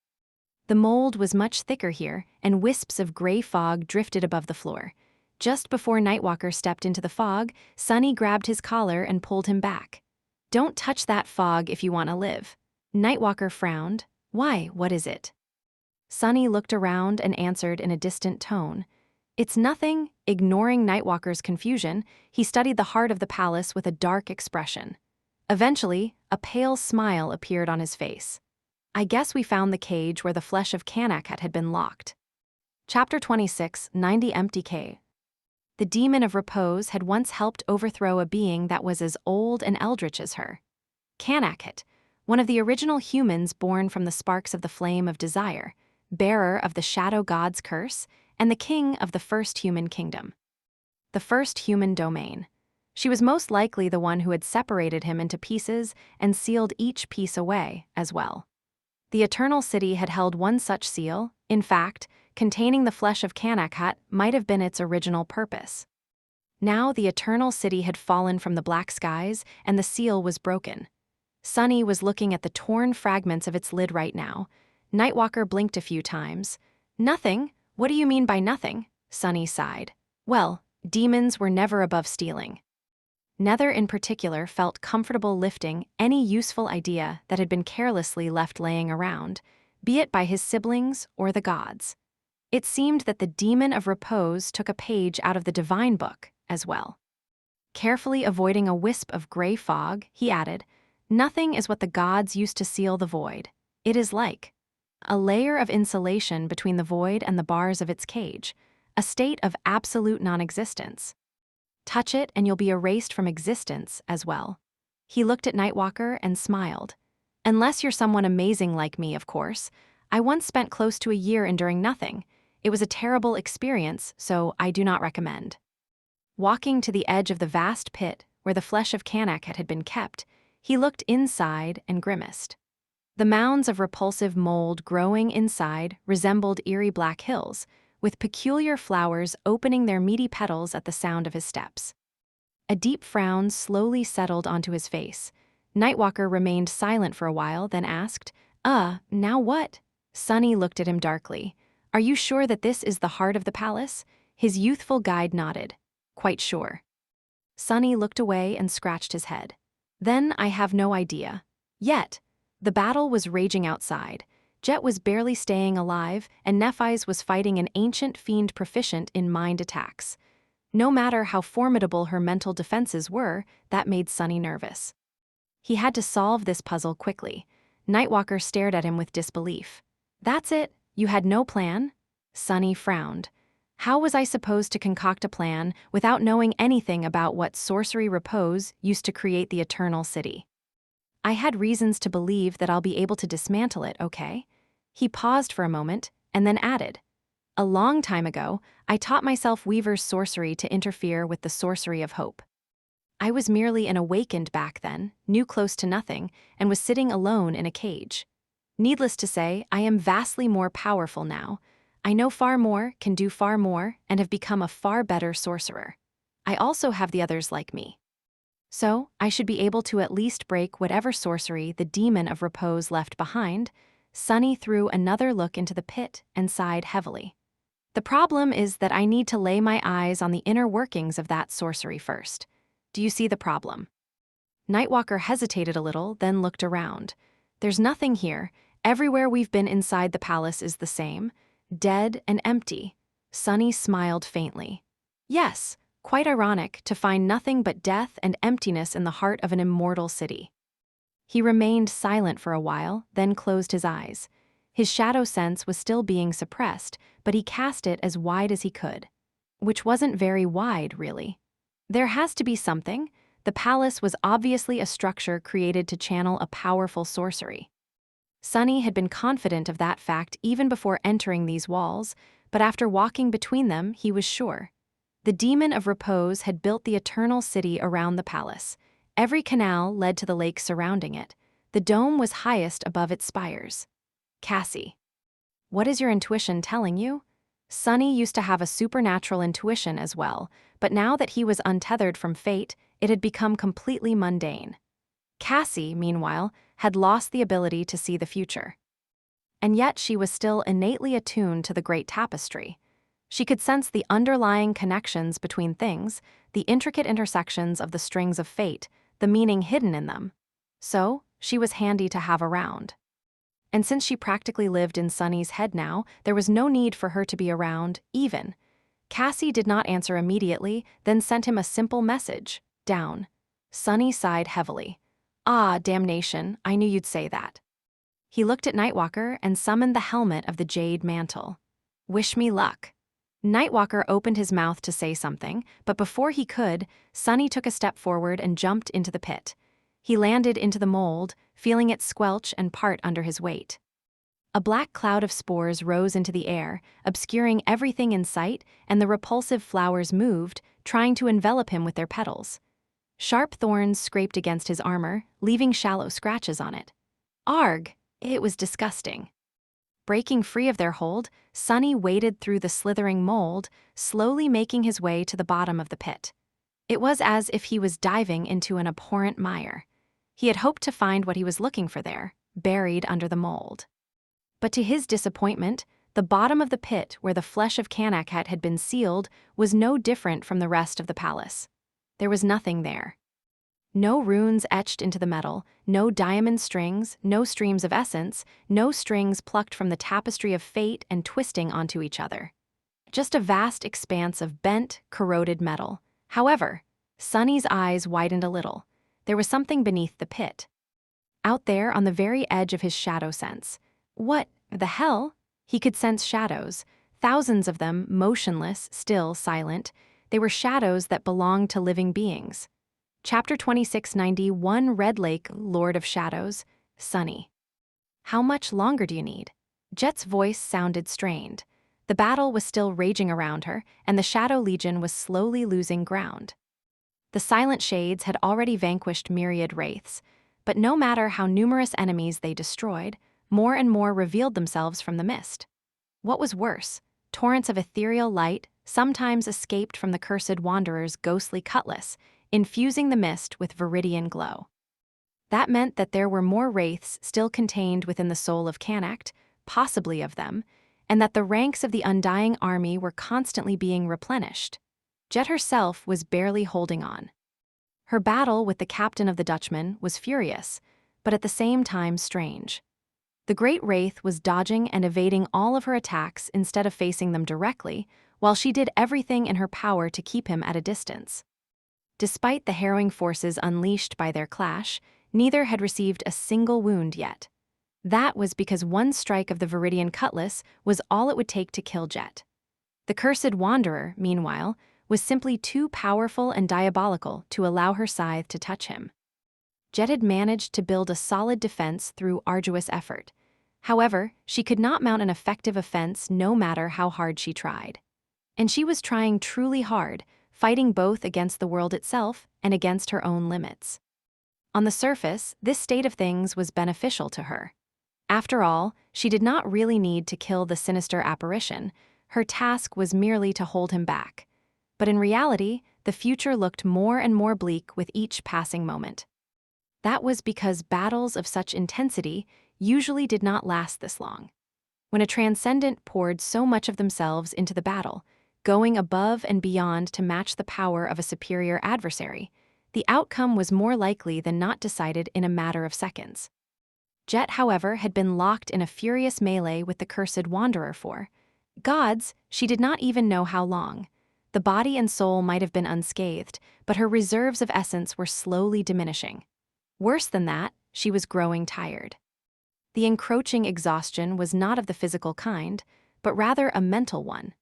The mold was much thicker here, and wisps of gray fog drifted above the floor. Just before Nightwalker stepped into the fog, Sunny grabbed his collar and pulled him back. Don't touch that fog if you want to live. Nightwalker frowned. Why, what is it? Sunny looked around and answered in a distant tone. It's nothing. Ignoring Nightwalker's confusion, he studied the heart of the palace with a dark expression. Eventually, a pale smile appeared on his face. I guess we found the cage where the flesh of Canac had been locked. Chapter 26, 90 Empty K. The demon of repose had once helped overthrow a being that was as old and eldritch as her. Canac, one of the original humans born from the sparks of the flame of desire, bearer of the Shadow God's curse, and the king of the first human kingdom. The first human domain. She was most likely the one who had separated him into pieces and sealed each piece away, as well. The Eternal City had held one such seal. In fact, containing the flesh of Canac might have been its original purpose. Now the Eternal City had fallen from the black skies, and the seal was broken. Sunny was looking at the torn fragments of its lid right now. Nightwalker blinked a few times. Nothing? What do you mean by nothing? Sunny sighed. Well, demons were never above stealing. Nether in particular felt comfortable lifting any useful idea that had been carelessly left laying around, be it by his siblings or the gods. It seemed that the demon of repose took a page out of the divine book as well. Carefully avoiding a wisp of gray fog, he added, nothing is what the gods used to seal the void. It is like a layer of insulation between the void and the bars of its cage, a state of absolute non-existence. Touch it and you'll be erased from existence as well. He looked at Nightwalker and smiled. Unless you're someone amazing like me, of course. I once spent close to a year enduring nothing. It was a terrible experience, so I do not recommend. Walking to the edge of the vast pit where the flesh of Canac had been kept, he looked inside and grimaced. The mounds of repulsive mold growing inside resembled eerie black hills, with peculiar flowers opening their meaty petals at the sound of his steps. A deep frown slowly settled onto his face. Nightwalker remained silent for a while, then asked, now what? Sunny looked at him darkly. Are you sure that this is the heart of the palace? His youthful guide nodded. Quite sure. Sunny looked away and scratched his head. Then I have no idea. Yet. The battle was raging outside. Jet was barely staying alive, and Nephi's was fighting an ancient fiend proficient in mind attacks. No matter how formidable her mental defenses were, that made Sunny nervous. He had to solve this puzzle quickly. Nightwalker stared at him with disbelief. That's it? You had no plan? Sunny frowned. How was I supposed to concoct a plan without knowing anything about what sorcery repose used to create the eternal city? I had reasons to believe that I'll be able to dismantle it, okay? He paused for a moment, and then added, a long time ago, I taught myself Weaver's sorcery to interfere with the sorcery of hope. I was merely an awakened back then, knew close to nothing, and was sitting alone in a cage. Needless to say, I am vastly more powerful now. I know far more, can do far more, and have become a far better sorcerer. I also have the others like me. So, I should be able to at least break whatever sorcery the demon of repose left behind. Sunny threw another look into the pit and sighed heavily. The problem is that I need to lay my eyes on the inner workings of that sorcery first. Do you see the problem? Nightwalker hesitated a little, then looked around. There's nothing here. Everywhere we've been inside the palace is the same. Dead and empty. Sunny smiled faintly. Yes, quite ironic to find nothing but death and emptiness in the heart of an immortal city. He remained silent for a while, then closed his eyes. His shadow sense was still being suppressed, but he cast it as wide as he could. Which wasn't very wide, really. There has to be something. The palace was obviously a structure created to channel a powerful sorcery. Sunny had been confident of that fact even before entering these walls, but after walking between them, he was sure. The demon of repose had built the eternal city around the palace. Every canal led to the lake surrounding it. The dome was highest above its spires. Cassie. What is your intuition telling you? Sunny used to have a supernatural intuition as well, but now that he was untethered from fate, it had become completely mundane. Cassie, meanwhile, had lost the ability to see the future. And yet she was still innately attuned to the great tapestry. She could sense the underlying connections between things, the intricate intersections of the strings of fate, the meaning hidden in them. So, she was handy to have around. And since she practically lived in Sunny's head now, there was no need for her to be around, even. Cassie did not answer immediately, then sent him a simple message, down. Sunny sighed heavily. Ah, damnation, I knew you'd say that. He looked at Nightwalker and summoned the helmet of the jade mantle. Wish me luck. Nightwalker opened his mouth to say something, but before he could, Sunny took a step forward and jumped into the pit. He landed into the mold, feeling it squelch and part under his weight. A black cloud of spores rose into the air, obscuring everything in sight, and the repulsive flowers moved, trying to envelop him with their petals. Sharp thorns scraped against his armor, leaving shallow scratches on it. Arg! It was disgusting. Breaking free of their hold, Sunny waded through the slithering mold, slowly making his way to the bottom of the pit. It was as if he was diving into an abhorrent mire. He had hoped to find what he was looking for there, buried under the mold. But to his disappointment, the bottom of the pit where the flesh of Kanakhet had been sealed was no different from the rest of the palace. There was nothing there. No runes etched into the metal, no diamond strings, no streams of essence, no strings plucked from the tapestry of fate and twisting onto each other. Just a vast expanse of bent, corroded metal. However, Sunny's eyes widened a little. There was something beneath the pit. Out there on the very edge of his shadow sense. What the hell? He could sense shadows, thousands of them, motionless, still, silent. They were shadows that belonged to living beings. Chapter 2691, Red Lake, Lord of Shadows, Sunny. How much longer do you need? Jet's voice sounded strained. The battle was still raging around her, and the Shadow Legion was slowly losing ground. The Silent Shades had already vanquished myriad wraiths, but no matter how numerous enemies they destroyed, more and more revealed themselves from the mist. What was worse, torrents of ethereal light sometimes escaped from the cursed wanderer's ghostly cutlass, infusing the mist with viridian glow. That meant that there were more wraiths still contained within the soul of Kanakhet, possibly of them, and that the ranks of the undying army were constantly being replenished. Jet herself was barely holding on. Her battle with the captain of the Dutchman was furious, but at the same time strange. The Great Wraith was dodging and evading all of her attacks instead of facing them directly, while she did everything in her power to keep him at a distance. Despite the harrowing forces unleashed by their clash, neither had received a single wound yet. That was because one strike of the Viridian cutlass was all it would take to kill Jet. The cursed wanderer, meanwhile, was simply too powerful and diabolical to allow her scythe to touch him. Jet had managed to build a solid defense through arduous effort. However, she could not mount an effective offense no matter how hard she tried. And she was trying truly hard, fighting both against the world itself and against her own limits. On the surface, this state of things was beneficial to her. After all, she did not really need to kill the sinister apparition. Her task was merely to hold him back. But in reality, the future looked more and more bleak with each passing moment. That was because battles of such intensity usually did not last this long. When a transcendent poured so much of themselves into the battle, going above and beyond to match the power of a superior adversary, the outcome was more likely than not decided in a matter of seconds. Jet, however, had been locked in a furious melee with the cursed wanderer for gods, she did not even know how long. The body and soul might have been unscathed, but her reserves of essence were slowly diminishing. Worse than that, she was growing tired. The encroaching exhaustion was not of the physical kind, but rather a mental one.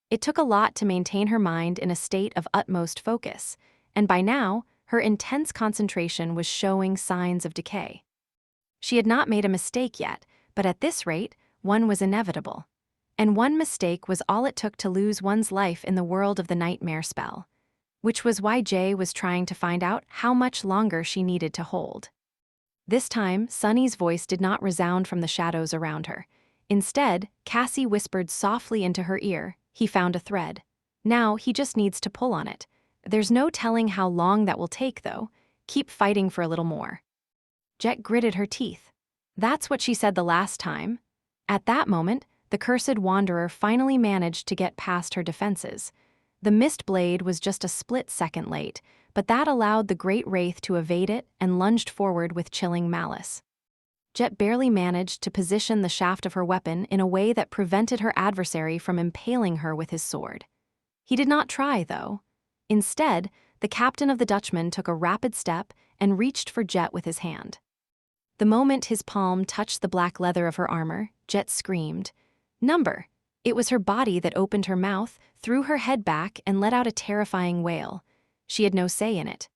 It took a lot to maintain her mind in a state of utmost focus, and by now, her intense concentration was showing signs of decay. She had not made a mistake yet, but at this rate, one was inevitable. And one mistake was all it took to lose one's life in the world of the nightmare spell. Which was why Jay was trying to find out how much longer she needed to hold. This time, Sunny's voice did not resound from the shadows around her. Instead, Cassie whispered softly into her ear, "He found a thread. Now he just needs to pull on it. There's no telling how long that will take, though. Keep fighting for a little more." Jet gritted her teeth. That's what she said the last time. At that moment, the cursed wanderer finally managed to get past her defenses. The mist blade was just a split second late, but that allowed the great wraith to evade it and lunged forward with chilling malice. Jet barely managed to position the shaft of her weapon in a way that prevented her adversary from impaling her with his sword. He did not try, though. Instead, the captain of the Dutchman took a rapid step and reached for Jet with his hand. The moment his palm touched the black leather of her armor, Jet screamed. "Number!" It was her body that opened her mouth, threw her head back, and let out a terrifying wail. She had no say in it.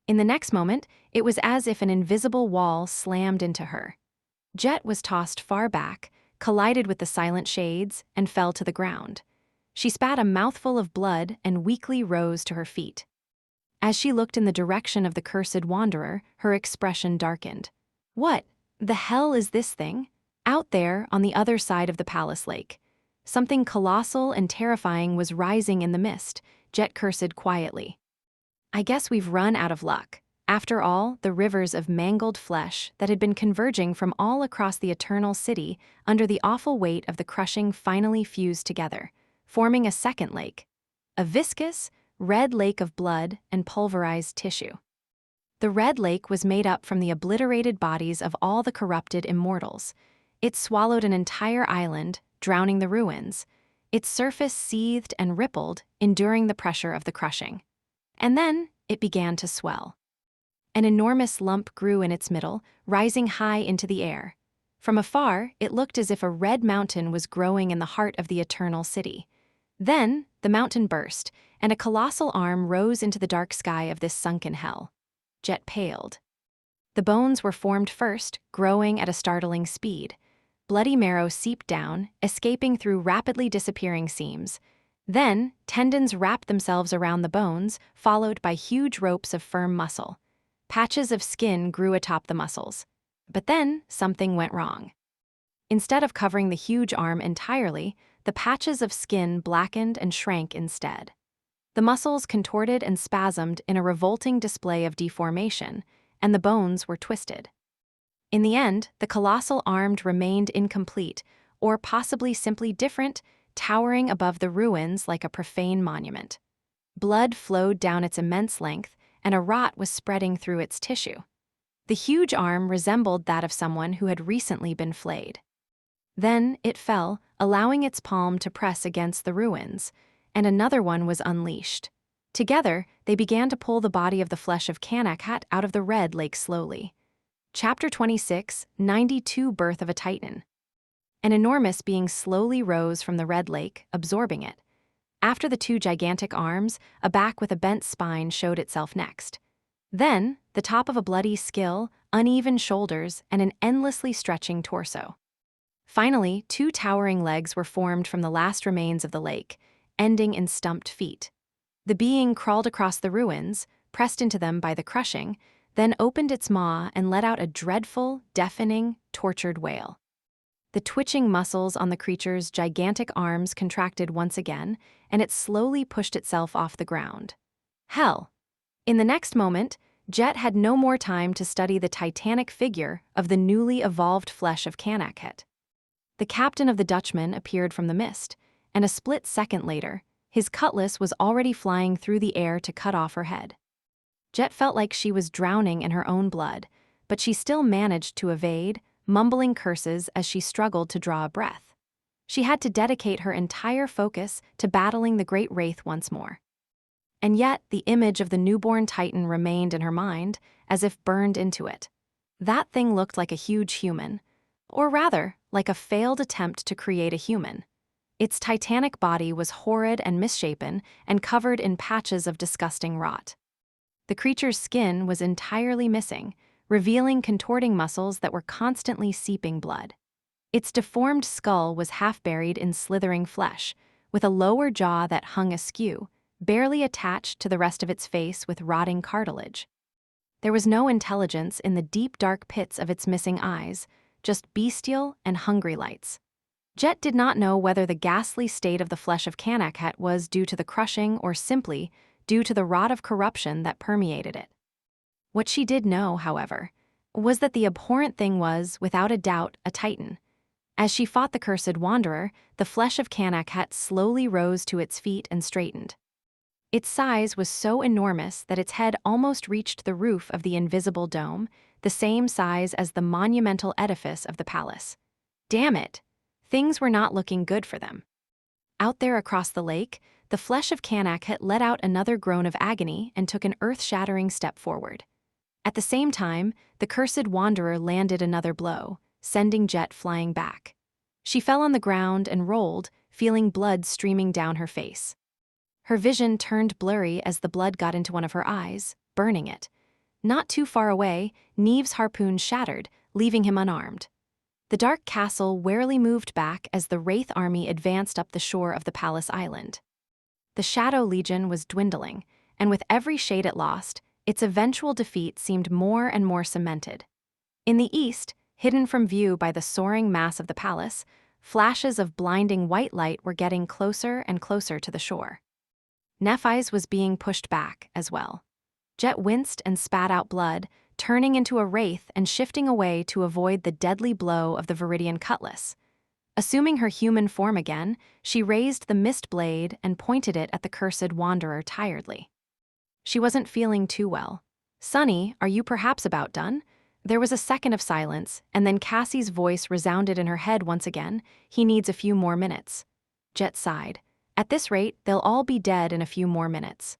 In the next moment, it was as if an invisible wall slammed into her. Jet was tossed far back, collided with the silent shades, and fell to the ground. She spat a mouthful of blood and weakly rose to her feet. As she looked in the direction of the cursed wanderer, her expression darkened. What the hell is this thing? Out there, on the other side of the palace lake. Something colossal and terrifying was rising in the mist, Jet cursed quietly. I guess we've run out of luck. After all, the rivers of mangled flesh that had been converging from all across the eternal city under the awful weight of the crushing finally fused together, forming a second lake. A viscous, red lake of blood and pulverized tissue. The red lake was made up from the obliterated bodies of all the corrupted immortals. It swallowed an entire island, drowning the ruins. Its surface seethed and rippled, enduring the pressure of the crushing. And then, it began to swell. An enormous lump grew in its middle, rising high into the air. From afar, it looked as if a red mountain was growing in the heart of the eternal city. Then, the mountain burst, and a colossal arm rose into the dark sky of this sunken hell. Jet paled. The bones were formed first, growing at a startling speed. Bloody marrow seeped down, escaping through rapidly disappearing seams. Then, tendons wrapped themselves around the bones, followed by huge ropes of firm muscle. Patches of skin grew atop the muscles. But then, something went wrong. Instead of covering the huge arm entirely, the patches of skin blackened and shrank instead. The muscles contorted and spasmed in a revolting display of deformation, and the bones were twisted. In the end, the colossal arm remained incomplete, or possibly simply different, towering above the ruins like a profane monument. Blood flowed down its immense length, and a rot was spreading through its tissue. The huge arm resembled that of someone who had recently been flayed. Then it fell, allowing its palm to press against the ruins, and another one was unleashed. Together, they began to pull the body of the flesh of Kanakhat out of the red lake slowly. Chapter 26, 92 Birth of a Titan. An enormous being slowly rose from the red lake, absorbing it. After the two gigantic arms, a back with a bent spine showed itself next. Then, the top of a bloody skill, uneven shoulders, and an endlessly stretching torso. Finally, two towering legs were formed from the last remains of the lake, ending in stumped feet. The being crawled across the ruins, pressed into them by the crushing, then opened its maw and let out a dreadful, deafening, tortured wail. The twitching muscles on the creature's gigantic arms contracted once again, and it slowly pushed itself off the ground. Hell! In the next moment, Jet had no more time to study the titanic figure of the newly evolved flesh of Kanakhet. The captain of the Dutchman appeared from the mist, and a split second later, his cutlass was already flying through the air to cut off her head. Jet felt like she was drowning in her own blood, but she still managed to evade, mumbling curses as she struggled to draw a breath. She had to dedicate her entire focus to battling the great wraith once more. And yet, the image of the newborn Titan remained in her mind, as if burned into it. That thing looked like a huge human, or rather, like a failed attempt to create a human. Its titanic body was horrid and misshapen and covered in patches of disgusting rot. The creature's skin was entirely missing, revealing contorting muscles that were constantly seeping blood. Its deformed skull was half buried in slithering flesh, with a lower jaw that hung askew, barely attached to the rest of its face with rotting cartilage. There was no intelligence in the deep dark pits of its missing eyes, just bestial and hungry lights. Jet did not know whether the ghastly state of the flesh of Kanakhet was due to the crushing or simply due to the rot of corruption that permeated it. What she did know, however, was that the abhorrent thing was, without a doubt, a Titan. As she fought the cursed wanderer, the flesh of Kanakhet slowly rose to its feet and straightened. Its size was so enormous that its head almost reached the roof of the invisible dome, the same size as the monumental edifice of the palace. Damn it! Things were not looking good for them. Out there across the lake, the flesh of Kanakhet let out another groan of agony and took an earth-shattering step forward. At the same time, the cursed wanderer landed another blow, sending Jet flying back. She fell on the ground and rolled, feeling blood streaming down her face. Her vision turned blurry as the blood got into one of her eyes, burning it. Not too far away, Neve's harpoon shattered, leaving him unarmed. The dark castle warily moved back as the Wraith army advanced up the shore of the palace island. The Shadow Legion was dwindling, and with every shade it lost, its eventual defeat seemed more and more cemented. In the east, hidden from view by the soaring mass of the palace, flashes of blinding white light were getting closer and closer to the shore. Nephis was being pushed back as well. Jet winced and spat out blood, turning into a wraith and shifting away to avoid the deadly blow of the Viridian cutlass. Assuming her human form again, she raised the mist blade and pointed it at the cursed wanderer tiredly. She wasn't feeling too well. "Sonny, are you perhaps about done?" There was a second of silence, and then Cassie's voice resounded in her head once again. "He needs a few more minutes." Jet sighed. At this rate, they'll all be dead in a few more minutes.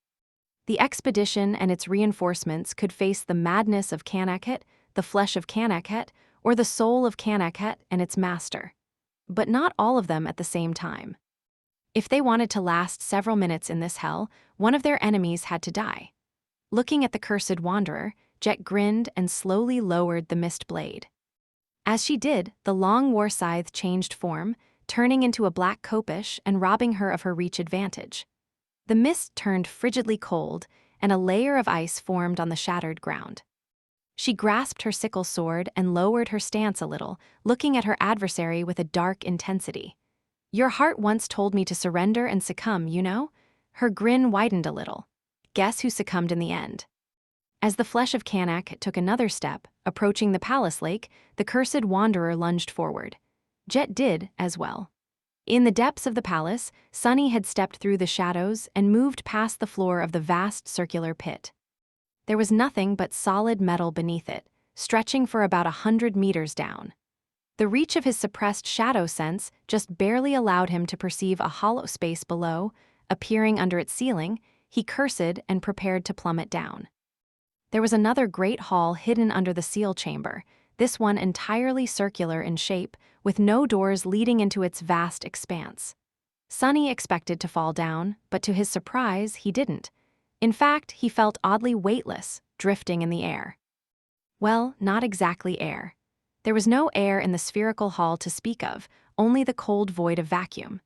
The expedition and its reinforcements could face the madness of Kanakhet, the flesh of Kanakhet, or the soul of Kanakhet and its master. But not all of them at the same time. If they wanted to last several minutes in this hell, one of their enemies had to die. Looking at the cursed wanderer, Jet grinned and slowly lowered the mist blade. As she did, the long war scythe changed form, turning into a black kopish and robbing her of her reach advantage. The mist turned frigidly cold, and a layer of ice formed on the shattered ground. She grasped her sickle sword and lowered her stance a little, looking at her adversary with a dark intensity. "Your heart once told me to surrender and succumb, you know?" Her grin widened a little. Guess who succumbed in the end? As the flesh of Kanakhet took another step, approaching the palace lake, the cursed wanderer lunged forward. Jet did as well. In the depths of the palace, Sunny had stepped through the shadows and moved past the floor of the vast circular pit. There was nothing but solid metal beneath it, stretching for about 100 meters down. The reach of his suppressed shadow sense just barely allowed him to perceive a hollow space below. Appearing under its ceiling, he cursed and prepared to plummet down. There was another great hall hidden under the seal chamber, this one entirely circular in shape, with no doors leading into its vast expanse. Sunny expected to fall down, but to his surprise, he didn't. In fact, he felt oddly weightless, drifting in the air. Well, not exactly air. There was no air in the spherical hall to speak of, only the cold void of vacuum.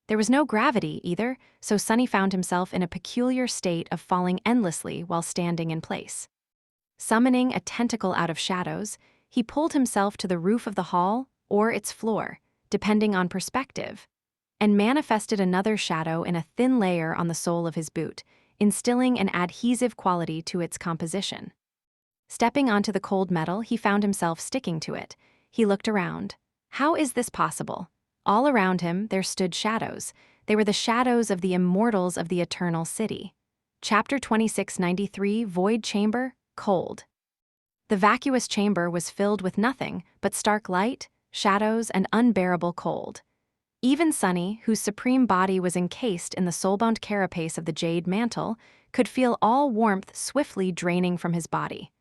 There was no gravity either, so Sunny found himself in a peculiar state of falling endlessly while standing in place. Summoning a tentacle out of shadows, he pulled himself to the roof of the hall, or its floor, depending on perspective, and manifested another shadow in a thin layer on the sole of his boot, instilling an adhesive quality to its composition. Stepping onto the cold metal, he found himself sticking to it. He looked around. How is this possible? All around him, there stood shadows. They were the shadows of the immortals of the Eternal City. Chapter 2693, Void Chamber, Cold. The vacuous chamber was filled with nothing but stark light, shadows, and unbearable cold. Even Sunny, whose supreme body was encased in the soul-bound carapace of the jade mantle, could feel all warmth swiftly draining from his body.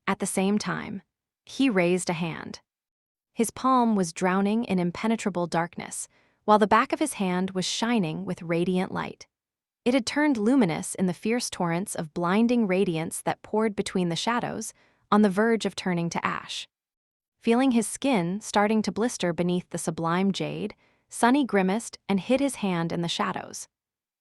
At the same time, he raised a hand. His palm was drowning in impenetrable darkness, while the back of his hand was shining with radiant light. It had turned luminous in the fierce torrents of blinding radiance that poured between the shadows, on the verge of turning to ash. Feeling his skin starting to blister beneath the sublime jade, Sunny grimaced and hid his hand in the shadows.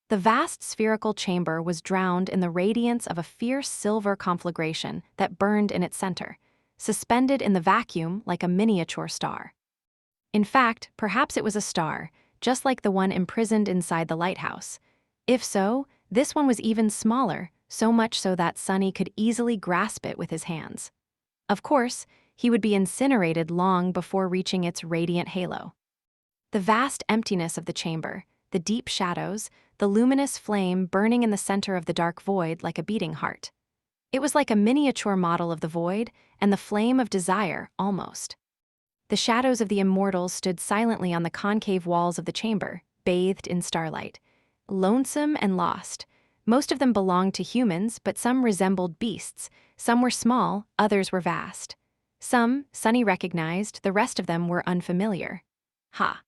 The vast spherical chamber was drowned in the radiance of a fierce silver conflagration that burned in its center, suspended in the vacuum like a miniature star. In fact, perhaps it was a star, just like the one imprisoned inside the lighthouse. If so, this one was even smaller, so much so that Sunny could easily grasp it with his hands. Of course, he would be incinerated long before reaching its radiant halo. The vast emptiness of the chamber, the deep shadows, the luminous flame burning in the center of the dark void like a beating heart. It was like a miniature model of the void and the flame of desire, almost. The shadows of the immortals stood silently on the concave walls of the chamber, bathed in starlight. Lonesome and lost. Most of them belonged to humans, but some resembled beasts. Some were small, others were vast. Some, Sunny recognized, the rest of them were unfamiliar. Ha!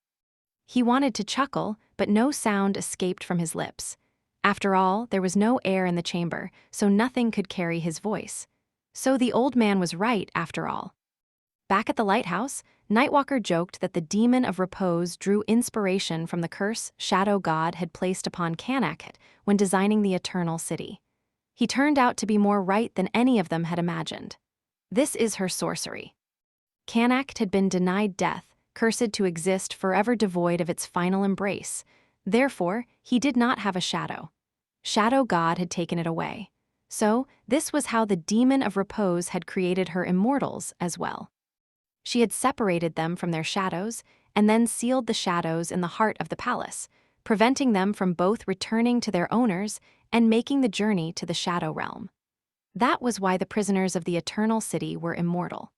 He wanted to chuckle, but no sound escaped from his lips. After all, there was no air in the chamber, so nothing could carry his voice. So the old man was right, after all. Back at the lighthouse, Nightwalker joked that the demon of repose drew inspiration from the curse Shadow God had placed upon Kanak when designing the Eternal City. He turned out to be more right than any of them had imagined. This is her sorcery. Kanak had been denied death, cursed to exist forever devoid of its final embrace. Therefore, he did not have a shadow. Shadow God had taken it away. So, this was how the demon of repose had created her immortals as well. She had separated them from their shadows and then sealed the shadows in the heart of the palace, preventing them from both returning to their owners and making the journey to the shadow realm. That was why the prisoners of the Eternal City were immortal.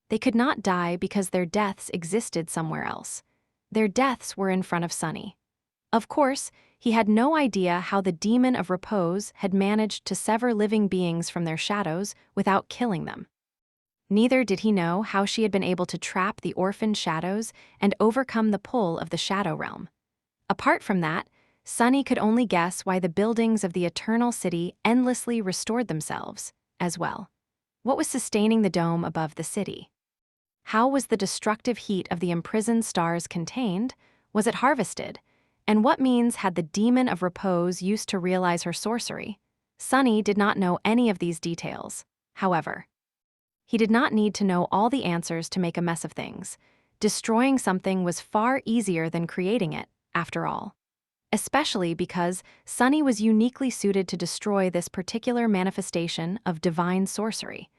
They could not die because their deaths existed somewhere else. Their deaths were in front of Sunny. Of course, he had no idea how the demon of repose had managed to sever living beings from their shadows without killing them. Neither did he know how she had been able to trap the orphaned shadows and overcome the pull of the shadow realm. Apart from that, Sunny could only guess why the buildings of the Eternal City endlessly restored themselves, as well. What was sustaining the dome above the city? How was the destructive heat of the imprisoned stars contained? Was it harvested? And what means had the demon of repose used to realize her sorcery? Sunny did not know any of these details, however. He did not need to know all the answers to make a mess of things. Destroying something was far easier than creating it, after all. Especially because Sunny was uniquely suited to destroy this particular manifestation of divine sorcery.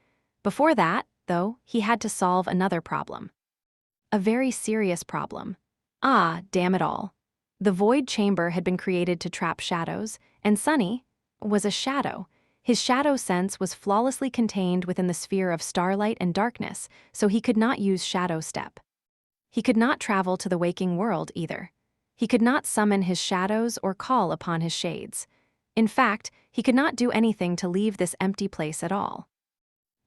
Before that, though, he had to solve another problem. A very serious problem. Ah, damn it all. The void chamber had been created to trap shadows, and Sunny was a shadow. His shadow sense was flawlessly contained within the sphere of starlight and darkness, so he could not use shadow step. He could not travel to the waking world either. He could not summon his shadows or call upon his shades. In fact, he could not do anything to leave this empty place at all.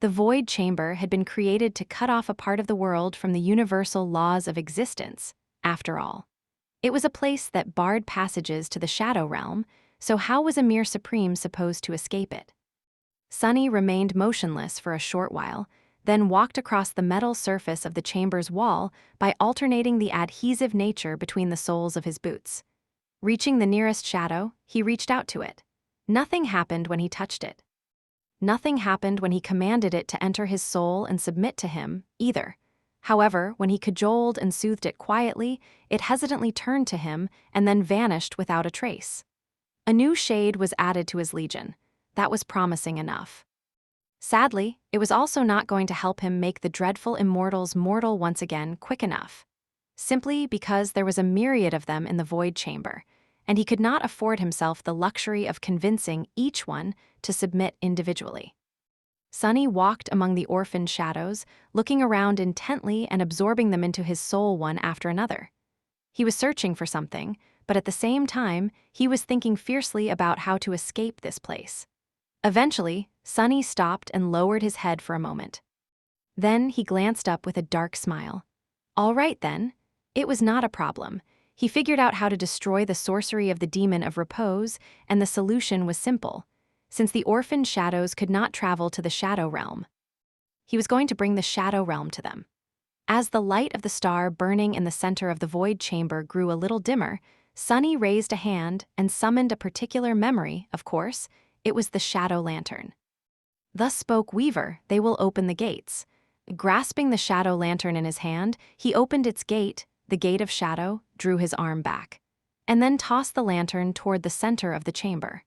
The void chamber had been created to cut off a part of the world from the universal laws of existence, after all. It was a place that barred passages to the shadow realm, so how was a mere supreme supposed to escape it? Sunny remained motionless for a short while, then walked across the metal surface of the chamber's wall by alternating the adhesive nature between the soles of his boots. Reaching the nearest shadow, he reached out to it. Nothing happened when he touched it. Nothing happened when he commanded it to enter his soul and submit to him, either. However, when he cajoled and soothed it quietly, it hesitantly turned to him and then vanished without a trace. A new shade was added to his legion. That was promising enough. Sadly, it was also not going to help him make the dreadful immortals mortal once again quick enough. Simply because there was a myriad of them in the void chamber, and he could not afford himself the luxury of convincing each one to submit individually. Sunny walked among the orphaned shadows, looking around intently and absorbing them into his soul one after another. He was searching for something, but at the same time, he was thinking fiercely about how to escape this place. Eventually, Sunny stopped and lowered his head for a moment. Then he glanced up with a dark smile. All right then. It was not a problem. He figured out how to destroy the sorcery of the demon of repose, and the solution was simple. Since the orphaned shadows could not travel to the shadow realm, he was going to bring the shadow realm to them. As the light of the star burning in the center of the void chamber grew a little dimmer, Sunny raised a hand and summoned a particular memory, of course. It was the shadow lantern. Thus spoke Weaver, "They will open the gates." Grasping the shadow lantern in his hand, he opened its gate, the gate of shadow, drew his arm back, and then tossed the lantern toward the center of the chamber.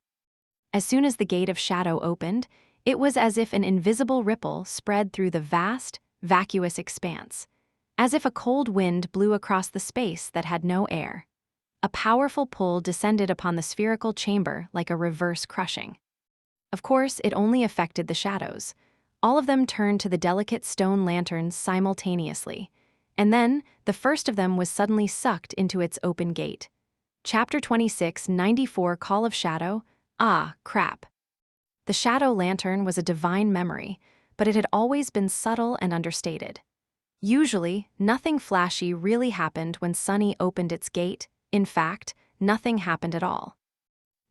As soon as the gate of shadow opened, it was as if an invisible ripple spread through the vast, vacuous expanse, as if a cold wind blew across the space that had no air. A powerful pull descended upon the spherical chamber like a reverse crushing. Of course, it only affected the shadows. All of them turned to the delicate stone lanterns simultaneously, and then the first of them was suddenly sucked into its open gate. Chapter 26, 94, Call of Shadow. Ah, crap. The shadow lantern was a divine memory, but it had always been subtle and understated. Usually, nothing flashy really happened when Sunny opened its gate. In fact, nothing happened at all.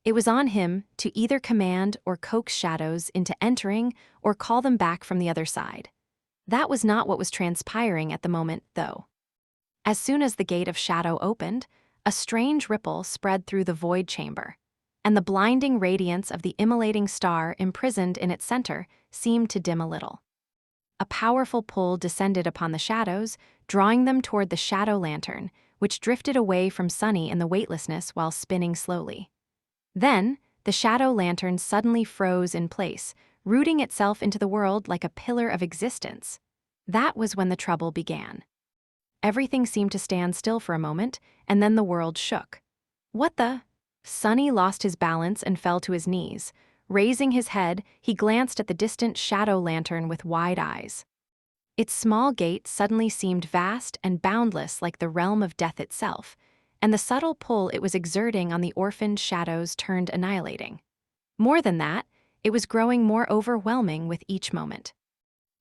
It was on him to either command or coax shadows into entering or call them back from the other side. That was not what was transpiring at the moment, though. As soon as the gate of shadow opened, a strange ripple spread through the void chamber, and the blinding radiance of the immolating star imprisoned in its center seemed to dim a little. A powerful pull descended upon the shadows, drawing them toward the shadow lantern, which drifted away from Sunny in the weightlessness while spinning slowly. Then, the shadow lantern suddenly froze in place, rooting itself into the world like a pillar of existence. That was when the trouble began. Everything seemed to stand still for a moment, and then the world shook. What the? Sunny lost his balance and fell to his knees. Raising his head, he glanced at the distant shadow lantern with wide eyes. Its small gate suddenly seemed vast and boundless like the realm of death itself, and the subtle pull it was exerting on the orphaned shadows turned annihilating. More than that, it was growing more overwhelming with each moment.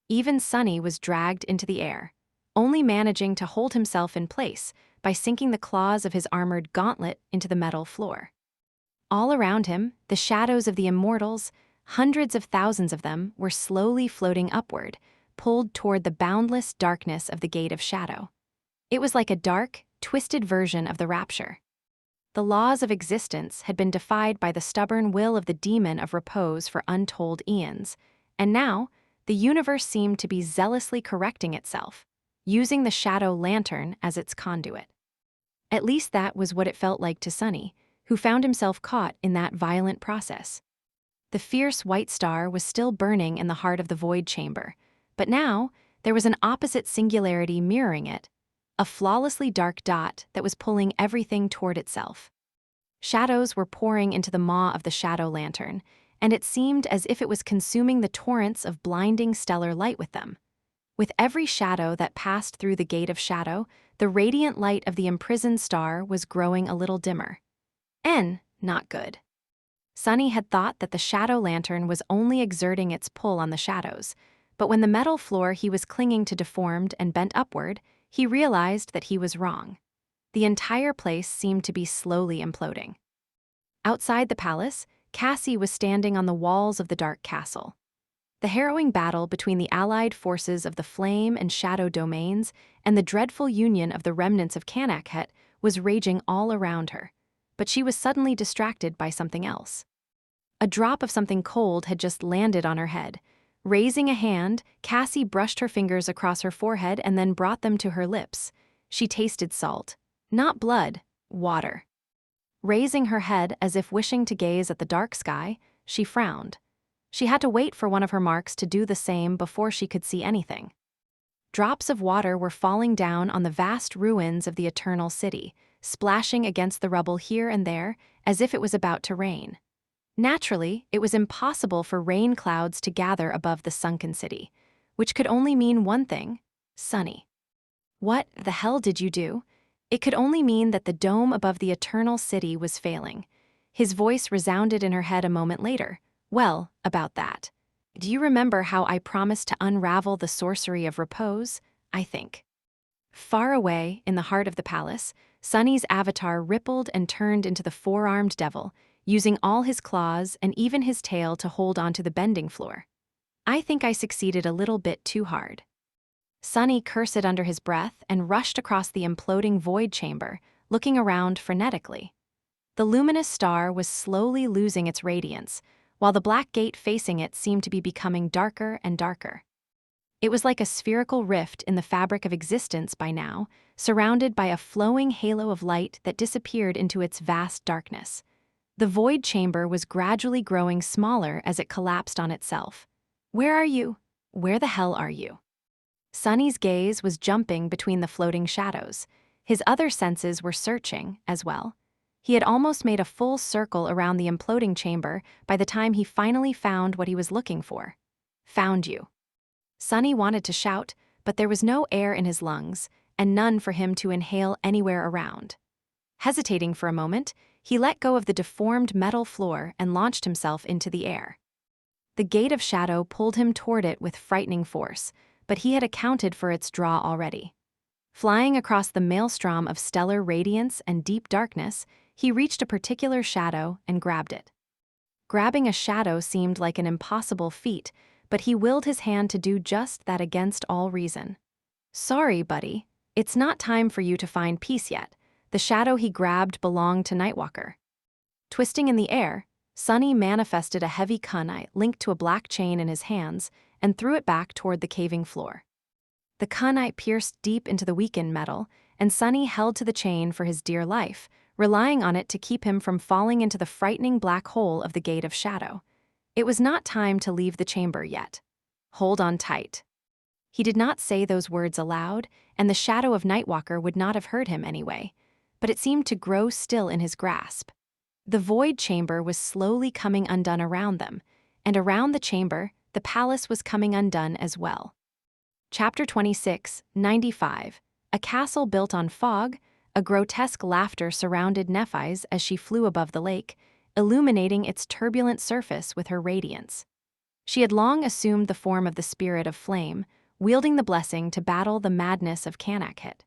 Even Sunny was dragged into the air, only managing to hold himself in place by sinking the claws of his armored gauntlet into the metal floor. All around him, the shadows of the immortals, hundreds of thousands of them, were slowly floating upward, pulled toward the boundless darkness of the Gate of Shadow. It was like a dark, twisted version of the Rapture. The laws of existence had been defied by the stubborn will of the demon of repose for untold eons, and now the universe seemed to be zealously correcting itself, using the shadow lantern as its conduit. At least that was what it felt like to Sunny, who found himself caught in that violent process. The fierce white star was still burning in the heart of the void chamber, but now there was an opposite singularity mirroring it, a flawlessly dark dot that was pulling everything toward itself. Shadows were pouring into the maw of the shadow lantern, and it seemed as if it was consuming the torrents of blinding stellar light with them. With every shadow that passed through the Gate of Shadow, the radiant light of the imprisoned star was growing a little dimmer. Not good. Sunny had thought that the shadow lantern was only exerting its pull on the shadows, But when the metal floor he was clinging to deformed and bent upward, he realized that he was wrong. The entire place seemed to be slowly imploding. Outside the palace, Cassie was standing on the walls of the dark castle. The harrowing battle between the allied forces of the Flame and Shadow domains and the dreadful union of the remnants of Kanakhet was raging all around her, but she was suddenly distracted by something else. A drop of something cold had just landed on her head. Raising a hand, Cassie brushed her fingers across her forehead and then brought them to her lips. She tasted salt. Not blood, water. Raising her head as if wishing to gaze at the dark sky, she frowned. She had to wait for one of her marks to do the same before she could see anything. Drops of water were falling down on the vast ruins of the Eternal City, splashing against the rubble here and there as if it was about to rain. Naturally, it was impossible for rain clouds to gather above the sunken city, which could only mean one thing: sunny. What the hell did you do? It could only mean that the dome above the Eternal City was failing. His voice resounded in her head a moment later. Well, about that. Do you remember how I promised to unravel the sorcery of repose? I think. Far away, in the heart of the palace, Sunny's avatar rippled and turned into the four-armed devil, using all his claws and even his tail to hold onto the bending floor. I think I succeeded a little bit too hard. Sunny cursed under his breath and rushed across the imploding void chamber, looking around frenetically. The luminous star was slowly losing its radiance, while the black gate facing it seemed to be becoming darker and darker. It was like a spherical rift in the fabric of existence by now, surrounded by a flowing halo of light that disappeared into its vast darkness. The void chamber was gradually growing smaller as it collapsed on itself. Where are you? Where the hell are you? Sunny's gaze was jumping between the floating shadows. His other senses were searching, as well. He had almost made a full circle around the imploding chamber by the time he finally found what he was looking for. Found you. Sunny wanted to shout, but there was no air in his lungs, and none for him to inhale anywhere around. Hesitating for a moment, he let go of the deformed metal floor and launched himself into the air. The gate of shadow pulled him toward it with frightening force, but he had accounted for its draw already. Flying across the maelstrom of stellar radiance and deep darkness, he reached a particular shadow and grabbed it. Grabbing a shadow seemed like an impossible feat, but he willed his hand to do just that against all reason. Sorry, buddy. It's not time for you to find peace yet. The shadow he grabbed belonged to Nightwalker. Twisting in the air, Sunny manifested a heavy kunai linked to a black chain in his hands and threw it back toward the caving floor. The kunai pierced deep into the weakened metal, and Sunny held to the chain for his dear life, relying on it to keep him from falling into the frightening black hole of the Gate of Shadow. It was not time to leave the chamber yet. Hold on tight. He did not say those words aloud, and the shadow of Nightwalker would not have heard him anyway, but it seemed to grow still in his grasp. The void chamber was slowly coming undone around them, and around the chamber, the palace was coming undone as well. Chapter 26, 95. A castle built on fog. A grotesque laughter surrounded Nephis as she flew above the lake, illuminating its turbulent surface with her radiance. She had long assumed the form of the spirit of flame, wielding the blessing to battle the madness of Kanakhet.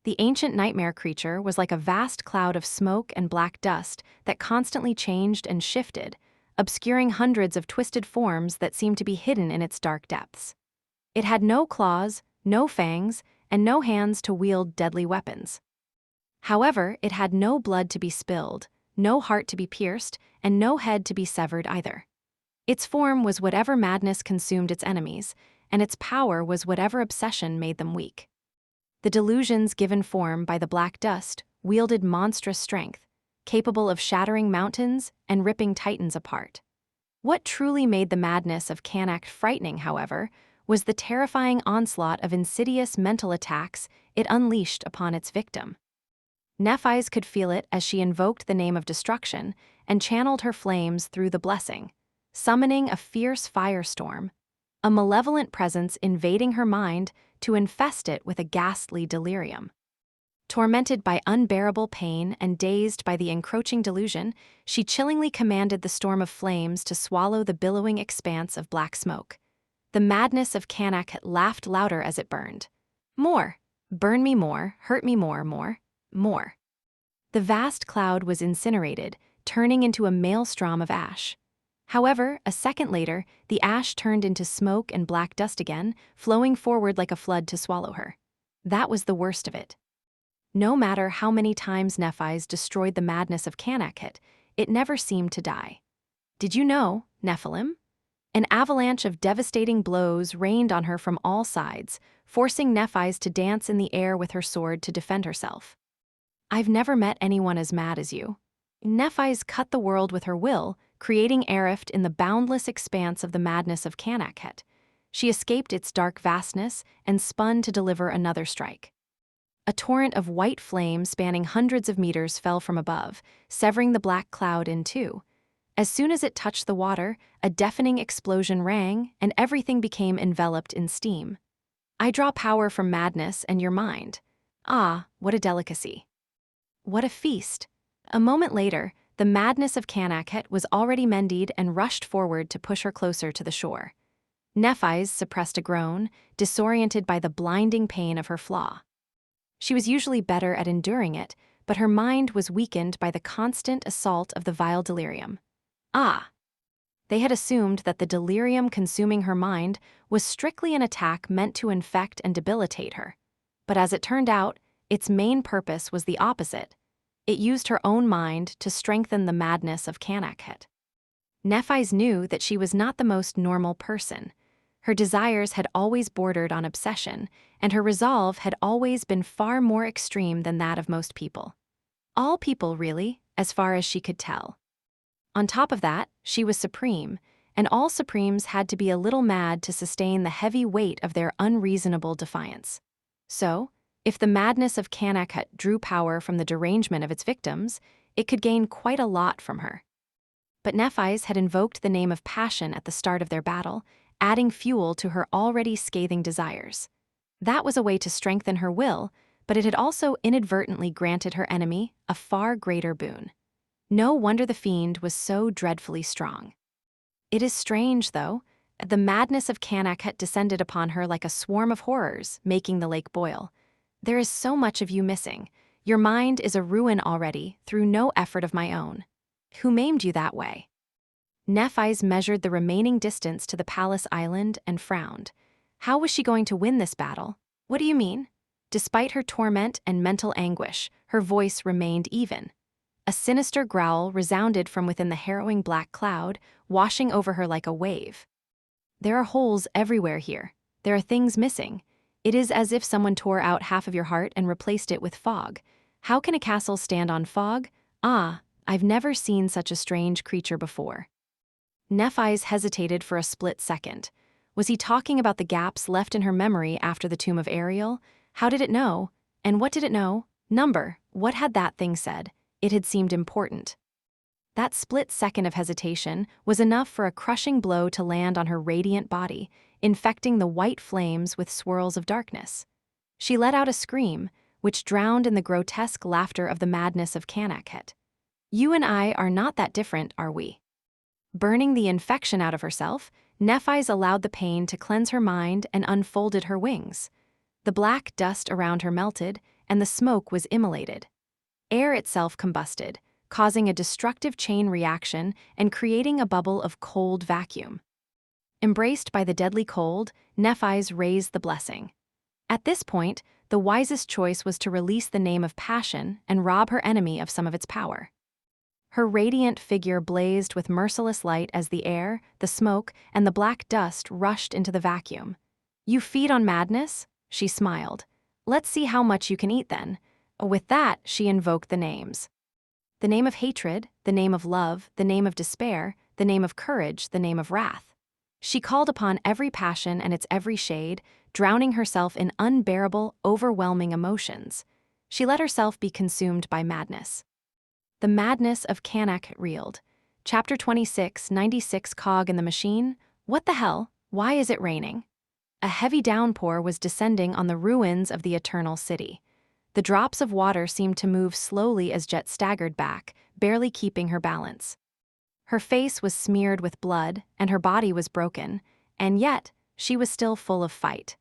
The ancient nightmare creature was like a vast cloud of smoke and black dust that constantly changed and shifted, obscuring hundreds of twisted forms that seemed to be hidden in its dark depths. It had no claws, no fangs, and no hands to wield deadly weapons. However, it had no blood to be spilled, no heart to be pierced, and no head to be severed either. Its form was whatever madness consumed its enemies, and its power was whatever obsession made them weak. The delusions given form by the black dust wielded monstrous strength, capable of shattering mountains and ripping titans apart. What truly made the madness of Kanakhet frightening, however, was the terrifying onslaught of insidious mental attacks it unleashed upon its victim. Nephis could feel it as she invoked the name of destruction and channeled her flames through the blessing, summoning a fierce firestorm, a malevolent presence invading her mind to infest it with a ghastly delirium. Tormented by unbearable pain and dazed by the encroaching delusion, she chillingly commanded the storm of flames to swallow the billowing expanse of black smoke. The madness of Kanak laughed louder as it burned. More. Burn me more, hurt me more, more, more. The vast cloud was incinerated, turning into a maelstrom of ash. However, a second later, the ash turned into smoke and black dust again, flowing forward like a flood to swallow her. That was the worst of it. No matter how many times Nephis destroyed the madness of Kanak, it never seemed to die. Did you know, Nephilim? An avalanche of devastating blows rained on her from all sides, forcing Nephis to dance in the air with her sword to defend herself. I've never met anyone as mad as you. Nephis cut the world with her will, creating Erift in the boundless expanse of the madness of Kanak. She escaped its dark vastness and spun to deliver another strike. A torrent of white flame spanning hundreds of meters fell from above, severing the black cloud in two. As soon as it touched the water, a deafening explosion rang, and everything became enveloped in steam. I draw power from madness and your mind. Ah, what a delicacy. What a feast. A moment later, the madness of Kanak was already mended and rushed forward to push her closer to the shore. Nephis suppressed a groan, disoriented by the blinding pain of her flaw. She was usually better at enduring it, but her mind was weakened by the constant assault of the vile delirium. Ah! They had assumed that the delirium consuming her mind was strictly an attack meant to infect and debilitate her. But as it turned out, its main purpose was the opposite. It used her own mind to strengthen the madness of Kanak. Nephis knew that she was not the most normal person. Her desires had always bordered on obsession, and her resolve had always been far more extreme than that of most people. All people, really, as far as she could tell. On top of that, she was supreme, and all supremes had to be a little mad to sustain the heavy weight of their unreasonable defiance. So, if the madness of Kanak drew power from the derangement of its victims, it could gain quite a lot from her. But Nephis had invoked the name of passion at the start of their battle, adding fuel to her already scathing desires. That was a way to strengthen her will, but it had also inadvertently granted her enemy a far greater boon. No wonder the fiend was so dreadfully strong. It is strange, though. The madness of Kanak had descended upon her like a swarm of horrors, making the lake boil. There is so much of you missing. Your mind is a ruin already, through no effort of my own. Who maimed you that way? Nephis measured the remaining distance to the palace island and frowned. How was she going to win this battle? What do you mean? Despite her torment and mental anguish, her voice remained even. A sinister growl resounded from within the harrowing black cloud, washing over her like a wave. There are holes everywhere here. There are things missing. It is as if someone tore out half of your heart and replaced it with fog. How can a castle stand on fog? Ah, I've never seen such a strange creature before. Nephis hesitated for a split second. Was he talking about the gaps left in her memory after the tomb of Ariel? How did it know? And what did it know? Number. What had that thing said? It had seemed important. That split second of hesitation was enough for a crushing blow to land on her radiant body, infecting the white flames with swirls of darkness. She let out a scream, which drowned in the grotesque laughter of the madness of Kanak. You and I are not that different, are we? Burning the infection out of herself, Nephis allowed the pain to cleanse her mind and unfolded her wings. The black dust around her melted, and the smoke was immolated. Air itself combusted, causing a destructive chain reaction and creating a bubble of cold vacuum. Embraced by the deadly cold, Nephis raised the blessing. At this point, the wisest choice was to release the name of passion and rob her enemy of some of its power. Her radiant figure blazed with merciless light as the air, the smoke, and the black dust rushed into the vacuum. You feed on madness? She smiled. Let's see how much you can eat then. With that, she invoked the names. The name of hatred, the name of love, the name of despair, the name of courage, the name of wrath. She called upon every passion and its every shade, drowning herself in unbearable, overwhelming emotions. She let herself be consumed by madness. The madness of Kanak reeled. Chapter 26, 96 Cog in the Machine. What the hell? Why is it raining? A heavy downpour was descending on the ruins of the Eternal City. The drops of water seemed to move slowly as Jet staggered back, barely keeping her balance. Her face was smeared with blood, and her body was broken, and yet, she was still full of fight.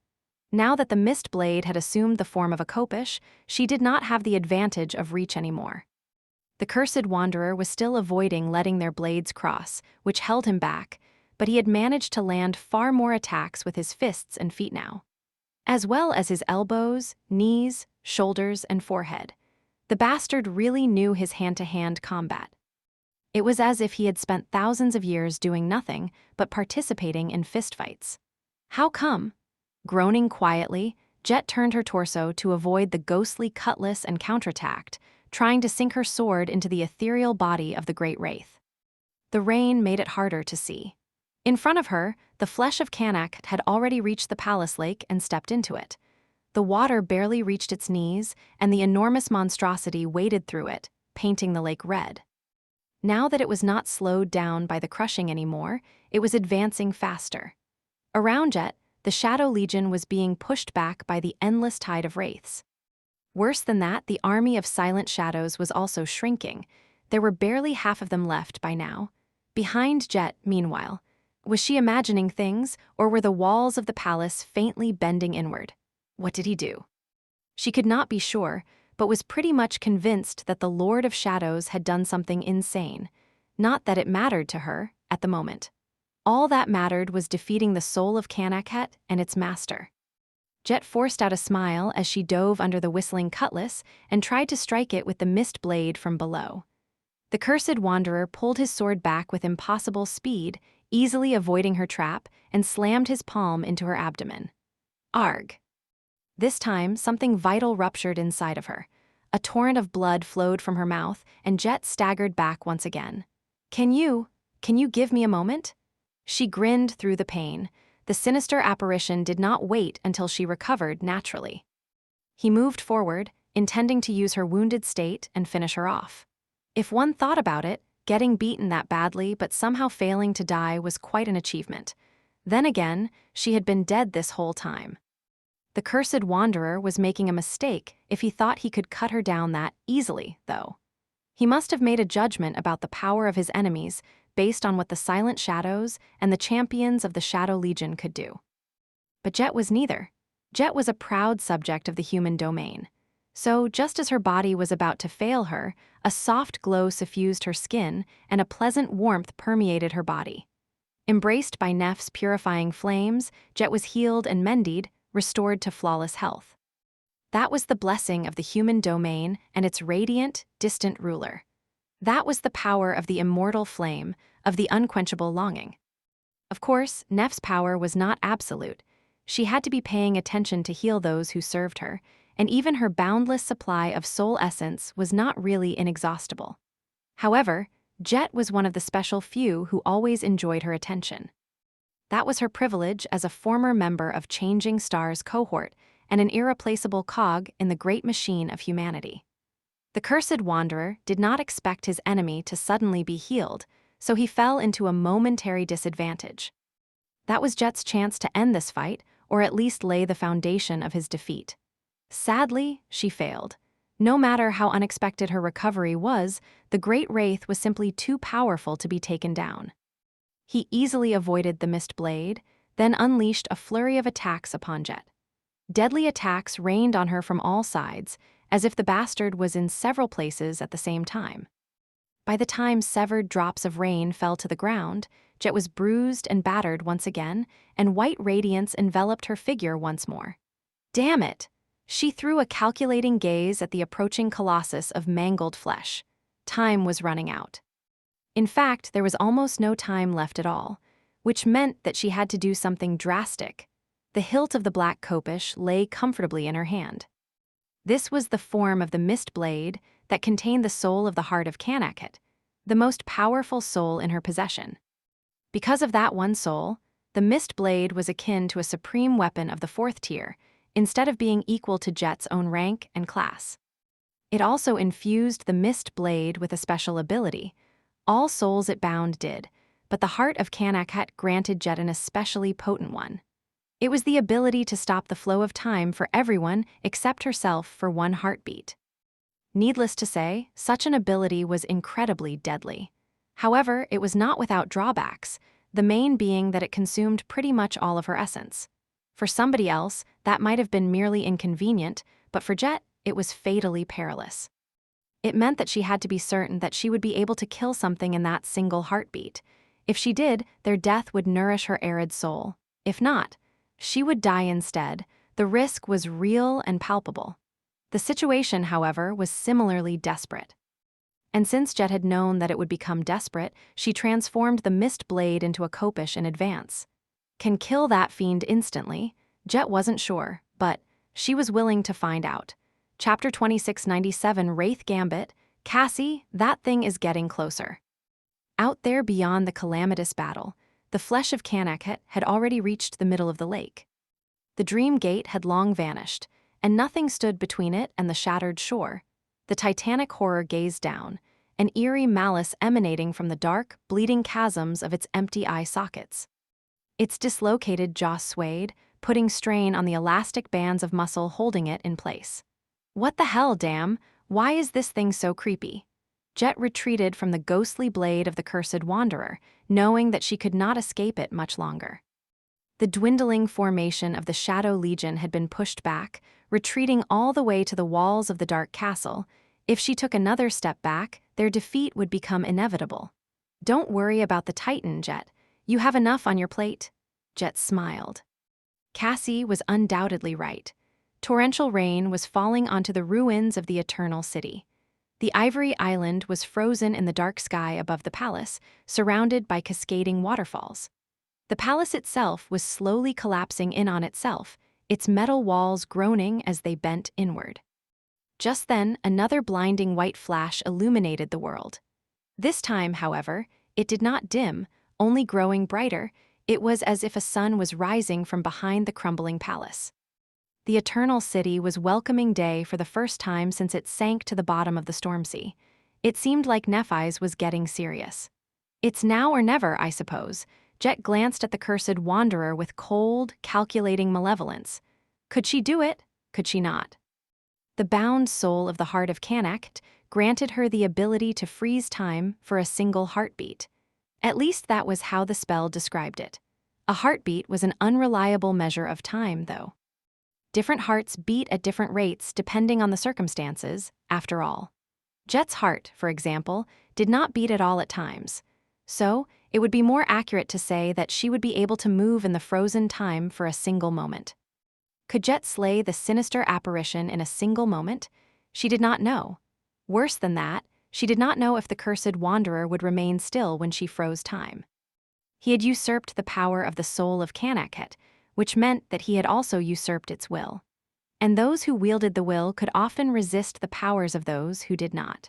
Now that the mist blade had assumed the form of a kopish, she did not have the advantage of reach anymore. The cursed wanderer was still avoiding letting their blades cross, which held him back, but he had managed to land far more attacks with his fists and feet now, as well as his elbows, knees, shoulders, and forehead. The bastard really knew his hand-to-hand combat. It was as if he had spent thousands of years doing nothing but participating in fistfights. How come? Groaning quietly, Jet turned her torso to avoid the ghostly cutlass and counterattacked, trying to sink her sword into the ethereal body of the great wraith. The rain made it harder to see. In front of her, the flesh of Kanak had already reached the palace lake and stepped into it. The water barely reached its knees, and the enormous monstrosity waded through it, painting the lake red. Now that it was not slowed down by the crushing anymore, it was advancing faster. Around Jet, the Shadow Legion was being pushed back by the endless tide of wraiths. Worse than that, the army of silent shadows was also shrinking. There were barely half of them left by now. Behind Jet, meanwhile, was she imagining things, or were the walls of the palace faintly bending inward? What did he do? She could not be sure, but was pretty much convinced that the Lord of Shadows had done something insane. Not that it mattered to her, at the moment. All that mattered was defeating the soul of Kanakhet and its master. Jet forced out a smile as she dove under the whistling cutlass and tried to strike it with the mist blade from below. The cursed wanderer pulled his sword back with impossible speed, easily avoiding her trap, and slammed his palm into her abdomen. Arg! This time, something vital ruptured inside of her. A torrent of blood flowed from her mouth, and Jet staggered back once again. Can you give me a moment? She grinned through the pain. The sinister apparition did not wait until she recovered naturally. He moved forward, intending to use her wounded state and finish her off. If one thought about it, getting beaten that badly but somehow failing to die was quite an achievement. Then again, she had been dead this whole time. The cursed wanderer was making a mistake if he thought he could cut her down that easily, though. He must have made a judgment about the power of his enemies based on what the Silent Shadows and the champions of the Shadow Legion could do. But Jet was neither. Jet was a proud subject of the human domain. So, just as her body was about to fail her, a soft glow suffused her skin and a pleasant warmth permeated her body. Embraced by Nef's purifying flames, Jet was healed and mended, restored to flawless health. That was the blessing of the human domain and its radiant, distant ruler. That was the power of the immortal flame, of the unquenchable longing. Of course, Nef's power was not absolute. She had to be paying attention to heal those who served her, and even her boundless supply of soul essence was not really inexhaustible. However, Jet was one of the special few who always enjoyed her attention. That was her privilege as a former member of Changing Stars cohort and an irreplaceable cog in the great machine of humanity. The cursed wanderer did not expect his enemy to suddenly be healed, so he fell into a momentary disadvantage. That was Jet's chance to end this fight, or at least lay the foundation of his defeat. Sadly, she failed. No matter how unexpected her recovery was, the Great Wraith was simply too powerful to be taken down. He easily avoided the mist blade, then unleashed a flurry of attacks upon Jet. Deadly attacks rained on her from all sides, as if the bastard was in several places at the same time. By the time severed drops of rain fell to the ground, Jet was bruised and battered once again, and white radiance enveloped her figure once more. Damn it! She threw a calculating gaze at the approaching colossus of mangled flesh. Time was running out. In fact, there was almost no time left at all, which meant that she had to do something drastic. The hilt of the black kopish lay comfortably in her hand. This was the form of the mist blade that contained the soul of the heart of Kanakhet, the most powerful soul in her possession. Because of that one soul, the mist blade was akin to a supreme weapon of the fourth tier, instead of being equal to Jet's own rank and class. It also infused the mist blade with a special ability. All souls it bound did, but the heart of Kanakhet granted Jet an especially potent one. It was the ability to stop the flow of time for everyone except herself for one heartbeat. Needless to say, such an ability was incredibly deadly. However, it was not without drawbacks. the main being that it consumed pretty much all of her essence. For somebody else, that might have been merely inconvenient, but for Jet, it was fatally perilous. It meant that she had to be certain that she would be able to kill something in that single heartbeat. If she did, their death would nourish her arid soul. If not, she would die instead. The risk was real and palpable. The situation, however, was similarly desperate. And since Jet had known that it would become desperate, she transformed the mist blade into a kopish in advance. Can kill that fiend instantly? Jet wasn't sure, but she was willing to find out. Chapter 2697, Wraith Gambit. Cassie, that thing is getting closer. Out there beyond the calamitous battle, the flesh of Kanakhet had already reached the middle of the lake. The dream gate had long vanished, and nothing stood between it and the shattered shore. The titanic horror gazed down, an eerie malice emanating from the dark, bleeding chasms of its empty eye sockets. Its dislocated jaw swayed, putting strain on the elastic bands of muscle holding it in place. What the hell, damn? Why is this thing so creepy? Jet retreated from the ghostly blade of the cursed wanderer, knowing that she could not escape it much longer. The dwindling formation of the Shadow Legion had been pushed back, retreating all the way to the walls of the dark castle. If she took another step back, their defeat would become inevitable. Don't worry about the Titan, Jet. You have enough on your plate. Jet smiled. Cassie was undoubtedly right. Torrential rain was falling onto the ruins of the Eternal City. The Ivory Island was frozen in the dark sky above the palace, surrounded by cascading waterfalls. The palace itself was slowly collapsing in on itself, its metal walls groaning as they bent inward. Just then, another blinding white flash illuminated the world. This time, however, it did not dim, only growing brighter. It was as if a sun was rising from behind the crumbling palace. The Eternal City was welcoming day for the first time since it sank to the bottom of the storm sea. It seemed like Nephi's was getting serious. It's now or never, I suppose. Jet glanced at the cursed wanderer with cold, calculating malevolence. Could she do it? Could she not? The bound soul of the heart of Kanakhet granted her the ability to freeze time for a single heartbeat. At least that was how the spell described it. A heartbeat was an unreliable measure of time, though. Different hearts beat at different rates depending on the circumstances, after all. Jet's heart, for example, did not beat at all at times. So, it would be more accurate to say that she would be able to move in the frozen time for a single moment. Could Jet slay the sinister apparition in a single moment? She did not know. Worse than that, she did not know if the cursed wanderer would remain still when she froze time. He had usurped the power of the soul of Kanakhet, which meant that he had also usurped its will. And those who wielded the will could often resist the powers of those who did not.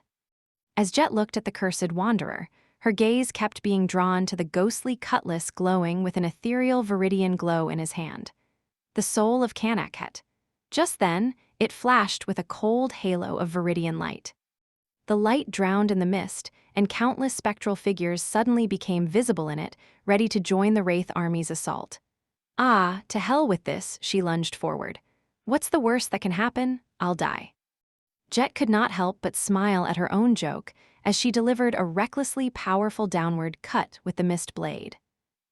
As Jet looked at the cursed wanderer, her gaze kept being drawn to the ghostly cutlass glowing with an ethereal viridian glow in his hand. The soul of Kanakhet. Just then, it flashed with a cold halo of viridian light. The light drowned in the mist, and countless spectral figures suddenly became visible in it, ready to join the Wraith army's assault. Ah, to hell with this, she lunged forward. What's the worst that can happen? I'll die. Jet could not help but smile at her own joke as she delivered a recklessly powerful downward cut with the mist blade.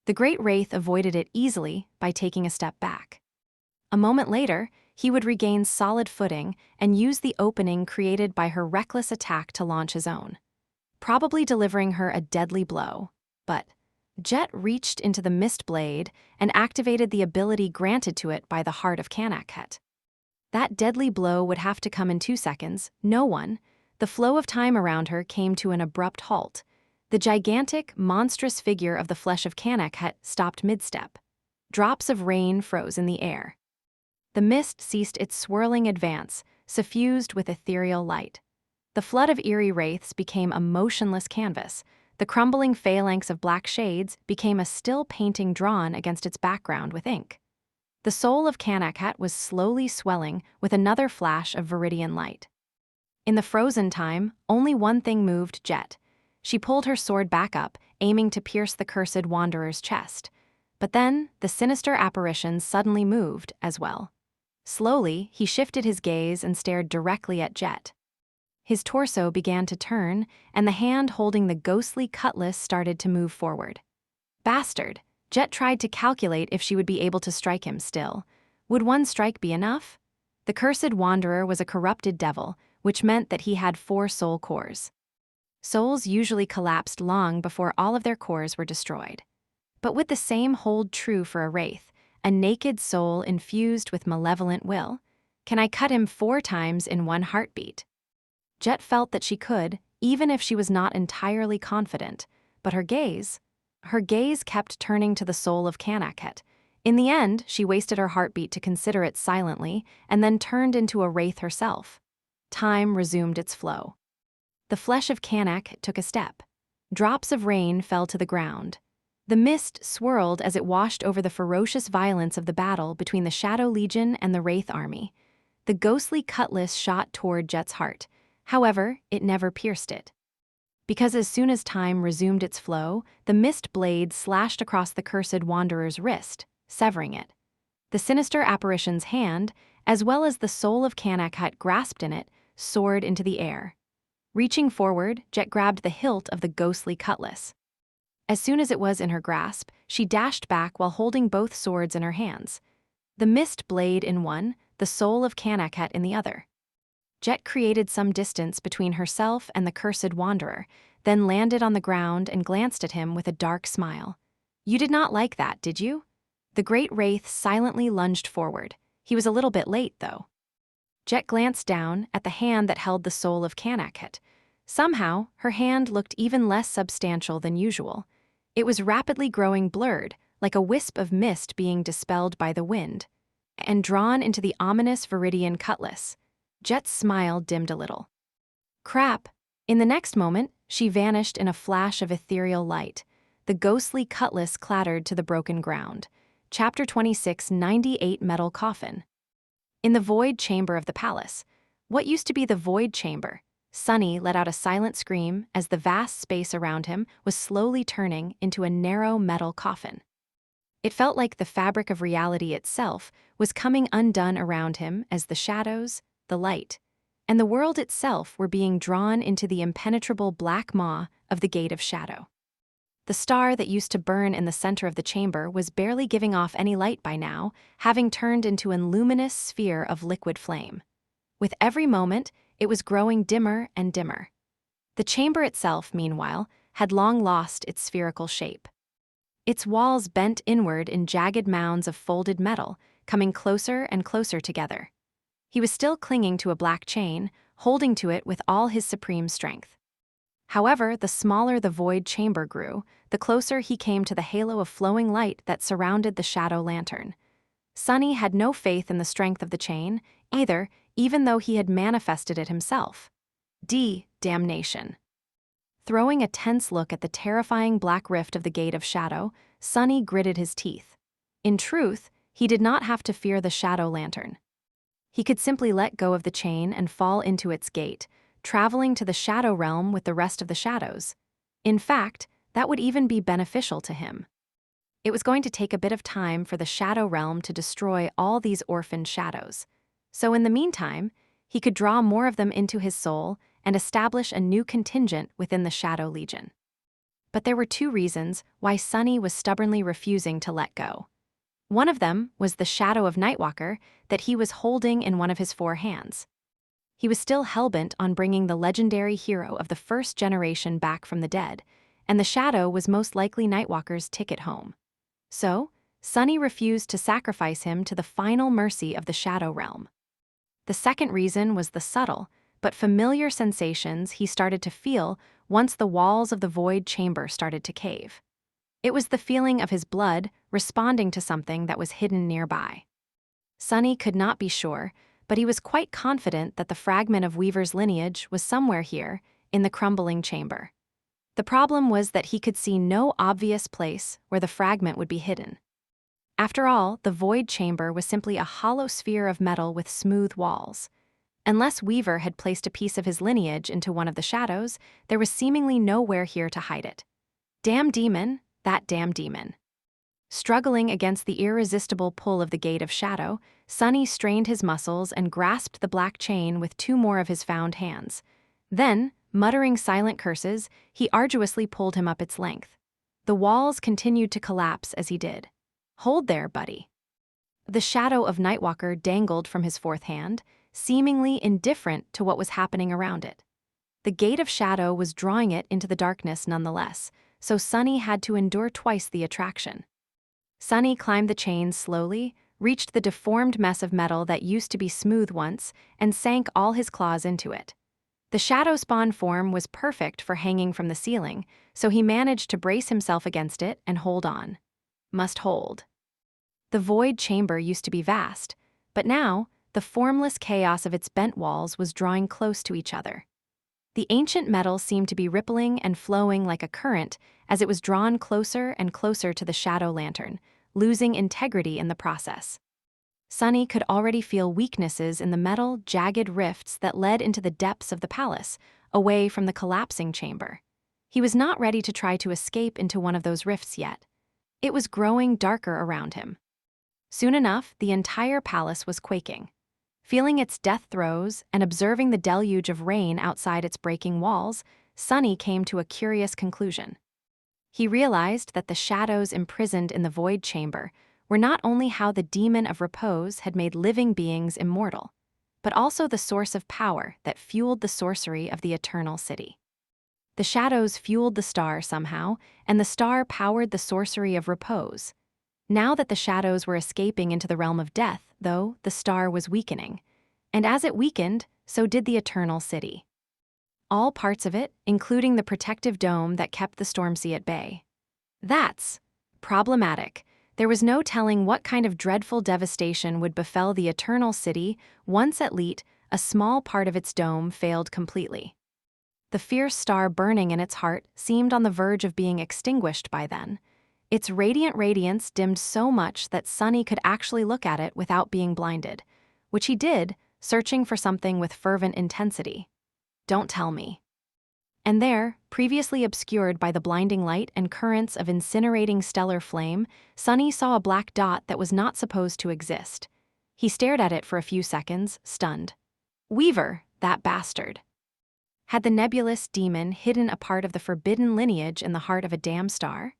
The great Wraith avoided it easily by taking a step back. A moment later, he would regain solid footing and use the opening created by her reckless attack to launch his own, probably delivering her a deadly blow. But Jet reached into the mist blade and activated the ability granted to it by the heart of Kanakhet. That deadly blow would have to come in 2 seconds. No one. The flow of time around her came to an abrupt halt. The gigantic, monstrous figure of the flesh of Kanakhet stopped mid-step. Drops of rain froze in the air. The mist ceased its swirling advance, suffused with ethereal light. The flood of eerie wraiths became a motionless canvas. The crumbling phalanx of black shades became a still painting drawn against its background with ink. The soul of Kanakhet was slowly swelling with another flash of viridian light. In the frozen time, only one thing moved Jet. She pulled her sword back up, aiming to pierce the cursed wanderer's chest. But then, the sinister apparition suddenly moved as well. Slowly, he shifted his gaze and stared directly at Jet. His torso began to turn, and the hand holding the ghostly cutlass started to move forward. Bastard! Jet tried to calculate if she would be able to strike him still. Would one strike be enough? The cursed wanderer was a corrupted devil, which meant that he had 4 soul cores. Souls usually collapsed long before all of their cores were destroyed. But would the same hold true for a wraith, a naked soul infused with malevolent will? Can I cut him 4 times in one heartbeat? Jet felt that she could, even if she was not entirely confident, but her gaze kept turning to the soul of Kanakhet. In the end, she wasted her heartbeat to consider it silently and then turned into a wraith herself. Time resumed its flow. The flesh of Kanak took a step. Drops of rain fell to the ground. The mist swirled as it washed over the ferocious violence of the battle between the Shadow Legion and the Wraith Army. The ghostly cutlass shot toward Jet's heart. However, it never pierced it. Because as soon as time resumed its flow, the mist blade slashed across the cursed wanderer's wrist, severing it. The sinister apparition's hand, as well as the soul of Kanakhet grasped in it, soared into the air. Reaching forward, Jet grabbed the hilt of the ghostly cutlass. As soon as it was in her grasp, she dashed back while holding both swords in her hands. The mist blade in one, the soul of Kanakhet in the other. Jet created some distance between herself and the cursed wanderer, then landed on the ground and glanced at him with a dark smile. "You did not like that, did you?" The great wraith silently lunged forward. He was a little bit late, though. Jet glanced down at the hand that held the soul of Kanakhet. Somehow, her hand looked even less substantial than usual. It was rapidly growing blurred, like a wisp of mist being dispelled by the wind, and drawn into the ominous Viridian cutlass. Jet's smile dimmed a little. Crap! In the next moment, she vanished in a flash of ethereal light. The ghostly cutlass clattered to the broken ground. Chapter 26, 98 Metal Coffin. In the void chamber of the palace. What used to be the void chamber? Sunny let out a silent scream as the vast space around him was slowly turning into a narrow metal coffin. It felt like the fabric of reality itself was coming undone around him as the shadows, the light, and the world itself were being drawn into the impenetrable black maw of the Gate of Shadow. The star that used to burn in the center of the chamber was barely giving off any light by now, having turned into a luminous sphere of liquid flame. With every moment, it was growing dimmer and dimmer. The chamber itself, meanwhile, had long lost its spherical shape. Its walls bent inward in jagged mounds of folded metal, coming closer and closer together. He was still clinging to a black chain, holding to it with all his supreme strength. However, the smaller the void chamber grew, the closer he came to the halo of flowing light that surrounded the shadow lantern. Sunny had no faith in the strength of the chain, either, even though he had manifested it himself. Damnation. Throwing a tense look at the terrifying black rift of the Gate of Shadow, Sunny gritted his teeth. In truth, he did not have to fear the shadow lantern. He could simply let go of the chain and fall into its gate, traveling to the shadow realm with the rest of the shadows. In fact, that would even be beneficial to him. It was going to take a bit of time for the shadow realm to destroy all these orphaned shadows. So in the meantime, he could draw more of them into his soul and establish a new contingent within the Shadow Legion. But there were 2 reasons why Sunny was stubbornly refusing to let go. One of them was the shadow of Nightwalker that he was holding in one of his 4 hands. He was still hellbent on bringing the legendary hero of the first generation back from the dead, and the shadow was most likely Nightwalker's ticket home. So, Sunny refused to sacrifice him to the final mercy of the Shadow Realm. The second reason was the subtle, but familiar sensations he started to feel once the walls of the void chamber started to cave. It was the feeling of his blood responding to something that was hidden nearby. Sunny could not be sure, but he was quite confident that the fragment of Weaver's lineage was somewhere here, in the crumbling chamber. The problem was that he could see no obvious place where the fragment would be hidden. After all, the void chamber was simply a hollow sphere of metal with smooth walls. Unless Weaver had placed a piece of his lineage into one of the shadows, there was seemingly nowhere here to hide it. Damn demon, that damn demon. Struggling against the irresistible pull of the Gate of Shadow, Sunny strained his muscles and grasped the black chain with 2 more of his found hands. Then, muttering silent curses, he arduously pulled him up its length. The walls continued to collapse as he did. "Hold there, buddy." The shadow of Nightwalker dangled from his fourth hand, seemingly indifferent to what was happening around it. The gate of shadow was drawing it into the darkness nonetheless, so Sunny had to endure twice the attraction. Sunny climbed the chains slowly, reached the deformed mess of metal that used to be smooth once, and sank all his claws into it. The shadow spawn form was perfect for hanging from the ceiling, so he managed to brace himself against it and hold on. Must hold. The void chamber used to be vast, but now, the formless chaos of its bent walls was drawing close to each other. The ancient metal seemed to be rippling and flowing like a current as it was drawn closer and closer to the shadow lantern, losing integrity in the process. Sunny could already feel weaknesses in the metal, jagged rifts that led into the depths of the palace, away from the collapsing chamber. He was not ready to try to escape into one of those rifts yet. It was growing darker around him. Soon enough, the entire palace was quaking. Feeling its death throes and observing the deluge of rain outside its breaking walls, Sunny came to a curious conclusion. He realized that the shadows imprisoned in the void chamber were not only how the demon of repose had made living beings immortal, but also the source of power that fueled the sorcery of the eternal city. The shadows fueled the star somehow, and the star powered the sorcery of repose. Now that the shadows were escaping into the realm of death, though, the star was weakening. And as it weakened, so did the eternal city. All parts of it, including the protective dome that kept the Stormsea at bay. That's problematic. There was no telling what kind of dreadful devastation would befell the eternal city once at least a small part of its dome failed completely. The fierce star burning in its heart seemed on the verge of being extinguished by then. Its radiant radiance dimmed so much that Sunny could actually look at it without being blinded, which he did, searching for something with fervent intensity. Don't tell me. And there, previously obscured by the blinding light and currents of incinerating stellar flame, Sunny saw a black dot that was not supposed to exist. He stared at it for a few seconds, stunned. Weaver, that bastard. Had the nebulous demon hidden a part of the forbidden lineage in the heart of a damn star?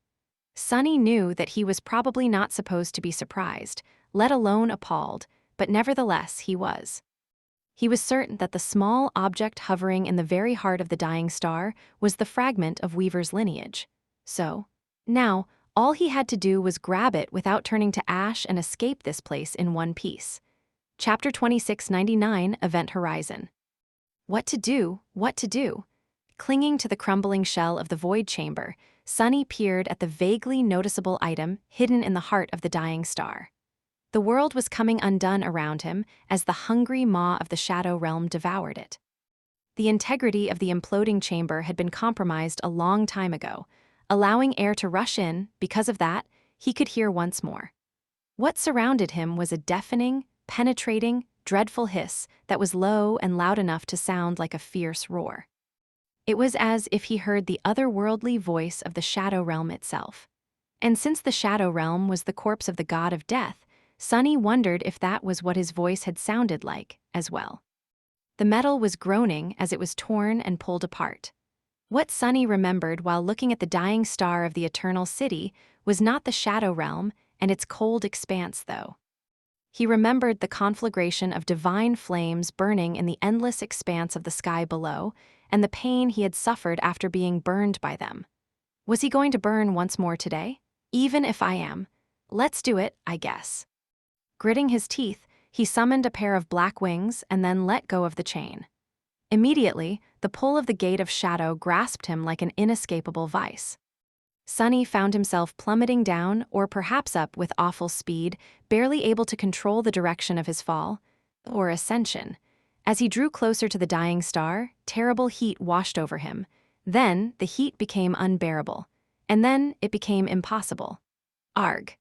Sunny knew that he was probably not supposed to be surprised, let alone appalled, but nevertheless he was. He was certain that the small object hovering in the very heart of the dying star was the fragment of Weaver's lineage. So, now, all he had to do was grab it without turning to ash and escape this place in one piece. Chapter 2699, Event Horizon. What to do, what to do? Clinging to the crumbling shell of the void chamber, Sunny peered at the vaguely noticeable item hidden in the heart of the dying star. The world was coming undone around him as the hungry maw of the shadow realm devoured it. The integrity of the imploding chamber had been compromised a long time ago, allowing air to rush in. Because of that, he could hear once more. What surrounded him was a deafening, penetrating, dreadful hiss that was low and loud enough to sound like a fierce roar. It was as if he heard the otherworldly voice of the shadow realm itself. And since the shadow realm was the corpse of the god of death, Sunny wondered if that was what his voice had sounded like, as well. The metal was groaning as it was torn and pulled apart. What Sunny remembered while looking at the dying star of the eternal city was not the shadow realm and its cold expanse, though. He remembered the conflagration of divine flames burning in the endless expanse of the sky below, and the pain he had suffered after being burned by them. Was he going to burn once more today? Even if I am. Let's do it, I guess. Gritting his teeth, he summoned a pair of black wings and then let go of the chain. Immediately, the pull of the gate of shadow grasped him like an inescapable vice. Sunny found himself plummeting down or perhaps up with awful speed, barely able to control the direction of his fall, or ascension. As he drew closer to the dying star, terrible heat washed over him. Then, the heat became unbearable. And then, it became impossible. Arg.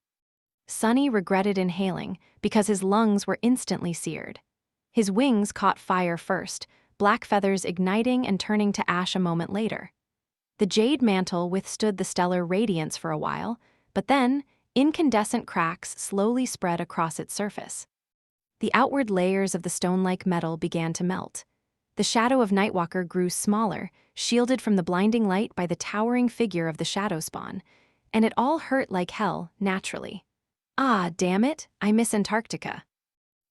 Sunny regretted inhaling because his lungs were instantly seared. His wings caught fire first, black feathers igniting and turning to ash a moment later. The jade mantle withstood the stellar radiance for a while, but then, incandescent cracks slowly spread across its surface. The outward layers of the stone-like metal began to melt. The shadow of Nightwalker grew smaller, shielded from the blinding light by the towering figure of the shadow spawn. And it all hurt like hell, naturally. Ah, damn it, I miss Antarctica.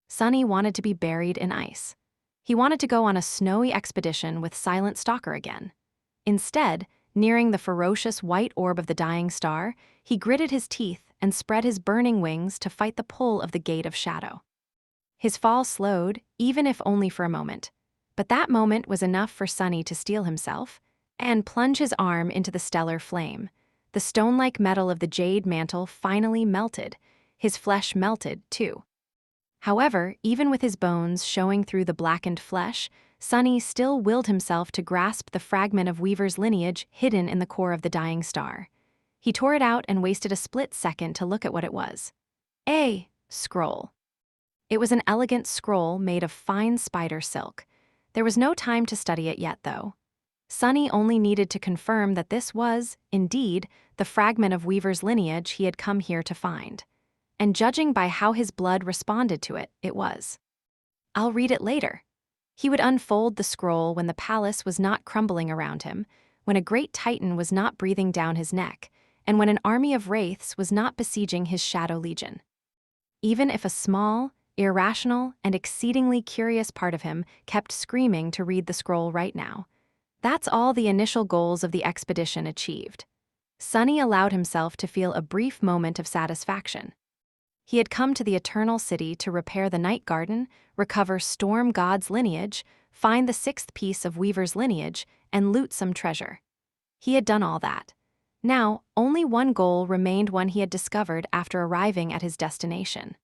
Sunny wanted to be buried in ice. He wanted to go on a snowy expedition with Silent Stalker again. Instead, nearing the ferocious white orb of the dying star, he gritted his teeth and spread his burning wings to fight the pull of the Gate of Shadow. His fall slowed, even if only for a moment. But that moment was enough for Sunny to steel himself and plunge his arm into the stellar flame. The stone-like metal of the jade mantle finally melted. His flesh melted, too. However, even with his bones showing through the blackened flesh, Sunny still willed himself to grasp the fragment of Weaver's lineage hidden in the core of the dying star. He tore it out and wasted a split second to look at what it was. A scroll. It was an elegant scroll made of fine spider silk. There was no time to study it yet, though. Sunny only needed to confirm that this was, indeed, the fragment of Weaver's lineage he had come here to find. And judging by how his blood responded to it, it was. I'll read it later. He would unfold the scroll when the palace was not crumbling around him, when a great titan was not breathing down his neck, and when an army of wraiths was not besieging his shadow legion. Even if a small, irrational, and exceedingly curious part of him kept screaming to read the scroll right now. That's all the initial goals of the expedition achieved. Sunny allowed himself to feel a brief moment of satisfaction. He had come to the Eternal City to repair the Night Garden, recover Storm God's lineage, find the sixth piece of Weaver's lineage, and loot some treasure. He had done all that. Now, only one goal remained, one he had discovered after arriving at his destination.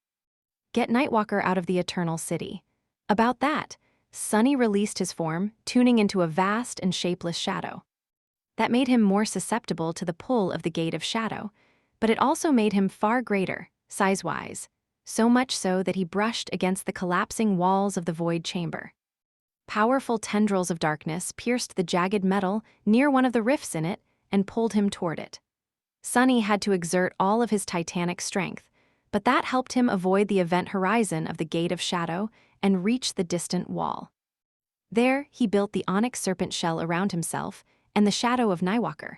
Get Nightwalker out of the Eternal City. About that, Sunny released his form, tuning into a vast and shapeless shadow. That made him more susceptible to the pull of the Gate of Shadow, but it also made him far greater, size-wise, so much so that he brushed against the collapsing walls of the void chamber. Powerful tendrils of darkness pierced the jagged metal near one of the rifts in it and pulled him toward it. Sunny had to exert all of his titanic strength, but that helped him avoid the event horizon of the Gate of Shadow and reach the distant wall. There, he built the onyx serpent shell around himself and the shadow of Nightwalker.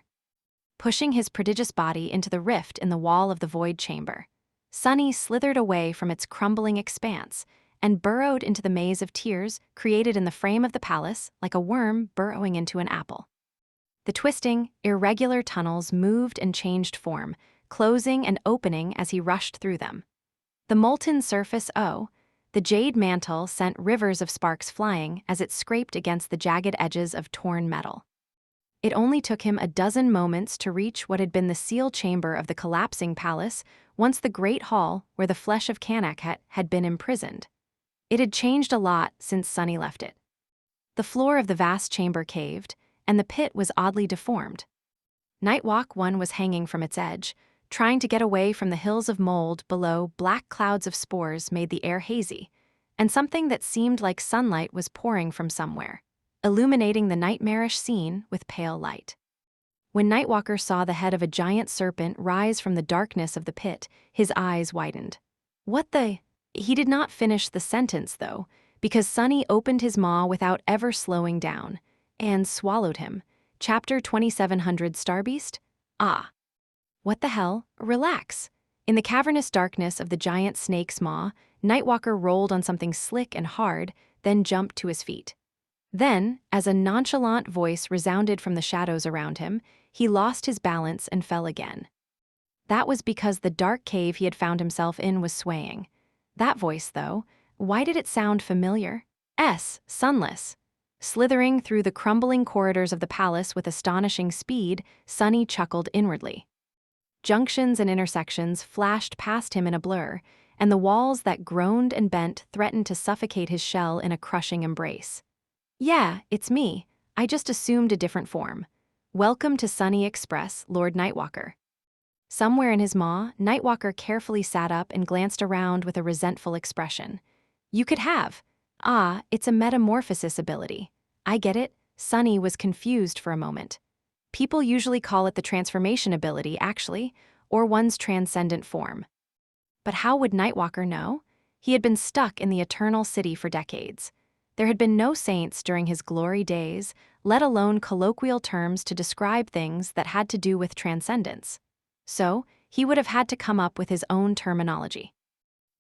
Pushing his prodigious body into the rift in the wall of the void chamber, Sunny slithered away from its crumbling expanse and burrowed into the maze of tears created in the frame of the palace like a worm burrowing into an apple. The twisting, irregular tunnels moved and changed form, closing and opening as he rushed through them. The molten surface the jade mantle sent rivers of sparks flying as it scraped against the jagged edges of torn metal. It only took him a dozen moments to reach what had been the seal chamber of the collapsing palace, once the great hall where the flesh of Kanak had been imprisoned. It had changed a lot since Sunny left it. The floor of the vast chamber caved, and the pit was oddly deformed. Nightwalk 1 was hanging from its edge, trying to get away from the hills of mold below. Black clouds of spores made the air hazy, and something that seemed like sunlight was pouring from somewhere, illuminating the nightmarish scene with pale light. When Nightwalker saw the head of a giant serpent rise from the darkness of the pit, his eyes widened. What the? He did not finish the sentence, though, because Sunny opened his maw without ever slowing down, and swallowed him. Chapter 2700 Starbeast? Ah. What the hell? Relax. In the cavernous darkness of the giant snake's maw, Nightwalker rolled on something slick and hard, then jumped to his feet. Then, as a nonchalant voice resounded from the shadows around him, he lost his balance and fell again. That was because the dark cave he had found himself in was swaying. That voice, though, why did it sound familiar? Sunless. Slithering through the crumbling corridors of the palace with astonishing speed, Sunny chuckled inwardly. Junctions and intersections flashed past him in a blur, and the walls that groaned and bent threatened to suffocate his shell in a crushing embrace. Yeah, it's me. I just assumed a different form. Welcome to Sunny Express, Lord Nightwalker. Somewhere in his maw, Nightwalker carefully sat up and glanced around with a resentful expression. You could have. Ah, it's a metamorphosis ability. I get it. Sunny was confused for a moment. People usually call it the transformation ability, actually, or one's transcendent form. But how would Nightwalker know? He had been stuck in the Eternal City for decades. There had been no saints during his glory days, let alone colloquial terms to describe things that had to do with transcendence. So, he would have had to come up with his own terminology.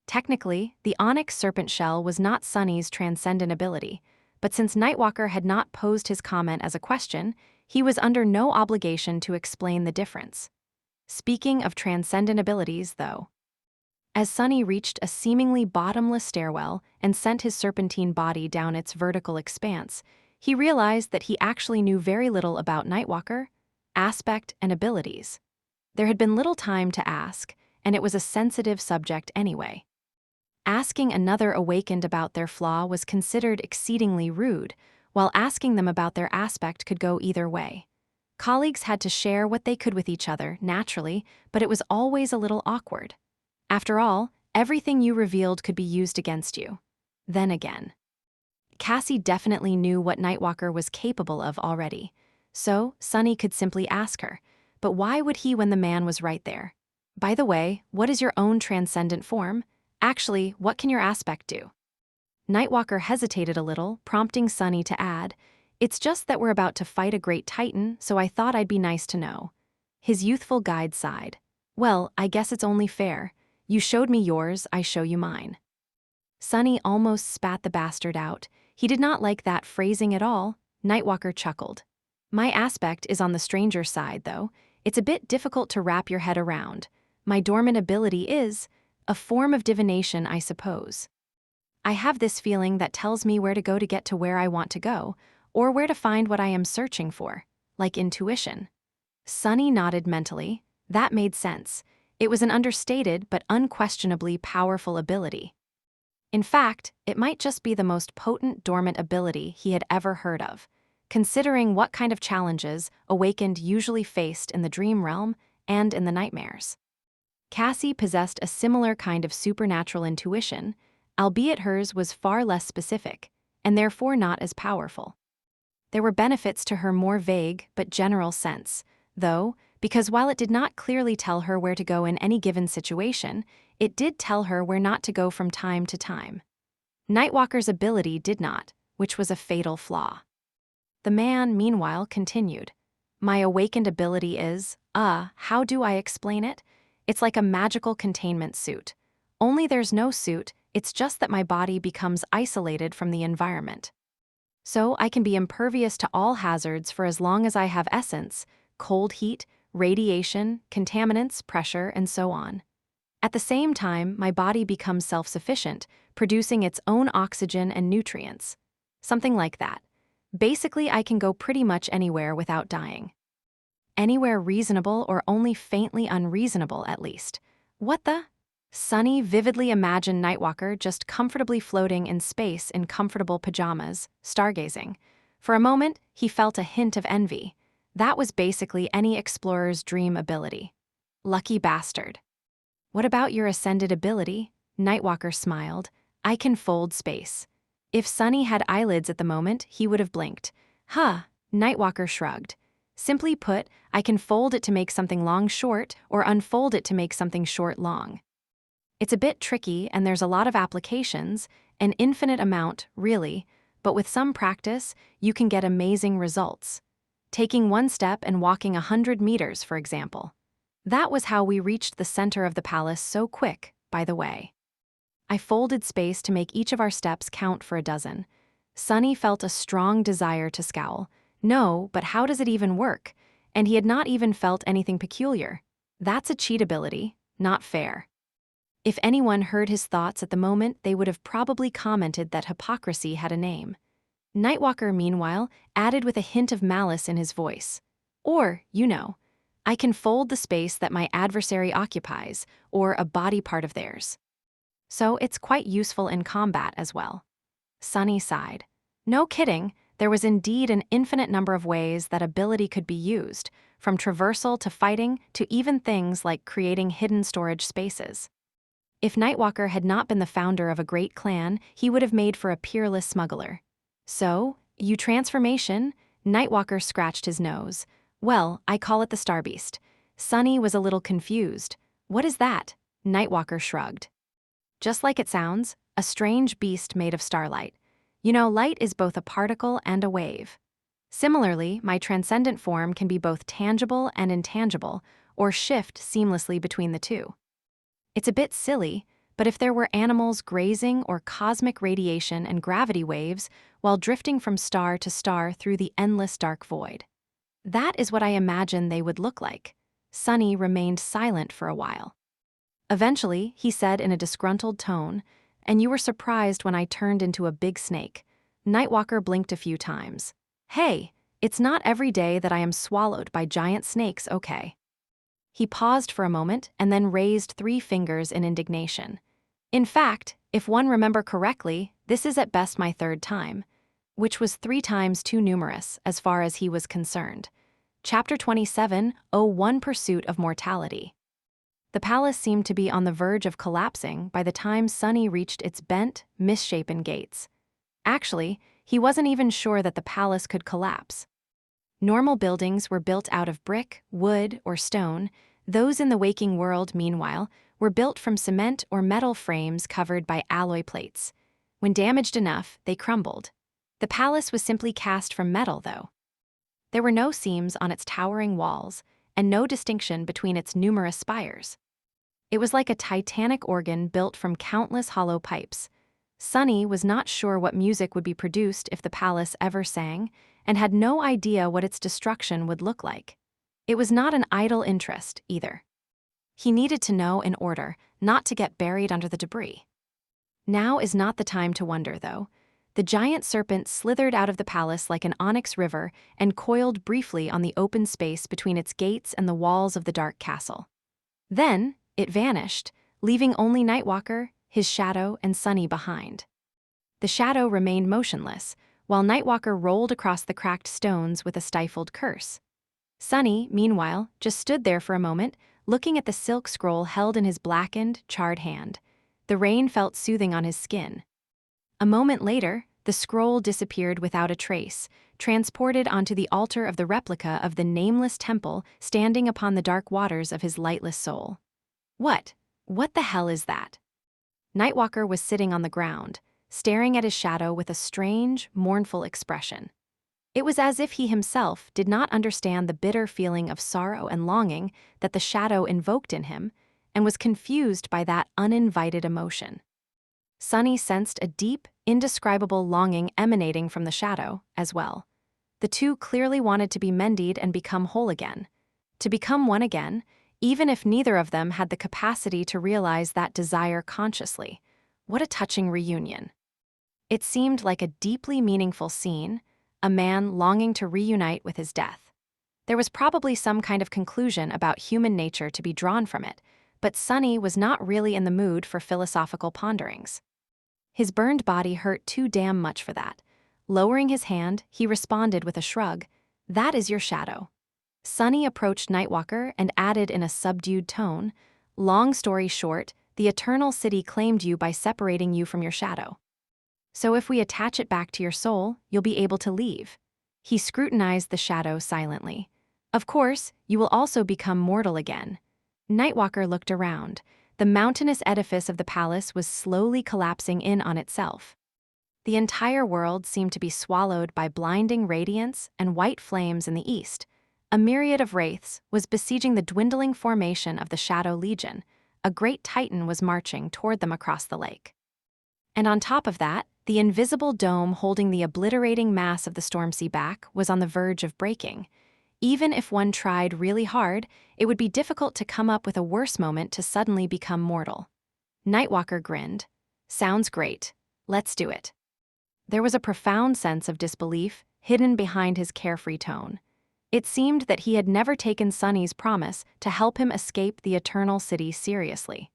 Technically, the onyx serpent shell was not Sunny's transcendent ability, but since Nightwalker had not posed his comment as a question, he was under no obligation to explain the difference. Speaking of transcendent abilities, though, as Sunny reached a seemingly bottomless stairwell and sent his serpentine body down its vertical expanse, he realized that he actually knew very little about Nightwalker, aspect, and abilities. There had been little time to ask, and it was a sensitive subject anyway. Asking another awakened about their flaw was considered exceedingly rude, while asking them about their aspect could go either way. Colleagues had to share what they could with each other, naturally, but it was always a little awkward. After all, everything you revealed could be used against you. Then again, Cassie definitely knew what Nightwalker was capable of already, so Sunny could simply ask her, but why would he when the man was right there? By the way, what is your own transcendent form? Actually, what can your aspect do? Nightwalker hesitated a little, prompting Sunny to add, "It's just that we're about to fight a great titan, so I thought I'd be nice to know." His youthful guide sighed. "Well, I guess it's only fair. You showed me yours, I show you mine." Sunny almost spat the bastard out. He did not like that phrasing at all. Nightwalker chuckled. "My aspect is on the stranger side, though. It's a bit difficult to wrap your head around. My dormant ability is a form of divination, I suppose. I have this feeling that tells me where to go to get to where I want to go, or where to find what I am searching for, like intuition." Sunny nodded mentally. That made sense. It was an understated but unquestionably powerful ability. In fact, it might just be the most potent dormant ability he had ever heard of, considering what kind of challenges Awakened usually faced in the dream realm and in the nightmares. Cassie possessed a similar kind of supernatural intuition, albeit hers was far less specific, and therefore not as powerful. There were benefits to her more vague but general sense, though, because while it did not clearly tell her where to go in any given situation, it did tell her where not to go from time to time. Nightwalker's ability did not, which was a fatal flaw. The man, meanwhile, continued. "My awakened ability is, how do I explain it? It's like a magical containment suit. Only there's no suit, it's just that my body becomes isolated from the environment. So I can be impervious to all hazards for as long as I have essence, cold heat, radiation, contaminants, pressure, and so on. At the same time, my body becomes self-sufficient, producing its own oxygen and nutrients. Something like that. Basically, I can go pretty much anywhere without dying. Anywhere reasonable or only faintly unreasonable, at least. What the?" Sunny vividly imagined Nightwalker just comfortably floating in space in comfortable pajamas, stargazing. For a moment, he felt a hint of envy. That was basically any explorer's dream ability. Lucky bastard. "What about your ascended ability?" Nightwalker smiled. "I can fold space." If Sunny had eyelids at the moment, he would have blinked. "Huh," Nightwalker shrugged. "Simply put, I can fold it to make something long short, or unfold it to make something short long. It's a bit tricky and there's a lot of applications, an infinite amount, really, but with some practice, you can get amazing results. Taking one step and walking 100 meters, for example. That was how we reached the center of the palace so quick, by the way. I folded space to make each of our steps count for a dozen." Sunny felt a strong desire to scowl. No, but how does it even work? And he had not even felt anything peculiar. That's a cheat ability, not fair. If anyone heard his thoughts at the moment, they would have probably commented that hypocrisy had a name. Nightwalker, meanwhile, added with a hint of malice in his voice. "Or, I can fold the space that my adversary occupies, or a body part of theirs. So it's quite useful in combat as well." Sunny sighed. No kidding, there was indeed an infinite number of ways that ability could be used, from traversal to fighting to even things like creating hidden storage spaces. If Nightwalker had not been the founder of a great clan, he would have made for a peerless smuggler. "So, you transformation?" Nightwalker scratched his nose. "Well, I call it the Starbeast." Sunny was a little confused. "What is that?" Nightwalker shrugged. "Just like it sounds, a strange beast made of starlight. Light is both a particle and a wave. Similarly, my transcendent form can be both tangible and intangible, or shift seamlessly between the two. It's a bit silly, but if there were animals grazing or cosmic radiation and gravity waves while drifting from star to star through the endless dark void. That is what I imagine they would look like. Sunny remained silent for a while. Eventually, he said in a disgruntled tone, "And you were surprised when I turned into a big snake." Nightwalker blinked a few times. "Hey, it's not every day that I am swallowed by giant snakes, okay?" He paused for a moment and then raised 3 fingers in indignation. "In fact, if one remember correctly, this is at best my 3rd time," which was 3 times too numerous as far as he was concerned. Chapter 27:01 Pursuit of Mortality. The palace seemed to be on the verge of collapsing by the time Sunny reached its bent, misshapen gates. Actually, he wasn't even sure that the palace could collapse. Normal buildings were built out of brick, wood, or stone. Those in the waking world, meanwhile, were built from cement or metal frames covered by alloy plates. When damaged enough, they crumbled. The palace was simply cast from metal, though. There were no seams on its towering walls, and no distinction between its numerous spires. It was like a titanic organ built from countless hollow pipes. Sunny was not sure what music would be produced if the palace ever sang, and had no idea what its destruction would look like. It was not an idle interest, either. He needed to know in order not to get buried under the debris. Now is not the time to wonder, though. The giant serpent slithered out of the palace like an onyx river and coiled briefly on the open space between its gates and the walls of the dark castle. Then, it vanished, leaving only Nightwalker, his shadow, and Sunny behind. The shadow remained motionless, while Nightwalker rolled across the cracked stones with a stifled curse. Sunny, meanwhile, just stood there for a moment, looking at the silk scroll held in his blackened, charred hand. The rain felt soothing on his skin. A moment later, the scroll disappeared without a trace, transported onto the altar of the replica of the nameless temple standing upon the dark waters of his lightless soul. What the hell is that? Nightwalker was sitting on the ground, staring at his shadow with a strange, mournful expression. It was as if he himself did not understand the bitter feeling of sorrow and longing that the shadow invoked in him, and was confused by that uninvited emotion. Sunny sensed a deep, indescribable longing emanating from the shadow, as well. The two clearly wanted to be mended and become whole again. To become one again, even if neither of them had the capacity to realize that desire consciously. What a touching reunion. It seemed like a deeply meaningful scene, a man longing to reunite with his death. There was probably some kind of conclusion about human nature to be drawn from it, but Sunny was not really in the mood for philosophical ponderings. His burned body hurt too damn much for that. Lowering his hand, he responded with a shrug. "That is your shadow." Sunny approached Nightwalker and added in a subdued tone, "Long story short, the Eternal City claimed you by separating you from your shadow. So if we attach it back to your soul, you'll be able to leave." He scrutinized the shadow silently. "Of course, you will also become mortal again." Nightwalker looked around. The mountainous edifice of the palace was slowly collapsing in on itself. The entire world seemed to be swallowed by blinding radiance and white flames in the east. A myriad of wraiths was besieging the dwindling formation of the Shadow Legion. A great titan was marching toward them across the lake. And on top of that, the invisible dome holding the obliterating mass of the Stormsea back was on the verge of breaking. Even if one tried really hard, it would be difficult to come up with a worse moment to suddenly become mortal. Nightwalker grinned. "Sounds great. Let's do it." There was a profound sense of disbelief hidden behind his carefree tone. It seemed that he had never taken Sunny's promise to help him escape the Eternal City seriously.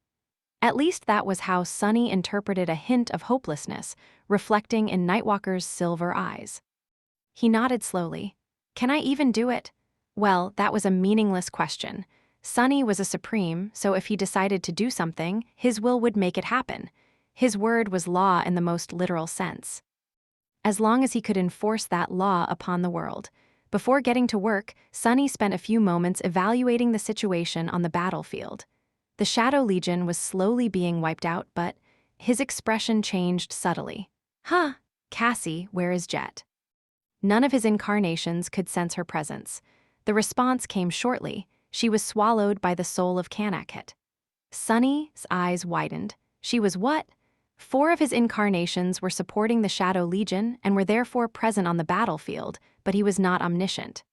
At least that was how Sunny interpreted a hint of hopelessness reflecting in Nightwalker's silver eyes. He nodded slowly. "Can I even do it?" Well, that was a meaningless question. Sunny was a supreme, so if he decided to do something, his will would make it happen. His word was law in the most literal sense. As long as he could enforce that law upon the world. Before getting to work, Sunny spent a few moments evaluating the situation on the battlefield. The Shadow Legion was slowly being wiped out, but his expression changed subtly. "Huh, Cassie, where is Jet?" None of his incarnations could sense her presence. The response came shortly. She was swallowed by the soul of Kanakhet. Sunny's eyes widened. She was what? 4 of his incarnations were supporting the Shadow Legion and were therefore present on the battlefield, but he was not omniscient.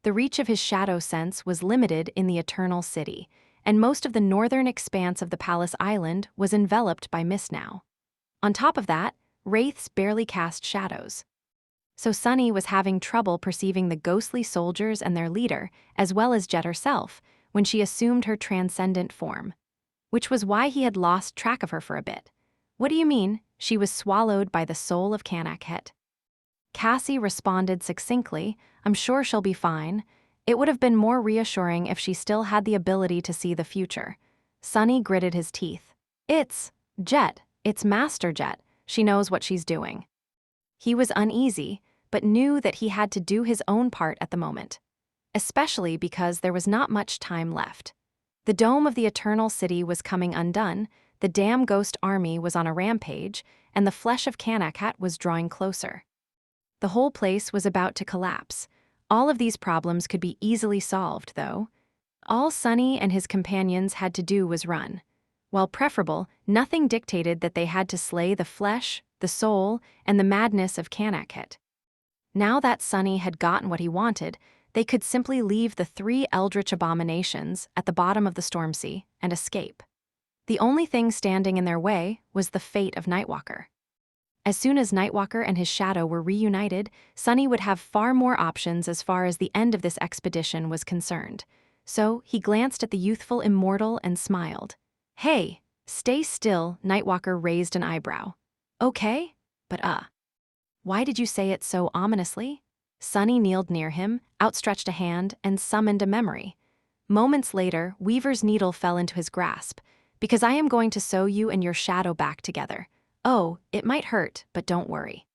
The reach of his shadow sense was limited in the Eternal City, and most of the northern expanse of the Palace Island was enveloped by mist now. On top of that, wraiths barely cast shadows. So Sunny was having trouble perceiving the ghostly soldiers and their leader, as well as Jet herself, when she assumed her transcendent form. Which was why he had lost track of her for a bit. What do you mean, she was swallowed by the soul of Kanakhet? Cassie responded succinctly, I'm sure she'll be fine. It would have been more reassuring if she still had the ability to see the future. Sunny gritted his teeth. It's Jet. It's Master Jet. She knows what she's doing. He was uneasy, but knew that he had to do his own part at the moment. Especially because there was not much time left. The dome of the Eternal City was coming undone, the damn ghost army was on a rampage, and the flesh of Kanakhet was drawing closer. The whole place was about to collapse. All of these problems could be easily solved, though. All Sunny and his companions had to do was run. While preferable, nothing dictated that they had to slay the flesh, the soul, and the madness of Kanakhet. Now that Sunny had gotten what he wanted, they could simply leave the 3 eldritch abominations at the bottom of the storm sea and escape. The only thing standing in their way was the fate of Nightwalker. As soon as Nightwalker and his shadow were reunited, Sunny would have far more options as far as the end of this expedition was concerned. So he glanced at the youthful immortal and smiled. Hey, stay still, Nightwalker raised an eyebrow. Okay, but why did you say it so ominously? Sunny kneeled near him, outstretched a hand, and summoned a memory. Moments later, Weaver's needle fell into his grasp. Because I am going to sew you and your shadow back together. Oh, it might hurt, but don't worry.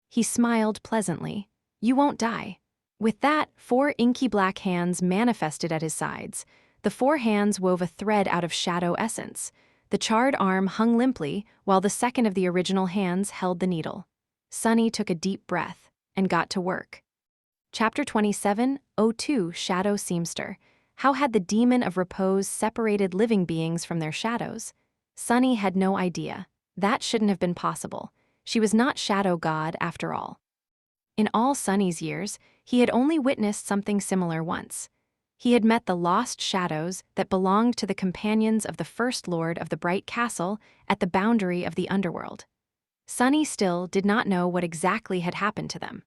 He smiled pleasantly. You won't die. With that, 4 inky black hands manifested at his sides. The 4 hands wove a thread out of shadow essence. The charred arm hung limply, while the second of the original hands held the needle. Sunny took a deep breath and got to work. Chapter 27:02 Shadow Seamster. How had the demon of repose separated living beings from their shadows? Sunny had no idea. That shouldn't have been possible. She was not Shadow God after all. In all Sunny's years, he had only witnessed something similar once. He had met the lost shadows that belonged to the companions of the First Lord of the Bright Castle at the boundary of the underworld. Sunny still did not know what exactly had happened to them.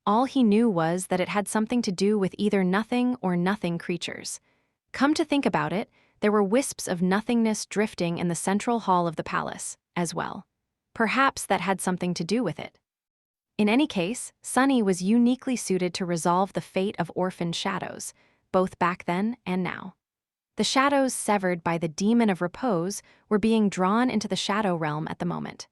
All he knew was that it had something to do with either nothing or nothing creatures. Come to think about it, there were wisps of nothingness drifting in the central hall of the palace, as well. Perhaps that had something to do with it. In any case, Sunny was uniquely suited to resolve the fate of orphaned shadows, both back then and now. The shadows severed by the demon of repose were being drawn into the shadow realm at the moment.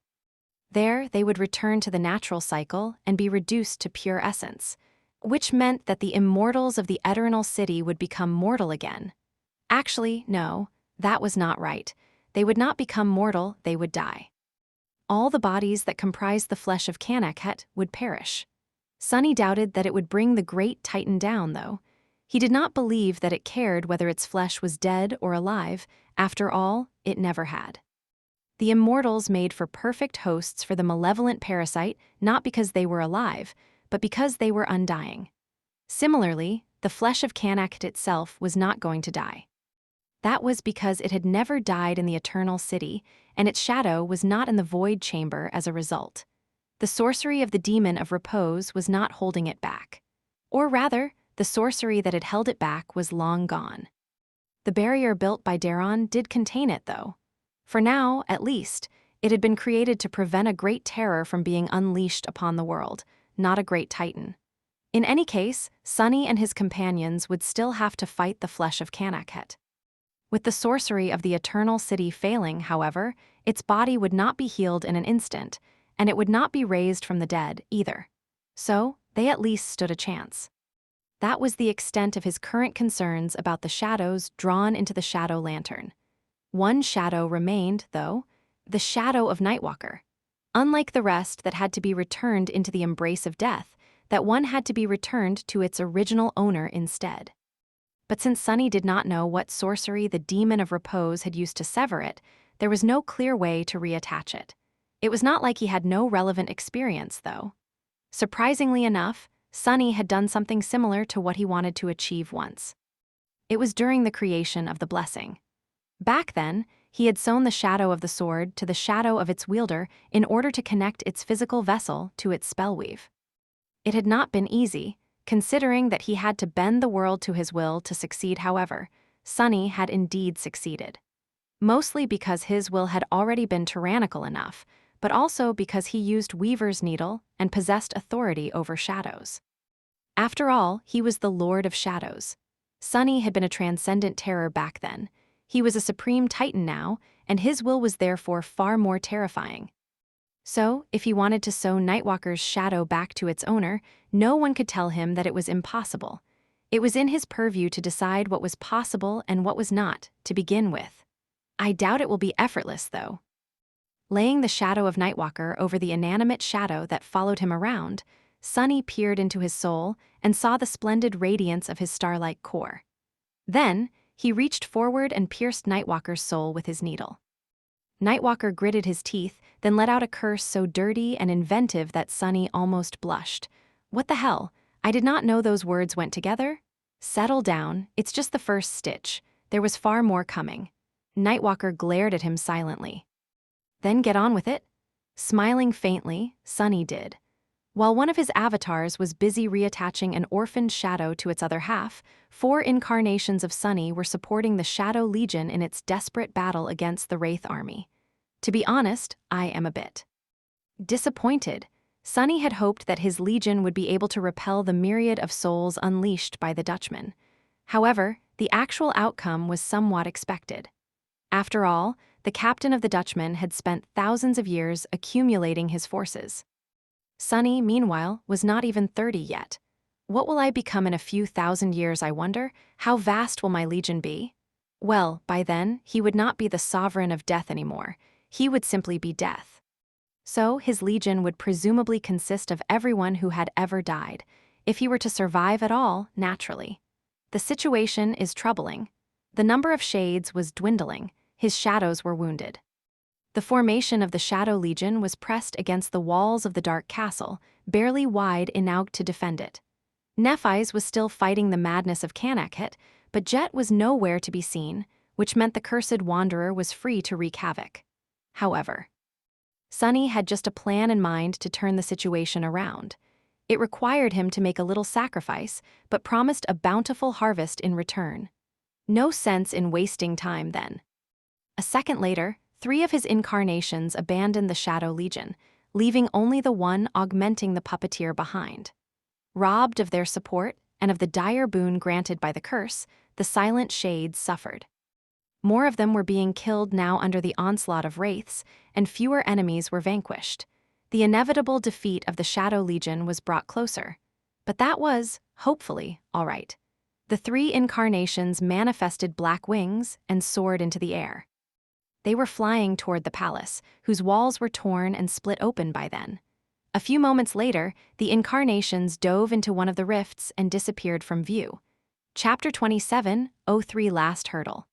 There, they would return to the natural cycle and be reduced to pure essence, which meant that the immortals of the Eternal City would become mortal again. Actually, no, that was not right. They would not become mortal, they would die. All the bodies that comprised the flesh of Kanakhet would perish. Sunny doubted that it would bring the great Titan down, though. He did not believe that it cared whether its flesh was dead or alive. After all, it never had. The immortals made for perfect hosts for the malevolent parasite not because they were alive, but because they were undying. Similarly, the flesh of Kanakhet itself was not going to die. That was because it had never died in the Eternal City, and its shadow was not in the void chamber as a result. The sorcery of the demon of repose was not holding it back. Or rather, the sorcery that had held it back was long gone. The barrier built by Daron did contain it, though. For now, at least, it had been created to prevent a great terror from being unleashed upon the world, not a great Titan. In any case, Sunny and his companions would still have to fight the flesh of Kanakhet. With the sorcery of the Eternal City failing, however, its body would not be healed in an instant, and it would not be raised from the dead, either. So, they at least stood a chance. That was the extent of his current concerns about the shadows drawn into the shadow lantern. One shadow remained, though, the shadow of Nightwalker. Unlike the rest that had to be returned into the embrace of death, that one had to be returned to its original owner instead. But since Sunny did not know what sorcery the demon of repose had used to sever it, there was no clear way to reattach it. It was not like he had no relevant experience, though. Surprisingly enough, Sunny had done something similar to what he wanted to achieve once. It was during the creation of the blessing. Back then, he had sewn the shadow of the sword to the shadow of its wielder in order to connect its physical vessel to its spellweave. It had not been easy, considering that he had to bend the world to his will to succeed. However, Sunny had indeed succeeded. Mostly because his will had already been tyrannical enough, but also because he used Weaver's needle and possessed authority over shadows. After all, he was the Lord of Shadows. Sunny had been a transcendent terror back then. He was a supreme titan now, and his will was therefore far more terrifying. So, if he wanted to sew Nightwalker's shadow back to its owner, no one could tell him that it was impossible. It was in his purview to decide what was possible and what was not, to begin with. I doubt it will be effortless, though. Laying the shadow of Nightwalker over the inanimate shadow that followed him around, Sunny peered into his soul and saw the splendid radiance of his star-like core. Then, he reached forward and pierced Nightwalker's soul with his needle. Nightwalker gritted his teeth, then let out a curse so dirty and inventive that Sunny almost blushed. What the hell? I did not know those words went together. Settle down, it's just the first stitch. There was far more coming. Nightwalker glared at him silently. Then get on with it? Smiling faintly, Sunny did. While one of his avatars was busy reattaching an orphaned shadow to its other half, 4 incarnations of Sunny were supporting the Shadow Legion in its desperate battle against the Wraith army. To be honest, I am a bit disappointed. Sunny had hoped that his legion would be able to repel the myriad of souls unleashed by the Dutchman. However, the actual outcome was somewhat expected. After all, the captain of the Dutchman had spent thousands of years accumulating his forces. Sunny, meanwhile, was not even 30 yet. What will I become in a few thousand years, I wonder? How vast will my legion be? Well, by then, he would not be the sovereign of death anymore. He would simply be death. So, his legion would presumably consist of everyone who had ever died, if he were to survive at all, naturally. The situation is troubling. The number of shades was dwindling. His shadows were wounded. The formation of the Shadow Legion was pressed against the walls of the Dark Castle, barely wide enough to defend it. Nephi's was still fighting the madness of Kanakhet, but Jet was nowhere to be seen, which meant the cursed wanderer was free to wreak havoc. However, Sunny had just a plan in mind to turn the situation around. It required him to make a little sacrifice, but promised a bountiful harvest in return. No sense in wasting time then. A second later, 3 of his incarnations abandoned the Shadow Legion, leaving only the one augmenting the puppeteer behind. Robbed of their support and of the dire boon granted by the curse, the silent shades suffered. More of them were being killed now under the onslaught of wraiths, and fewer enemies were vanquished. The inevitable defeat of the Shadow Legion was brought closer. But that was, hopefully, all right. The 3 incarnations manifested black wings and soared into the air. They were flying toward the palace, whose walls were torn and split open by then. A few moments later, the incarnations dove into one of the rifts and disappeared from view. Chapter 27:03 Last Hurdle.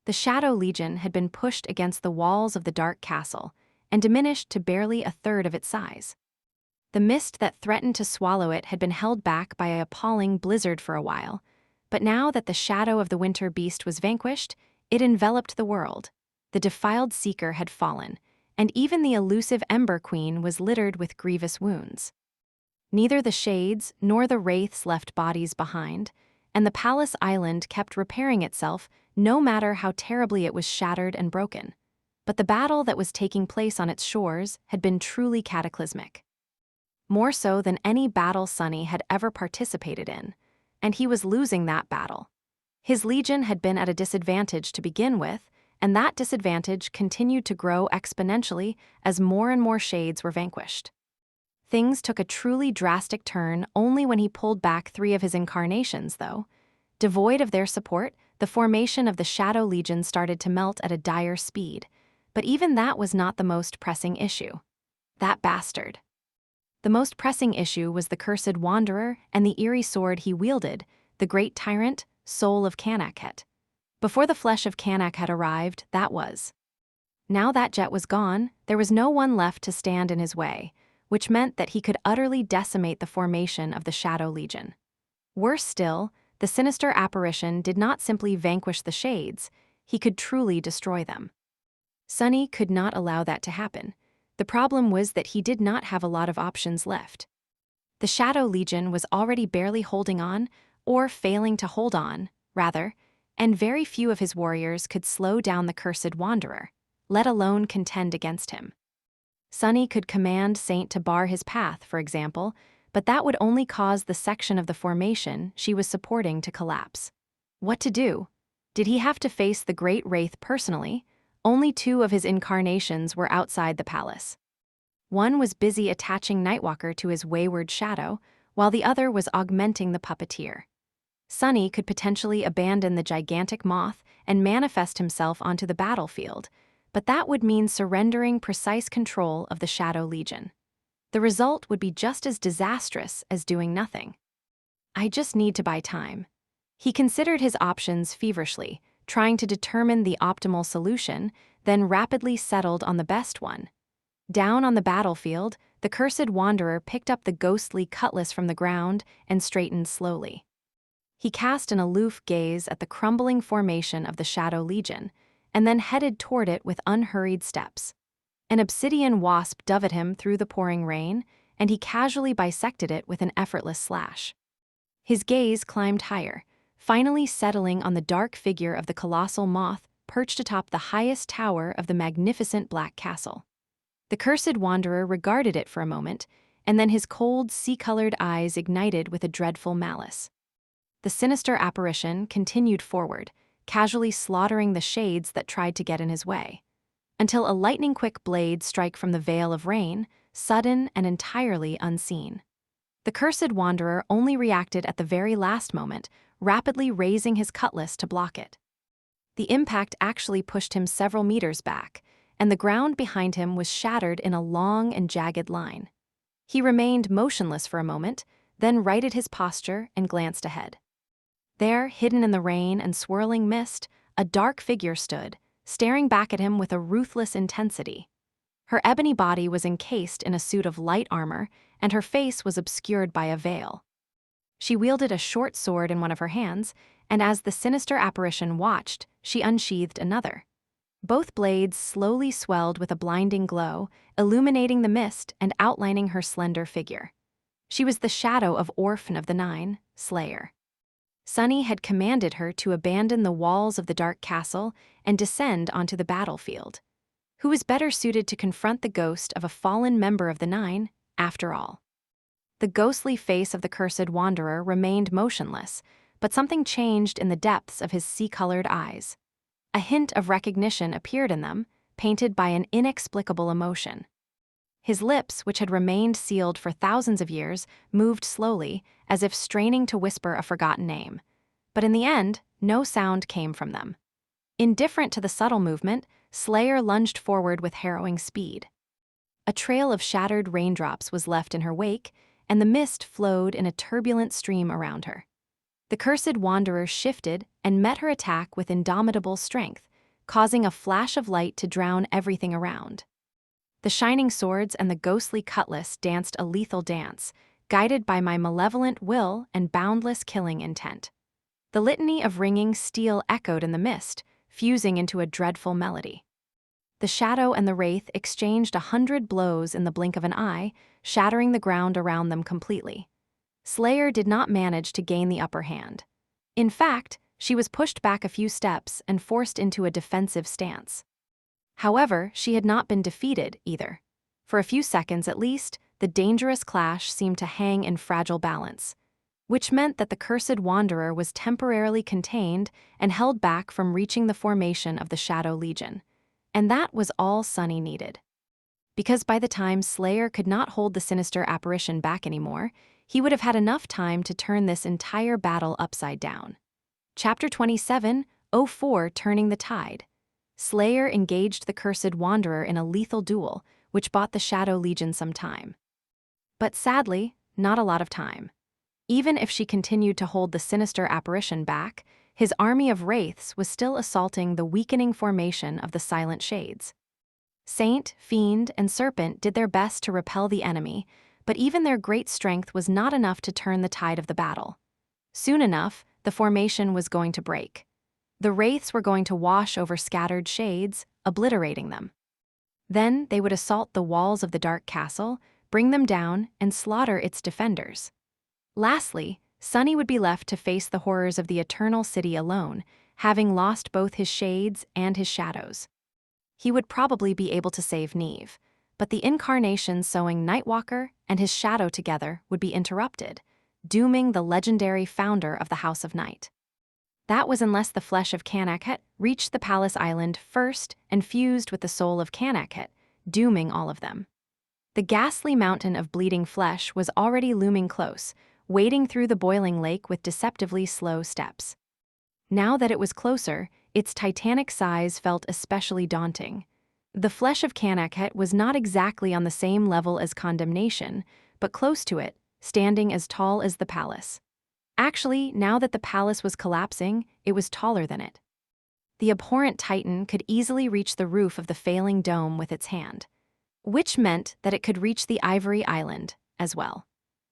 The Shadow Legion had been pushed against the walls of the Dark Castle and diminished to barely a third of its size. The mist that threatened to swallow it had been held back by an appalling blizzard for a while, but now that the shadow of the winter beast was vanquished, it enveloped the world. The defiled seeker had fallen, and even the elusive Ember Queen was littered with grievous wounds. Neither the shades nor the wraiths left bodies behind, and the palace island kept repairing itself no matter how terribly it was shattered and broken. But the battle that was taking place on its shores had been truly cataclysmic. More so than any battle Sunny had ever participated in, and he was losing that battle. His legion had been at a disadvantage to begin with, and that disadvantage continued to grow exponentially as more and more shades were vanquished. Things took a truly drastic turn only when he pulled back 3 of his incarnations, though. Devoid of their support, the formation of the Shadow Legion started to melt at a dire speed, but even that was not the most pressing issue. That bastard. The most pressing issue was the cursed wanderer and the eerie sword he wielded, the great tyrant, soul of Kanakhet. Before the flesh of Kanak had arrived, that was. Now that jet was gone, there was no one left to stand in his way, which meant that he could utterly decimate the formation of the Shadow Legion. Worse still, the sinister apparition did not simply vanquish the shades, he could truly destroy them. Sunny could not allow that to happen. The problem was that he did not have a lot of options left. The Shadow Legion was already barely holding on, or failing to hold on, rather, and very few of his warriors could slow down the cursed wanderer, let alone contend against him. Sunny could command Saint to bar his path, for example, but that would only cause the section of the formation she was supporting to collapse. What to do? Did he have to face the Great Wraith personally? Only 2 of his incarnations were outside the palace. One was busy attaching Nightwalker to his wayward shadow, while the other was augmenting the puppeteer. Sunny could potentially abandon the gigantic moth and manifest himself onto the battlefield, but that would mean surrendering precise control of the Shadow Legion. The result would be just as disastrous as doing nothing. I just need to buy time. He considered his options feverishly, trying to determine the optimal solution, then rapidly settled on the best one. Down on the battlefield, the cursed wanderer picked up the ghostly cutlass from the ground and straightened slowly. He cast an aloof gaze at the crumbling formation of the Shadow Legion, and then headed toward it with unhurried steps. An obsidian wasp dove at him through the pouring rain, and he casually bisected it with an effortless slash. His gaze climbed higher, finally settling on the dark figure of the colossal moth perched atop the highest tower of the magnificent Black Castle. The cursed wanderer regarded it for a moment, and then his cold, sea-colored eyes ignited with a dreadful malice. The sinister apparition continued forward, casually slaughtering the shades that tried to get in his way, until a lightning-quick blade struck from the veil of rain, sudden and entirely unseen. The cursed wanderer only reacted at the very last moment, rapidly raising his cutlass to block it. The impact actually pushed him several meters back, and the ground behind him was shattered in a long and jagged line. He remained motionless for a moment, then righted his posture and glanced ahead. There, hidden in the rain and swirling mist, a dark figure stood, staring back at him with a ruthless intensity. Her ebony body was encased in a suit of light armor, and her face was obscured by a veil. She wielded a short sword in one of her hands, and as the sinister apparition watched, she unsheathed another. Both blades slowly swelled with a blinding glow, illuminating the mist and outlining her slender figure. She was the shadow of Orphan of the Nine, Slayer. Sunny had commanded her to abandon the walls of the dark castle and descend onto the battlefield. Who was better suited to confront the ghost of a fallen member of the Nine, after all? The ghostly face of the cursed wanderer remained motionless, but something changed in the depths of his sea-colored eyes. A hint of recognition appeared in them, painted by an inexplicable emotion. His lips, which had remained sealed for thousands of years, moved slowly, as if straining to whisper a forgotten name. But in the end, no sound came from them. Indifferent to the subtle movement, Slayer lunged forward with harrowing speed. A trail of shattered raindrops was left in her wake, and the mist flowed in a turbulent stream around her. The cursed wanderer shifted and met her attack with indomitable strength, causing a flash of light to drown everything around. The shining swords and the ghostly cutlass danced a lethal dance, guided by my malevolent will and boundless killing intent. The litany of ringing steel echoed in the mist, fusing into a dreadful melody. The shadow and the wraith exchanged 100 blows in the blink of an eye, shattering the ground around them completely. Slayer did not manage to gain the upper hand. In fact, she was pushed back a few steps and forced into a defensive stance. However, she had not been defeated either. For a few seconds at least, the dangerous clash seemed to hang in fragile balance, which meant that the cursed wanderer was temporarily contained and held back from reaching the formation of the Shadow Legion. And that was all Sunny needed. Because by the time Slayer could not hold the sinister apparition back anymore, he would have had enough time to turn this entire battle upside down. Chapter 27:04 Turning the Tide. Slayer engaged the cursed wanderer in a lethal duel, which bought the Shadow Legion some time. But sadly, not a lot of time. Even if she continued to hold the sinister apparition back, his army of wraiths was still assaulting the weakening formation of the silent shades. Saint, fiend, and serpent did their best to repel the enemy, but even their great strength was not enough to turn the tide of the battle. Soon enough, the formation was going to break. The wraiths were going to wash over scattered shades, obliterating them. Then they would assault the walls of the dark castle, bring them down, and slaughter its defenders. Lastly, Sunny would be left to face the horrors of the Eternal City alone, having lost both his shades and his shadows. He would probably be able to save Neve, but the incarnation sewing Nightwalker and his shadow together would be interrupted, dooming the legendary founder of the House of Night. That was unless the flesh of Kanakhet reached the Palace Island first and fused with the soul of Kanakhet, dooming all of them. The ghastly mountain of bleeding flesh was already looming close, wading through the boiling lake with deceptively slow steps. Now that it was closer, its titanic size felt especially daunting. The flesh of Kanakhet was not exactly on the same level as condemnation, but close to it, standing as tall as the palace. Actually, now that the palace was collapsing, it was taller than it. The abhorrent titan could easily reach the roof of the failing dome with its hand, which meant that it could reach the Ivory Island as well.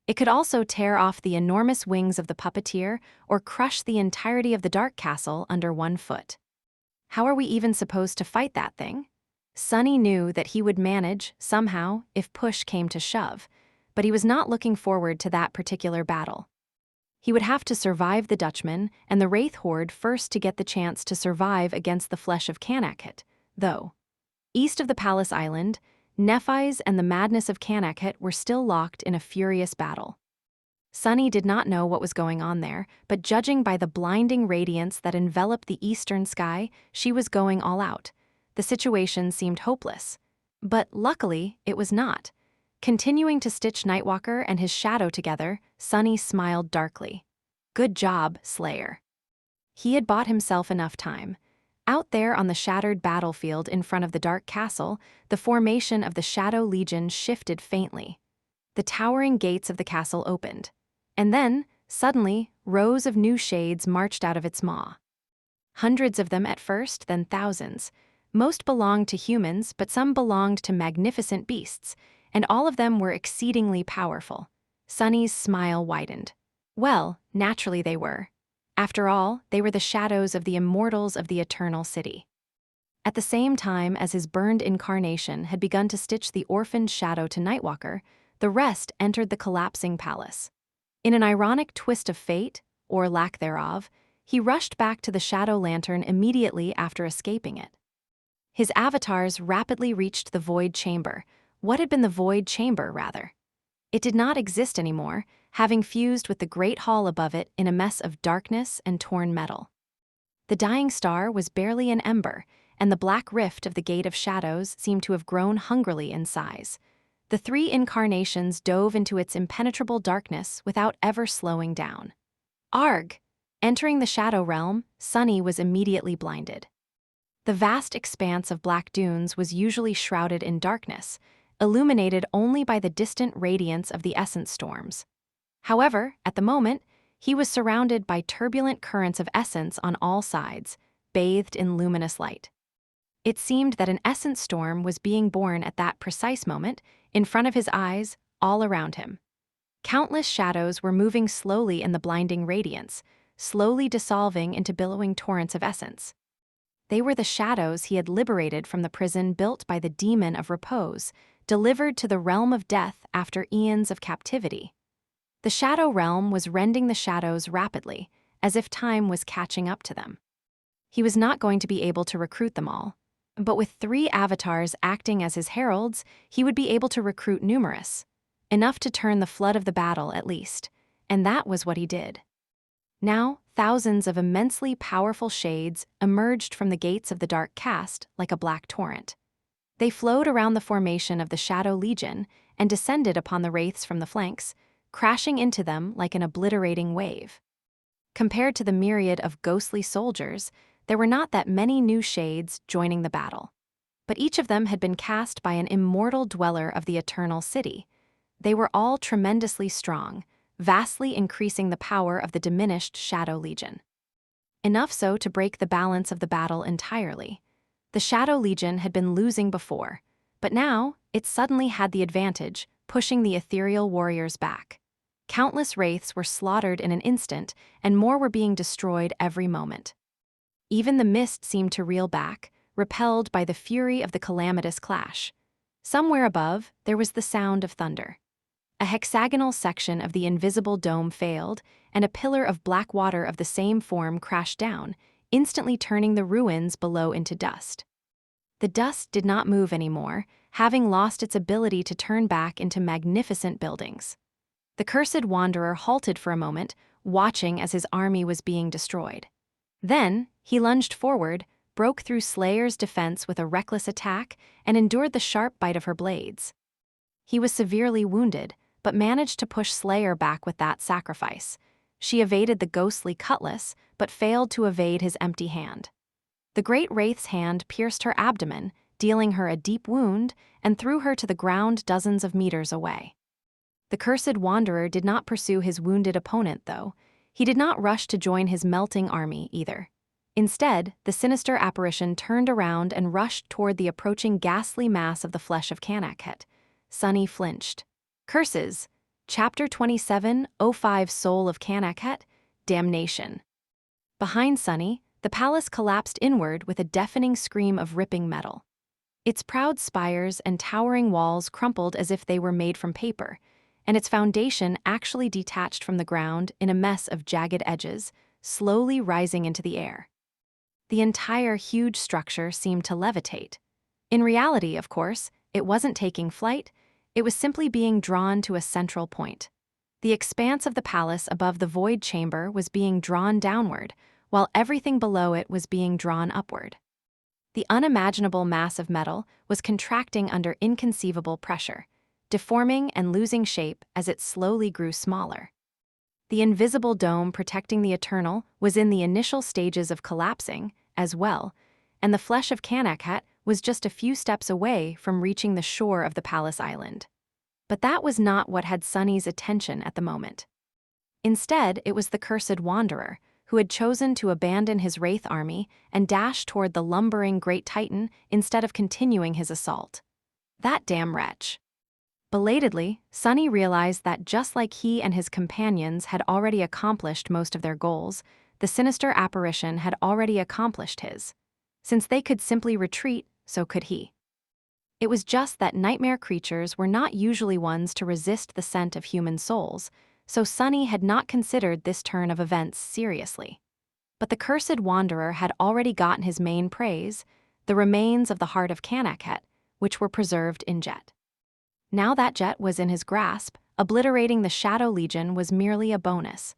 It could also tear off the enormous wings of the puppeteer or crush the entirety of the Dark Castle under one foot. How are we even supposed to fight that thing? Sunny knew that he would manage, somehow, if push came to shove, but he was not looking forward to that particular battle. He would have to survive the Dutchman and the Wraith Horde first to get the chance to survive against the flesh of Kanakhet, though. East of the Palace Island, Nephi's and the madness of Kanakhet were still locked in a furious battle. Sunny did not know what was going on there, but judging by the blinding radiance that enveloped the eastern sky, she was going all out. The situation seemed hopeless. But luckily, it was not. Continuing to stitch Nightwalker and his shadow together, Sunny smiled darkly. Good job, Slayer. He had bought himself enough time. Out there on the shattered battlefield in front of the Dark Castle, the formation of the Shadow Legion shifted faintly. The towering gates of the castle opened. And then, suddenly, rows of new shades marched out of its maw. Hundreds of them at first, then thousands. Most belonged to humans, but some belonged to magnificent beasts, and all of them were exceedingly powerful. Sunny's smile widened. Well, naturally they were. After all, they were the shadows of the immortals of the Eternal City. At the same time as his burned incarnation had begun to stitch the orphaned shadow to Nightwalker, the rest entered the collapsing palace. In an ironic twist of fate, or lack thereof, he rushed back to the Shadow Lantern immediately after escaping it. His avatars rapidly reached the Void Chamber. What had been the Void Chamber, rather? It did not exist anymore, having fused with the Great Hall above it in a mess of darkness and torn metal. The dying star was barely an ember, and the black rift of the Gate of Shadows seemed to have grown hungrily in size. The three incarnations dove into its impenetrable darkness without ever slowing down. Arg! Entering the Shadow Realm, Sunny was immediately blinded. The vast expanse of black dunes was usually shrouded in darkness, illuminated only by the distant radiance of the essence storms. However, at the moment, he was surrounded by turbulent currents of essence on all sides, bathed in luminous light. It seemed that an essence storm was being born at that precise moment, in front of his eyes, all around him. Countless shadows were moving slowly in the blinding radiance, slowly dissolving into billowing torrents of essence. They were the shadows he had liberated from the prison built by the demon of repose, delivered to the realm of death after eons of captivity. The Shadow Realm was rending the shadows rapidly, as if time was catching up to them. He was not going to be able to recruit them all, but with 3 avatars acting as his heralds, he would be able to recruit numerous, enough to turn the flood of the battle at least, and that was what he did. Now, thousands of immensely powerful shades emerged from the gates of the Dark Caste like a black torrent. They flowed around the formation of the Shadow Legion and descended upon the wraiths from the flanks, crashing into them like an obliterating wave. Compared to the myriad of ghostly soldiers, there were not that many new shades joining the battle. But each of them had been cast by an immortal dweller of the Eternal City. They were all tremendously strong, vastly increasing the power of the diminished Shadow Legion. Enough so to break the balance of the battle entirely. The Shadow Legion had been losing before, but now it suddenly had the advantage, pushing the ethereal warriors back. Countless wraiths were slaughtered in an instant, and more were being destroyed every moment. Even the mist seemed to reel back, repelled by the fury of the calamitous clash. Somewhere above, there was the sound of thunder. A hexagonal section of the invisible dome failed, and a pillar of black water of the same form crashed down, instantly turning the ruins below into dust. The dust did not move anymore, having lost its ability to turn back into magnificent buildings. The cursed wanderer halted for a moment, watching as his army was being destroyed. Then, he lunged forward, broke through Slayer's defense with a reckless attack, and endured the sharp bite of her blades. He was severely wounded, but managed to push Slayer back with that sacrifice. She evaded the ghostly cutlass, but failed to evade his empty hand. The great wraith's hand pierced her abdomen, dealing her a deep wound, and threw her to the ground dozens of meters away. The cursed wanderer did not pursue his wounded opponent, though. He did not rush to join his melting army, either. Instead, the sinister apparition turned around and rushed toward the approaching ghastly mass of the flesh of Kanakhet. Sunny flinched. Curses. Chapter 27:05 Soul of Kanakhet, Damnation. Behind Sunny, the palace collapsed inward with a deafening scream of ripping metal. Its proud spires and towering walls crumpled as if they were made from paper, and its foundation actually detached from the ground in a mess of jagged edges, slowly rising into the air. The entire huge structure seemed to levitate. In reality, of course, it wasn't taking flight, it was simply being drawn to a central point. The expanse of the palace above the void chamber was being drawn downward, while everything below it was being drawn upward. The unimaginable mass of metal was contracting under inconceivable pressure, deforming and losing shape as it slowly grew smaller. The invisible dome protecting the Eternal was in the initial stages of collapsing, as well, and the flesh of Kanakhet was just a few steps away from reaching the shore of the palace island. But that was not what had Sunny's attention at the moment. Instead, it was the cursed wanderer, who had chosen to abandon his wraith army and dash toward the lumbering great titan instead of continuing his assault. That damn wretch. Belatedly, Sunny realized that just like he and his companions had already accomplished most of their goals, the sinister apparition had already accomplished his. Since they could simply retreat, so could he. It was just that nightmare creatures were not usually ones to resist the scent of human souls, so Sunny had not considered this turn of events seriously. But the cursed wanderer had already gotten his main praise, the remains of the heart of Kanakhet, which were preserved in Jet. Now that Jet was in his grasp, obliterating the Shadow Legion was merely a bonus,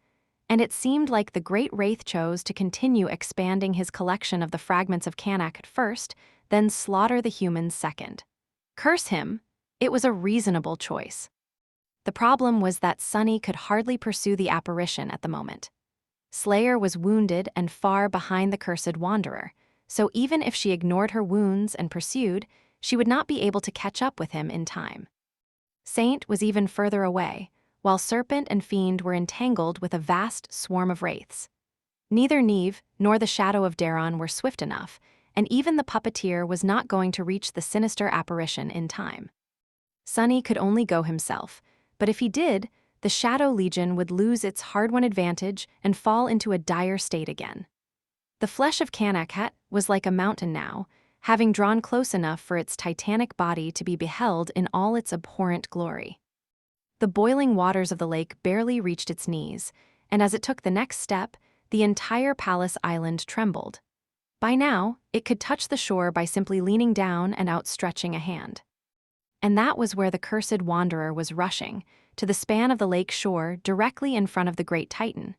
and it seemed like the great wraith chose to continue expanding his collection of the fragments of Kanakhet first, then slaughter the humans second. Curse him, it was a reasonable choice. The problem was that Sunny could hardly pursue the apparition at the moment. Slayer was wounded and far behind the cursed wanderer, so even if she ignored her wounds and pursued, she would not be able to catch up with him in time. Saint was even further away, while Serpent and Fiend were entangled with a vast swarm of wraiths. Neither Neve nor the Shadow of Daron were swift enough, and even the puppeteer was not going to reach the sinister apparition in time. Sunny could only go himself, but if he did, the Shadow Legion would lose its hard-won advantage and fall into a dire state again. The flesh of Kanakhet was like a mountain now, having drawn close enough for its titanic body to be beheld in all its abhorrent glory. The boiling waters of the lake barely reached its knees, and as it took the next step, the entire palace island trembled. By now, it could touch the shore by simply leaning down and outstretching a hand. And that was where the cursed wanderer was rushing, to the span of the lake shore directly in front of the great titan.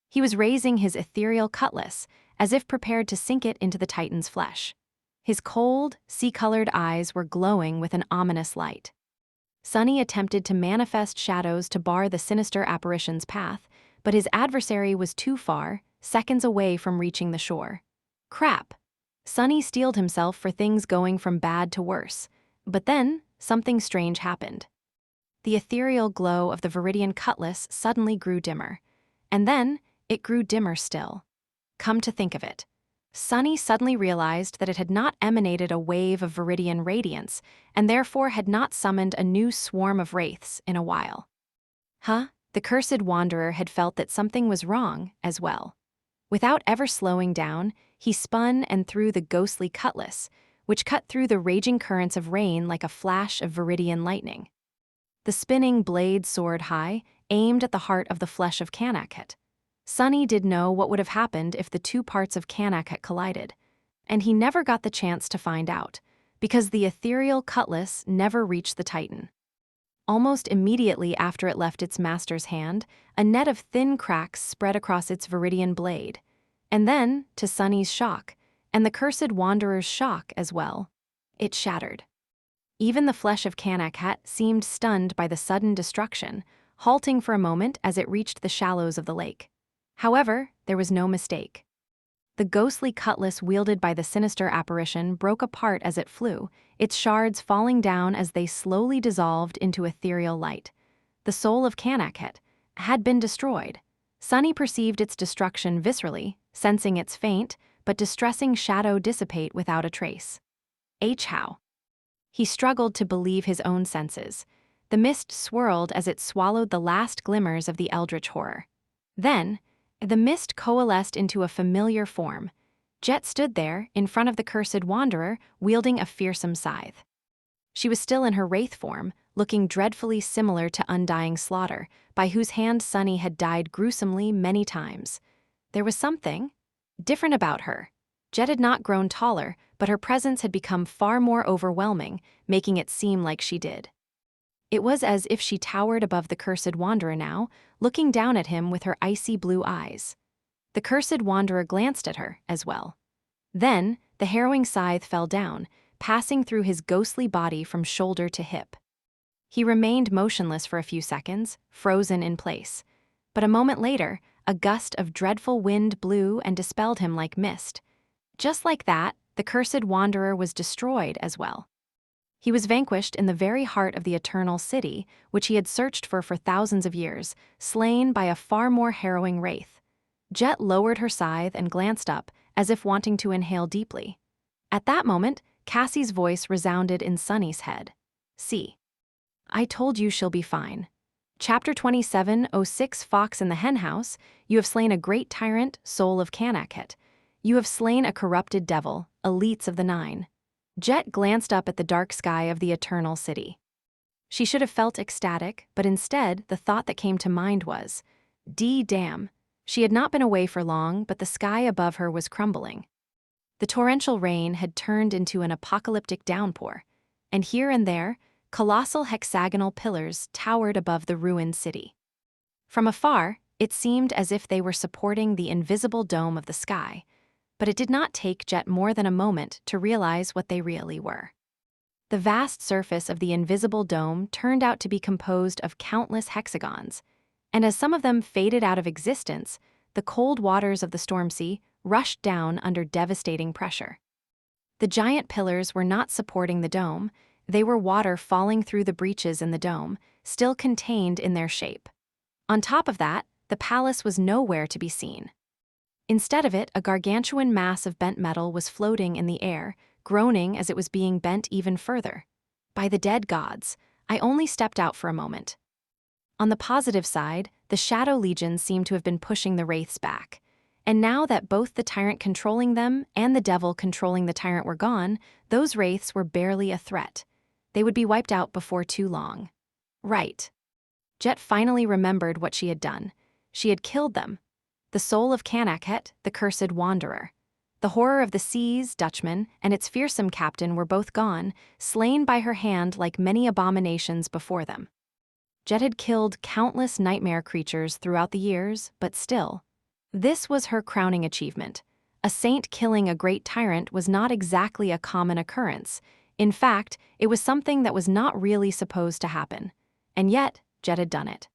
He was raising his ethereal cutlass, as if prepared to sink it into the titan's flesh. His cold, sea-colored eyes were glowing with an ominous light. Sunny attempted to manifest shadows to bar the sinister apparition's path, but his adversary was too far, seconds away from reaching the shore. Crap! Sunny steeled himself for things going from bad to worse. But then, something strange happened. The ethereal glow of the Viridian cutlass suddenly grew dimmer. And then, it grew dimmer still. Come to think of it, Sunny suddenly realized that it had not emanated a wave of Viridian radiance, and therefore had not summoned a new swarm of wraiths in a while. The cursed wanderer had felt that something was wrong as well. Without ever slowing down, he spun and threw the ghostly cutlass, which cut through the raging currents of rain like a flash of Viridian lightning. The spinning blade soared high, aimed at the heart of the flesh of Kanakhet. Sunny did know what would have happened if the two parts of Kanakhet collided, and he never got the chance to find out, because the ethereal cutlass never reached the Titan. Almost immediately after it left its master's hand, a net of thin cracks spread across its Viridian blade. And then, to Sunny's shock, and the cursed wanderer's shock as well, it shattered. Even the flesh of Kanakhet seemed stunned by the sudden destruction, halting for a moment as it reached the shallows of the lake. However, there was no mistake. The ghostly cutlass wielded by the sinister apparition broke apart as it flew, its shards falling down as they slowly dissolved into ethereal light. The soul of Kanakhet had been destroyed. Sunny perceived its destruction viscerally, sensing its faint but distressing shadow dissipate without a trace. How? He struggled to believe his own senses. The mist swirled as it swallowed the last glimmers of the eldritch horror. Then, the mist coalesced into a familiar form. Jet stood there, in front of the cursed wanderer, wielding a fearsome scythe. She was still in her wraith form, looking dreadfully similar to undying Slaughter, by whose hand Sunny had died gruesomely many times. There was something different about her. Jet had not grown taller, but her presence had become far more overwhelming, making it seem like she did. It was as if she towered above the cursed wanderer now, looking down at him with her icy blue eyes. The cursed wanderer glanced at her as well. Then, the harrowing scythe fell down, passing through his ghostly body from shoulder to hip. He remained motionless for a few seconds, frozen in place. But a moment later, a gust of dreadful wind blew and dispelled him like mist. Just like that, the cursed wanderer was destroyed as well. He was vanquished in the very heart of the eternal city, which he had searched for thousands of years, slain by a far more harrowing wraith. Jet lowered her scythe and glanced up, as if wanting to inhale deeply. At that moment, Cassie's voice resounded in Sunny's head. See. I told you she'll be fine. Chapter 27:06 Fox in the Henhouse. You have slain a great tyrant, soul of Kanakhet. You have slain a corrupted devil, elites of the Nine. Jet glanced up at the dark sky of the eternal city. She should have felt ecstatic, but instead, the thought that came to mind was, damn. She had not been away for long, but the sky above her was crumbling. The torrential rain had turned into an apocalyptic downpour, and here and there, colossal hexagonal pillars towered above the ruined city. From afar, it seemed as if they were supporting the invisible dome of the sky, but it did not take Jet more than a moment to realize what they really were. The vast surface of the invisible dome turned out to be composed of countless hexagons, and as some of them faded out of existence, the cold waters of the storm sea rushed down under devastating pressure. The giant pillars were not supporting the dome, they were water falling through the breaches in the dome, still contained in their shape. On top of that, the palace was nowhere to be seen. Instead of it, a gargantuan mass of bent metal was floating in the air, groaning as it was being bent even further. By the dead gods, I only stepped out for a moment. On the positive side, the Shadow Legion seemed to have been pushing the wraiths back. And now that both the tyrant controlling them and the devil controlling the tyrant were gone, those wraiths were barely a threat. They would be wiped out before too long. Right. Jet finally remembered what she had done. She had killed them. The soul of Kanakhet, the cursed wanderer. The horror of the seas, Dutchman, and its fearsome captain were both gone, slain by her hand like many abominations before them. Jet had killed countless nightmare creatures throughout the years, but still. This was her crowning achievement. A saint killing a great tyrant was not exactly a common occurrence. In fact, it was something that was not really supposed to happen. And yet, Jet had done it.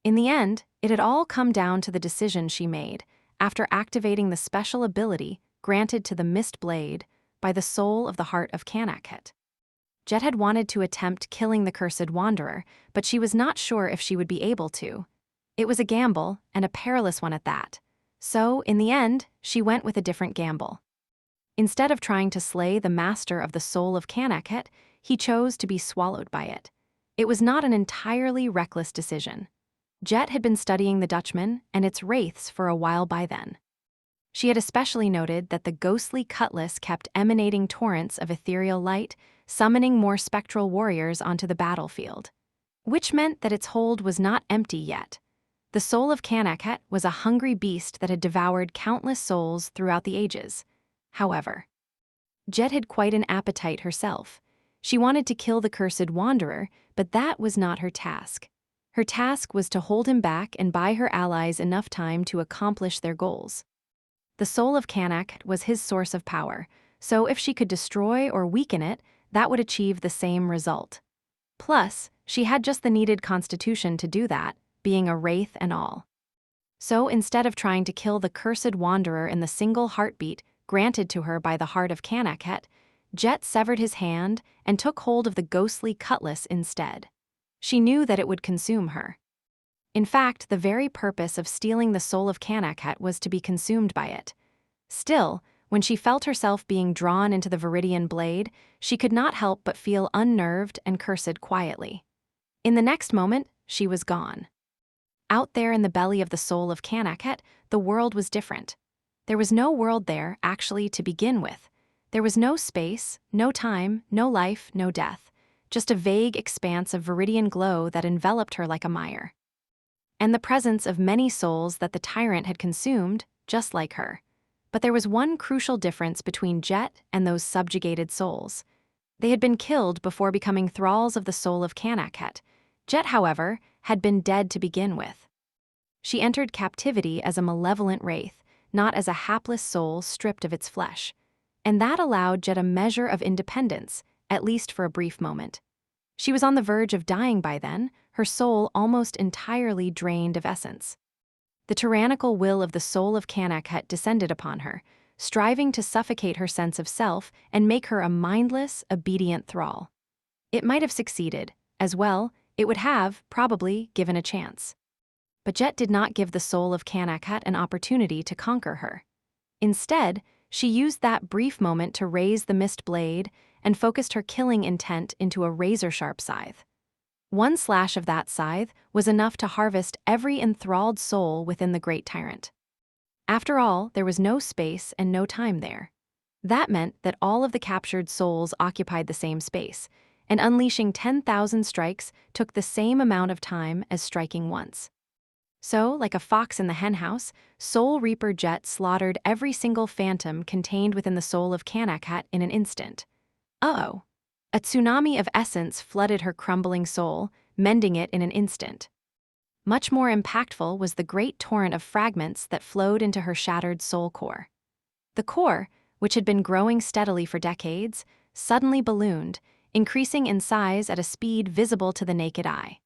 In the end, it had all come down to the decision she made, after activating the special ability granted to the Mist Blade by the soul of the heart of Kanakhet. Jet had wanted to attempt killing the cursed wanderer, but she was not sure if she would be able to. It was a gamble, and a perilous one at that. So, in the end, she went with a different gamble. Instead of trying to slay the master of the soul of Kanakhet, he chose to be swallowed by it. It was not an entirely reckless decision. Jet had been studying the Dutchman and its wraiths for a while by then. She had especially noted that the ghostly cutlass kept emanating torrents of ethereal light, summoning more spectral warriors onto the battlefield. Which meant that its hold was not empty yet. The soul of Kanakhet was a hungry beast that had devoured countless souls throughout the ages. However, Jet had quite an appetite herself. She wanted to kill the cursed wanderer, but that was not her task. Her task was to hold him back and buy her allies enough time to accomplish their goals. The soul of Kanakhet was his source of power, so if she could destroy or weaken it, that would achieve the same result. Plus, she had just the needed constitution to do that, being a wraith and all. So instead of trying to kill the cursed wanderer in the single heartbeat granted to her by the heart of Kanakhet, Jet severed his hand and took hold of the ghostly cutlass instead. She knew that it would consume her. In fact, the very purpose of stealing the soul of Kanakhet was to be consumed by it. Still, when she felt herself being drawn into the Viridian blade, she could not help but feel unnerved and cursed quietly. In the next moment, she was gone. Out there in the belly of the soul of Kanakhet, the world was different. There was no world there, actually, to begin with. There was no space, no time, no life, no death. Just a vague expanse of viridian glow that enveloped her like a mire. And the presence of many souls that the tyrant had consumed, just like her. But there was one crucial difference between Jet and those subjugated souls. They had been killed before becoming thralls of the soul of Kanakhet. Jet, however, had been dead to begin with. She entered captivity as a malevolent wraith, not as a hapless soul stripped of its flesh. And that allowed Jet a measure of independence, at least for a brief moment. She was on the verge of dying by then, her soul almost entirely drained of essence. The tyrannical will of the soul of Kanakhet descended upon her, striving to suffocate her sense of self and make her a mindless, obedient thrall. It might have succeeded. As well, it would have, probably, given a chance. But Jet did not give the soul of Kanakhet an opportunity to conquer her. Instead, she used that brief moment to raise the mist blade and focused her killing intent into a razor-sharp scythe. One slash of that scythe was enough to harvest every enthralled soul within the great tyrant. After all, there was no space and no time there. That meant that all of the captured souls occupied the same space, and unleashing 10,000 strikes took the same amount of time as striking once. So, like a fox in the henhouse, Soul Reaper Jet slaughtered every single phantom contained within the soul of Kanakhet in an instant. Uh-oh. A tsunami of essence flooded her crumbling soul, mending it in an instant. Much more impactful was the great torrent of fragments that flowed into her shattered soul core. The core, which had been growing steadily for decades, suddenly ballooned, increasing in size at a speed visible to the naked eye.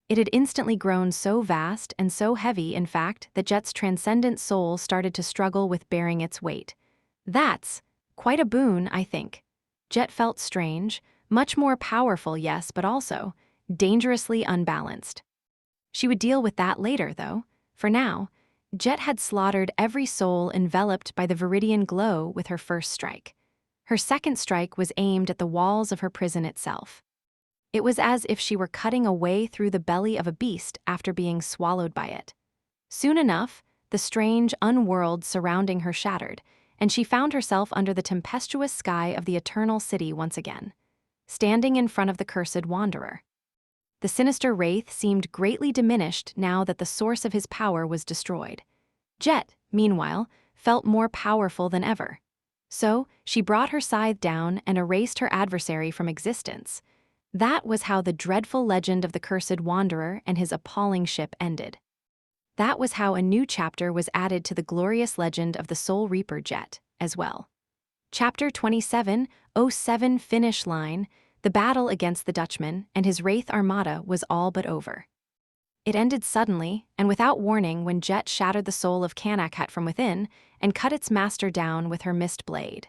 It had instantly grown so vast and so heavy, in fact, that Jet's transcendent soul started to struggle with bearing its weight. That's quite a boon, I think. Jet felt strange, much more powerful, yes, but also dangerously unbalanced. She would deal with that later, though. For now, Jet had slaughtered every soul enveloped by the viridian glow with her first strike. Her second strike was aimed at the walls of her prison itself. It was as if she were cutting a way through the belly of a beast after being swallowed by it. Soon enough, the strange unworld surrounding her shattered, and she found herself under the tempestuous sky of the eternal city once again, standing in front of the cursed wanderer. The sinister wraith seemed greatly diminished now that the source of his power was destroyed. Jet, meanwhile, felt more powerful than ever. So, she brought her scythe down and erased her adversary from existence. That was how the dreadful legend of the cursed wanderer and his appalling ship ended. That was how a new chapter was added to the glorious legend of the Soul Reaper Jet, as well. Chapter 27:07 Finish Line. The battle against the Dutchman and his Wraith Armada was all but over. It ended suddenly and without warning when Jet shattered the soul of Kanakhet from within and cut its master down with her mist blade.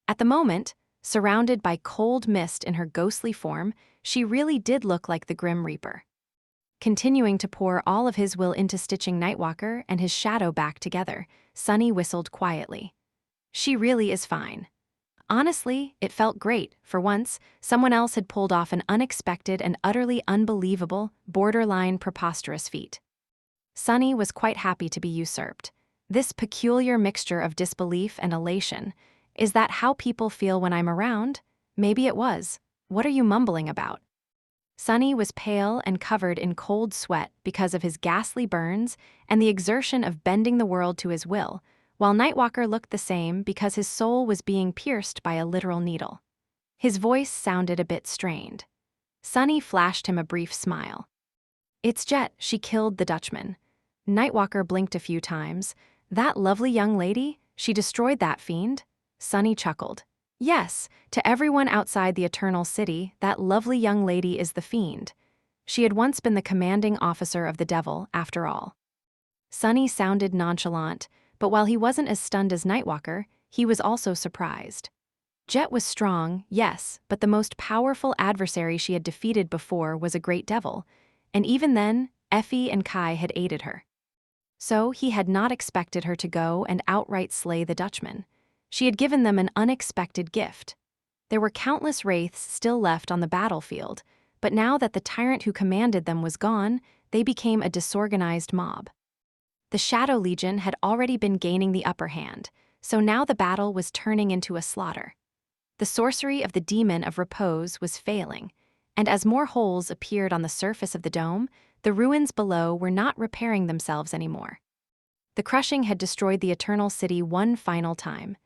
At the moment, Surrounded by cold mist in her ghostly form, she really did look like the Grim Reaper. Continuing to pour all of his will into stitching Nightwalker and his shadow back together, Sunny whistled quietly. She really is fine. Honestly, it felt great. For once, someone else had pulled off an unexpected and utterly unbelievable, borderline preposterous feat. Sunny was quite happy to be usurped. This peculiar mixture of disbelief and elation. Is that how people feel when I'm around? Maybe it was. What are you mumbling about? Sunny was pale and covered in cold sweat because of his ghastly burns and the exertion of bending the world to his will, while Nightwalker looked the same because his soul was being pierced by a literal needle. His voice sounded a bit strained. Sunny flashed him a brief smile. It's Jet, she killed the Dutchman. Nightwalker blinked a few times. That lovely young lady? She destroyed that fiend? Sunny chuckled. Yes, to everyone outside the Eternal City, that lovely young lady is the fiend. She had once been the commanding officer of the devil, after all. Sunny sounded nonchalant, but while he wasn't as stunned as Nightwalker, he was also surprised. Jet was strong, yes, but the most powerful adversary she had defeated before was a great devil, and even then, Effie and Kai had aided her. So he had not expected her to go and outright slay the Dutchman. She had given them an unexpected gift. There were countless wraiths still left on the battlefield, but now that the tyrant who commanded them was gone, they became a disorganized mob. The Shadow Legion had already been gaining the upper hand, so now the battle was turning into a slaughter. The sorcery of the Demon of Repose was failing, and as more holes appeared on the surface of the dome, the ruins below were not repairing themselves anymore. The crushing had destroyed the Eternal City one final time.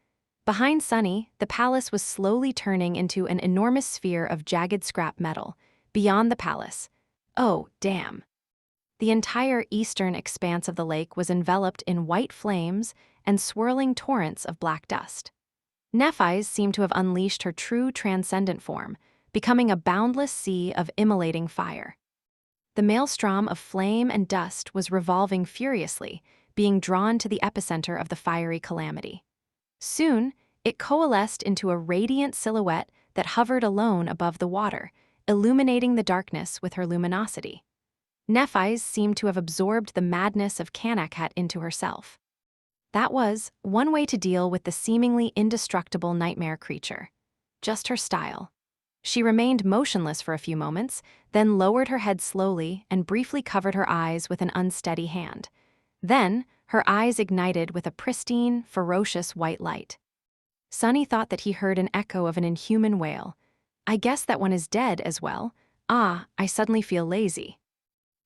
Behind Sunny, the palace was slowly turning into an enormous sphere of jagged scrap metal. Beyond the palace, oh, damn. The entire eastern expanse of the lake was enveloped in white flames and swirling torrents of black dust. Nephis seemed to have unleashed her true transcendent form, becoming a boundless sea of immolating fire. The maelstrom of flame and dust was revolving furiously, being drawn to the epicenter of the fiery calamity. Soon, it coalesced into a radiant silhouette that hovered alone above the water, illuminating the darkness with her luminosity. Nephis seemed to have absorbed the madness of Kanakhat into herself. That was one way to deal with the seemingly indestructible nightmare creature. Just her style. She remained motionless for a few moments, then lowered her head slowly and briefly covered her eyes with an unsteady hand. Then, her eyes ignited with a pristine, ferocious white light. Sunny thought that he heard an echo of an inhuman wail. I guess that one is dead as well. Ah, I suddenly feel lazy.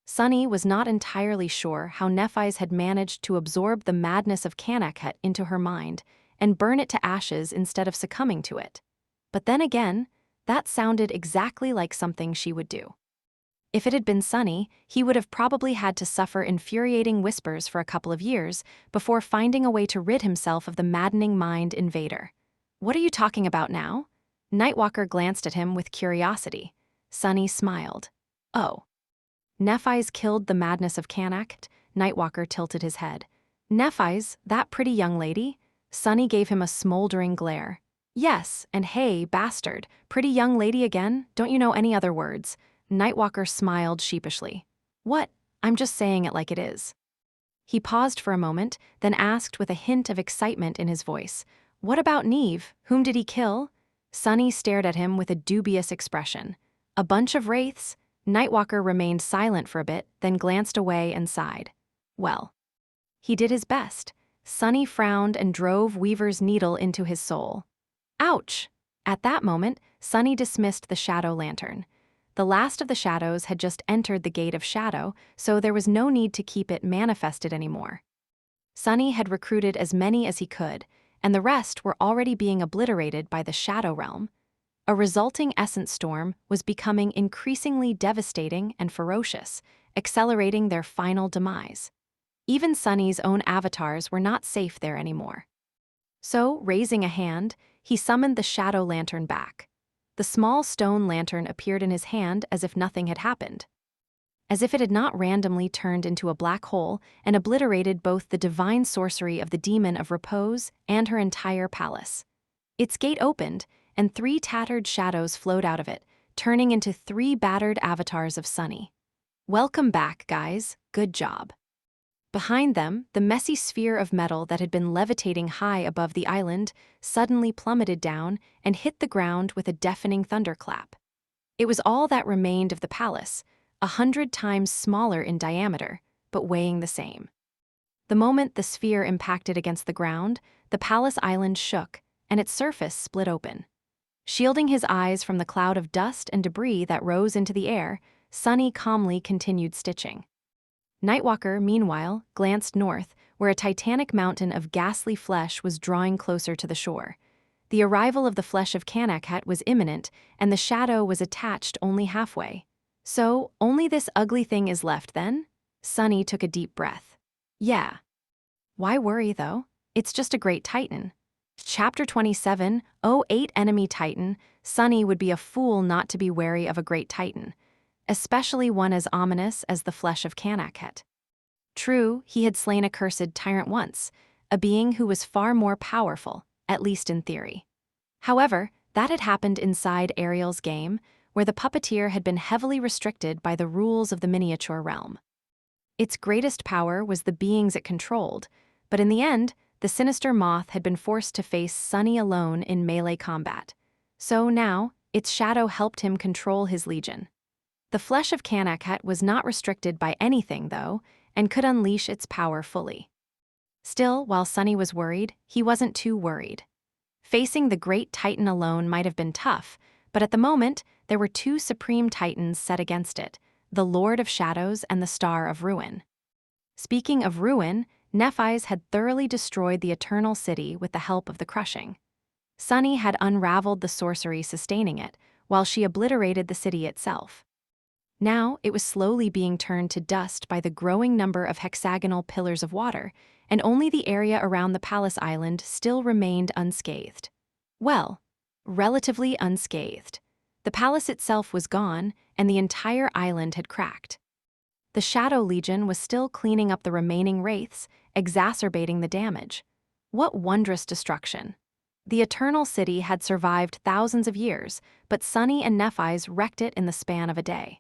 Sunny was not entirely sure how Nephis had managed to absorb the madness of Kanakhat into her mind and burn it to ashes instead of succumbing to it. But then again, that sounded exactly like something she would do. If it had been Sunny, he would have probably had to suffer infuriating whispers for a couple of years before finding a way to rid himself of the maddening mind invader. What are you talking about now? Nightwalker glanced at him with curiosity. Sunny smiled. Oh. Nephis killed the madness of Kanakhat? Nightwalker tilted his head. Nephis, that pretty young lady? Sunny gave him a smoldering glare. Yes, and hey, bastard, pretty young lady again? Don't you know any other words? Nightwalker smiled sheepishly. What? I'm just saying it like it is. He paused for a moment, then asked with a hint of excitement in his voice, What about Neve? Whom did he kill? Sunny stared at him with a dubious expression. A bunch of wraiths? Nightwalker remained silent for a bit, then glanced away and sighed. Well. He did his best. Sunny frowned and drove Weaver's needle into his soul. Ouch! At that moment, Sunny dismissed the shadow lantern. The last of the shadows had just entered the gate of shadow, so there was no need to keep it manifested anymore. Sunny had recruited as many as he could, and the rest were already being obliterated by the shadow realm. A resulting essence storm was becoming increasingly devastating and ferocious, accelerating their final demise. Even Sunny's own avatars were not safe there anymore. So, raising a hand, he summoned the shadow lantern back. The small stone lantern appeared in his hand as if nothing had happened. As if it had not randomly turned into a black hole and obliterated both the divine sorcery of the Demon of Repose and her entire palace. Its gate opened, and 3 tattered shadows flowed out of it, turning into 3 battered avatars of Sunny. Welcome back, guys. Good job. Behind them, the messy sphere of metal that had been levitating high above the island suddenly plummeted down and hit the ground with a deafening thunderclap. It was all that remained of the palace, 100 times smaller in diameter, but weighing the same. The moment the sphere impacted against the ground, the palace island shook, and its surface split open. Shielding his eyes from the cloud of dust and debris that rose into the air, Sunny calmly continued stitching. Nightwalker, meanwhile, glanced north, where a titanic mountain of ghastly flesh was drawing closer to the shore. The arrival of the flesh of Kanakhet was imminent, and the shadow was attached only halfway. So, only this ugly thing is left then? Sunny took a deep breath. Yeah. Why worry, though? It's just a great titan. Chapter 27, 08 Enemy Titan. Sunny would be a fool not to be wary of a great titan, especially one as ominous as the flesh of Kanakhet. True, he had slain a cursed tyrant once, a being who was far more powerful, at least in theory. However, that had happened inside Ariel's game, where the puppeteer had been heavily restricted by the rules of the miniature realm. Its greatest power was the beings it controlled, but in the end, the sinister moth had been forced to face Sunny alone in melee combat. So now, its shadow helped him control his legion. The flesh of Kanakhet was not restricted by anything, though, and could unleash its power fully. Still, while Sunny was worried, he wasn't too worried. Facing the great titan alone might have been tough, but at the moment, there were 2 supreme titans set against it, the Lord of Shadows and the Star of Ruin. Speaking of ruin, Nephi's had thoroughly destroyed the Eternal City with the help of the Crushing. Sunny had unraveled the sorcery sustaining it, while she obliterated the city itself. Now, it was slowly being turned to dust by the growing number of hexagonal pillars of water, and only the area around the palace island still remained unscathed. Well, relatively unscathed. The palace itself was gone, and the entire island had cracked. The Shadow Legion was still cleaning up the remaining wraiths, exacerbating the damage. What wondrous destruction! The Eternal City had survived thousands of years, but Sunny and Nephi's wrecked it in the span of a day.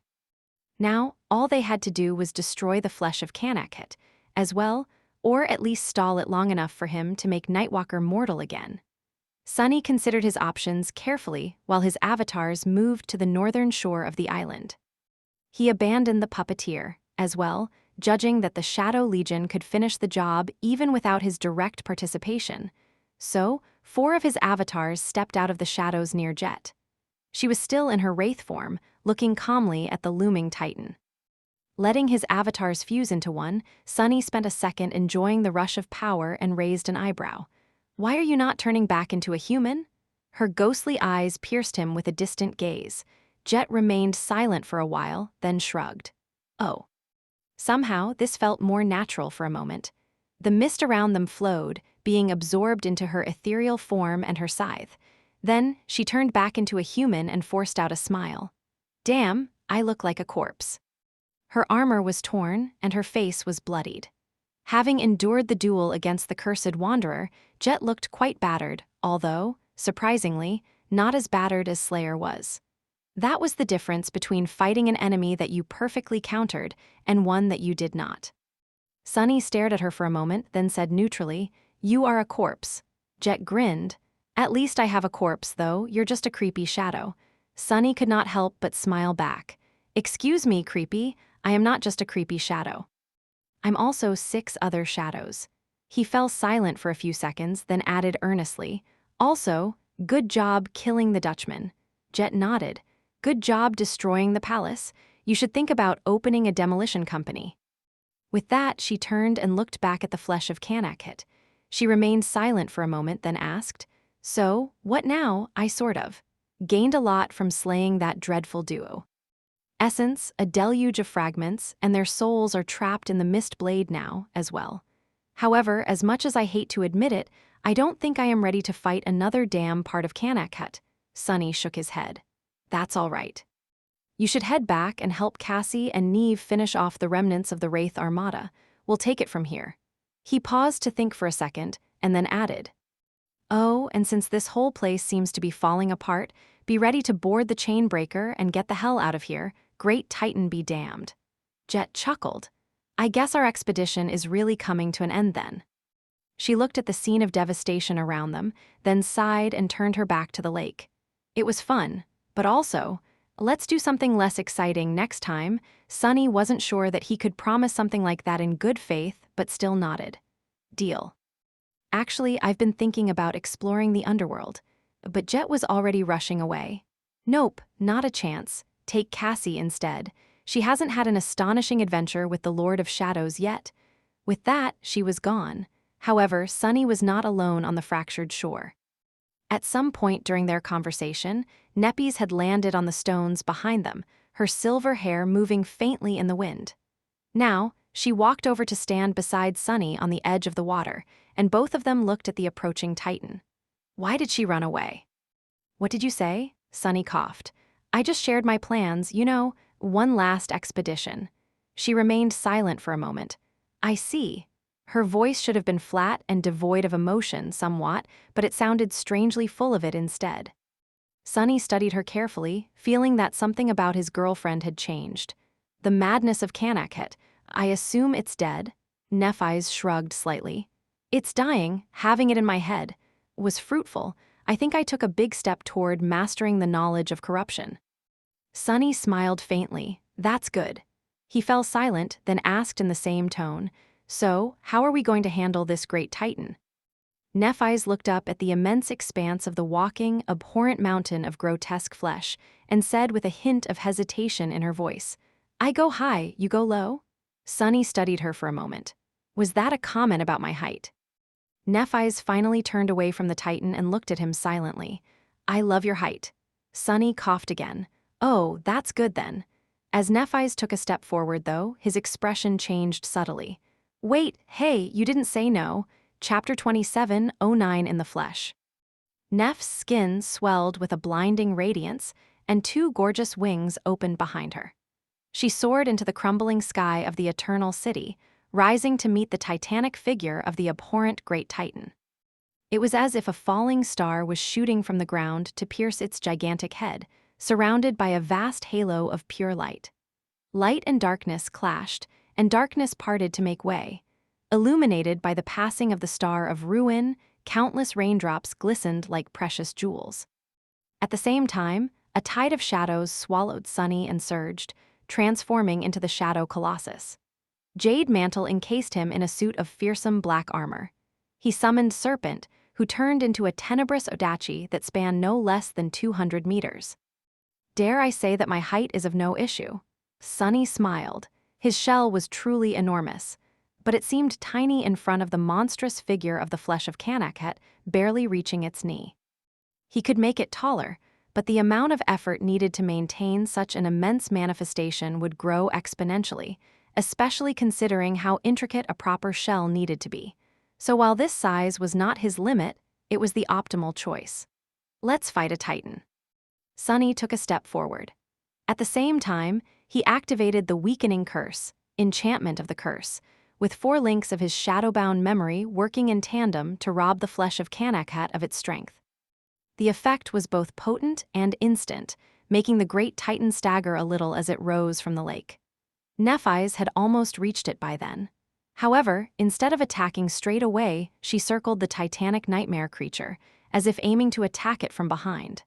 Now, all they had to do was destroy the flesh of Kanakhet, as well, or at least stall it long enough for him to make Nightwalker mortal again. Sunny considered his options carefully while his avatars moved to the northern shore of the island. He abandoned the puppeteer, as well, judging that the Shadow Legion could finish the job even without his direct participation. So, 4 of his avatars stepped out of the shadows near Jet. She was still in her wraith form, looking calmly at the looming titan. Letting his avatars fuse into one, Sunny spent a second enjoying the rush of power and raised an eyebrow. Why are you not turning back into a human? Her ghostly eyes pierced him with a distant gaze. Jet remained silent for a while, then shrugged. Oh. Somehow, this felt more natural for a moment. The mist around them flowed, being absorbed into her ethereal form and her scythe. Then, she turned back into a human and forced out a smile. Damn, I look like a corpse. Her armor was torn, and her face was bloodied. Having endured the duel against the cursed wanderer, Jet looked quite battered, although, surprisingly, not as battered as Slayer was. That was the difference between fighting an enemy that you perfectly countered and one that you did not. Sunny stared at her for a moment, then said neutrally, "You are a corpse." Jet grinned. "At least I have a corpse, though. You're just a creepy shadow." Sunny could not help but smile back. "Excuse me, creepy. I am not just a creepy shadow. I'm also 6 other shadows." He fell silent for a few seconds, then added earnestly, "Also, good job killing the Dutchman." Jet nodded. "Good job destroying the palace. You should think about opening a demolition company." With that, she turned and looked back at the flesh of Kanakhet. She remained silent for a moment, then asked, "So, what now?" "I sort of gained a lot from slaying that dreadful duo. Essence, a deluge of fragments, and their souls are trapped in the mist blade now, as well. However, as much as I hate to admit it, I don't think I am ready to fight another damn part of Kanakhet." Sunny shook his head. "That's all right. You should head back and help Cassie and Neve finish off the remnants of the Wraith Armada. We'll take it from here." He paused to think for a second, and then added, Oh, and since this whole place seems to be falling apart, be ready to board the chain breaker and get the hell out of here. Great Titan be damned. Jet chuckled. I guess our expedition is really coming to an end then. She looked at the scene of devastation around them, then sighed and turned her back to the lake. It was fun, but also, let's do something less exciting next time. Sunny wasn't sure that he could promise something like that in good faith, but still nodded. Deal. Actually, I've been thinking about exploring the underworld. But Jet was already rushing away. Nope, not a chance. Take Cassie instead. She hasn't had an astonishing adventure with the Lord of Shadows yet. With that, she was gone. However, Sunny was not alone on the fractured shore. At some point during their conversation, Nepes had landed on the stones behind them, her silver hair moving faintly in the wind. Now, she walked over to stand beside Sunny on the edge of the water, and both of them looked at the approaching Titan. Why did she run away? What did you say? Sunny coughed. I just shared my plans, one last expedition. She remained silent for a moment. I see. Her voice should have been flat and devoid of emotion somewhat, but it sounded strangely full of it instead. Sunny studied her carefully, feeling that something about his girlfriend had changed. The madness of Kanakhet. I assume it's dead? Nephi's shrugged slightly. It's dying, having it in my head. Was fruitful. I think I took a big step toward mastering the knowledge of corruption. Sunny smiled faintly. That's good. He fell silent, then asked in the same tone, so, how are we going to handle this great Titan? Nephi's looked up at the immense expanse of the walking, abhorrent mountain of grotesque flesh, and said with a hint of hesitation in her voice, I go high, you go low? Sunny studied her for a moment. Was that a comment about my height? Nephi's finally turned away from the Titan and looked at him silently. I love your height. Sunny coughed again. Oh, that's good then. As Nephi's took a step forward, though, his expression changed subtly. Wait, hey, you didn't say no. Chapter 27:09 in the flesh. Neph's skin swelled with a blinding radiance, and two gorgeous wings opened behind her. She soared into the crumbling sky of the eternal city, rising to meet the titanic figure of the abhorrent great Titan. It was as if a falling star was shooting from the ground to pierce its gigantic head, surrounded by a vast halo of pure light. Light and darkness clashed, and darkness parted to make way. Illuminated by the passing of the star of ruin, countless raindrops glistened like precious jewels. At the same time, a tide of shadows swallowed Sunny and surged, transforming into the Shadow Colossus. Jade Mantle encased him in a suit of fearsome black armor. He summoned Serpent, who turned into a tenebrous Odachi that spanned no less than 200 meters. Dare I say that my height is of no issue? Sunny smiled. His shell was truly enormous, but it seemed tiny in front of the monstrous figure of the flesh of Kanakhet, barely reaching its knee. He could make it taller, but the amount of effort needed to maintain such an immense manifestation would grow exponentially, especially considering how intricate a proper shell needed to be. So while this size was not his limit, it was the optimal choice. Let's fight a Titan. Sunny took a step forward. At the same time, he activated the weakening curse, enchantment of the curse, with 4 links of his shadowbound memory working in tandem to rob the flesh of Kanakhet of its strength. The effect was both potent and instant, making the great Titan stagger a little as it rose from the lake. Nephi's had almost reached it by then. However, instead of attacking straight away, she circled the titanic nightmare creature, as if aiming to attack it from behind.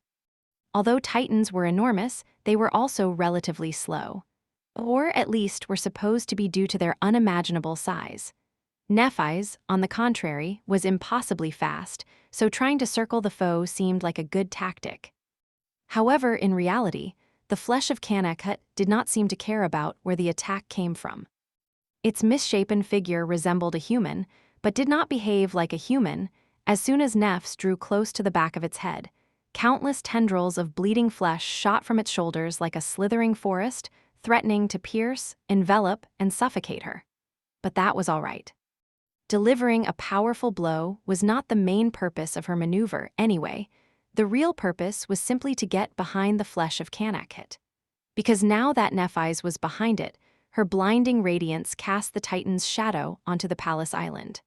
Although Titans were enormous, they were also relatively slow. Or at least were supposed to be due to their unimaginable size. Nephi's, on the contrary, was impossibly fast, so trying to circle the foe seemed like a good tactic. However, in reality, the flesh of Kanakhet did not seem to care about where the attack came from. Its misshapen figure resembled a human, but did not behave like a human. As soon as Nephs drew close to the back of its head, countless tendrils of bleeding flesh shot from its shoulders like a slithering forest, threatening to pierce, envelop, and suffocate her. But that was all right. Delivering a powerful blow was not the main purpose of her maneuver anyway. The real purpose was simply to get behind the flesh of Kanakhet. Because now that Nephi's was behind it, her blinding radiance cast the Titan's shadow onto the palace island.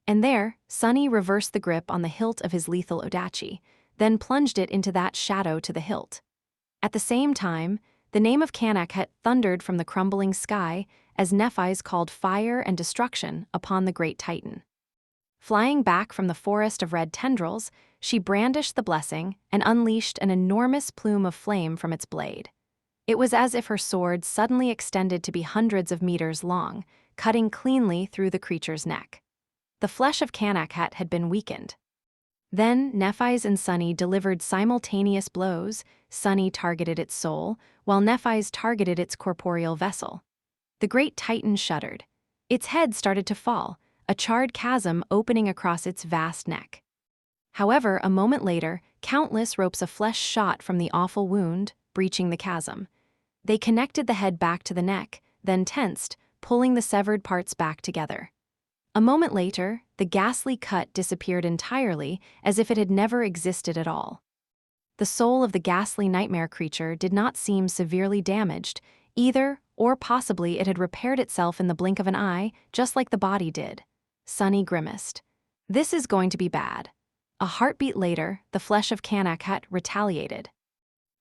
And there, Sunny reversed the grip on the hilt of his lethal odachi, then plunged it into that shadow to the hilt. At the same time, the name of Kanakhet thundered from the crumbling sky as Nephis called fire and destruction upon the great titan. Flying back from the forest of red tendrils, she brandished the blessing and unleashed an enormous plume of flame from its blade. It was as if her sword suddenly extended to be hundreds of meters long, cutting cleanly through the creature's neck. The flesh of Kanakhet had been weakened. Then Nephis and Sunny delivered simultaneous blows. Sunny targeted its soul, while Nephis targeted its corporeal vessel. The great titan shuddered. Its head started to fall, a charred chasm opening across its vast neck. However, a moment later, countless ropes of flesh shot from the awful wound, breaching the chasm. They connected the head back to the neck, then tensed, pulling the severed parts back together. A moment later, the ghastly cut disappeared entirely, as if it had never existed at all. The soul of the ghastly nightmare creature did not seem severely damaged, either, or possibly it had repaired itself in the blink of an eye, just like the body did. Sunny grimaced. This is going to be bad. A heartbeat later, the flesh of Kanakhet retaliated.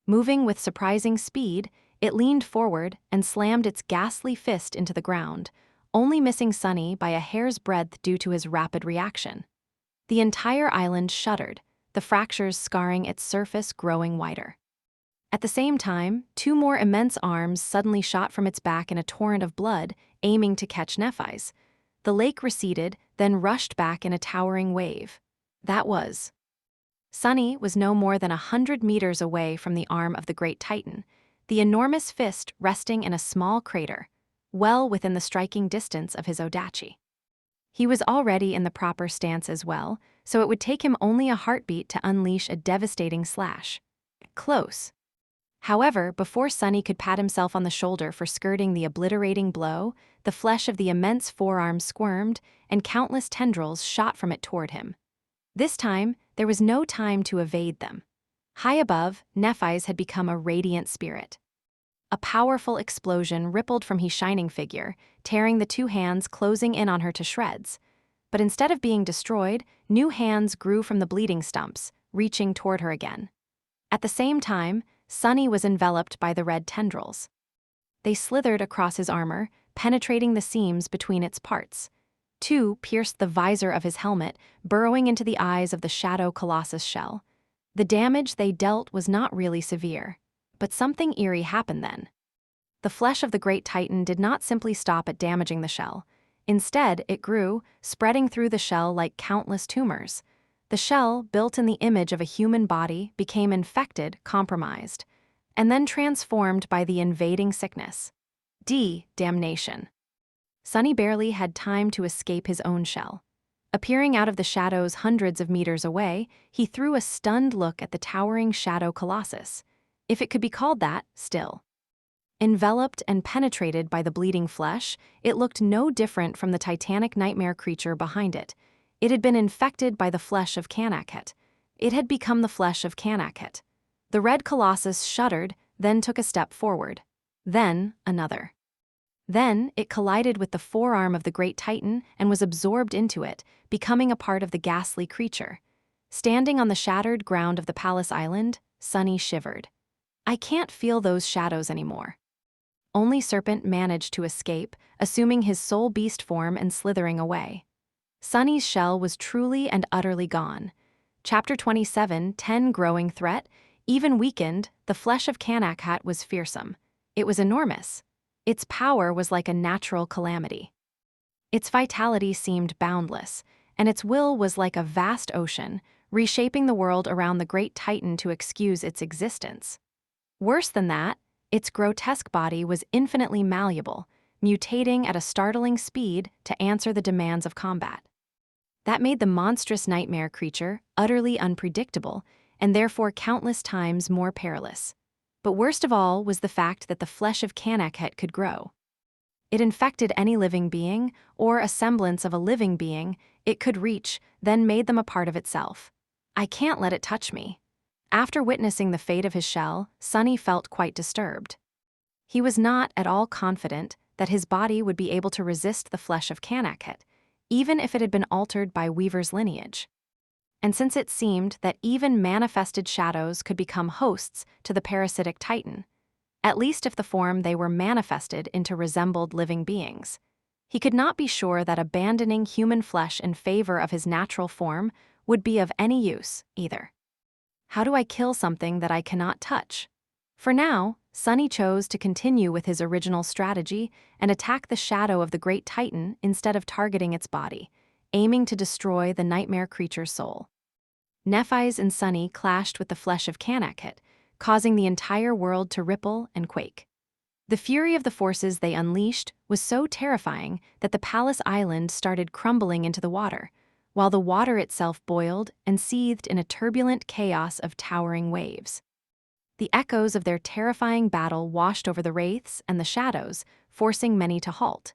Moving with surprising speed, it leaned forward and slammed its ghastly fist into the ground, only missing Sunny by a hair's breadth due to his rapid reaction. The entire island shuddered, the fractures scarring its surface growing wider. At the same time, two more immense arms suddenly shot from its back in a torrent of blood, aiming to catch Nephis. The lake receded, then rushed back in a towering wave. That was. Sunny was no more than 100 meters away from the arm of the great titan, the enormous fist resting in a small crater, well within the striking distance of his odachi. He was already in the proper stance as well, so it would take him only a heartbeat to unleash a devastating slash. Close. However, before Sunny could pat himself on the shoulder for skirting the obliterating blow, the flesh of the immense forearm squirmed, and countless tendrils shot from it toward him. This time, there was no time to evade them. High above, Nephis had become a radiant spirit. A powerful explosion rippled from his shining figure, tearing the two hands closing in on her to shreds. But instead of being destroyed, new hands grew from the bleeding stumps, reaching toward her again. At the same time, Sunny was enveloped by the red tendrils. They slithered across his armor, penetrating the seams between its parts. Two pierced the visor of his helmet, burrowing into the eyes of the Shadow Colossus shell. The damage they dealt was not really severe, but something eerie happened then. The flesh of the great titan did not simply stop at damaging the shell. Instead, it grew, spreading through the shell like countless tumors. The shell, built in the image of a human body, became infected, compromised, and then transformed by the invading sickness. Damnation. Sunny barely had time to escape his own shell. Appearing out of the shadows hundreds of meters away, he threw a stunned look at the towering Shadow Colossus, if it could be called that, still. Enveloped and penetrated by the bleeding flesh, it looked no different from the titanic nightmare creature behind it. It had been infected by the flesh of Kanakhet. It had become the flesh of Kanakhet. The red colossus shuddered, then took a step forward. Then, another. Then, it collided with the forearm of the great titan and was absorbed into it, becoming a part of the ghastly creature. Standing on the shattered ground of the palace island, Sunny shivered. I can't feel those shadows anymore. Only Serpent managed to escape, assuming his soul beast form and slithering away. Sunny's shell was truly and utterly gone. Chapter 27, 10 Growing Threat. Even weakened, the flesh of Kanakhet was fearsome. It was enormous. Its power was like a natural calamity. Its vitality seemed boundless, and its will was like a vast ocean, reshaping the world around the great titan to excuse its existence. Worse than that, its grotesque body was infinitely malleable, mutating at a startling speed to answer the demands of combat. That made the monstrous nightmare creature utterly unpredictable, and therefore countless times more perilous. But worst of all was the fact that the flesh of Kanakhet could grow. It infected any living being, or a semblance of a living being, it could reach, then made them a part of itself. I can't let it touch me. After witnessing the fate of his shell, Sunny felt quite disturbed. He was not at all confident that his body would be able to resist the flesh of Kanakhet. even if it had been altered by Weaver's lineage. And since it seemed that even manifested shadows could become hosts to the parasitic Titan, at least if the form they were manifested into resembled living beings, he could not be sure that abandoning human flesh in favor of his natural form would be of any use, either. How do I kill something that I cannot touch? For now, Sunny chose to continue with his original strategy and attack the shadow of the great Titan instead of targeting its body, aiming to destroy the nightmare creature's soul. Nephis and Sunny clashed with the flesh of Kanakhet, causing the entire world to ripple and quake. The fury of the forces they unleashed was so terrifying that the palace island started crumbling into the water, while the water itself boiled and seethed in a turbulent chaos of towering waves. The echoes of their terrifying battle washed over the wraiths and the shadows, forcing many to halt.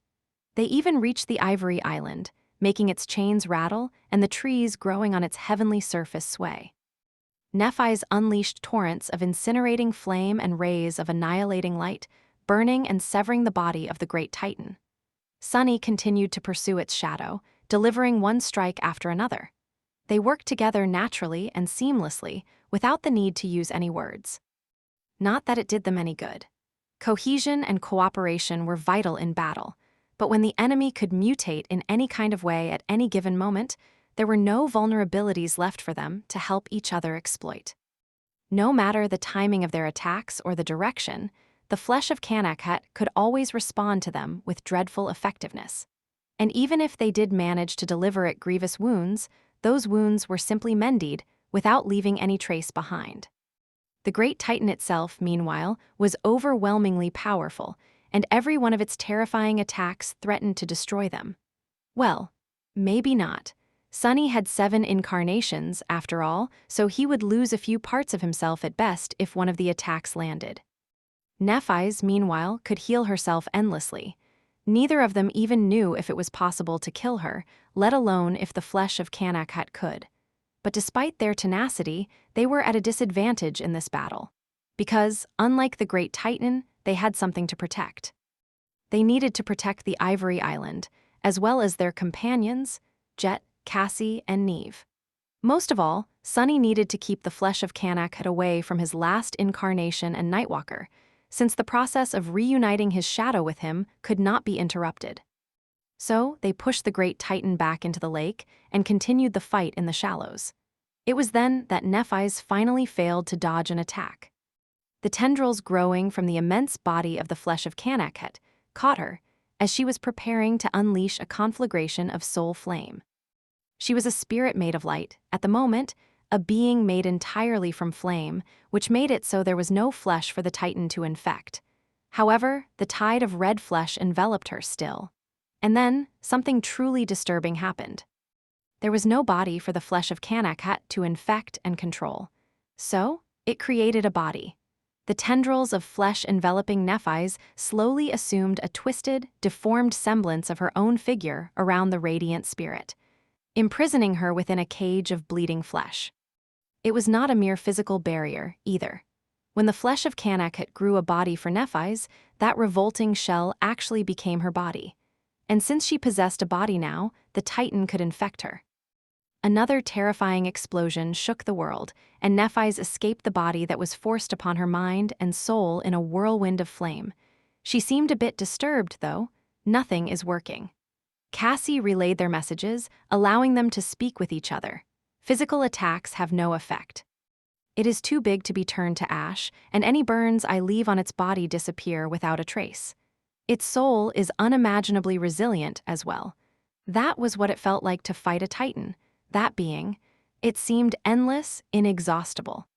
They even reached the Ivory Island, making its chains rattle and the trees growing on its heavenly surface sway. Nephis unleashed torrents of incinerating flame and rays of annihilating light, burning and severing the body of the great Titan. Sunny continued to pursue its shadow, delivering one strike after another. They worked together naturally and seamlessly, without the need to use any words. Not that it did them any good. Cohesion and cooperation were vital in battle, but when the enemy could mutate in any kind of way at any given moment, there were no vulnerabilities left for them to help each other exploit. No matter the timing of their attacks or the direction, the flesh of Kanakhet could always respond to them with dreadful effectiveness. And even if they did manage to deliver it grievous wounds, those wounds were simply mended without leaving any trace behind. The great Titan itself, meanwhile, was overwhelmingly powerful, and every one of its terrifying attacks threatened to destroy them. Well, maybe not. Sunny had 7 incarnations, after all, so he would lose a few parts of himself at best if one of the attacks landed. Nephis, meanwhile, could heal herself endlessly. Neither of them even knew if it was possible to kill her, let alone if the flesh of Kanakhet could. But despite their tenacity, they were at a disadvantage in this battle. Because, unlike the great Titan, they had something to protect. They needed to protect the Ivory Island, as well as their companions, Jet, Cassie, and Neve. Most of all, Sunny needed to keep the flesh of Kanakhet away from his last incarnation and Nightwalker, since the process of reuniting his shadow with him could not be interrupted. So, they pushed the great Titan back into the lake and continued the fight in the shallows. It was then that Nephis finally failed to dodge an attack. The tendrils growing from the immense body of the flesh of Kanakhet caught her as she was preparing to unleash a conflagration of soul flame. She was a spirit made of light, at the moment, a being made entirely from flame, which made it so there was no flesh for the Titan to infect. However, the tide of red flesh enveloped her still. And then, something truly disturbing happened. There was no body for the flesh of Kanakhet to infect and control. So, it created a body. The tendrils of flesh enveloping Nephis slowly assumed a twisted, deformed semblance of her own figure around the radiant spirit, imprisoning her within a cage of bleeding flesh. It was not a mere physical barrier, either. When the flesh of Kanakhet grew a body for Nephis, that revolting shell actually became her body. And since she possessed a body now, the Titan could infect her. Another terrifying explosion shook the world, and Nephis escaped the body that was forced upon her mind and soul in a whirlwind of flame. She seemed a bit disturbed, though. Nothing is working. Cassie relayed their messages, allowing them to speak with each other. Physical attacks have no effect. It is too big to be turned to ash, and any burns I leave on its body disappear without a trace. Its soul is unimaginably resilient as well. That was what it felt like to fight a Titan. That being, it seemed endless, inexhaustible.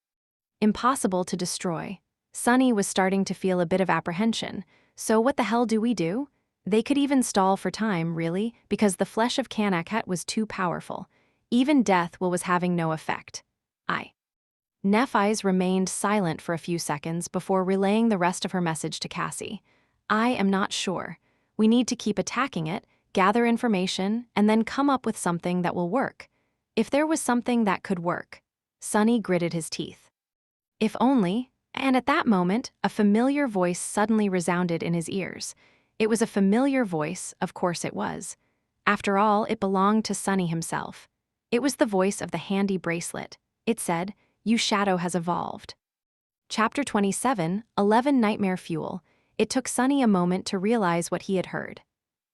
Impossible to destroy. Sunny was starting to feel a bit of apprehension. So what the hell do we do? They could even stall for time, really, because the flesh of Kanakhet was too powerful. Even death was having no effect. Nephis remained silent for a few seconds before relaying the rest of her message to Cassie. I am not sure. We need to keep attacking it, gather information, and then come up with something that will work. If there was something that could work. Sunny gritted his teeth. If only, and at that moment, a familiar voice suddenly resounded in his ears. It was a familiar voice, of course it was. After all, it belonged to Sunny himself. It was the voice of the handy bracelet. It said, "You shadow has evolved." Chapter 27, 11 Nightmare Fuel. It took Sunny a moment to realize what he had heard.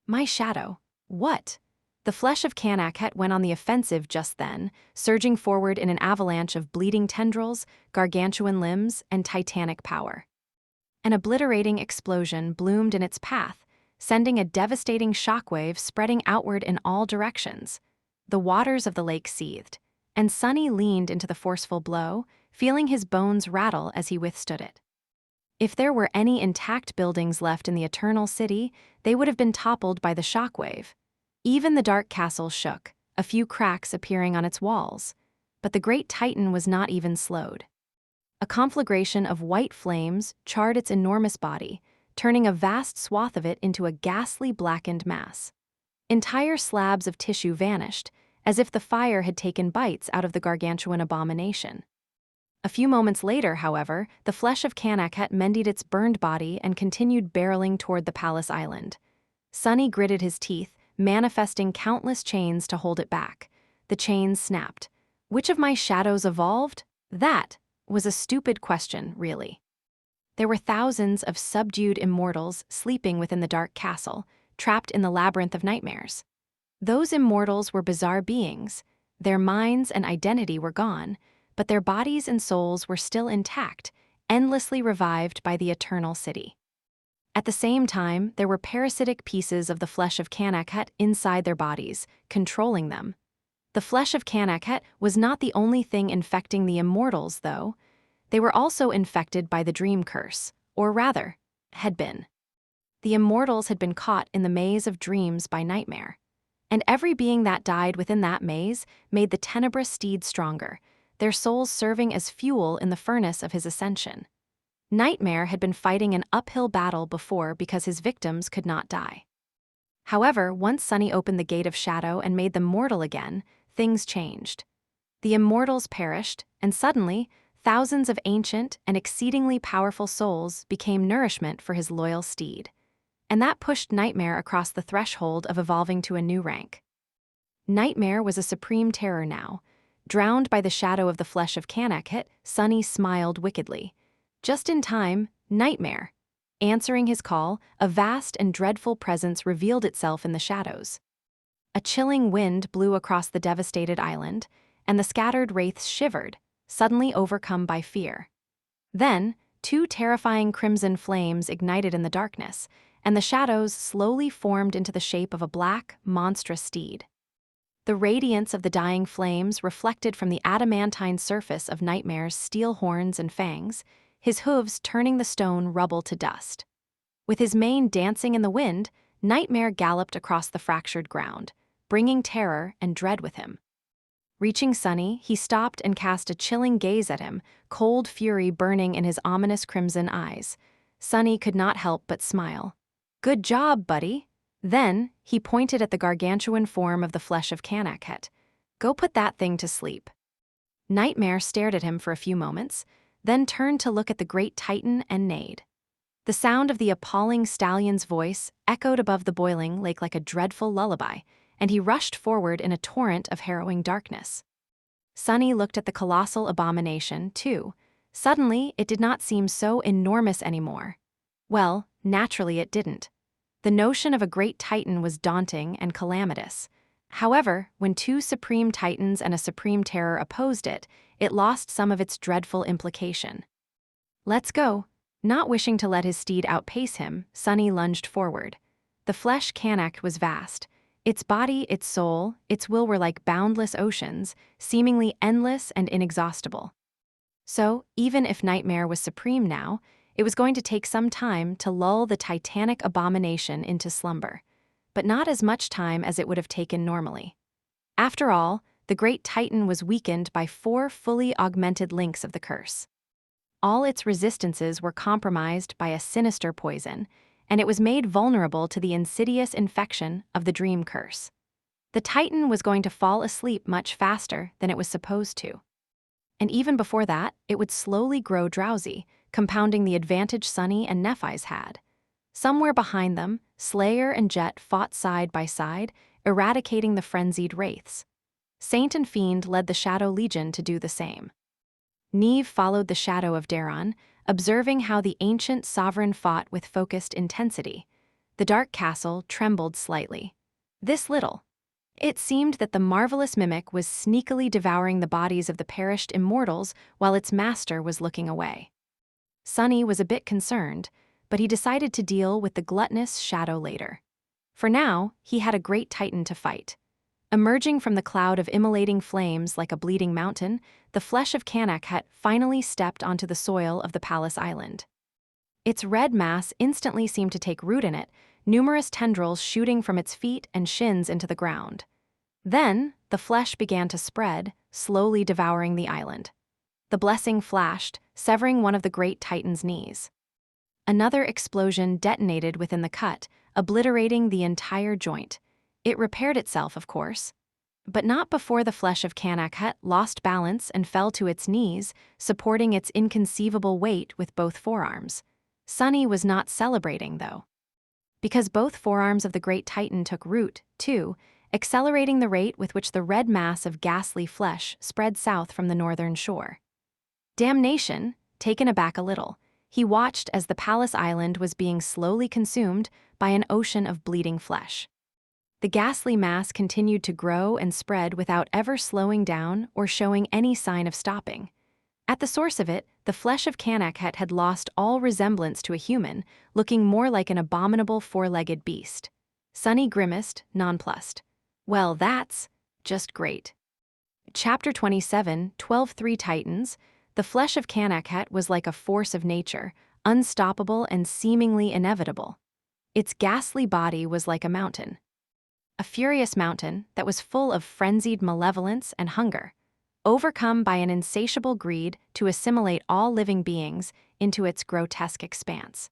My shadow. What? The flesh of Kanakhet went on the offensive just then, surging forward in an avalanche of bleeding tendrils, gargantuan limbs, and titanic power. An obliterating explosion bloomed in its path, sending a devastating shockwave spreading outward in all directions. The waters of the lake seethed, and Sunny leaned into the forceful blow, feeling his bones rattle as he withstood it. If there were any intact buildings left in the Eternal City, they would have been toppled by the shockwave. Even the dark castle shook, a few cracks appearing on its walls. But the great Titan was not even slowed. A conflagration of white flames charred its enormous body, turning a vast swath of it into a ghastly blackened mass. Entire slabs of tissue vanished, as if the fire had taken bites out of the gargantuan abomination. A few moments later, however, the flesh of Kanakhet mended its burned body and continued barreling toward the palace island. Sunny gritted his teeth, manifesting countless chains to hold it back. The chains snapped. Which of my shadows evolved? That was a stupid question, really. There were thousands of subdued immortals sleeping within the dark castle, trapped in the labyrinth of nightmares. Those immortals were bizarre beings. Their minds and identity were gone, but their bodies and souls were still intact, endlessly revived by the Eternal City. At the same time, there were parasitic pieces of the flesh of Kanakhet inside their bodies, controlling them. The flesh of Kanakhet was not the only thing infecting the immortals, though. They were also infected by the dream curse, or rather, had been. The immortals had been caught in the maze of dreams by Nightmare. And every being that died within that maze made the tenebrous steed stronger, their souls serving as fuel in the furnace of his ascension. Nightmare had been fighting an uphill battle before because his victims could not die. However, once Sunny opened the gate of shadow and made them mortal again, things changed. The immortals perished, and suddenly, thousands of ancient and exceedingly powerful souls became nourishment for his loyal steed. And that pushed Nightmare across the threshold of evolving to a new rank. Nightmare was a supreme terror now. Drowned by the shadow of the flesh of Kanakhet, Sunny smiled wickedly. Just in time, Nightmare. Answering his call, a vast and dreadful presence revealed itself in the shadows. A chilling wind blew across the devastated island, and the scattered wraiths shivered, suddenly overcome by fear. Then, two terrifying crimson flames ignited in the darkness, and the shadows slowly formed into the shape of a black, monstrous steed. The radiance of the dying flames reflected from the adamantine surface of Nightmare's steel horns and fangs, his hooves turning the stone rubble to dust. With his mane dancing in the wind, Nightmare galloped across the fractured ground, bringing terror and dread with him. Reaching Sunny, he stopped and cast a chilling gaze at him, cold fury burning in his ominous crimson eyes. Sunny could not help but smile. "Good job, buddy." Then, he pointed at the gargantuan form of the flesh of Kanakhet. "Go put that thing to sleep." Nightmare stared at him for a few moments, then turned to look at the great Titan and neighed. The sound of the appalling stallion's voice echoed above the boiling lake like a dreadful lullaby, and he rushed forward in a torrent of harrowing darkness. Sunny looked at the colossal abomination, too. Suddenly, it did not seem so enormous anymore. Well, naturally it didn't. The notion of a great Titan was daunting and calamitous. However, when two supreme Titans and a supreme terror opposed it, it lost some of its dreadful implication. "Let's go." Not wishing to let his steed outpace him, Sunny lunged forward. The flesh Kanakhet was vast. Its body, its soul, its will were like boundless oceans, seemingly endless and inexhaustible. So, even if Nightmare was supreme now, it was going to take some time to lull the titanic abomination into slumber, but not as much time as it would have taken normally. After all, the great Titan was weakened by 4 fully augmented links of the curse. All its resistances were compromised by a sinister poison, and it was made vulnerable to the insidious infection of the dream curse. The Titan was going to fall asleep much faster than it was supposed to. And even before that, it would slowly grow drowsy, compounding the advantage Sunny and Nephis had. Somewhere behind them, Slayer and Jet fought side by side, eradicating the frenzied wraiths. Saint and Fiend led the Shadow Legion to do the same. Neve followed the shadow of Daron, observing how the ancient sovereign fought with focused intensity. The dark castle trembled slightly. This little. It seemed that the marvelous mimic was sneakily devouring the bodies of the perished immortals while its master was looking away. Sunny was a bit concerned, but he decided to deal with the gluttonous shadow later. For now, he had a great titan to fight. Emerging from the cloud of immolating flames like a bleeding mountain, the flesh of Kanakhet finally stepped onto the soil of the palace island. Its red mass instantly seemed to take root in it, numerous tendrils shooting from its feet and shins into the ground. Then, the flesh began to spread, slowly devouring the island. The blessing flashed, severing one of the great titan's knees. Another explosion detonated within the cut, obliterating the entire joint. It repaired itself, of course. But not before the flesh of Kanakhet lost balance and fell to its knees, supporting its inconceivable weight with both forearms. Sunny was not celebrating, though. Because both forearms of the great titan took root, too, accelerating the rate with which the red mass of ghastly flesh spread south from the northern shore. Damnation, taken aback a little, he watched as the palace island was being slowly consumed by an ocean of bleeding flesh. The ghastly mass continued to grow and spread without ever slowing down or showing any sign of stopping. At the source of it, the flesh of Kanakhet had lost all resemblance to a human, looking more like an abominable four-legged beast. Sunny grimaced, nonplussed. Well, that's just great. Chapter 27, 12-3 Titans. The flesh of Kanakhet was like a force of nature, unstoppable and seemingly inevitable. Its ghastly body was like a mountain. A furious mountain that was full of frenzied malevolence and hunger, overcome by an insatiable greed to assimilate all living beings into its grotesque expanse.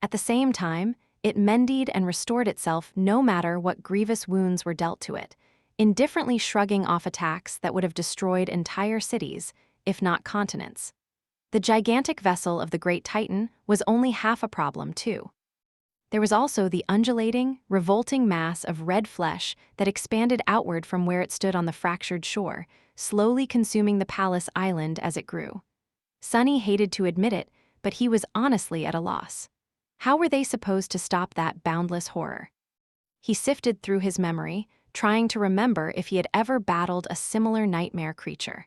At the same time, it mended and restored itself no matter what grievous wounds were dealt to it, indifferently shrugging off attacks that would have destroyed entire cities, if not continents. The gigantic vessel of the Great Titan was only half a problem, too. There was also the undulating, revolting mass of red flesh that expanded outward from where it stood on the fractured shore, slowly consuming the palace island as it grew. Sunny hated to admit it, but he was honestly at a loss. How were they supposed to stop that boundless horror? He sifted through his memory, trying to remember if he had ever battled a similar nightmare creature.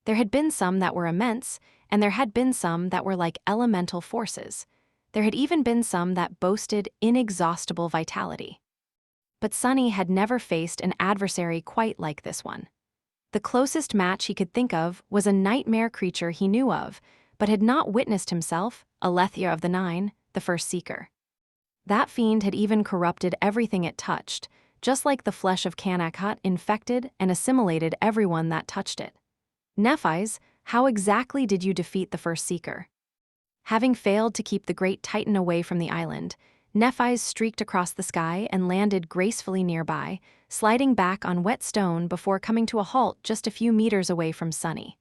There had been some that were immense, and there had been some that were like elemental forces. There had even been some that boasted inexhaustible vitality. But Sunny had never faced an adversary quite like this one. The closest match he could think of was a nightmare creature he knew of, but had not witnessed himself, Alethea of the Nine, the first Seeker. That fiend had even corrupted everything it touched, just like the flesh of Kanakhet infected and assimilated everyone that touched it. Nephis, how exactly did you defeat the first Seeker? Having failed to keep the great titan away from the island, Nephis streaked across the sky and landed gracefully nearby, sliding back on wet stone before coming to a halt just a few meters away from Sunny.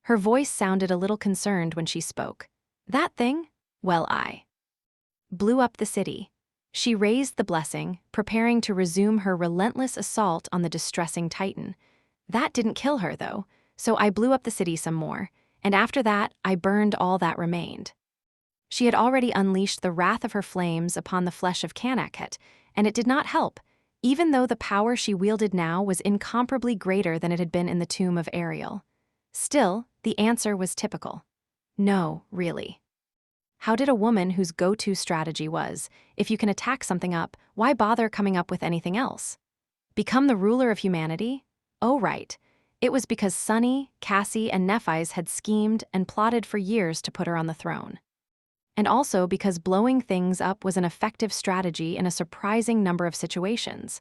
Her voice sounded a little concerned when she spoke. That thing? Well, I blew up the city. She raised the blessing, preparing to resume her relentless assault on the distressing titan. That didn't kill her, though, so I blew up the city some more, and after that, I burned all that remained. She had already unleashed the wrath of her flames upon the flesh of Kanakhet, and it did not help, even though the power she wielded now was incomparably greater than it had been in the tomb of Ariel. Still, the answer was typical. No, really. How did a woman whose go-to strategy was, if you can attack something up, why bother coming up with anything else? Become the ruler of humanity? Oh, right. It was because Sunny, Cassie, and Nephis had schemed and plotted for years to put her on the throne. And also because blowing things up was an effective strategy in a surprising number of situations.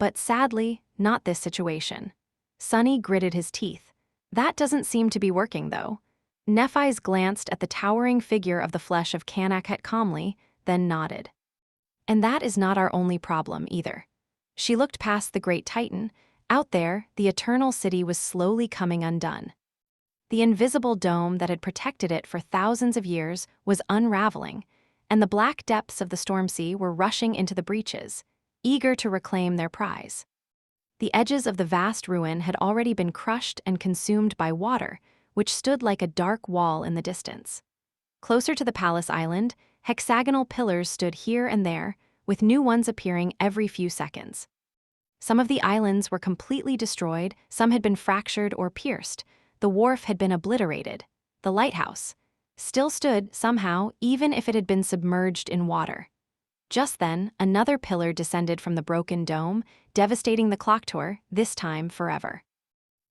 But sadly, not this situation. Sunny gritted his teeth. That doesn't seem to be working, though. Nephis glanced at the towering figure of the flesh of Kanakhet calmly, then nodded. And that is not our only problem, either. She looked past the great titan. Out there, the eternal city was slowly coming undone. The invisible dome that had protected it for thousands of years was unraveling, and the black depths of the storm sea were rushing into the breaches. eager to reclaim their prize. The edges of the vast ruin had already been crushed and consumed by water, which stood like a dark wall in the distance. Closer to the palace island, hexagonal pillars stood here and there, with new ones appearing every few seconds. Some of the islands were completely destroyed, some had been fractured or pierced, the wharf had been obliterated. The lighthouse still stood somehow, even if it had been submerged in water. Just then, another pillar descended from the broken dome, devastating the clock tower, this time forever.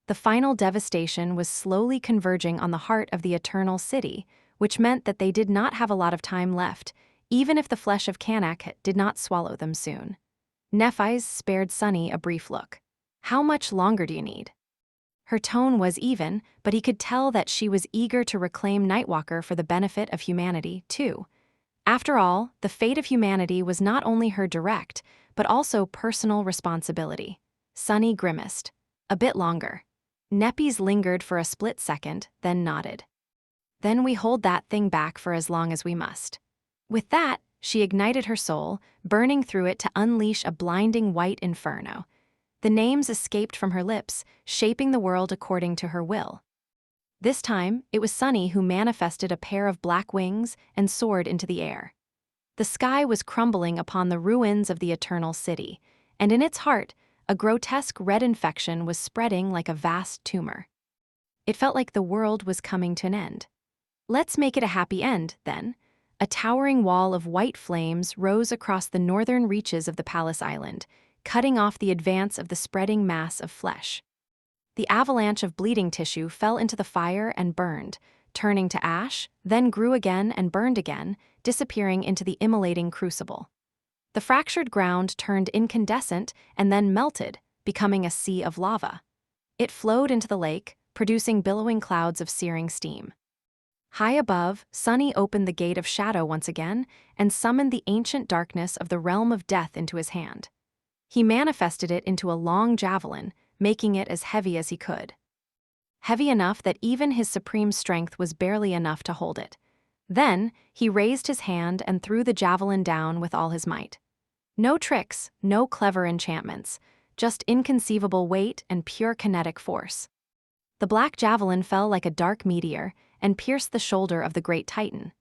The final devastation was slowly converging on the heart of the eternal city, which meant that they did not have a lot of time left, even if the flesh of Kanak did not swallow them soon. Nephis spared Sunny a brief look. "How much longer do you need?" Her tone was even, but he could tell that she was eager to reclaim Nightwalker for the benefit of humanity, too. After all, the fate of humanity was not only her direct, but also personal responsibility. Sunny grimaced. "A bit longer." Nepes lingered for a split second, then nodded. "Then we hold that thing back for as long as we must." With that, she ignited her soul, burning through it to unleash a blinding white inferno. The names escaped from her lips, shaping the world according to her will. This time, it was Sunny who manifested a pair of black wings and soared into the air. The sky was crumbling upon the ruins of the eternal city, and in its heart, a grotesque red infection was spreading like a vast tumor. It felt like the world was coming to an end. Let's make it a happy end, then. A towering wall of white flames rose across the northern reaches of the palace island, cutting off the advance of the spreading mass of flesh. The avalanche of bleeding tissue fell into the fire and burned, turning to ash, then grew again and burned again, disappearing into the immolating crucible. The fractured ground turned incandescent and then melted, becoming a sea of lava. It flowed into the lake, producing billowing clouds of searing steam. High above, Sunny opened the gate of shadow once again and summoned the ancient darkness of the realm of death into his hand. He manifested it into a long javelin, making it as heavy as he could. Heavy enough that even his supreme strength was barely enough to hold it. Then, he raised his hand and threw the javelin down with all his might. No tricks, no clever enchantments, just inconceivable weight and pure kinetic force. The black javelin fell like a dark meteor and pierced the shoulder of the great titan,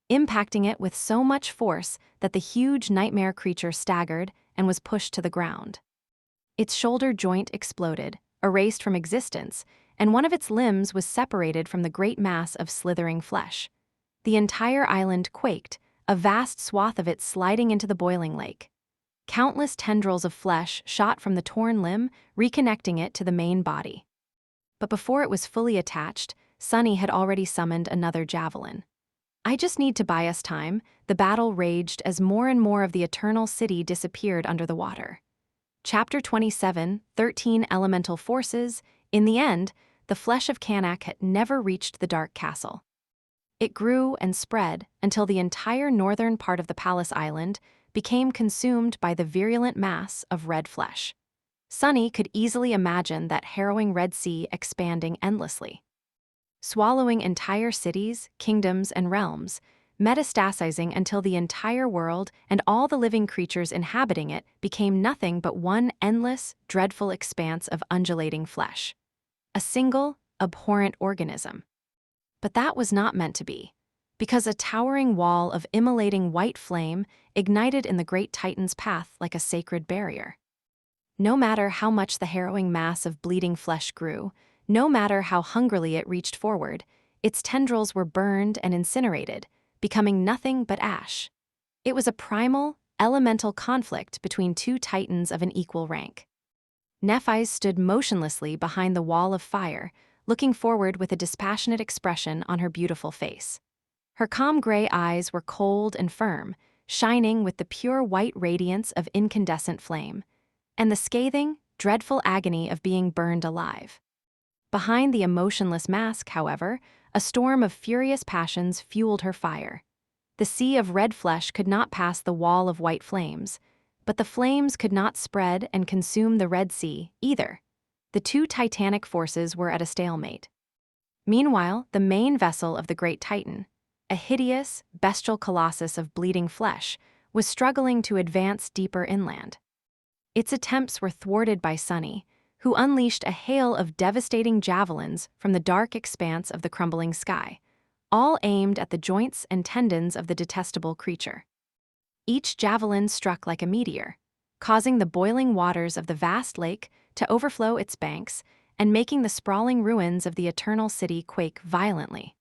impacting it with so much force that the huge nightmare creature staggered and was pushed to the ground. Its shoulder joint exploded, erased from existence, and one of its limbs was separated from the great mass of slithering flesh. The entire island quaked, a vast swath of it sliding into the boiling lake. Countless tendrils of flesh shot from the torn limb, reconnecting it to the main body. But before it was fully attached, Sunny had already summoned another javelin. "I just need to buy us time," the battle raged as more and more of the eternal city disappeared under the water. Chapter 27, 13 Elemental Forces. In the end, the flesh of Kanak had never reached the dark castle. It grew and spread until the entire northern part of the palace island became consumed by the virulent mass of red flesh. Sunny could easily imagine that harrowing Red Sea expanding endlessly, swallowing entire cities, kingdoms, and realms, metastasizing until the entire world and all the living creatures inhabiting it became nothing but one endless, dreadful expanse of undulating flesh. A single, abhorrent organism. But that was not meant to be, because a towering wall of immolating white flame ignited in the great Titan's path like a sacred barrier. No matter how much the harrowing mass of bleeding flesh grew, no matter how hungrily it reached forward, its tendrils were burned and incinerated, becoming nothing but ash. It was a primal, elemental conflict between two titans of an equal rank. Nephis stood motionlessly behind the wall of fire, looking forward with a dispassionate expression on her beautiful face. Her calm gray eyes were cold and firm, shining with the pure white radiance of incandescent flame, and the scathing, dreadful agony of being burned alive. Behind the emotionless mask, however, a storm of furious passions fueled her fire. The sea of red flesh could not pass the wall of white flames, but the flames could not spread and consume the Red Sea, either. The two titanic forces were at a stalemate. Meanwhile, the main vessel of the great Titan, a hideous, bestial colossus of bleeding flesh, was struggling to advance deeper inland. Its attempts were thwarted by Sunny, who unleashed a hail of devastating javelins from the dark expanse of the crumbling sky, all aimed at the joints and tendons of the detestable creature. Each javelin struck like a meteor, causing the boiling waters of the vast lake to overflow its banks and making the sprawling ruins of the Eternal City quake violently.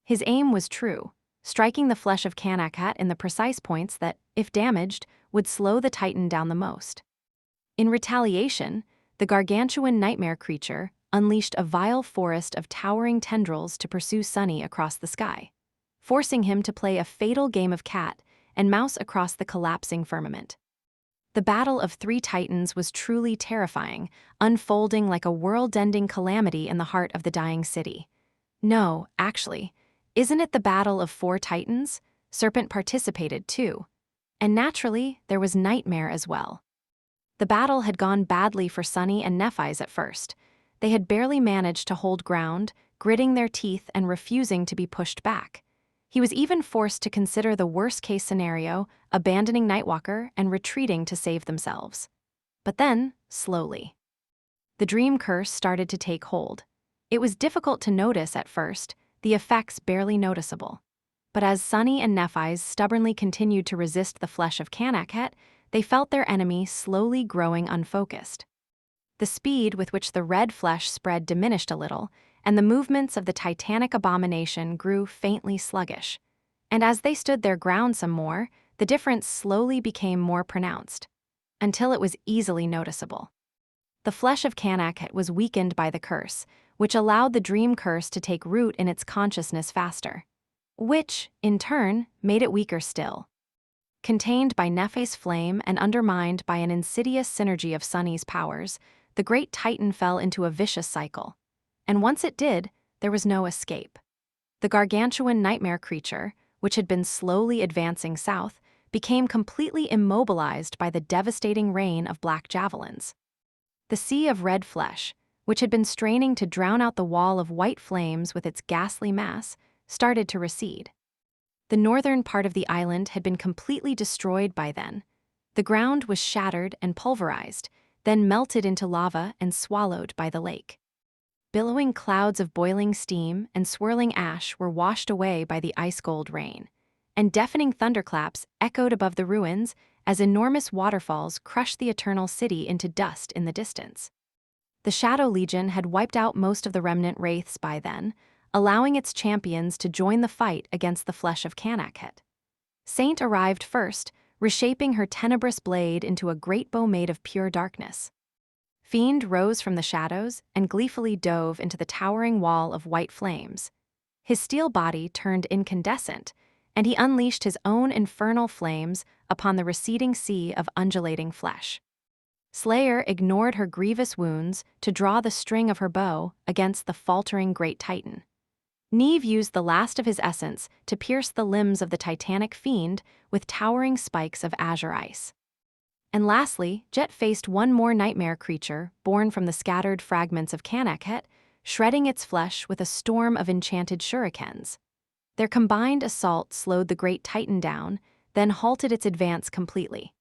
His aim was true, striking the flesh of Kanakhat in the precise points that, if damaged, would slow the Titan down the most. In retaliation, the gargantuan nightmare creature unleashed a vile forest of towering tendrils to pursue Sunny across the sky, forcing him to play a fatal game of cat and mouse across the collapsing firmament. The battle of three titans was truly terrifying, unfolding like a world-ending calamity in the heart of the dying city. No, actually, isn't it the battle of four titans? Serpent participated too. And naturally, there was Nightmare as well. The battle had gone badly for Sunny and Nephi's at first. They had barely managed to hold ground, gritting their teeth and refusing to be pushed back. He was even forced to consider the worst-case scenario, abandoning Nightwalker and retreating to save themselves. But then, slowly, the dream curse started to take hold. It was difficult to notice at first, the effects barely noticeable. But as Sunny and Nephi's stubbornly continued to resist the flesh of Kanakhat, they felt their enemy slowly growing unfocused. The speed with which the red flesh spread diminished a little, and the movements of the titanic abomination grew faintly sluggish. And as they stood their ground some more, the difference slowly became more pronounced, until it was easily noticeable. The flesh of Kanakhat was weakened by the curse, which allowed the dream curse to take root in its consciousness faster, which, in turn, made it weaker still. Contained by Nephi's flame and undermined by an insidious synergy of Sunny's powers, the great Titan fell into a vicious cycle. And once it did, there was no escape. The gargantuan nightmare creature, which had been slowly advancing south, became completely immobilized by the devastating rain of black javelins. The sea of red flesh, which had been straining to drown out the wall of white flames with its ghastly mass, started to recede. The northern part of the island had been completely destroyed by then. The ground was shattered and pulverized, then melted into lava and swallowed by the lake. Billowing clouds of boiling steam and swirling ash were washed away by the ice-cold rain, and deafening thunderclaps echoed above the ruins as enormous waterfalls crushed the Eternal City into dust in the distance. The Shadow Legion had wiped out most of the remnant wraiths by then, allowing its champions to join the fight against the flesh of Kanakhat. Saint arrived first, reshaping her tenebrous blade into a great bow made of pure darkness. Fiend rose from the shadows and gleefully dove into the towering wall of white flames. His steel body turned incandescent, and he unleashed his own infernal flames upon the receding sea of undulating flesh. Slayer ignored her grievous wounds to draw the string of her bow against the faltering great Titan. Neve used the last of his essence to pierce the limbs of the titanic fiend with towering spikes of azure ice. And lastly, Jet faced one more nightmare creature born from the scattered fragments of Kanakhat, shredding its flesh with a storm of enchanted shurikens. Their combined assault slowed the great Titan down, then halted its advance completely.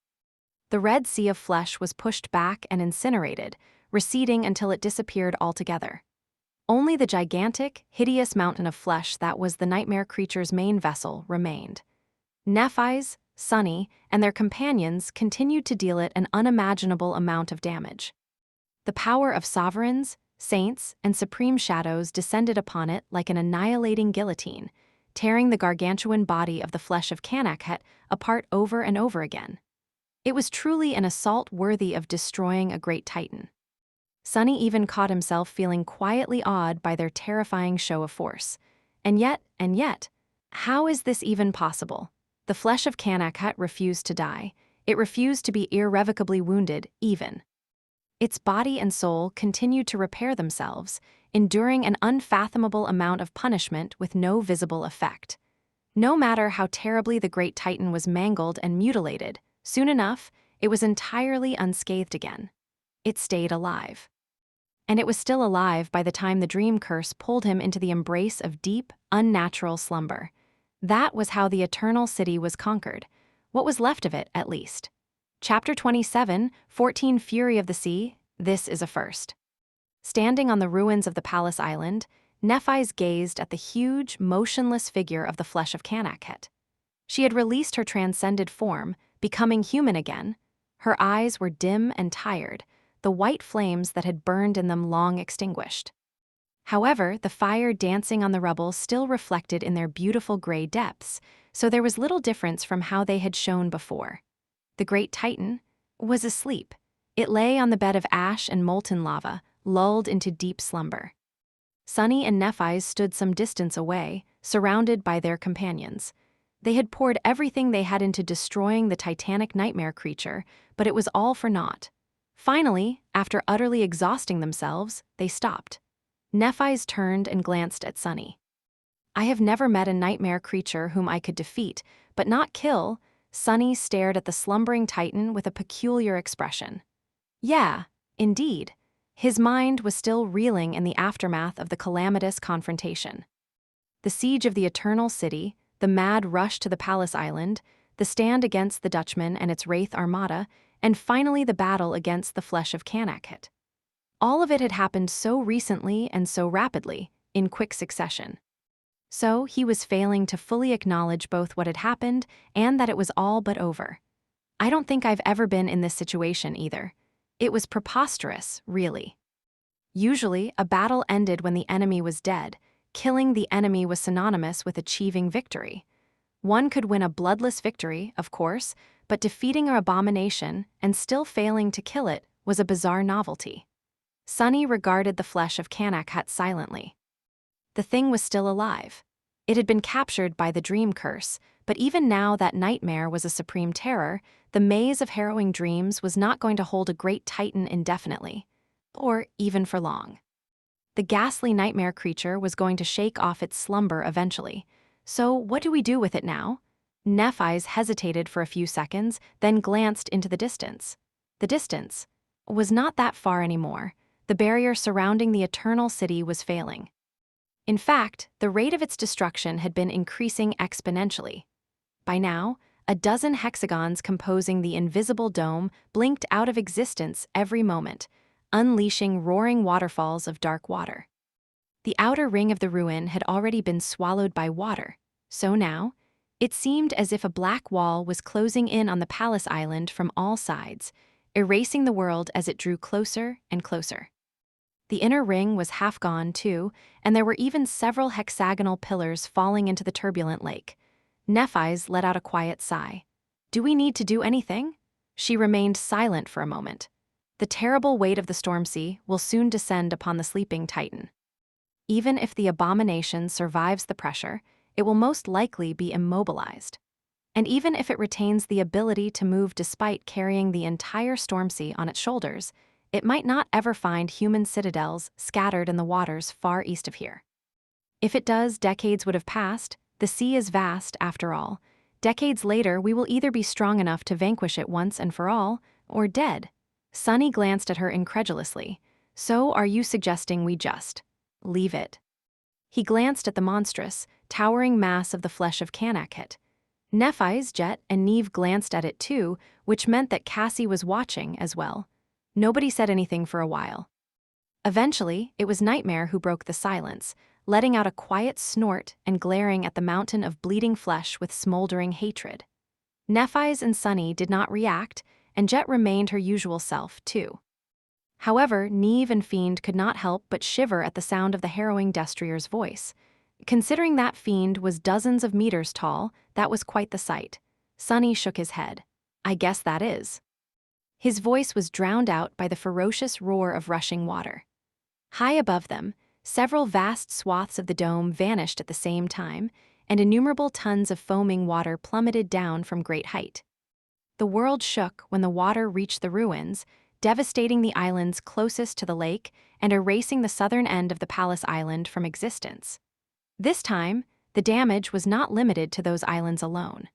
The red sea of flesh was pushed back and incinerated, receding until it disappeared altogether. Only the gigantic, hideous mountain of flesh that was the nightmare creature's main vessel remained. Nephi's, Sunny, and their companions continued to deal it an unimaginable amount of damage. The power of sovereigns, saints, and supreme shadows descended upon it like an annihilating guillotine, tearing the gargantuan body of the flesh of Kanakhat apart over and over again. It was truly an assault worthy of destroying a great Titan. Sunny even caught himself feeling quietly awed by their terrifying show of force. And yet, how is this even possible? The flesh of Kanakhat refused to die. It refused to be irrevocably wounded, even. Its body and soul continued to repair themselves, enduring an unfathomable amount of punishment with no visible effect. No matter how terribly the great Titan was mangled and mutilated, soon enough, it was entirely unscathed again. It stayed alive. And it was still alive by the time the dream curse pulled him into the embrace of deep, unnatural slumber. That was how the Eternal City was conquered, what was left of it, at least. Chapter 27, 14 Fury of the Sea. This is a first. Standing on the ruins of the palace island, Nephis gazed at the huge, motionless figure of the flesh of Kanakhet. She had released her transcended form, becoming human again. Her eyes were dim and tired, the white flames that had burned in them long extinguished. However, the fire dancing on the rubble still reflected in their beautiful gray depths, so there was little difference from how they had shone before. The great Titan was asleep. It lay on the bed of ash and molten lava, lulled into deep slumber. Sunny and Nephis stood some distance away, surrounded by their companions. They had poured everything they had into destroying the titanic nightmare creature, but it was all for naught. Finally, after utterly exhausting themselves, they stopped. Nephis turned and glanced at Sunny. "I have never met a nightmare creature whom I could defeat, but not kill." Sunny stared at the slumbering Titan with a peculiar expression. Yeah, indeed. His mind was still reeling in the aftermath of the calamitous confrontation. The siege of the Eternal City, the mad rush to the Palace Island, the stand against the Dutchman and its Wraith Armada, and finally the battle against the flesh of Kanakhet. All of it had happened so recently and so rapidly, in quick succession. So he was failing to fully acknowledge both what had happened and that it was all but over. I don't think I've ever been in this situation either. It was preposterous, really. Usually, a battle ended when the enemy was dead. Killing the enemy was synonymous with achieving victory. One could win a bloodless victory, of course, but defeating an abomination and still failing to kill it was a bizarre novelty. Sunny regarded the flesh of Kanakhet silently. The thing was still alive. It had been captured by the dream curse, but even now that nightmare was a supreme terror. The maze of harrowing dreams was not going to hold a great Titan indefinitely, or even for long. The ghastly nightmare creature was going to shake off its slumber eventually. So what do we do with it now? Nephis hesitated for a few seconds, then glanced into the distance. The distance was not that far anymore. The barrier surrounding the Eternal City was failing. In fact, the rate of its destruction had been increasing exponentially. By now, a dozen hexagons composing the invisible dome blinked out of existence every moment, unleashing roaring waterfalls of dark water. The outer ring of the ruin had already been swallowed by water, so now, it seemed as if a black wall was closing in on the palace island from all sides, erasing the world as it drew closer and closer. The inner ring was half gone, too, and there were even several hexagonal pillars falling into the turbulent lake. Nephis let out a quiet sigh. "Do we need to do anything?" She remained silent for a moment. The terrible weight of the storm sea will soon descend upon the sleeping Titan. Even if the abomination survives the pressure, it will most likely be immobilized. And even if it retains the ability to move despite carrying the entire storm sea on its shoulders, it might not ever find human citadels scattered in the waters far east of here. If it does, decades would have passed. The sea is vast, after all. Decades later, we will either be strong enough to vanquish it once and for all, or dead. Sunny glanced at her incredulously. "So are you suggesting we just leave it?" He glanced at the monstrous, towering mass of the flesh of Kanakhet. Nephis, Jet, and Neve glanced at it too, which meant that Cassie was watching as well. Nobody said anything for a while. Eventually, it was Nightmare who broke the silence, letting out a quiet snort and glaring at the mountain of bleeding flesh with smoldering hatred. Nephis and Sunny did not react, and Jet remained her usual self, too. However, Neve and Fiend could not help but shiver at the sound of the harrowing Destrier's voice. Considering that Fiend was dozens of meters tall, that was quite the sight. Sunny shook his head. "I guess that is." His voice was drowned out by the ferocious roar of rushing water. High above them, several vast swaths of the dome vanished at the same time, and innumerable tons of foaming water plummeted down from great height. The world shook when the water reached the ruins, devastating the islands closest to the lake and erasing the southern end of the palace island from existence. This time, the damage was not limited to those islands alone.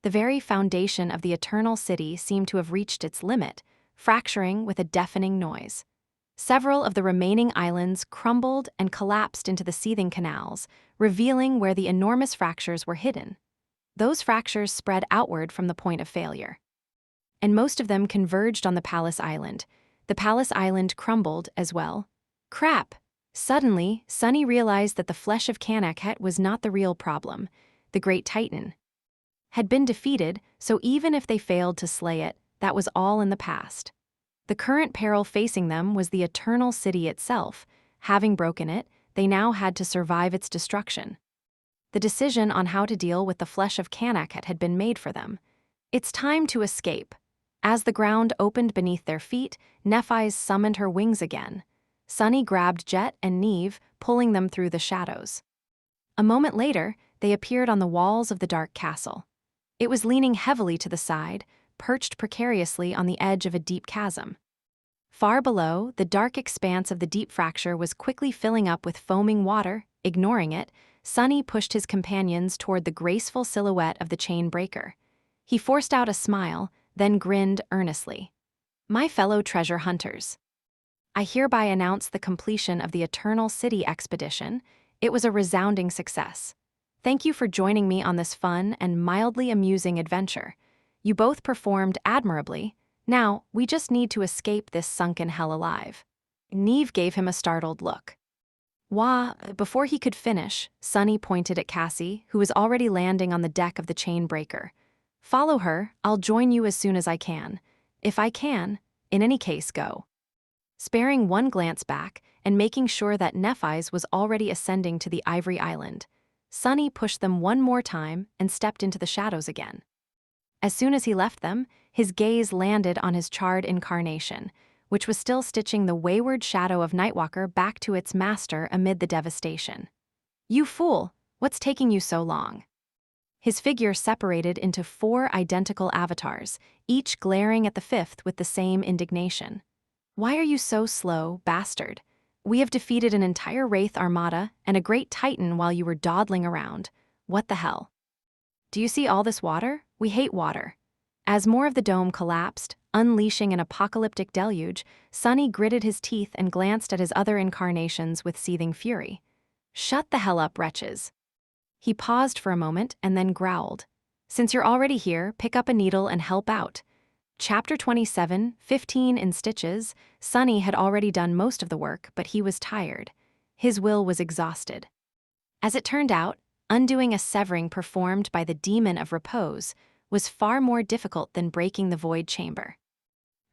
The very foundation of the Eternal City seemed to have reached its limit, fracturing with a deafening noise. Several of the remaining islands crumbled and collapsed into the seething canals, revealing where the enormous fractures were hidden. Those fractures spread outward from the point of failure. and most of them converged on the Palace Island. The Palace Island crumbled as well. Crap! Suddenly, Sunny realized that the flesh of Kanakhet was not the real problem. The Great Titan had been defeated, so even if they failed to slay it, that was all in the past. The current peril facing them was the Eternal City itself. Having broken it, they now had to survive its destruction. The decision on how to deal with the flesh of Kanakhet had been made for them. It's time to escape. As the ground opened beneath their feet, Nephis summoned her wings again. Sunny grabbed Jet and Neve, pulling them through the shadows. A moment later, they appeared on the walls of the dark castle. It was leaning heavily to the side, perched precariously on the edge of a deep chasm. Far below, the dark expanse of the deep fracture was quickly filling up with foaming water. Ignoring it, Sunny pushed his companions toward the graceful silhouette of the chain breaker. He forced out a smile, then grinned earnestly. "My fellow treasure hunters, I hereby announce the completion of the Eternal City expedition. It was a resounding success. Thank you for joining me on this fun and mildly amusing adventure. You both performed admirably. Now, we just need to escape this sunken hell alive." Neve gave him a startled look. Wah! Before he could finish, Sunny pointed at Cassie, who was already landing on the deck of the chain breaker. "Follow her, I'll join you as soon as I can. If I can, in any case, go." Sparing one glance back and making sure that Nephis was already ascending to the Ivory Island, Sunny pushed them one more time and stepped into the shadows again. As soon as he left them, his gaze landed on his charred incarnation, which was still stitching the wayward shadow of Nightwalker back to its master amid the devastation. "You fool, what's taking you so long?" His figure separated into 4 identical avatars, each glaring at the 5th with the same indignation. "Why are you so slow, bastard? We have defeated an entire Wraith armada and a great Titan while you were dawdling around. What the hell? Do you see all this water? We hate water." As more of the dome collapsed, unleashing an apocalyptic deluge, Sunny gritted his teeth and glanced at his other incarnations with seething fury. "Shut the hell up, wretches." He paused for a moment and then growled. "Since you're already here, pick up a needle and help out." Chapter 27, 15 in stitches. Sunny had already done most of the work, but he was tired. His will was exhausted. As it turned out, undoing a severing performed by the Demon of Repose was far more difficult than breaking the void chamber.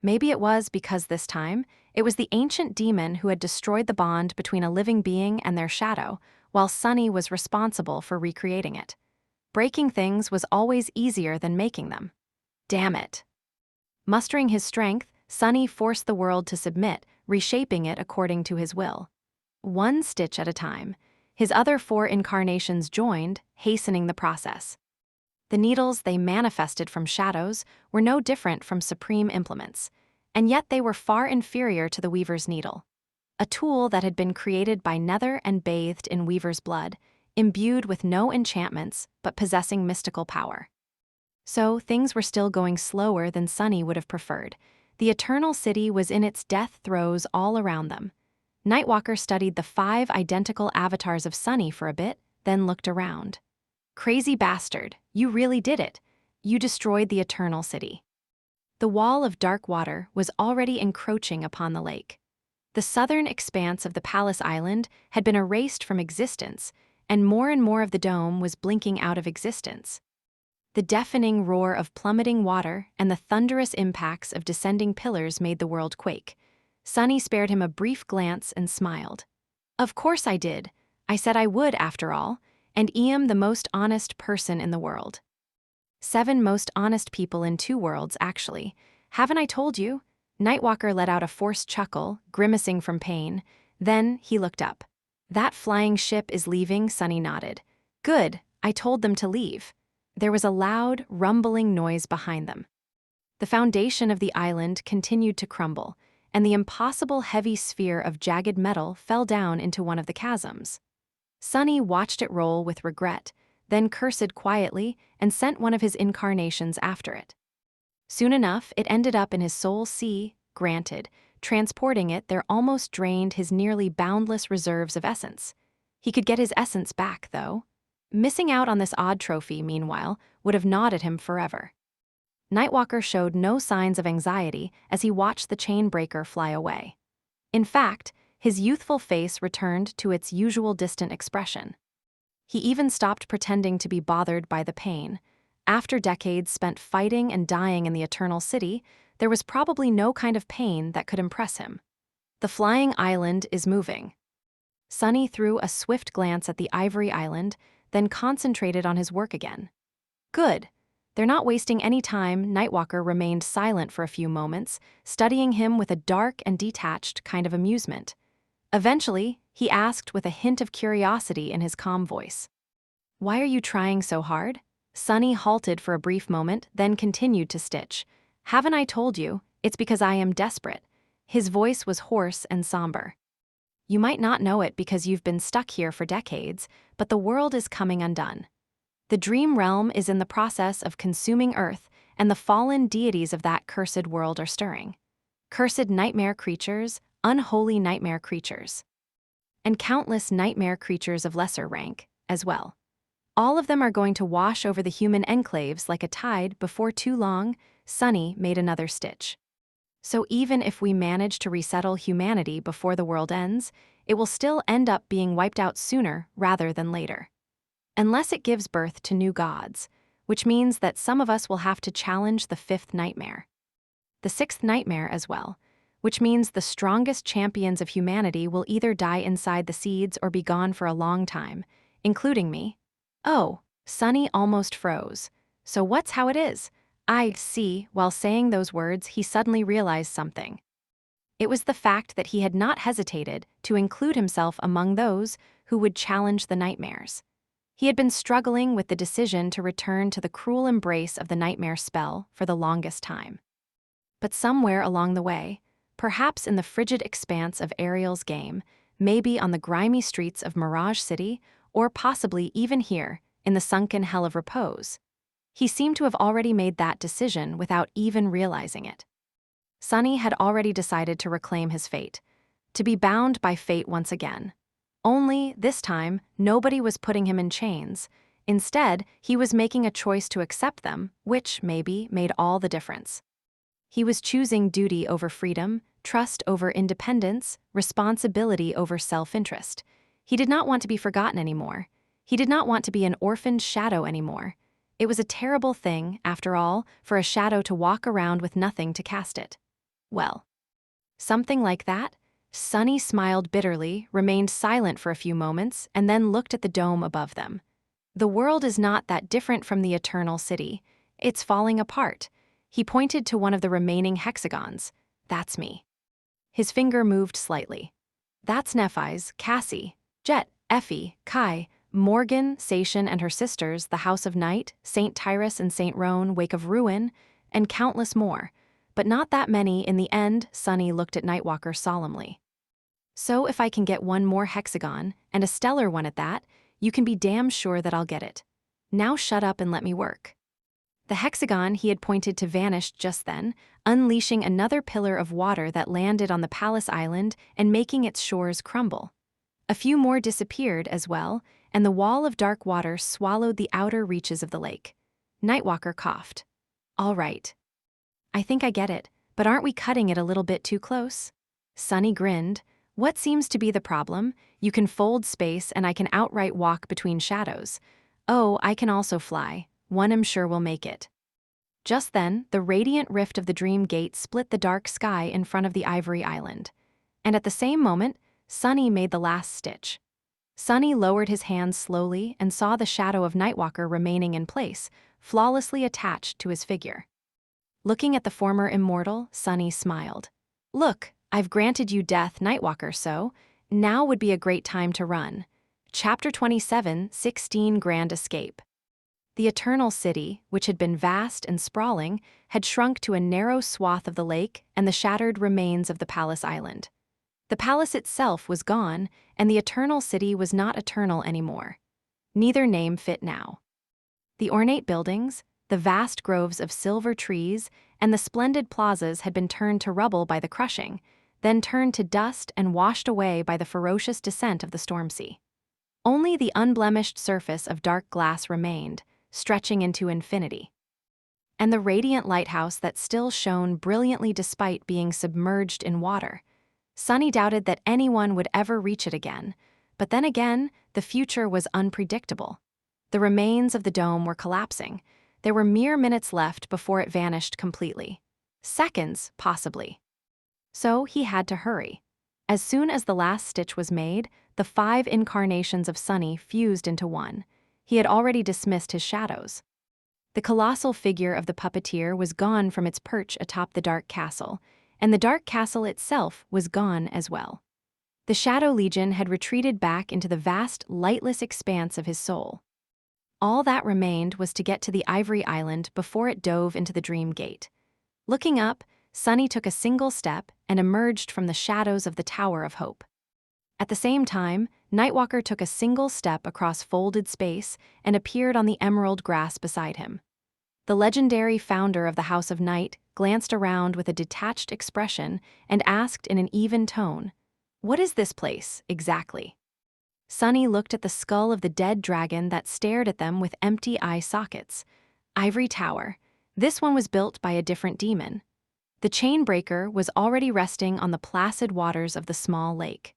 Maybe it was because this time, it was the ancient demon who had destroyed the bond between a living being and their shadow, while Sunny was responsible for recreating it. Breaking things was always easier than making them. Damn it. Mustering his strength, Sunny forced the world to submit, reshaping it according to his will. One stitch at a time, his other 4 incarnations joined, hastening the process. The needles they manifested from shadows were no different from supreme implements, and yet they were far inferior to the Weaver's needle. A tool that had been created by Nether and bathed in Weaver's blood, imbued with no enchantments but possessing mystical power. So things were still going slower than Sunny would have preferred. The Eternal City was in its death throes all around them. Nightwalker studied the 5 identical avatars of Sunny for a bit, then looked around. "Crazy bastard, you really did it. You destroyed the Eternal City." The wall of dark water was already encroaching upon the lake. The southern expanse of the Palace Island had been erased from existence, and more of the dome was blinking out of existence. The deafening roar of plummeting water and the thunderous impacts of descending pillars made the world quake. Sunny spared him a brief glance and smiled. "Of course I did. I said I would, after all, and am the most honest person in the world. 7 most honest people in 2 worlds, actually. Haven't I told you?" Nightwalker let out a forced chuckle, grimacing from pain. Then he looked up. "That flying ship is leaving," Sunny nodded. "Good, I told them to leave." There was a loud, rumbling noise behind them. The foundation of the island continued to crumble, and the impossible heavy sphere of jagged metal fell down into one of the chasms. Sunny watched it roll with regret, then cursed quietly and sent one of his incarnations after it. Soon enough, it ended up in his soul sea, granted. Transporting it there almost drained his nearly boundless reserves of essence. He could get his essence back, though. Missing out on this odd trophy, meanwhile, would have gnawed at him forever. Nightwalker showed no signs of anxiety as he watched the chain breaker fly away. In fact, his youthful face returned to its usual distant expression. He even stopped pretending to be bothered by the pain. After decades spent fighting and dying in the Eternal City, there was probably no kind of pain that could impress him. The flying island is moving. Sunny threw a swift glance at the ivory island, then concentrated on his work again. Good. They're not wasting any time. Nightwalker remained silent for a few moments, studying him with a dark and detached kind of amusement. Eventually, he asked with a hint of curiosity in his calm voice. "Why are you trying so hard?" Sunny halted for a brief moment, then continued to stitch. "Haven't I told you? It's because I am desperate." His voice was hoarse and somber. "You might not know it because you've been stuck here for decades, but the world is coming undone. The dream realm is in the process of consuming Earth, and the fallen deities of that cursed world are stirring. Cursed nightmare creatures, unholy nightmare creatures. And countless nightmare creatures of lesser rank, as well. All of them are going to wash over the human enclaves like a tide before too long." Sunny made another stitch. "So even if we manage to resettle humanity before the world ends, it will still end up being wiped out sooner rather than later. Unless it gives birth to new gods, which means that some of us will have to challenge the fifth nightmare. The sixth nightmare as well, which means the strongest champions of humanity will either die inside the seeds or be gone for a long time, including me." "Oh," Sunny almost froze. "So what's how it is?" "I see." While saying those words, he suddenly realized something. It was the fact that he had not hesitated to include himself among those who would challenge the nightmares. He had been struggling with the decision to return to the cruel embrace of the nightmare spell for the longest time. But somewhere along the way, perhaps in the frigid expanse of Ariel's game, maybe on the grimy streets of Mirage City, or possibly even here, in the sunken hell of repose, he seemed to have already made that decision without even realizing it. Sunny had already decided to reclaim his fate, to be bound by fate once again. Only, this time, nobody was putting him in chains. Instead, he was making a choice to accept them, which, maybe, made all the difference. He was choosing duty over freedom, trust over independence, responsibility over self-interest. He did not want to be forgotten anymore. He did not want to be an orphaned shadow anymore. It was a terrible thing, after all, for a shadow to walk around with nothing to cast it. Well, something like that? Sunny smiled bitterly, remained silent for a few moments, and then looked at the dome above them. The world is not that different from the Eternal City. It's falling apart. He pointed to one of the remaining hexagons. "That's me." His finger moved slightly. "That's Nephi's, Cassie, Jet, Effie, Kai, Morgan, Sation and her sisters, the House of Night, Saint Tyrus and Saint Roan, Wake of Ruin, and countless more. But not that many in the end." Sunny looked at Nightwalker solemnly. "So if I can get one more hexagon, and a stellar one at that, you can be damn sure that I'll get it. Now shut up and let me work." The hexagon he had pointed to vanished just then, unleashing another pillar of water that landed on the palace island and making its shores crumble. A few more disappeared as well, and the wall of dark water swallowed the outer reaches of the lake. Nightwalker coughed. "All right. I think I get it, but aren't we cutting it a little bit too close?" Sunny grinned. "What seems to be the problem? You can fold space and I can outright walk between shadows. Oh, I can also fly. One I'm sure will make it." Just then, the radiant rift of the dream gate split the dark sky in front of the ivory island. And at the same moment, Sunny made the last stitch. Sunny lowered his hands slowly and saw the shadow of Nightwalker remaining in place, flawlessly attached to his figure. Looking at the former immortal, Sunny smiled. "Look, I've granted you death, Nightwalker, so now would be a great time to run." Chapter 27, 16 Grand Escape. The Eternal City, which had been vast and sprawling, had shrunk to a narrow swath of the lake and the shattered remains of the palace island. The palace itself was gone, and the Eternal City was not eternal anymore. Neither name fit now. The ornate buildings, the vast groves of silver trees, and the splendid plazas had been turned to rubble by the crushing, then turned to dust and washed away by the ferocious descent of the storm sea. Only the unblemished surface of dark glass remained, stretching into infinity. and the radiant lighthouse that still shone brilliantly despite being submerged in water. Sunny doubted that anyone would ever reach it again, but then again, the future was unpredictable. The remains of the dome were collapsing. There were mere minutes left before it vanished completely. Seconds, possibly. So he had to hurry. As soon as the last stitch was made, the 5 incarnations of Sunny fused into one. He had already dismissed his shadows. The colossal figure of the puppeteer was gone from its perch atop the dark castle, and the dark castle itself was gone as well. The Shadow Legion had retreated back into the vast, lightless expanse of his soul. All that remained was to get to the Ivory Island before it dove into the Dream Gate. Looking up, Sunny took a single step and emerged from the shadows of the Tower of Hope. At the same time, Nightwalker took a single step across folded space and appeared on the emerald grass beside him. The legendary founder of the House of Night glanced around with a detached expression and asked in an even tone, "What is this place, exactly?" Sunny looked at the skull of the dead dragon that stared at them with empty eye sockets. Ivory Tower. This one was built by a different demon. The Chainbreaker was already resting on the placid waters of the small lake.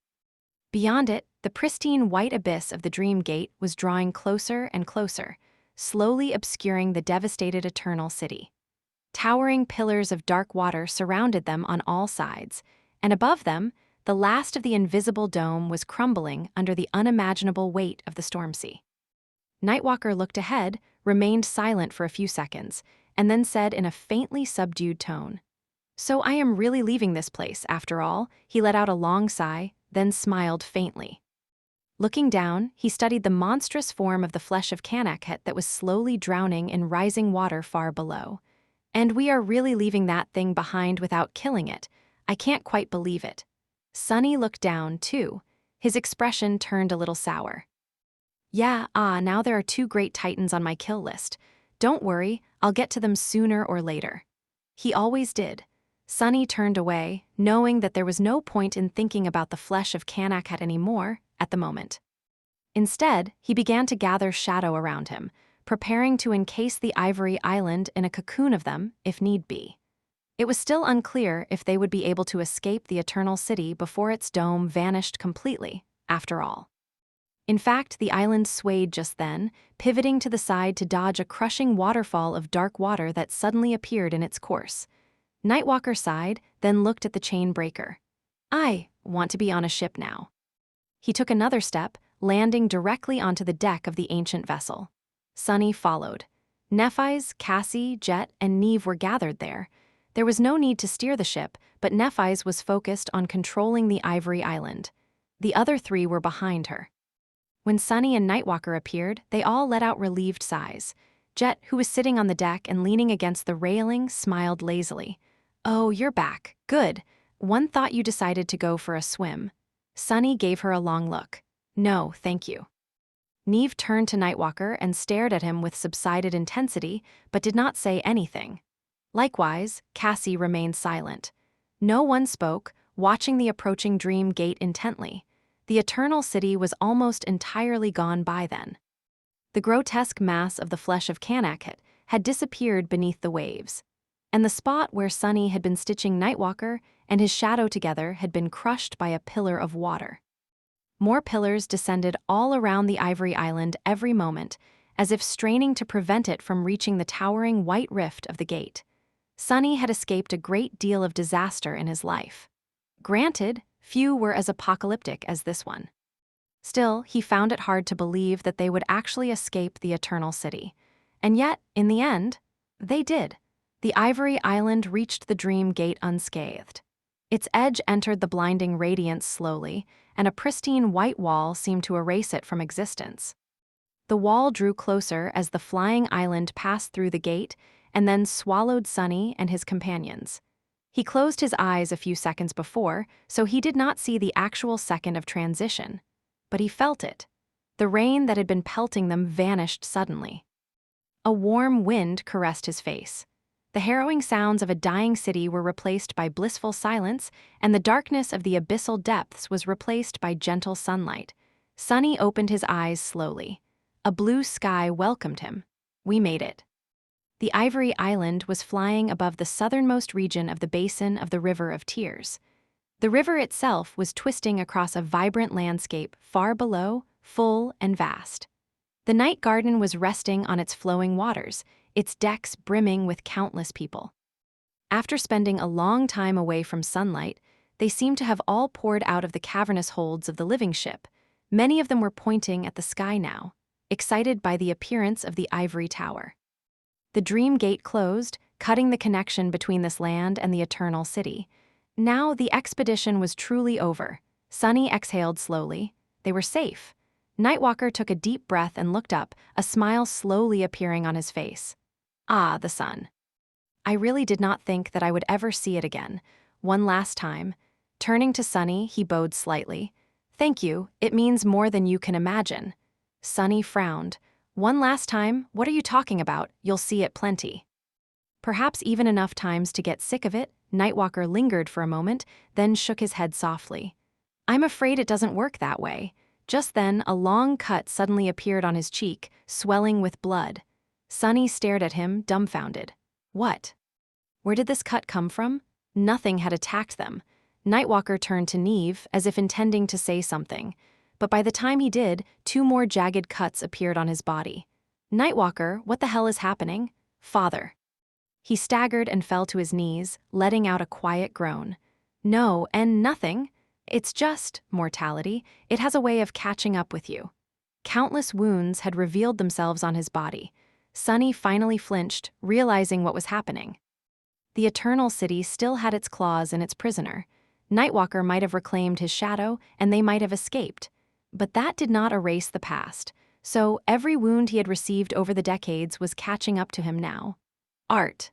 Beyond it, the pristine white abyss of the Dream Gate was drawing closer and closer, slowly obscuring the devastated Eternal City. Towering pillars of dark water surrounded them on all sides, and above them, the last of the invisible dome was crumbling under the unimaginable weight of the storm sea. Nightwalker looked ahead, remained silent for a few seconds, and then said in a faintly subdued tone, "So I am really leaving this place, after all." He let out a long sigh, then smiled faintly. Looking down, he studied the monstrous form of the flesh of Kanakhet that was slowly drowning in rising water far below. "And we are really leaving that thing behind without killing it. I can't quite believe it." Sunny looked down, too. His expression turned a little sour. "Yeah, now there are 2 great titans on my kill list. Don't worry, I'll get to them sooner or later." He always did. Sunny turned away, knowing that there was no point in thinking about the flesh of Kanakhet anymore at the moment. Instead, he began to gather shadow around him, preparing to encase the Ivory Island in a cocoon of them, if need be. It was still unclear if they would be able to escape the Eternal City before its dome vanished completely, after all. In fact, the island swayed just then, pivoting to the side to dodge a crushing waterfall of dark water that suddenly appeared in its course. Nightwalker sighed, then looked at the Chainbreaker. "I want to be on a ship now." He took another step, landing directly onto the deck of the ancient vessel. Sunny followed. Nephis, Cassie, Jet, and Neve were gathered there. There was no need to steer the ship, but Nephis was focused on controlling the Ivory Island. The other 3 were behind her. When Sunny and Nightwalker appeared, they all let out relieved sighs. Jet, who was sitting on the deck and leaning against the railing, smiled lazily. "Oh, you're back. Good. One thought you decided to go for a swim." Sunny gave her a long look. "No, thank you." Neve turned to Nightwalker and stared at him with subsided intensity, but did not say anything. Likewise, Cassie remained silent. No one spoke, watching the approaching Dream Gate intently. The Eternal City was almost entirely gone by then. The grotesque mass of the flesh of Kanakhet had disappeared beneath the waves, and the spot where Sunny had been stitching Nightwalker and his shadow together had been crushed by a pillar of water. More pillars descended all around the Ivory Island every moment, as if straining to prevent it from reaching the towering white rift of the gate. Sunny had escaped a great deal of disaster in his life. Granted, few were as apocalyptic as this one. Still, he found it hard to believe that they would actually escape the Eternal City. And yet, in the end, they did. The Ivory Island reached the Dream Gate unscathed. Its edge entered the blinding radiance slowly, and a pristine white wall seemed to erase it from existence. The wall drew closer as the flying island passed through the gate and then swallowed Sunny and his companions. He closed his eyes a few seconds before, so he did not see the actual second of transition. But he felt it. The rain that had been pelting them vanished suddenly. A warm wind caressed his face. The harrowing sounds of a dying city were replaced by blissful silence, and the darkness of the abyssal depths was replaced by gentle sunlight. Sunny opened his eyes slowly. A blue sky welcomed him. "We made it." The Ivory Island was flying above the southernmost region of the basin of the River of Tears. The river itself was twisting across a vibrant landscape far below, full and vast. The night garden was resting on its flowing waters, its decks brimming with countless people. After spending a long time away from sunlight, they seemed to have all poured out of the cavernous holds of the living ship. Many of them were pointing at the sky now, excited by the appearance of the ivory tower. The dream gate closed, cutting the connection between this land and the eternal city. Now the expedition was truly over. Sunny exhaled slowly. They were safe. Nightwalker took a deep breath and looked up, a smile slowly appearing on his face. Ah, the sun. I really did not think that I would ever see it again. One last time. Turning to Sunny, he bowed slightly. Thank you, it means more than you can imagine. Sunny frowned. One last time, what are you talking about? You'll see it plenty. Perhaps even enough times to get sick of it. Nightwalker lingered for a moment, then shook his head softly. I'm afraid it doesn't work that way. Just then, a long cut suddenly appeared on his cheek, swelling with blood. Sunny stared at him, dumbfounded. What? Where did this cut come from? Nothing had attacked them. Nightwalker turned to Neve, as if intending to say something. But by the time he did, 2 more jagged cuts appeared on his body. Nightwalker, what the hell is happening? Father. He staggered and fell to his knees, letting out a quiet groan. No, and nothing. It's just mortality. It has a way of catching up with you. Countless wounds had revealed themselves on his body. Sunny finally flinched, realizing what was happening. The Eternal City still had its claws in its prisoner. Nightwalker might have reclaimed his shadow, and they might have escaped. But that did not erase the past. So every wound he had received over the decades was catching up to him now. Art.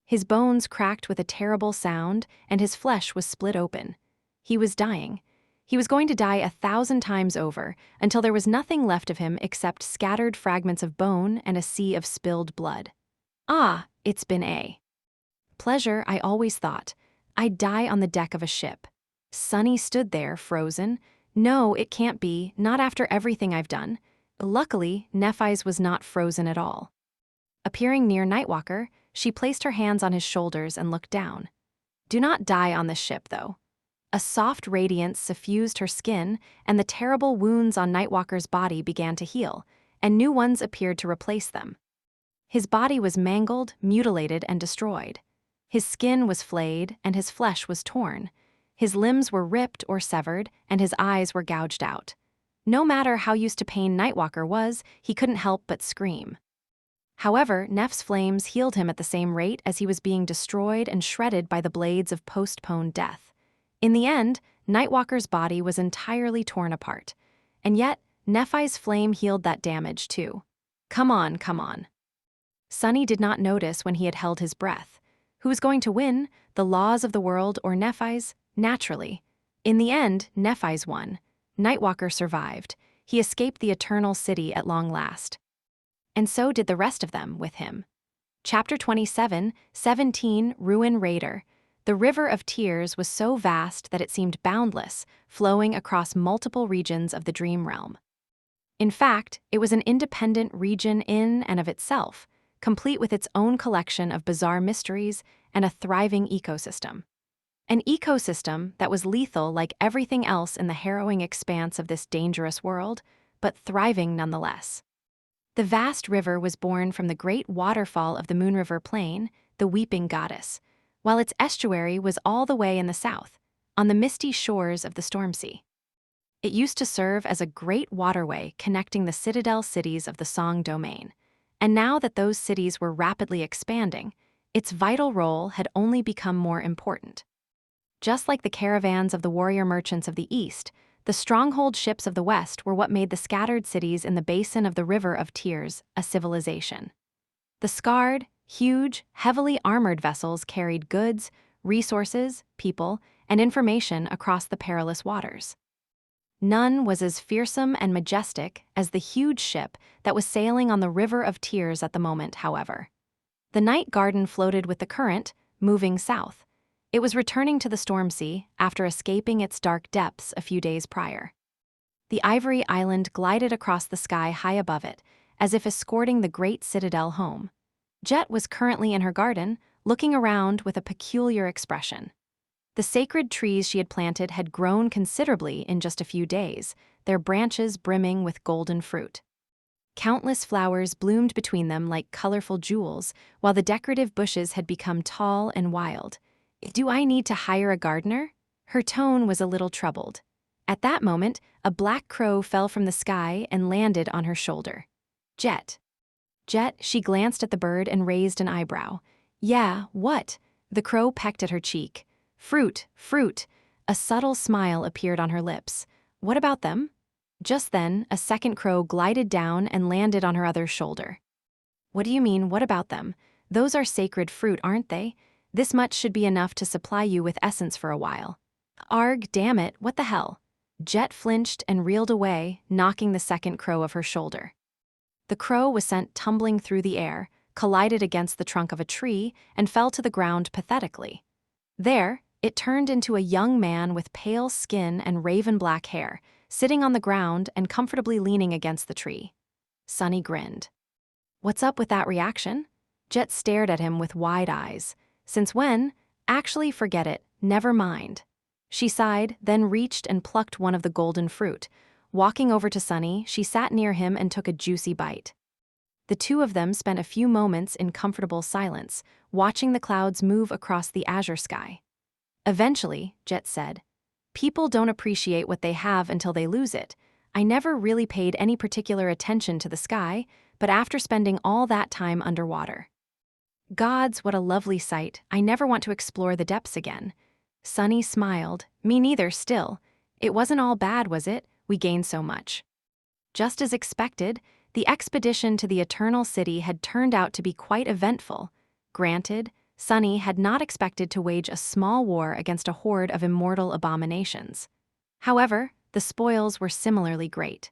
His bones cracked with a terrible sound, and his flesh was split open. He was dying. He was going to die 1,000 times over, until there was nothing left of him except scattered fragments of bone and a sea of spilled blood. Ah, it's been a pleasure, I always thought. I'd die on the deck of a ship. Sunny stood there, frozen. No, it can't be, not after everything I've done. Luckily, Nephi's was not frozen at all. Appearing near Nightwalker, she placed her hands on his shoulders and looked down. Do not die on this ship, though. A soft radiance suffused her skin, and the terrible wounds on Nightwalker's body began to heal, and new ones appeared to replace them. His body was mangled, mutilated, and destroyed. His skin was flayed, and his flesh was torn. His limbs were ripped or severed, and his eyes were gouged out. No matter how used to pain Nightwalker was, he couldn't help but scream. However, Neph's flames healed him at the same rate as he was being destroyed and shredded by the blades of postponed death. In the end, Nightwalker's body was entirely torn apart. And yet, Nephi's flame healed that damage too. Come on, come on. Sunny did not notice when he had held his breath. Who was going to win, the laws of the world or Nephi's? Naturally. In the end, Nephi's won. Nightwalker survived. He escaped the Eternal City at long last. And so did the rest of them with him. Chapter 27, 17, Ruin Raider. The River of Tears was so vast that it seemed boundless, flowing across multiple regions of the dream realm. In fact, it was an independent region in and of itself, complete with its own collection of bizarre mysteries and a thriving ecosystem. An ecosystem that was lethal like everything else in the harrowing expanse of this dangerous world, but thriving nonetheless. The vast river was born from the great waterfall of the Moon River Plain, the Weeping Goddess, while its estuary was all the way in the south, on the misty shores of the Storm Sea. It used to serve as a great waterway connecting the citadel cities of the Song Domain, and now that those cities were rapidly expanding, its vital role had only become more important. Just like the caravans of the warrior merchants of the East, the stronghold ships of the West were what made the scattered cities in the basin of the River of Tears a civilization. The scarred, huge, heavily armored vessels carried goods, resources, people, and information across the perilous waters. None was as fearsome and majestic as the huge ship that was sailing on the River of Tears at the moment, however. The night garden floated with the current, moving south. It was returning to the Storm Sea after escaping its dark depths a few days prior. The Ivory Island glided across the sky high above it, as if escorting the great citadel home. Jet was currently in her garden, looking around with a peculiar expression. The sacred trees she had planted had grown considerably in just a few days, their branches brimming with golden fruit. Countless flowers bloomed between them like colorful jewels, while the decorative bushes had become tall and wild. "Do I need to hire a gardener?" Her tone was a little troubled. At that moment, a black crow fell from the sky and landed on her shoulder. "Jet." "Jet," she glanced at the bird and raised an eyebrow. "Yeah, what?" The crow pecked at her cheek. "Fruit, fruit." A subtle smile appeared on her lips. "What about them?" Just then, a second crow glided down and landed on her other shoulder. "What do you mean, what about them? Those are sacred fruit, aren't they? This much should be enough to supply you with essence for a while." "Arg, damn it, what the hell?" Jet flinched and reeled away, knocking the second crow of her shoulder. The crow was sent tumbling through the air, collided against the trunk of a tree, and fell to the ground pathetically. There, it turned into a young man with pale skin and raven-black hair, sitting on the ground and comfortably leaning against the tree. Sunny grinned. "What's up with that reaction?" Jet stared at him with wide eyes. "Since when?" "Actually, forget it. Never mind." She sighed, then reached and plucked one of the golden fruit. Walking over to Sunny, she sat near him and took a juicy bite. The two of them spent a few moments in comfortable silence, watching the clouds move across the azure sky. Eventually, Jet said, "People don't appreciate what they have until they lose it. I never really paid any particular attention to the sky, but after spending all that time underwater. Gods, what a lovely sight. I never want to explore the depths again." Sunny smiled. "Me neither, still. It wasn't all bad, was it? We gained so much." Just as expected, the expedition to the Eternal City had turned out to be quite eventful. Granted, Sunny had not expected to wage a small war against a horde of immortal abominations. However, the spoils were similarly great.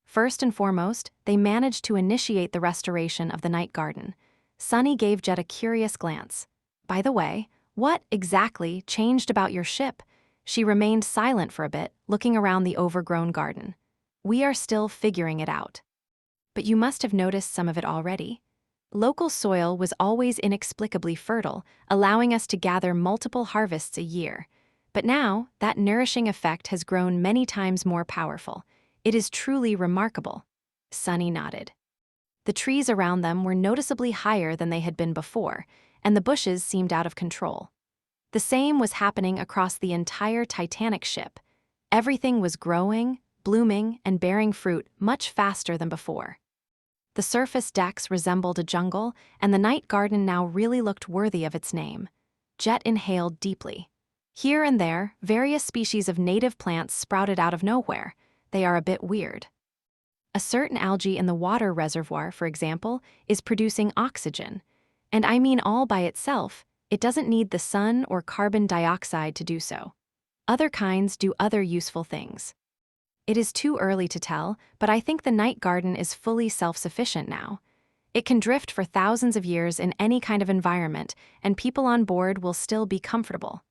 First and foremost, they managed to initiate the restoration of the night garden. Sunny gave Jet a curious glance. "By the way, what exactly changed about your ship?" She remained silent for a bit, looking around the overgrown garden. "We are still figuring it out." "But you must have noticed some of it already." "Local soil was always inexplicably fertile, allowing us to gather multiple harvests a year. But now, that nourishing effect has grown many times more powerful. It is truly remarkable." Sunny nodded. The trees around them were noticeably higher than they had been before, and the bushes seemed out of control. The same was happening across the entire Titanic ship. Everything was growing, blooming, and bearing fruit much faster than before. The surface decks resembled a jungle, and the night garden now really looked worthy of its name. Jet inhaled deeply. Here and there, various species of native plants sprouted out of nowhere. They are a bit weird. A certain algae in the water reservoir, for example, is producing oxygen. And I mean all by itself, it doesn't need the sun or carbon dioxide to do so. Other kinds do other useful things. It is too early to tell, but I think the night garden is fully self-sufficient now. It can drift for thousands of years in any kind of environment, and people on board will still be comfortable.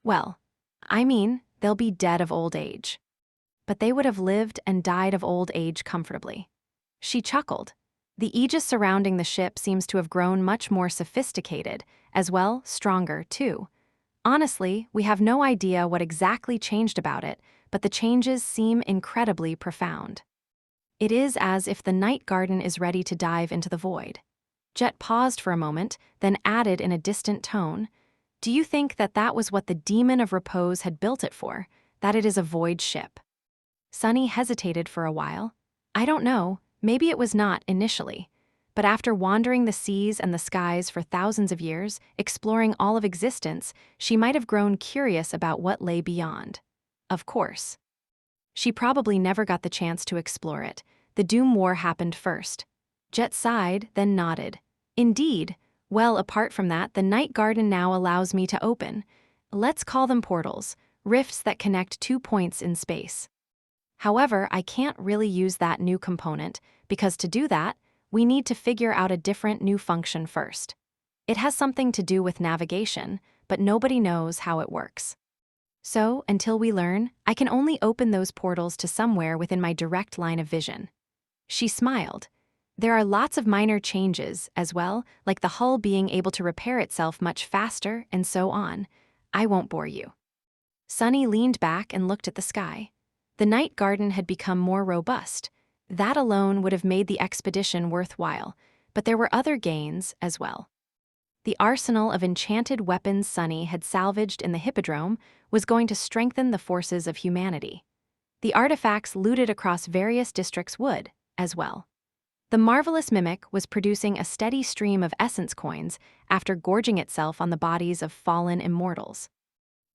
Well, I mean, they'll be dead of old age. But they would have lived and died of old age comfortably. She chuckled. The aegis surrounding the ship seems to have grown much more sophisticated, as well, stronger, too. Honestly, we have no idea what exactly changed about it, but the changes seem incredibly profound. It is as if the night garden is ready to dive into the void. Jet paused for a moment, then added in a distant tone, "Do you think that that was what the demon of repose had built it for, that it is a void ship?" Sunny hesitated for a while. "I don't know, maybe it was not initially. But after wandering the seas and the skies for thousands of years, exploring all of existence, she might have grown curious about what lay beyond. Of course. She probably never got the chance to explore it. The Doom War happened first." Jet sighed, then nodded. "Indeed. Well, apart from that, the night garden now allows me to open. Let's call them portals, rifts that connect 2 points in space. However, I can't really use that new component, because to do that, we need to figure out a different new function first. It has something to do with navigation, but nobody knows how it works. So, until we learn, I can only open those portals to somewhere within my direct line of vision." She smiled. There are lots of minor changes as well, like the hull being able to repair itself much faster and so on. I won't bore you. Sunny leaned back and looked at the sky. The night garden had become more robust. That alone would have made the expedition worthwhile, but there were other gains as well. The arsenal of enchanted weapons Sunny had salvaged in the Hippodrome was going to strengthen the forces of humanity. The artifacts looted across various districts would, as well. The marvelous mimic was producing a steady stream of essence coins after gorging itself on the bodies of fallen immortals.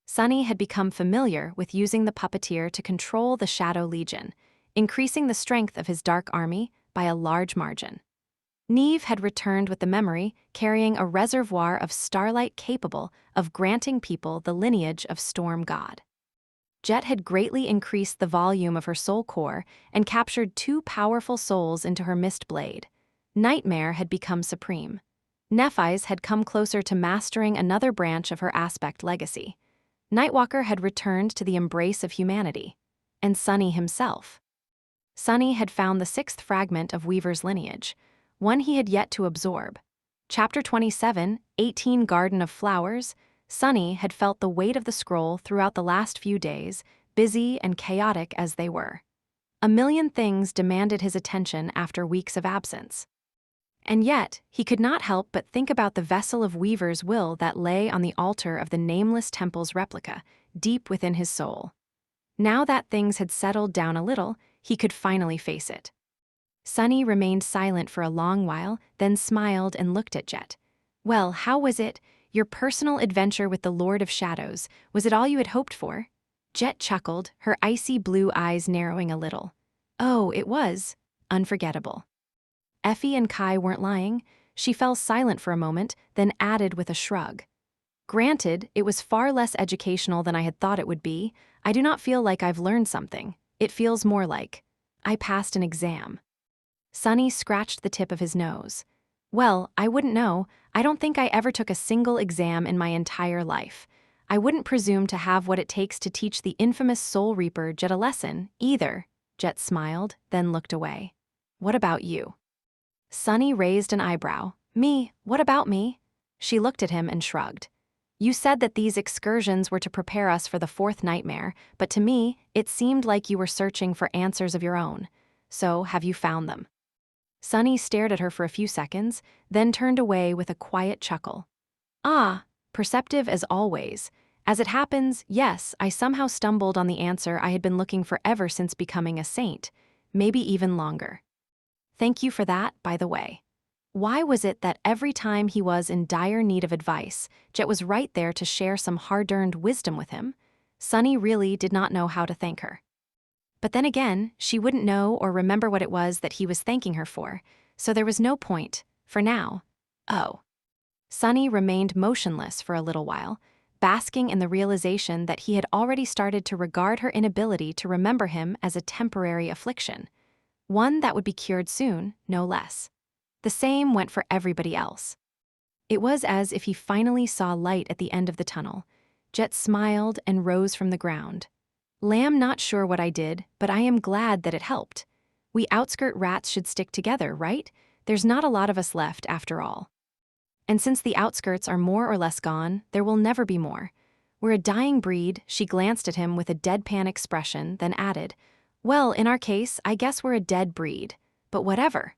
Sunny had become familiar with using the puppeteer to control the Shadow Legion, increasing the strength of his dark army by a large margin. Neve had returned with the memory, carrying a reservoir of starlight capable of granting people the lineage of Storm God. Jet had greatly increased the volume of her soul core and captured 2 powerful souls into her mist blade. Nightmare had become supreme. Nephi's had come closer to mastering another branch of her aspect legacy. Nightwalker had returned to the embrace of humanity. And Sunny himself. Sunny had found the 6th fragment of Weaver's lineage, one he had yet to absorb. Chapter 27, 18 Garden of Flowers. Sunny had felt the weight of the scroll throughout the last few days, busy and chaotic as they were. A million things demanded his attention after weeks of absence. And yet, he could not help but think about the vessel of Weaver's will that lay on the altar of the nameless temple's replica, deep within his soul. Now that things had settled down a little, he could finally face it. Sunny remained silent for a long while, then smiled and looked at Jet. Well, how was it? Your personal adventure with the Lord of Shadows, was it all you had hoped for? Jet chuckled, her icy blue eyes narrowing a little. Oh, it was. Unforgettable. Effie and Kai weren't lying. She fell silent for a moment, then added with a shrug. Granted, it was far less educational than I had thought it would be. I do not feel like I've learned something. It feels more like I passed an exam. Sunny scratched the tip of his nose. Well, I wouldn't know. I don't think I ever took a single exam in my entire life. I wouldn't presume to have what it takes to teach the infamous Soul Reaper Jet a lesson, either. Jet smiled, then looked away. What about you? Sunny raised an eyebrow. Me? What about me? She looked at him and shrugged. You said that these excursions were to prepare us for the 4th nightmare, but to me, it seemed like you were searching for answers of your own. So, have you found them? Sunny stared at her for a few seconds, then turned away with a quiet chuckle. Ah, perceptive as always. As it happens, yes, I somehow stumbled on the answer I had been looking for ever since becoming a saint, maybe even longer. Thank you for that, by the way. Why was it that every time he was in dire need of advice, Jet was right there to share some hard-earned wisdom with him? Sunny really did not know how to thank her. But then again, she wouldn't know or remember what it was that he was thanking her for, so there was no point, for now. Oh. Sunny remained motionless for a little while, basking in the realization that he had already started to regard her inability to remember him as a temporary affliction, one that would be cured soon, no less. The same went for everybody else. It was as if he finally saw light at the end of the tunnel. Jet smiled and rose from the ground. Lamb, not sure what I did, but I am glad that it helped. We outskirt rats should stick together, right? There's not a lot of us left, after all. And since the outskirts are more or less gone, there will never be more. We're a dying breed. She glanced at him with a deadpan expression, then added, well, in our case, I guess we're a dead breed. But whatever.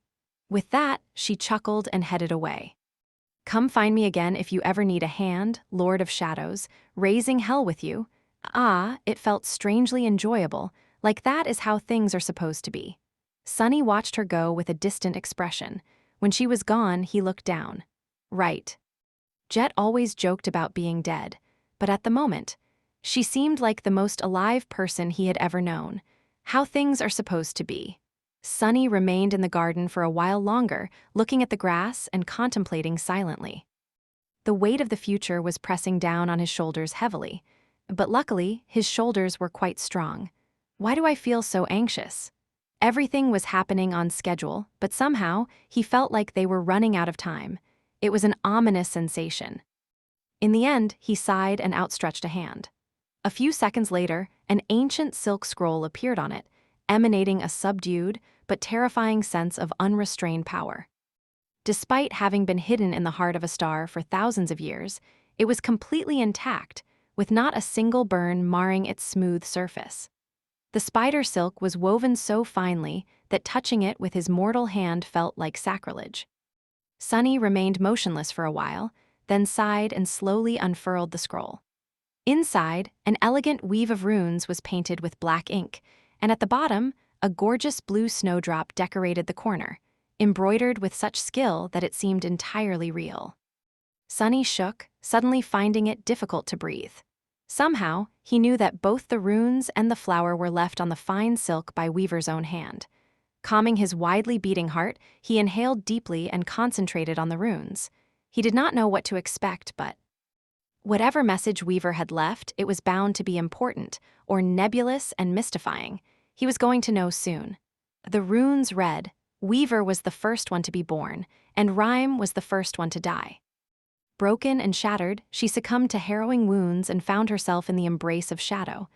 With that, she chuckled and headed away. Come find me again if you ever need a hand, Lord of Shadows, raising hell with you. Ah, it felt strangely enjoyable, like that is how things are supposed to be. Sunny watched her go with a distant expression. When she was gone, he looked down. Right. Jet always joked about being dead, but at the moment, she seemed like the most alive person he had ever known. How things are supposed to be. Sunny remained in the garden for a while longer, looking at the grass and contemplating silently. The weight of the future was pressing down on his shoulders heavily. But luckily, his shoulders were quite strong. Why do I feel so anxious? Everything was happening on schedule, but somehow, he felt like they were running out of time. It was an ominous sensation. In the end, he sighed and outstretched a hand. A few seconds later, an ancient silk scroll appeared on it, emanating a subdued, but terrifying sense of unrestrained power. Despite having been hidden in the heart of a star for thousands of years, it was completely intact, with not a single burn marring its smooth surface. The spider silk was woven so finely that touching it with his mortal hand felt like sacrilege. Sunny remained motionless for a while, then sighed and slowly unfurled the scroll. Inside, an elegant weave of runes was painted with black ink, and at the bottom, a gorgeous blue snowdrop decorated the corner, embroidered with such skill that it seemed entirely real. Sunny shook, suddenly finding it difficult to breathe. Somehow, he knew that both the runes and the flower were left on the fine silk by Weaver's own hand. Calming his widely beating heart, he inhaled deeply and concentrated on the runes. He did not know what to expect, but whatever message Weaver had left, it was bound to be important, or nebulous and mystifying. He was going to know soon. The runes read, Weaver was the first one to be born, and Rhyme was the first one to die. Broken and shattered, she succumbed to harrowing wounds and found herself in the embrace of Shadow.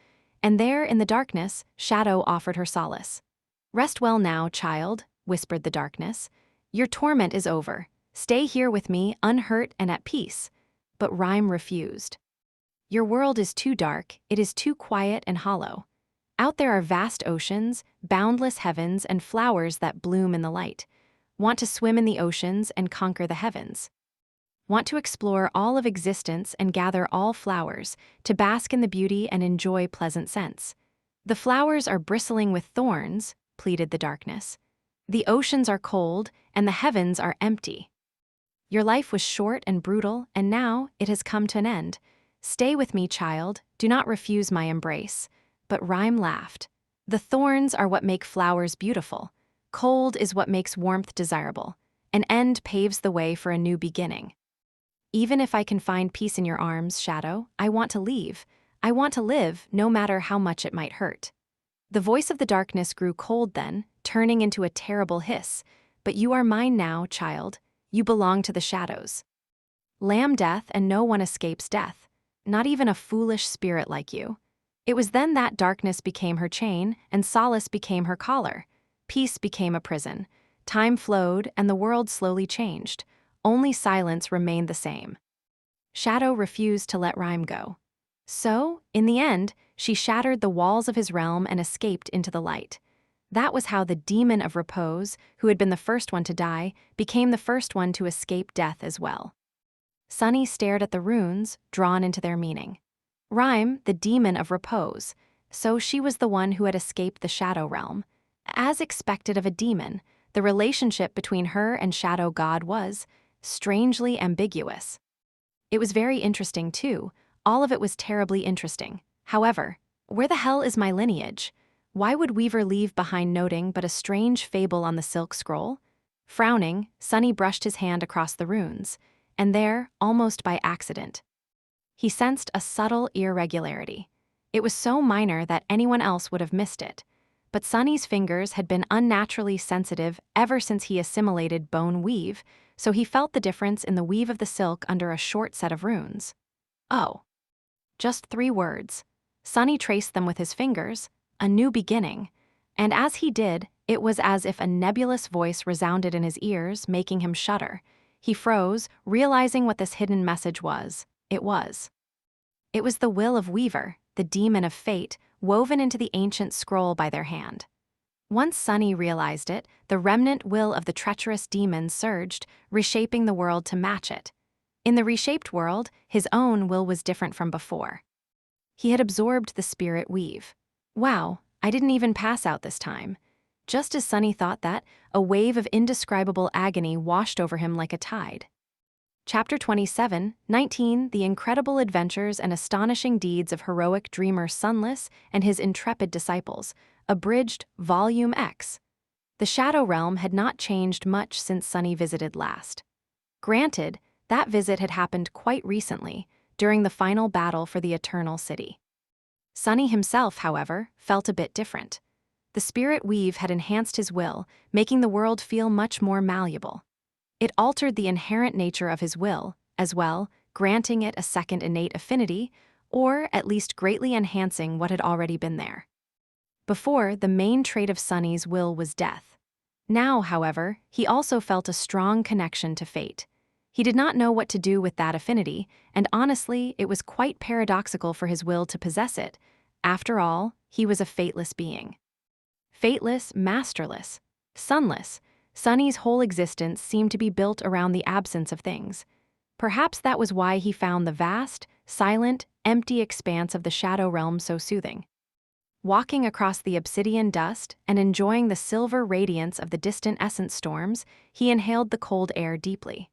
And there, in the darkness, Shadow offered her solace. "Rest well now, child," whispered the darkness. "Your torment is over. Stay here with me, unhurt and at peace." But Rhyme refused. "Your world is too dark, it is too quiet and hollow. Out there are vast oceans, boundless heavens, and flowers that bloom in the light. Want to swim in the oceans and conquer the heavens. Want to explore all of existence and gather all flowers, to bask in the beauty and enjoy pleasant scents. The flowers are bristling with thorns," pleaded the darkness. "The oceans are cold, and the heavens are empty. Your life was short and brutal, and now it has come to an end. Stay with me, child, do not refuse my embrace." But Rhyme laughed. "The thorns are what make flowers beautiful. Cold is what makes warmth desirable. An end paves the way for a new beginning. Even if I can find peace in your arms, Shadow, I want to leave. I want to live, no matter how much it might hurt." The voice of the darkness grew cold then, turning into a terrible hiss. "But you are mine now, child. You belong to the shadows. Lamb death, and no one escapes death. Not even a foolish spirit like you." It was then that darkness became her chain, and solace became her collar. Peace became a prison. Time flowed, and the world slowly changed. Only silence remained the same. Shadow refused to let Rhyme go. So, in the end, she shattered the walls of his realm and escaped into the light. That was how the demon of repose, who had been the first one to die, became the first one to escape death as well. Sunny stared at the runes, drawn into their meaning. Rhyme, the demon of repose, so she was the one who had escaped the shadow realm. As expected of a demon, the relationship between her and Shadow God was strangely ambiguous. It was very interesting, too. All of it was terribly interesting. However, where the hell is my lineage? Why would Weaver leave behind noting but a strange fable on the silk scroll? Frowning, Sunny brushed his hand across the runes, and there, almost by accident, he sensed a subtle irregularity. It was so minor that anyone else would have missed it. But Sunny's fingers had been unnaturally sensitive ever since he assimilated bone weave, so he felt the difference in the weave of the silk under a short set of runes. Oh. Just 3 words. Sunny traced them with his fingers, a new beginning, and as he did, it was as if a nebulous voice resounded in his ears, making him shudder. He froze, realizing what this hidden message was. It was the will of Weaver, the demon of fate, woven into the ancient scroll by their hand. Once Sunny realized it, the remnant will of the treacherous demon surged, reshaping the world to match it. In the reshaped world, his own will was different from before. He had absorbed the spirit weave. Wow, I didn't even pass out this time. Just as Sunny thought that, a wave of indescribable agony washed over him like a tide. Chapter 27, 19, The Incredible Adventures and Astonishing Deeds of Heroic Dreamer Sunless and His Intrepid Disciples, Abridged, Volume X. The Shadow Realm had not changed much since Sunny visited last. Granted, that visit had happened quite recently, during the final battle for the Eternal City. Sunny himself, however, felt a bit different. The spirit weave had enhanced his will, making the world feel much more malleable. It altered the inherent nature of his will, as well, granting it a second innate affinity, or at least greatly enhancing what had already been there. Before, the main trait of Sunny's will was death. Now, however, he also felt a strong connection to fate. He did not know what to do with that affinity, and honestly, it was quite paradoxical for his will to possess it. After all, he was a fateless being. Fateless, masterless, sunless, Sunny's whole existence seemed to be built around the absence of things. Perhaps that was why he found the vast, silent, empty expanse of the shadow realm so soothing. Walking across the obsidian dust and enjoying the silver radiance of the distant essence storms, he inhaled the cold air deeply.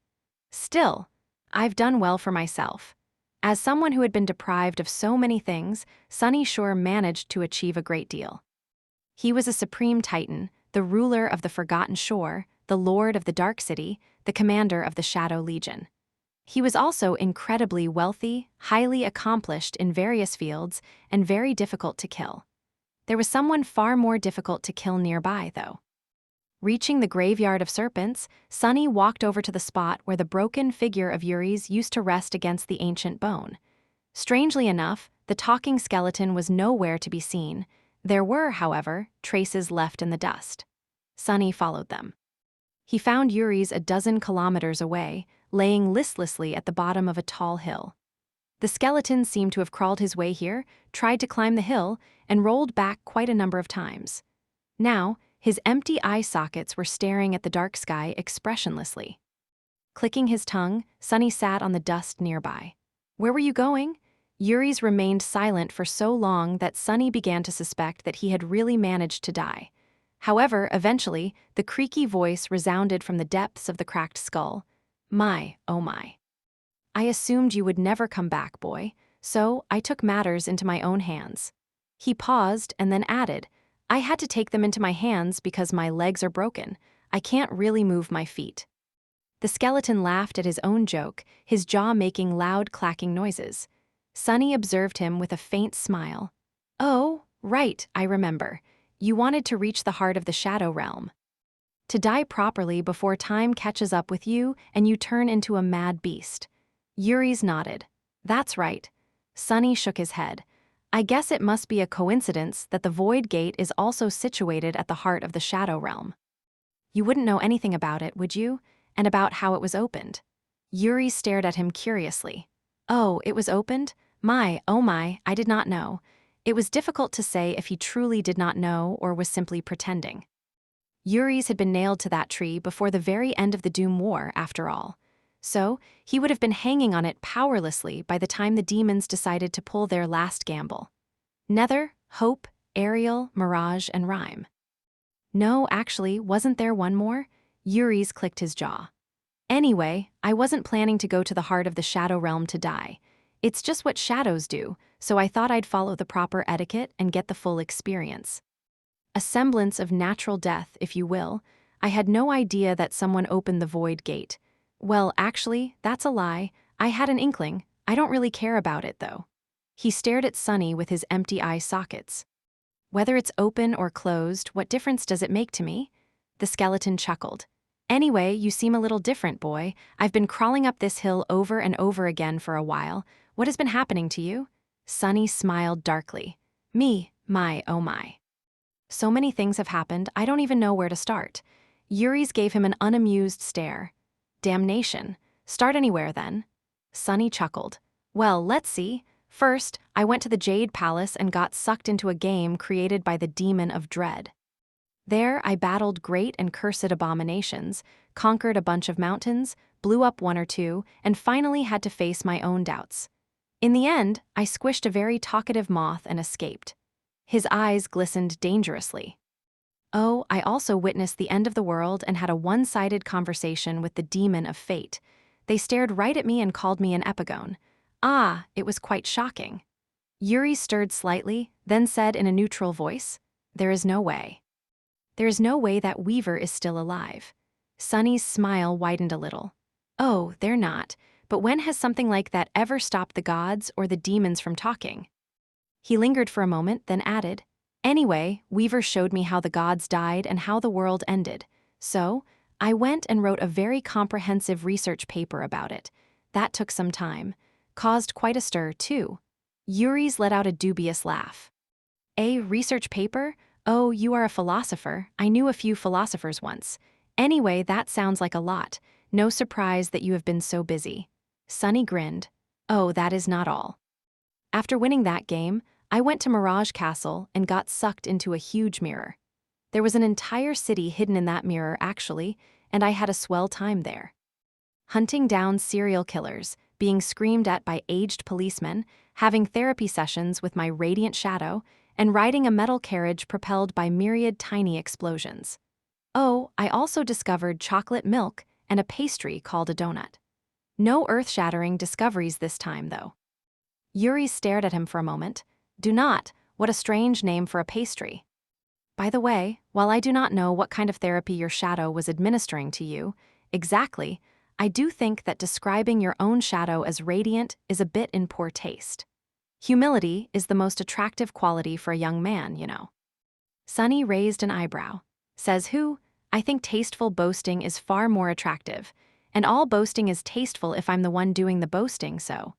Still, I've done well for myself. As someone who had been deprived of so many things, Sunny sure managed to achieve a great deal. He was a supreme titan, the ruler of the Forgotten Shore, the lord of the Dark City, the commander of the Shadow Legion. He was also incredibly wealthy, highly accomplished in various fields, and very difficult to kill. There was someone far more difficult to kill nearby, though. Reaching the graveyard of serpents, Sunny walked over to the spot where the broken figure of Yuri's used to rest against the ancient bone. Strangely enough, the talking skeleton was nowhere to be seen. There were, however, traces left in the dust. Sunny followed them. He found Yuri's a dozen kilometers away, laying listlessly at the bottom of a tall hill. The skeleton seemed to have crawled his way here, tried to climb the hill, and rolled back quite a number of times. Now, his empty eye sockets were staring at the dark sky expressionlessly. Clicking his tongue, Sunny sat on the dust nearby. "Where were you going?" Yuri's remained silent for so long that Sunny began to suspect that he had really managed to die. However, eventually, the creaky voice resounded from the depths of the cracked skull. "My, oh my. I assumed you would never come back, boy, so I took matters into my own hands." He paused and then added, "I had to take them into my hands because my legs are broken. I can't really move my feet." The skeleton laughed at his own joke, his jaw making loud clacking noises. Sunny observed him with a faint smile. "Oh, right, I remember. You wanted to reach the heart of the shadow realm. To die properly before time catches up with you and you turn into a mad beast." Yuri's nodded. "That's right." Sunny shook his head. "I guess it must be a coincidence that the Void Gate is also situated at the heart of the shadow realm. You wouldn't know anything about it, would you? And about how it was opened?" Yuri stared at him curiously. "Oh, it was opened? My, oh my, I did not know." It was difficult to say if he truly did not know or was simply pretending. Yuri's had been nailed to that tree before the very end of the Doom War, after all. So, he would have been hanging on it powerlessly by the time the demons decided to pull their last gamble. Nether, Hope, Ariel, Mirage, and Rhyme. No, actually, wasn't there one more? Yuri's clicked his jaw. "Anyway, I wasn't planning to go to the heart of the Shadow Realm to die. It's just what shadows do, so I thought I'd follow the proper etiquette and get the full experience. A semblance of natural death, if you will. I had no idea that someone opened the Void Gate. Well, actually, that's a lie. I had an inkling. I don't really care about it, though." He stared at Sunny with his empty eye sockets. "Whether it's open or closed, what difference does it make to me?" The skeleton chuckled. "Anyway, you seem a little different, boy. I've been crawling up this hill over and over again for a while. What has been happening to you?" Sunny smiled darkly. "Me, my, oh my. So many things have happened, I don't even know where to start." Yuri's gave him an unamused stare. "Damnation. Start anywhere, then." Sunny chuckled. "Well, let's see. First, I went to the Jade Palace and got sucked into a game created by the Demon of Dread. There, I battled great and cursed abominations, conquered a bunch of mountains, blew up one or two, and finally had to face my own doubts. In the end, I squished a very talkative moth and escaped." His eyes glistened dangerously. "Oh, I also witnessed the end of the world and had a one-sided conversation with the Demon of Fate. They stared right at me and called me an epigone. Ah, it was quite shocking." Yuri stirred slightly, then said in a neutral voice, "There is no way. There is no way that Weaver is still alive." Sunny's smile widened a little. "Oh, they're not. But when has something like that ever stopped the gods or the demons from talking?" He lingered for a moment, then added, "Anyway, Weaver showed me how the gods died and how the world ended. So, I went and wrote a very comprehensive research paper about it. That took some time. Caused quite a stir, too." Yuri's let out a dubious laugh. "A research paper? Oh, you are a philosopher. I knew a few philosophers once. Anyway, that sounds like a lot. No surprise that you have been so busy. Sunny grinned. Oh, that is not all. After winning that game, I went to Mirage Castle and got sucked into a huge mirror. There was an entire city hidden in that mirror, actually, and I had a swell time there. Hunting down serial killers, being screamed at by aged policemen, having therapy sessions with my radiant shadow, and riding a metal carriage propelled by myriad tiny explosions. Oh, I also discovered chocolate milk and a pastry called a donut. No earth-shattering discoveries this time, though. Yuri stared at him for a moment. Do not, what a strange name for a pastry. By the way, while I do not know what kind of therapy your shadow was administering to you, exactly, I do think that describing your own shadow as radiant is a bit in poor taste. Humility is the most attractive quality for a young man, you know. Sunny raised an eyebrow. Says who? I think tasteful boasting is far more attractive, and all boasting is tasteful if I'm the one doing the boasting, so.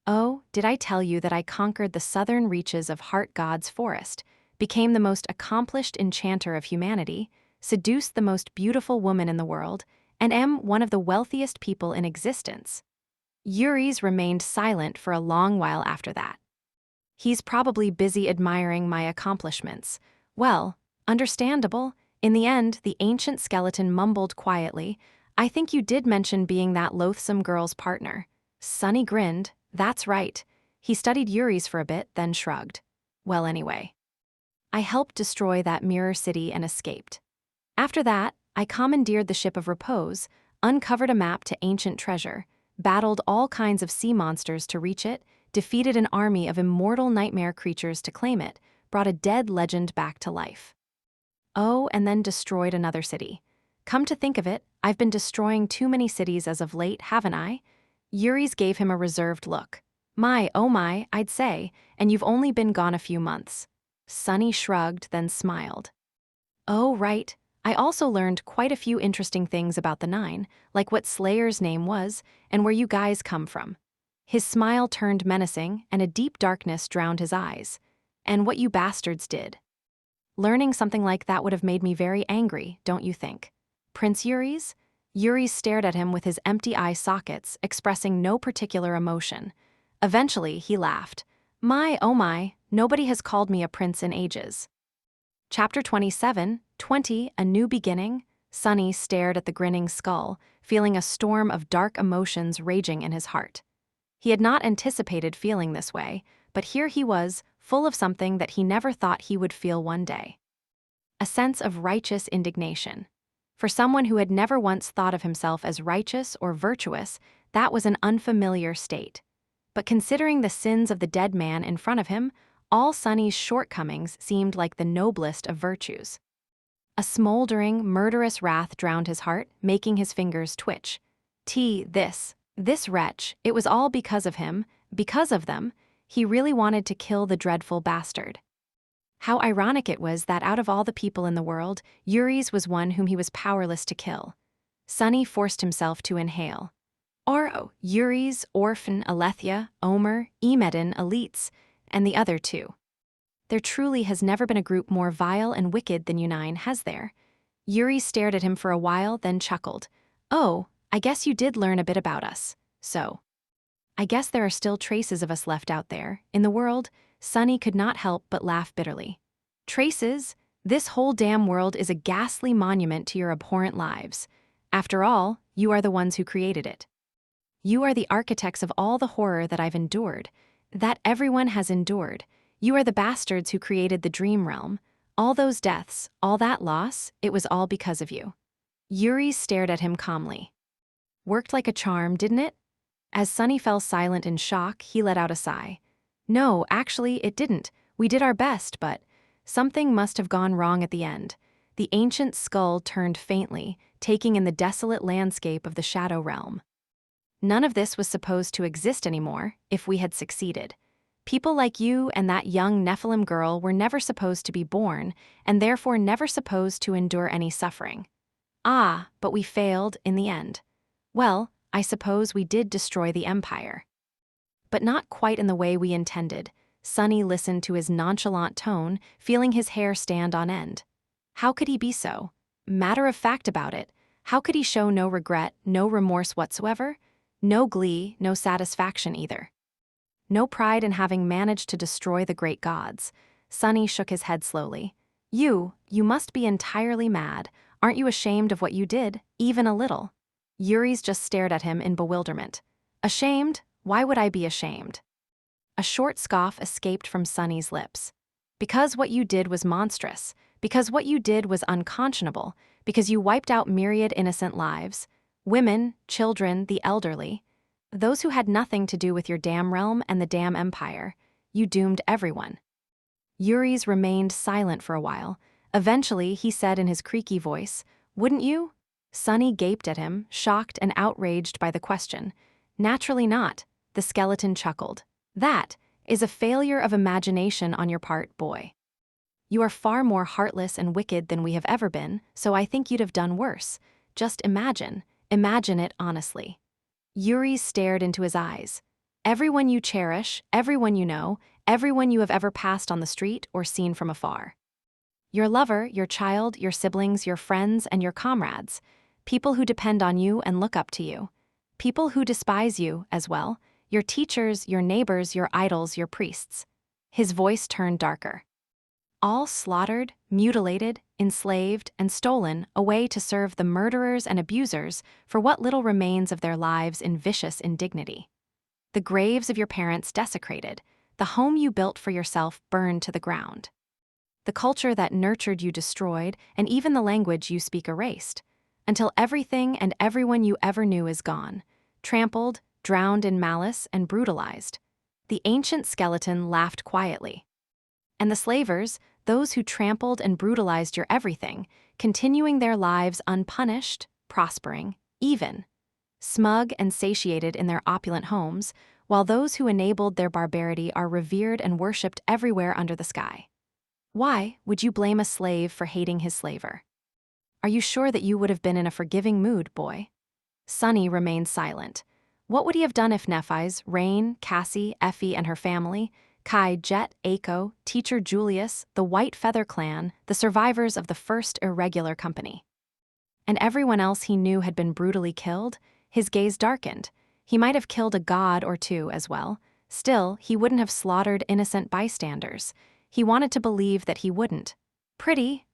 Oh, did I tell you that I conquered the southern reaches of Heart God's forest, became the most accomplished enchanter of humanity, seduced the most beautiful woman in the world, and am one of the wealthiest people in existence? Yuri's remained silent for a long while after that. He's probably busy admiring my accomplishments. Well, understandable. In the end, the ancient skeleton mumbled quietly, I think you did mention being that loathsome girl's partner. Sunny grinned. That's right. He studied Yuri's for a bit, then shrugged. Well, anyway. I helped destroy that mirror city and escaped. After that, I commandeered the ship of repose, uncovered a map to ancient treasure, battled all kinds of sea monsters to reach it, defeated an army of immortal nightmare creatures to claim it, brought a dead legend back to life. Oh, and then destroyed another city. Come to think of it, I've been destroying too many cities as of late, haven't I? Yuri's gave him a reserved look. My, oh my, I'd say, and you've only been gone a few months. Sunny shrugged, then smiled. Oh, right. I also learned quite a few interesting things about the Nine, like what Slayer's name was, and where you guys come from. His smile turned menacing, and a deep darkness drowned his eyes. And what you bastards did. Learning something like that would have made me very angry, don't you think? Prince Yuri's? Yuri stared at him with his empty eye sockets, expressing no particular emotion. Eventually, he laughed. My, oh my, nobody has called me a prince in ages. Chapter 27, 20, A New Beginning. Sunny stared at the grinning skull, feeling a storm of dark emotions raging in his heart. He had not anticipated feeling this way, but here he was, full of something that he never thought he would feel one day. A sense of righteous indignation. For someone who had never once thought of himself as righteous or virtuous, that was an unfamiliar state. But considering the sins of the dead man in front of him, all Sunny's shortcomings seemed like the noblest of virtues. A smoldering, murderous wrath drowned his heart, making his fingers twitch. This wretch, it was all because of him, because of them, he really wanted to kill the dreadful bastard. How ironic it was that out of all the people in the world, Yuri's was one whom he was powerless to kill. Sunny forced himself to inhale. Yuri's, Orphan, Alethea, Omer, Emedin, Elites, and the other two. There truly has never been a group more vile and wicked than you nine, has there? Yuri stared at him for a while, then chuckled. Oh, I guess you did learn a bit about us. So. I guess there are still traces of us left out there, in the world. Sunny could not help but laugh bitterly. Traces? This whole damn world is a ghastly monument to your abhorrent lives. After all, you are the ones who created it. You are the architects of all the horror that I've endured, that everyone has endured. You are the bastards who created the dream realm. All those deaths, all that loss, it was all because of you. Yuri stared at him calmly. Worked like a charm, didn't it? As Sunny fell silent in shock, he let out a sigh. No, actually, it didn't. We did our best, but something must have gone wrong at the end. The ancient skull turned faintly, taking in the desolate landscape of the Shadow Realm. None of this was supposed to exist anymore if we had succeeded. People like you and that young Nephilim girl were never supposed to be born, and therefore never supposed to endure any suffering. Ah, but we failed in the end. Well, I suppose we did destroy the Empire. But not quite in the way we intended. Sunny listened to his nonchalant tone, feeling his hair stand on end. How could he be so matter-of-fact about it? How could he show no regret, no remorse whatsoever? No glee, no satisfaction either. No pride in having managed to destroy the great gods. Sunny shook his head slowly. You must be entirely mad. Aren't you ashamed of what you did, even a little? Yuri's just stared at him in bewilderment. Ashamed? Why would I be ashamed? A short scoff escaped from Sunny's lips. Because what you did was monstrous. Because what you did was unconscionable. Because you wiped out myriad innocent lives. Women, children, the elderly. Those who had nothing to do with your damn realm and the damn empire. You doomed everyone. Yuri's remained silent for a while. Eventually, he said in his creaky voice, "Wouldn't you?" Sunny gaped at him, shocked and outraged by the question. "Naturally not," the skeleton chuckled. "That is a failure of imagination on your part, boy. You are far more heartless and wicked than we have ever been, so I think you'd have done worse. Just imagine it honestly." Yuri stared into his eyes. "Everyone you cherish, everyone you know, everyone you have ever passed on the street or seen from afar. Your lover, your child, your siblings, your friends, and your comrades. People who depend on you and look up to you. People who despise you, as well. Your teachers, your neighbors, your idols, your priests." His voice turned darker. All slaughtered, mutilated, enslaved, and stolen away to serve the murderers and abusers for what little remains of their lives in vicious indignity. The graves of your parents desecrated, the home you built for yourself burned to the ground. The culture that nurtured you destroyed, and even the language you speak erased, until everything and everyone you ever knew is gone, trampled, drowned in malice, and brutalized. The ancient skeleton laughed quietly. And the slavers, those who trampled and brutalized your everything, continuing their lives unpunished, prospering, even, smug and satiated in their opulent homes, while those who enabled their barbarity are revered and worshipped everywhere under the sky. Why would you blame a slave for hating his slaver? Are you sure that you would have been in a forgiving mood, boy? Sunny remained silent. What would he have done if Nephi's, Rain, Cassie, Effie and her family, Kai, Jet, Aiko, Teacher Julius, the White Feather Clan, the survivors of the first irregular company, and everyone else he knew had been brutally killed? His gaze darkened. He might have killed a god or two as well. Still, he wouldn't have slaughtered innocent bystanders. He wanted to believe that he wouldn't. Pretty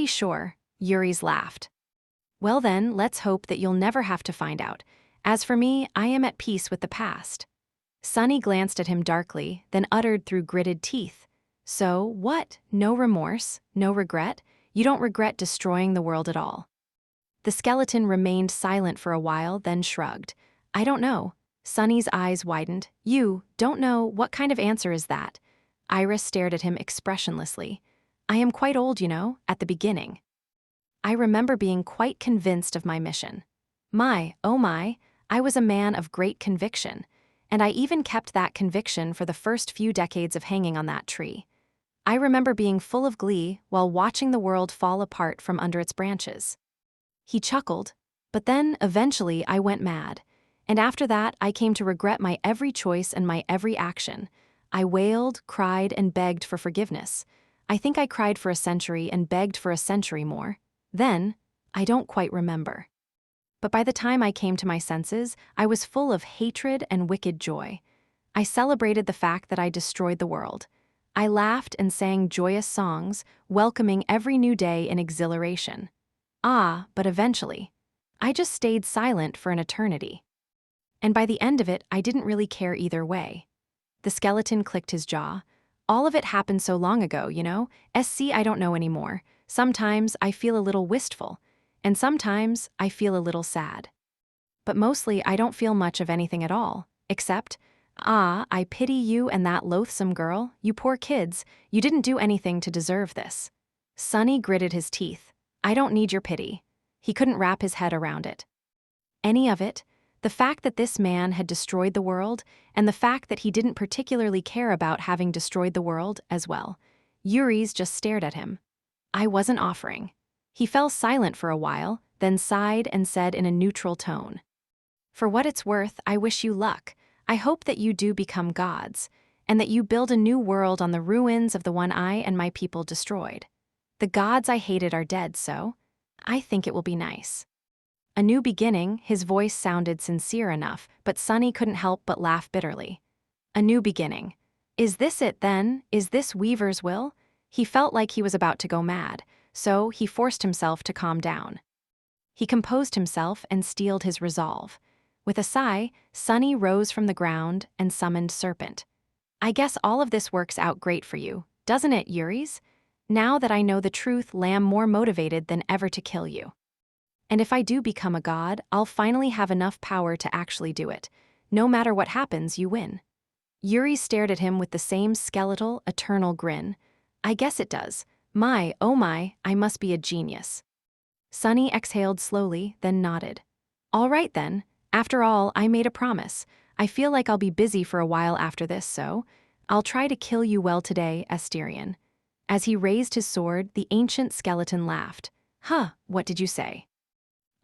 sure, Yuri's laughed. Well then, let's hope that you'll never have to find out. As for me, I am at peace with the past. Sunny glanced at him darkly, then uttered through gritted teeth. So, what? No remorse? No regret? You don't regret destroying the world at all? The skeleton remained silent for a while, then shrugged. I don't know. Sunny's eyes widened. You don't know? What kind of answer is that? Iris stared at him expressionlessly. I am quite old, you know, at the beginning. I remember being quite convinced of my mission. Oh my, I was a man of great conviction. And I even kept that conviction for the first few decades of hanging on that tree. I remember being full of glee while watching the world fall apart from under its branches. He chuckled, but then, eventually, I went mad. And after that, I came to regret my every choice and my every action. I wailed, cried, and begged for forgiveness. I think I cried for a century and begged for a century more. Then, I don't quite remember. But by the time I came to my senses, I was full of hatred and wicked joy. I celebrated the fact that I destroyed the world. I laughed and sang joyous songs, welcoming every new day in exhilaration. But eventually, I just stayed silent for an eternity. And by the end of it, I didn't really care either way. The skeleton clicked his jaw. All of it happened so long ago, you know? I don't know anymore. Sometimes I feel a little wistful. And sometimes I feel a little sad. But mostly I don't feel much of anything at all, except, I pity you and that loathsome girl, you poor kids, you didn't do anything to deserve this. Sunny gritted his teeth. I don't need your pity. He couldn't wrap his head around it. Any of it, the fact that this man had destroyed the world, and the fact that he didn't particularly care about having destroyed the world as well. Yuri's just stared at him. I wasn't offering. He fell silent for a while, then sighed and said in a neutral tone, For what it's worth, I wish you luck. I hope that you do become gods. and that you build a new world on the ruins of the one I and my people destroyed. The gods I hated are dead, so I think it will be nice." A new beginning, his voice sounded sincere enough, but Sunny couldn't help but laugh bitterly. A new beginning. Is this it then? Is this Weaver's will? He felt like he was about to go mad, so he forced himself to calm down. He composed himself and steeled his resolve. With a sigh, Sunny rose from the ground and summoned Serpent. "I guess all of this works out great for you, doesn't it, Yuris? Now that I know the truth, I'm more motivated than ever to kill you. And if I do become a god, I'll finally have enough power to actually do it. No matter what happens, you win." Yuri stared at him with the same skeletal, eternal grin. "I guess it does. My, oh my, I must be a genius." Sunny exhaled slowly, then nodded. "All right then. After all, I made a promise. I feel like I'll be busy for a while after this, so I'll try to kill you well today, Asterion." As he raised his sword, the ancient skeleton laughed. "Huh, what did you say?"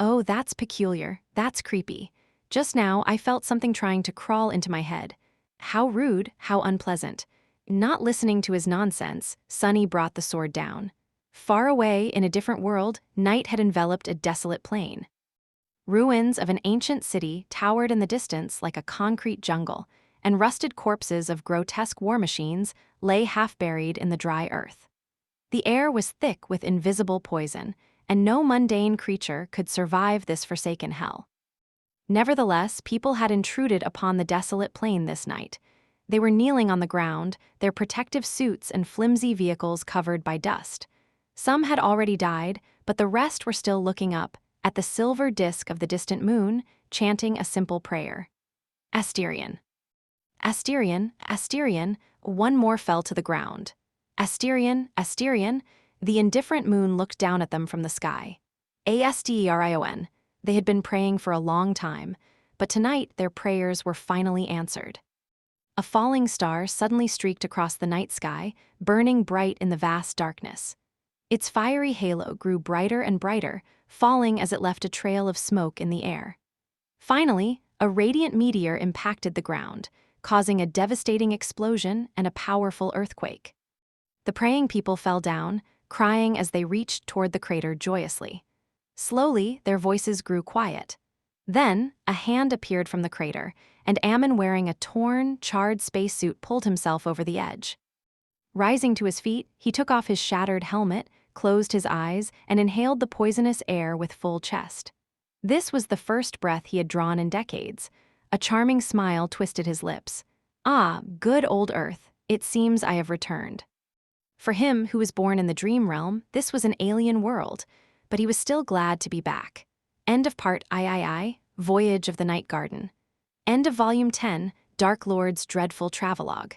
"Oh, that's peculiar. That's creepy. Just now, I felt something trying to crawl into my head. How rude, how unpleasant." Not listening to his nonsense, Sunny brought the sword down. Far away, in a different world, night had enveloped a desolate plain. Ruins of an ancient city towered in the distance like a concrete jungle, and rusted corpses of grotesque war machines lay half-buried in the dry earth. The air was thick with invisible poison, and no mundane creature could survive this forsaken hell. Nevertheless, people had intruded upon the desolate plain this night. They were kneeling on the ground, their protective suits and flimsy vehicles covered by dust. Some had already died, but the rest were still looking up, at the silver disk of the distant moon, chanting a simple prayer. "Asterion. Asterion, Asterion," one more fell to the ground. "Asterion, Asterion," the indifferent moon looked down at them from the sky. Asterion. They had been praying for a long time, but tonight their prayers were finally answered. A falling star suddenly streaked across the night sky, burning bright in the vast darkness. Its fiery halo grew brighter and brighter, falling as it left a trail of smoke in the air. Finally, a radiant meteor impacted the ground, causing a devastating explosion and a powerful earthquake. The praying people fell down, crying as they reached toward the crater joyously. Slowly, their voices grew quiet. Then, a hand appeared from the crater, and Ammon, wearing a torn, charred spacesuit, pulled himself over the edge. Rising to his feet, he took off his shattered helmet, closed his eyes, and inhaled the poisonous air with full chest. This was the first breath he had drawn in decades. A charming smile twisted his lips. "Ah, good old Earth, it seems I have returned." For him, who was born in the dream realm, this was an alien world, but he was still glad to be back. End of part III, Voyage of the Night Garden. End of Volume 10, Dark Lord's Dreadful Travelogue.